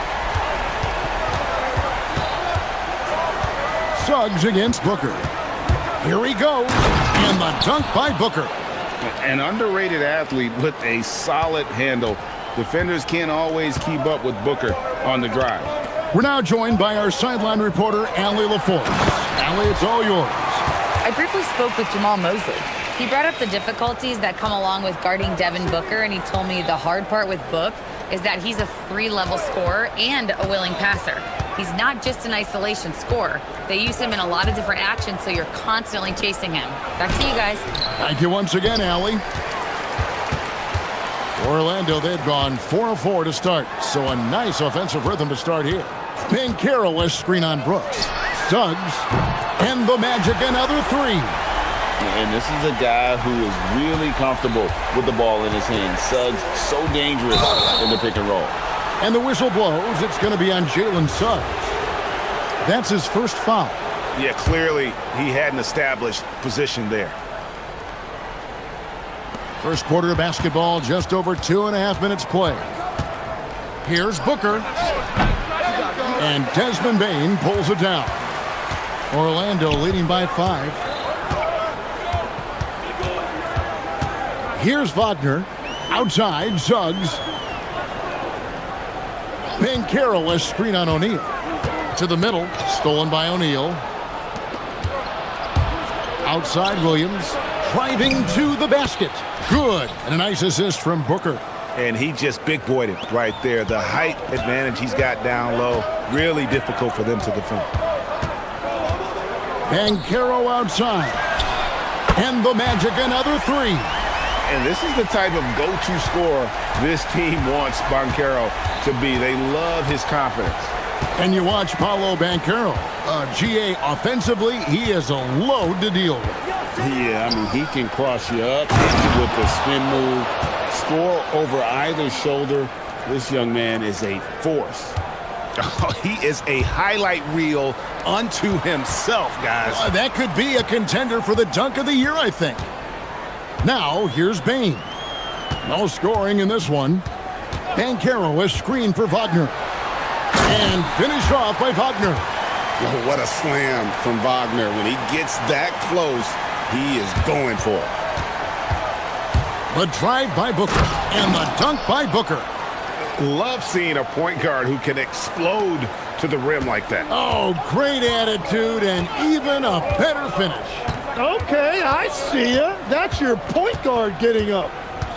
Suggs against Booker. Here he goes, and the dunk by Booker. An underrated athlete with a solid handle. Defenders can't always keep up with Booker on the drive. We're now joined by our sideline reporter, Allie LaForce. Allie, it's all yours. I briefly spoke with Jamal Mosley. He brought up the difficulties that come along with guarding Devin Booker, and he told me the hard part with Book is that he's a 3-level scorer and a willing passer. He's not just an isolation scorer. They use him in a lot of different actions, so you're constantly chasing him. Back to you guys. Thank you once again, Allie. Orlando, they've gone 4 of 4 to start, so a nice offensive rhythm to start here. Banchero a screen on Brooks. Suggs, and the Magic another three. And this is a guy who is really comfortable with the ball in his hands. Suggs, so dangerous in the pick and roll. And the whistle blows. It's going to be on Jalen Suggs. That's his first foul. Yeah, clearly he had an established position there. First quarter of basketball, just over 2.5 minutes play. Here's Booker. And Desmond Bane pulls it down. Orlando leading by 5. Here's Wagner. Outside, Suggs. Banchero a screen on O'Neal. To the middle, stolen by O'Neal. Outside, Williams. Driving to the basket. Good. And a nice assist from Booker. And he just big-boyed it right there. The height advantage he's got down low, really difficult for them to defend. Banchero outside. And the Magic another three. And this is the type of go-to scorer this team wants Banchero to be. They love his confidence. And you watch Paolo Banchero. GA offensively, he is a load to deal with. Yeah, I mean, he can cross you up, hit you with the spin move, score over either shoulder. This young man is a force. Oh, he is a highlight reel unto himself, guys. That could be a contender for the dunk of the year, I think. Now, here's Bane. No scoring in this one. Banchero a screen for Wagner. And finished off by Wagner. Oh, what a slam from Wagner. When he gets that close, he is going for it. The drive by Booker and the dunk by Booker. Love seeing a point guard who can explode to the rim like that. Oh, great attitude and even a better finish. Okay, I see ya. That's your point guard getting up.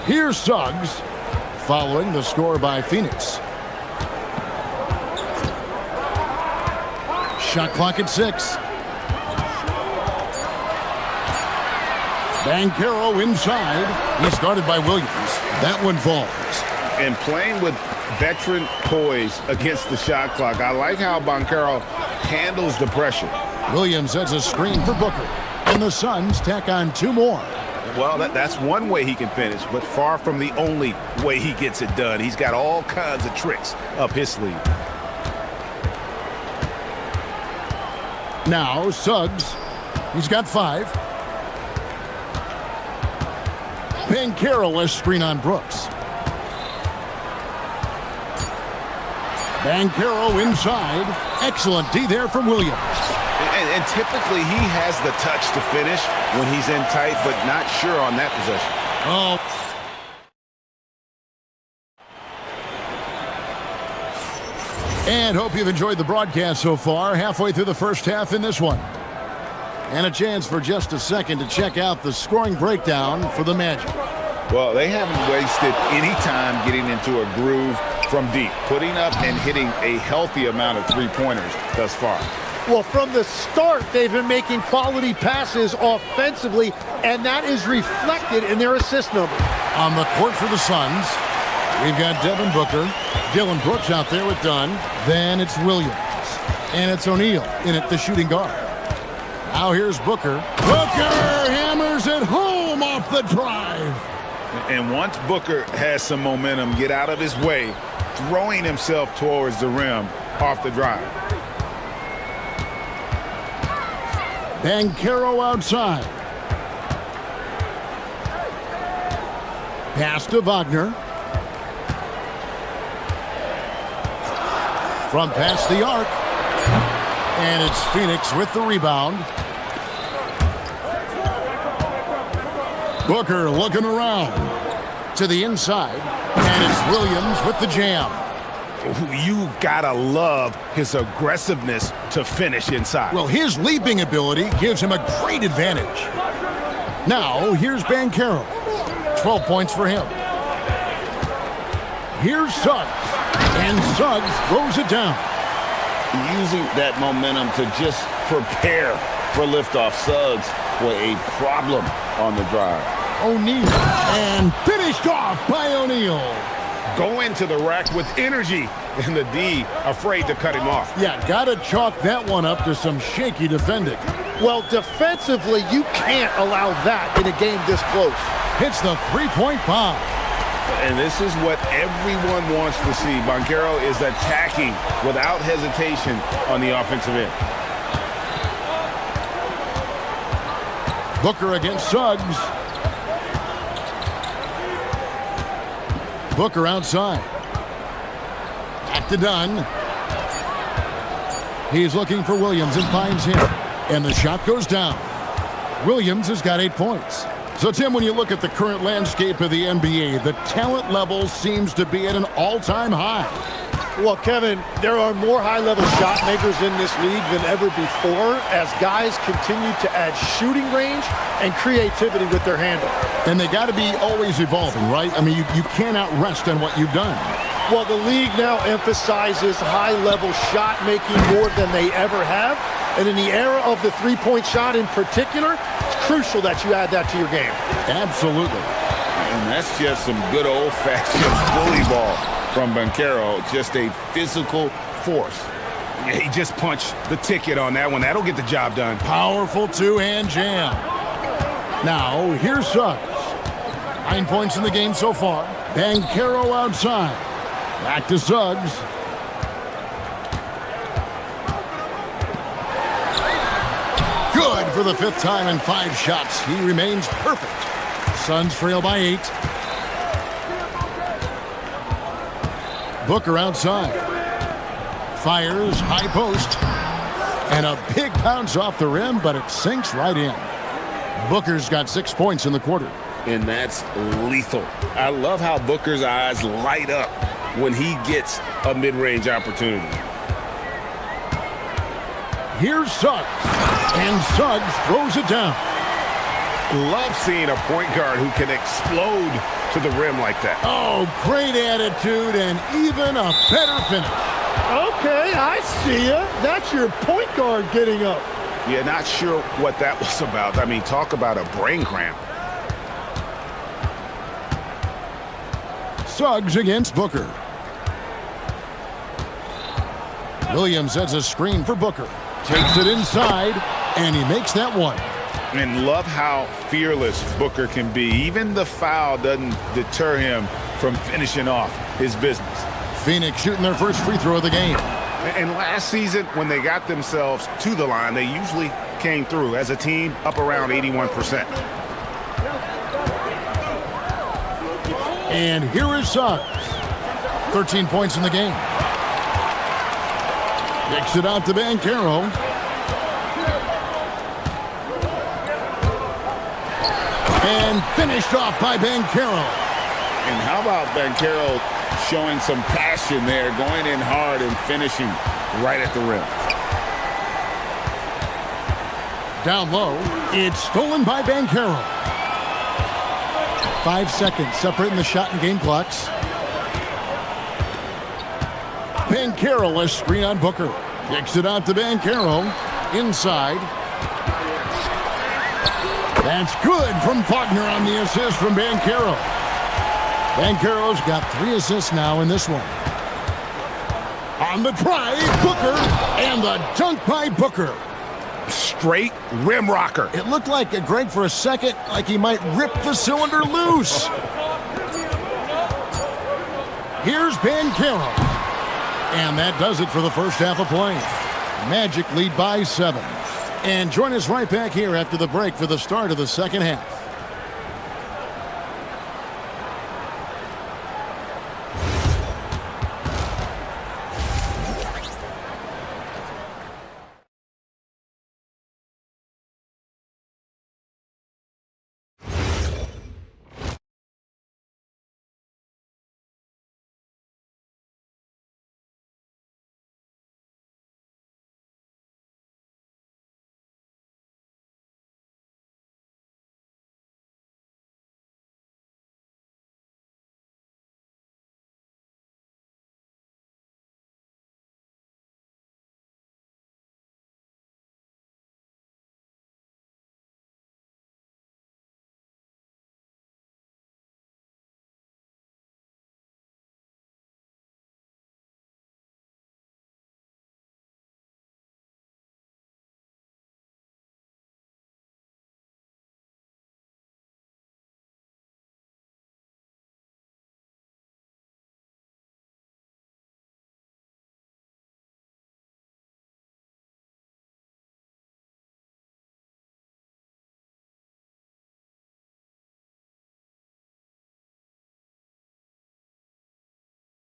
Here's Suggs, following the score by Phoenix. Shot clock at 6. Banchero inside. He's guarded by Williams. That one falls. And playing with veteran poise against the shot clock, I like how Banchero handles the pressure. Williams sets a screen for Booker. And the Suns tack on 2 more. Well, that's one way he can finish, but far from the only way he gets it done. He's got all kinds of tricks up his sleeve. Now, Suggs. He's got 5. Banchero a screen on Brooks. Banchero inside. Excellent D there from Williams. And typically he has the touch to finish when he's in tight, but not sure on that possession. Oh. And hope you've enjoyed the broadcast so far. Halfway through the first half in this one. And a chance for just a second to check out the scoring breakdown for the Magic. Well, they haven't wasted any time getting into a groove from deep, putting up and hitting a healthy amount of three-pointers thus far. Well, from the start, they've been making quality passes offensively, and that is reflected in their assist number. On the court for the Suns, we've got Devin Booker, Dylan Brooks out there with Dunn. Then it's Williams. And it's O'Neal in at the shooting guard. Now here's Booker. Booker hammers it home off the drive. And once Booker has some momentum, get out of his way, throwing himself towards the rim off the drive. Banchero outside. Pass to Wagner. From past the arc. And it's Phoenix with the rebound. Booker looking around to the inside. And it's Williams with the jam. You've got to love his aggressiveness to finish inside. Well, his leaping ability gives him a great advantage. Now, here's Banchero. 12 points for him. Here's Suggs. And Suggs throws it down. Using that momentum to just prepare for liftoff. Suggs with a problem on the drive. O'Neal. And finished off by O'Neal. Go into the rack with energy, and the D afraid to cut him off. Yeah, gotta chalk that one up to some shaky defending. Well, defensively, you can't allow that in a game this close. Hits the three-point bomb. And this is what everyone wants to see. Banchero is attacking without hesitation on the offensive end. Booker against Suggs. Booker outside. Back to Dunn. He's looking for Williams and finds him. And the shot goes down. Williams has got 8 points. So, Tim, when you look at the current landscape of the NBA, the talent level seems to be at an all-time high. Well, Kevin, there are more high-level shot makers in this league than ever before as guys continue to add shooting range and creativity with their handle. And they got to be always evolving, right? I mean, you cannot rest on what you've done. Well, the league now emphasizes high-level shot making more than they ever have. And in the era of the three-point shot in particular, it's crucial that you add that to your game. Absolutely. And that's just some good old-fashioned bully ball from Banchero. Just a physical force. Yeah, he just punched the ticket on that one. That'll get the job done. Powerful two-hand jam. Now, here's Suggs. 9 points in the game so far. Banchero outside. Back to Suggs. Good for the 5th time in 5 shots. He remains perfect. Suns trail by 8. Booker outside. Fires, high post. And a big bounce off the rim, but it sinks right in. Booker's got 6 points in the quarter. And that's lethal. I love how Booker's eyes light up when he gets a mid-range opportunity. Here's Suggs. And Suggs throws it down. Love seeing a point guard who can explode to the rim like that. Oh, great attitude and even a better finish. Okay, I see ya. That's your point guard getting up. Yeah, not sure what that was about. I mean, talk about a brain cramp. Suggs against Booker. Williams sets a screen for Booker. Takes it inside, and he makes that one. And love how fearless Booker can be. Even the foul doesn't deter him from finishing off his business. Phoenix shooting their first free throw of the game. And last season, when they got themselves to the line, they usually came through as a team up around 81%. And here is Suggs. 13 points in the game. Kicks it out to Banchero. And finished off by Banchero. And how about Banchero showing some passion there, going in hard and finishing right at the rim. Down low, it's stolen by Banchero. 5 seconds separating the shot and game clocks. Banchero, a screen on Booker. Kicks it out to Banchero. Inside. That's good from Faulkner on the assist from Banchero. Banchero's got 3 assists now in this one. On the drive, Booker, and the dunk by Booker. Straight rim rocker. It looked like, Greg, for a second, like he might rip the cylinder loose. Here's Banchero. And that does it for the first half of play. Magic lead by 7. And join us right back here after the break for the start of the second half.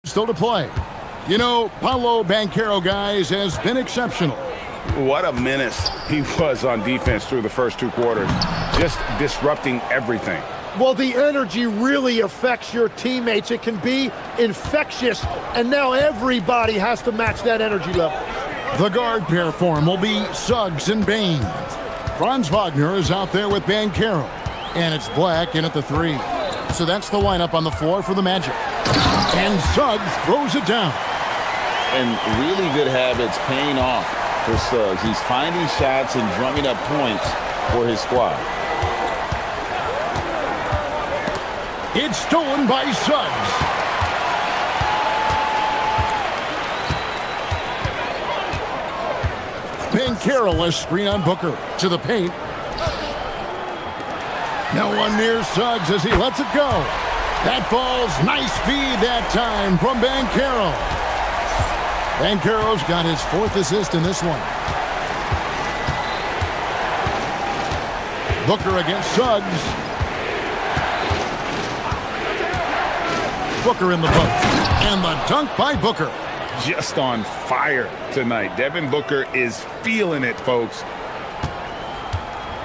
Still to play. You know, Paolo Banchero, guys, has been exceptional. What a menace he was on defense through the first 2 quarters. Just disrupting everything. Well, the energy really affects your teammates. It can be infectious, and now everybody has to match that energy level. The guard pair for him will be Suggs and Bain. Franz Wagner is out there with Banchero, and it's Black in at the 3. So that's the lineup on the floor for the Magic. And Suggs throws it down. And really good habits paying off for Suggs. He's finding shots and drumming up points for his squad. It's stolen by Suggs. Banchero, a screen on Booker to the paint. Now one near Suggs as he lets it go. That falls. Nice feed that time from Banchero. Banchero's got his 4th assist in this one. Booker against Suggs. Booker in the book. And the dunk by Booker. Just on fire tonight. Devin Booker is feeling it, folks.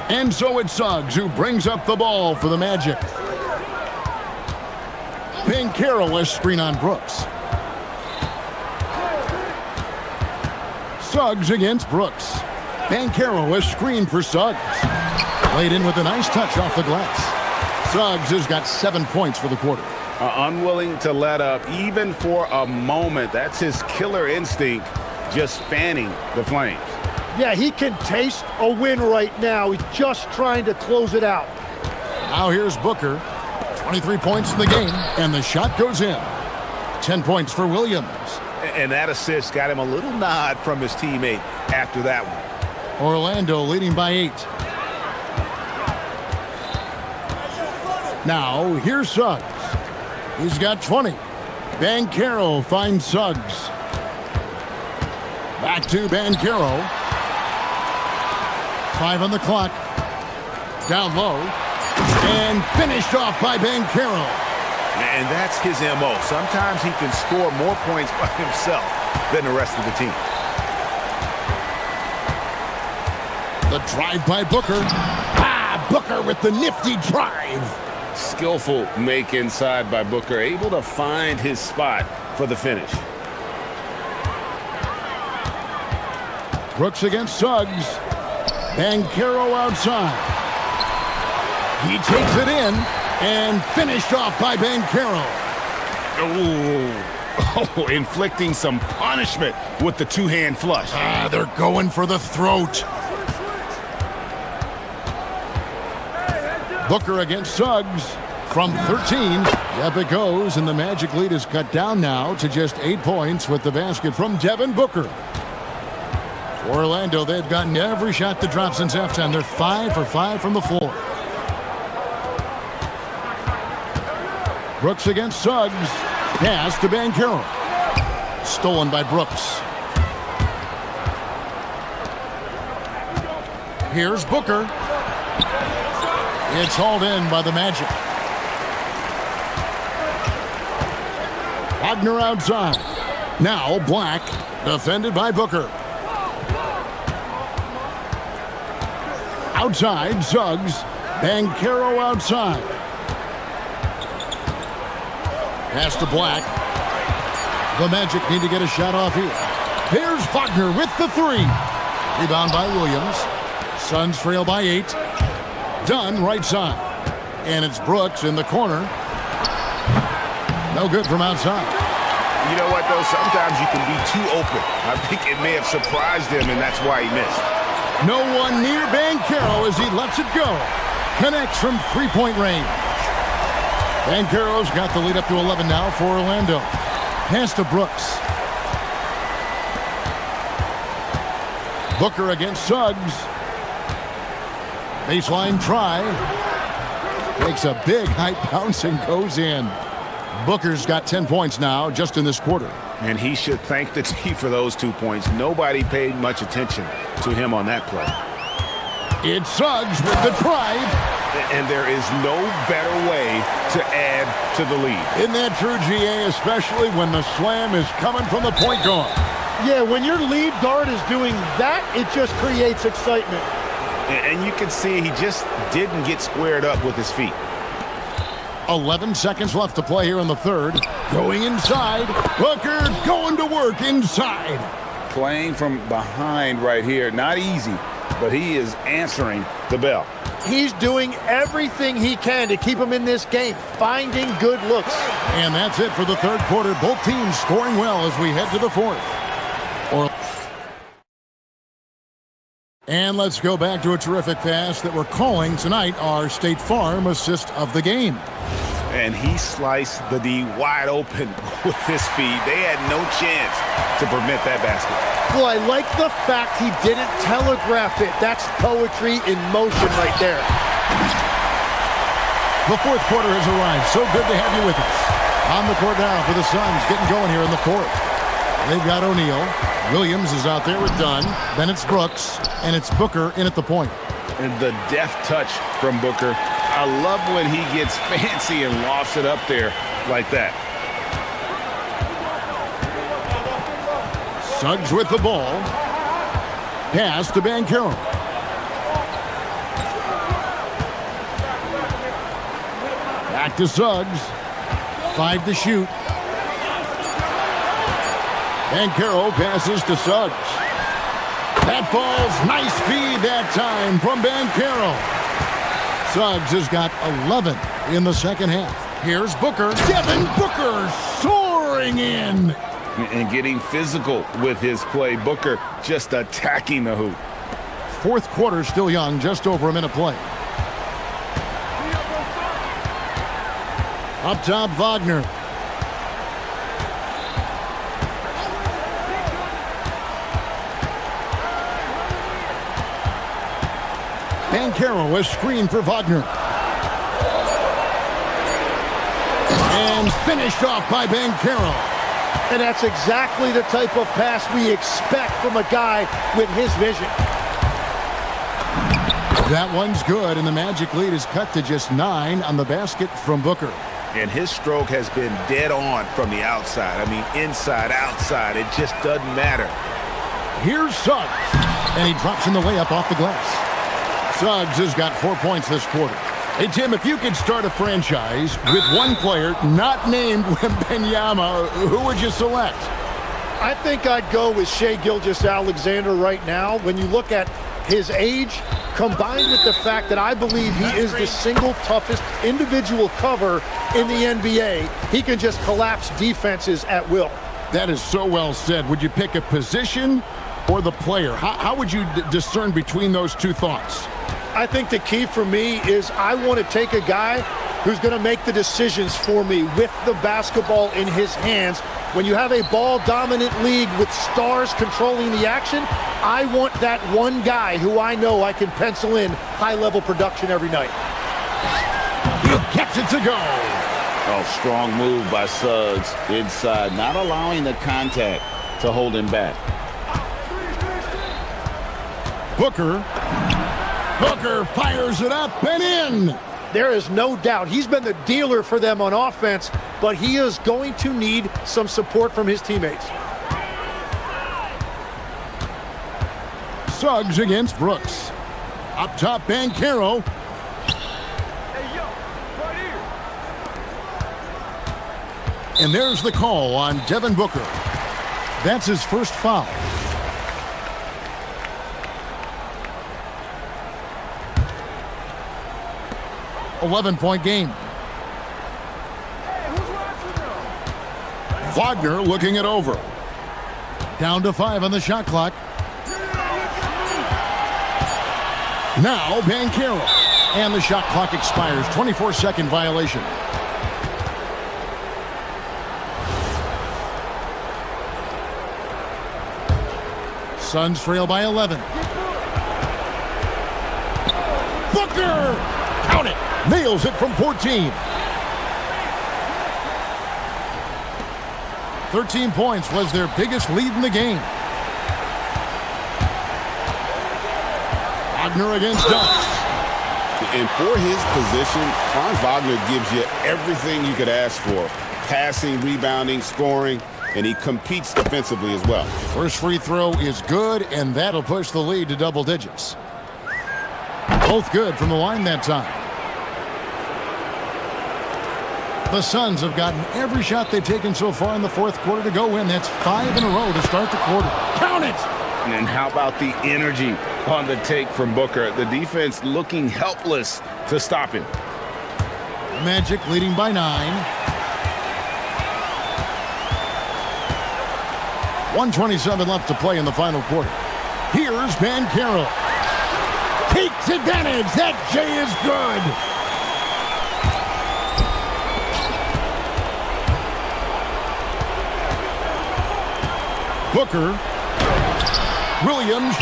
And so it's Suggs who brings up the ball for the Magic. Banchero, a screen on Brooks. Suggs against Brooks. Banchero, a screen for Suggs. Laid in with a nice touch off the glass. Suggs has got 7 points for the quarter. Unwilling to let up even for a moment. That's his killer instinct, just fanning the flames. Yeah, he can taste a win right now. He's just trying to close it out. Now here's Booker. 23 points in the game, and the shot goes in. 10 points for Williams. And that assist got him a little nod from his teammate after that one. Orlando leading by 8. Now, here's Suggs. He's got 20. Banchero finds Suggs. Back to Banchero. 5 on the clock. Down low. And finished off by Banchero. And that's his MO. Sometimes he can score more points by himself than the rest of the team. The drive by Booker. Booker with the nifty drive. Skillful make inside by Booker, able to find his spot for the finish. Brooks against Suggs. Banchero outside. He takes it in and finished off by Banchero. Oh, inflicting some punishment with the two-hand flush. They're going for the throat. Booker against Suggs from 13. Up it goes, and the Magic lead is cut down now to just 8 points with the basket from Devin Booker. For Orlando, they've gotten every shot to drop since halftime. They're 5 for 5 from the floor. Brooks against Suggs. Pass to Banchero. Stolen by Brooks. Here's Booker. It's hauled in by the Magic. Wagner outside. Now Black, defended by Booker. Outside, Suggs. Banchero outside. Pass to Black. The Magic need to get a shot off here. Here's Wagner with the 3. Rebound by Williams. Suns trail by 8. Dunn right side. And it's Brooks in the corner. No good from outside. You know what, though? Sometimes you can be too open. I think it may have surprised him, and that's why he missed. No one near Banchero as he lets it go. Connects from three-point range. Banchero's got the lead up to 11 now for Orlando. Pass to Brooks. Booker against Suggs. Baseline try. Takes a big high bounce and goes in. Booker's got 10 points now just in this quarter. And he should thank the team for those 2 points. Nobody paid much attention to him on that play. It's Suggs with the drive. And there is no better way to add to the lead. Isn't that true, GA, especially when the slam is coming from the point guard? Yeah, when your lead guard is doing that, it just creates excitement. And you can see he just didn't get squared up with his feet. 11 seconds left to play here in the third. Going inside. Booker going to work inside. Playing from behind right here. Not easy, but he is answering the bell. He's doing everything he can to keep him in this game, finding good looks. And that's it for the third quarter. Both teams scoring well as we head to the fourth. And let's go back to a terrific pass that we're calling tonight our State Farm assist of the game. And he sliced the D wide open with his feet. They had no chance to prevent that basket. Well, I like the fact he didn't telegraph it. That's poetry in motion right there. The fourth quarter has arrived. So good to have you with us. On the court now for the Suns, getting going here in the fourth. They've got O'Neal. Williams is out there with Dunn. Then it's Brooks, and it's Booker in at the point. And the deft touch from Booker. I love when he gets fancy and lofts it up there like that. Suggs with the ball. Pass to Banchero. Back to Suggs. 5 to shoot. Banchero passes to Suggs. That falls. Nice feed that time from Banchero. Suggs has got 11 in the second half. Here's Booker. Devin Booker soaring in. And getting physical with his play. Booker just attacking the hoop. Fourth quarter still young, just over a minute play. Up top, Wagner. Bankero is screen for Wagner. And finished off by Bankero. And that's exactly the type of pass we expect from a guy with his vision. That one's good, and the Magic lead is cut to just 9 on the basket from Booker. And his stroke has been dead on from the outside. I mean, inside, outside, it just doesn't matter. Here's Suggs, and he drops in the layup off the glass. Suggs has got 4 points this quarter. Hey, Tim, if you could start a franchise with one player not named Wembanyama, who would you select? I think I'd go with Shai Gilgeous-Alexander right now. When you look at his age, combined with the fact that I believe he is the single toughest individual cover in the NBA, he can just collapse defenses at will. That is so well said. Would you pick a position or the player? How would you discern between those two thoughts? I think the key for me is I want to take a guy who's going to make the decisions for me with the basketball in his hands. When you have a ball-dominant league with stars controlling the action, I want that one guy who I know I can pencil in high-level production every night. He gets it to go. Oh, strong move by Suggs inside, not allowing the contact to hold him back. Booker fires it up and in. There is no doubt he's been the dealer for them on offense, but he is going to need some support from his teammates. Suggs against Brooks. Up top, Bankero. And there's the call on Devin Booker. That's his first foul. .point game. Wagner looking it over. Down to 5 on the shot clock. Now Bankero. And the shot clock expires. 24-second violation. Suns trail by 11. Booker! Count it! Nails it from 14. 13 points was their biggest lead in the game. Wagner against Dunn. And for his position, Franz Wagner gives you everything you could ask for. Passing, rebounding, scoring, and he competes defensively as well. First free throw is good, and that'll push the lead to double digits. Both good from the line that time. The Suns have gotten every shot they've taken so far in the fourth quarter to go in. That's 5 in a row to start the quarter. Count it! And how about the energy on the take from Booker? The defense looking helpless to stop him. Magic leading by 9. 1:27 left to play in the final quarter. Here's Bankero. Takes advantage. That J is good. Booker. Williams.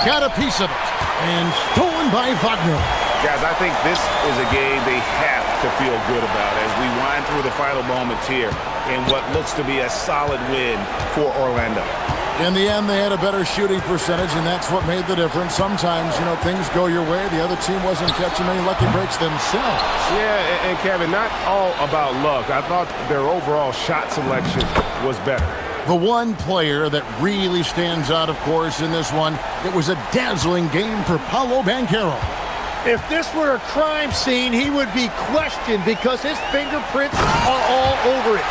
Got a piece of it. And stolen by Wagner. Guys, I think this is a game they have to feel good about as we wind through the final moments here in what looks to be a solid win for Orlando. In the end, they had a better shooting percentage, and that's what made the difference. Sometimes, things go your way. The other team wasn't catching many lucky breaks themselves. Yeah, and Kevin, not all about luck. I thought their overall shot selection was better. The one player that really stands out, of course, in this one, it was a dazzling game for Paolo Bankero. If this were a crime scene, he would be questioned because his fingerprints are all over it.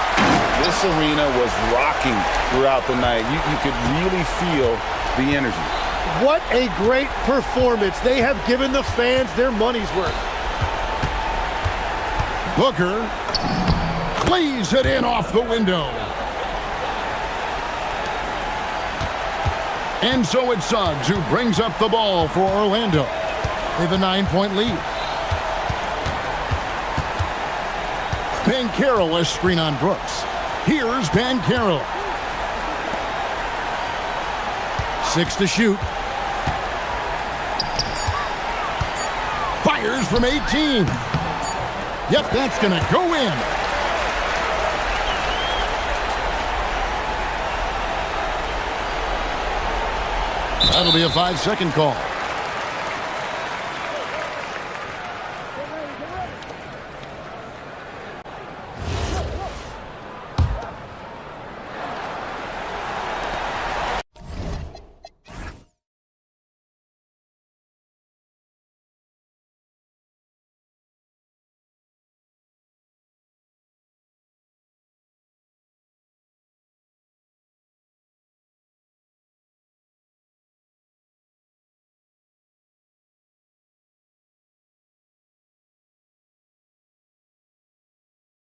This arena was rocking throughout the night. You could really feel the energy. What a great performance. They have given the fans their money's worth. Booker plays it in off the window. And so it's Suggs who brings up the ball for Orlando. They have a 9-point lead. Banchero a screen on Brooks. Here's Banchero. 6 to shoot. Fires from 18. Yep, that's going to go in. That'll be a 5-second call.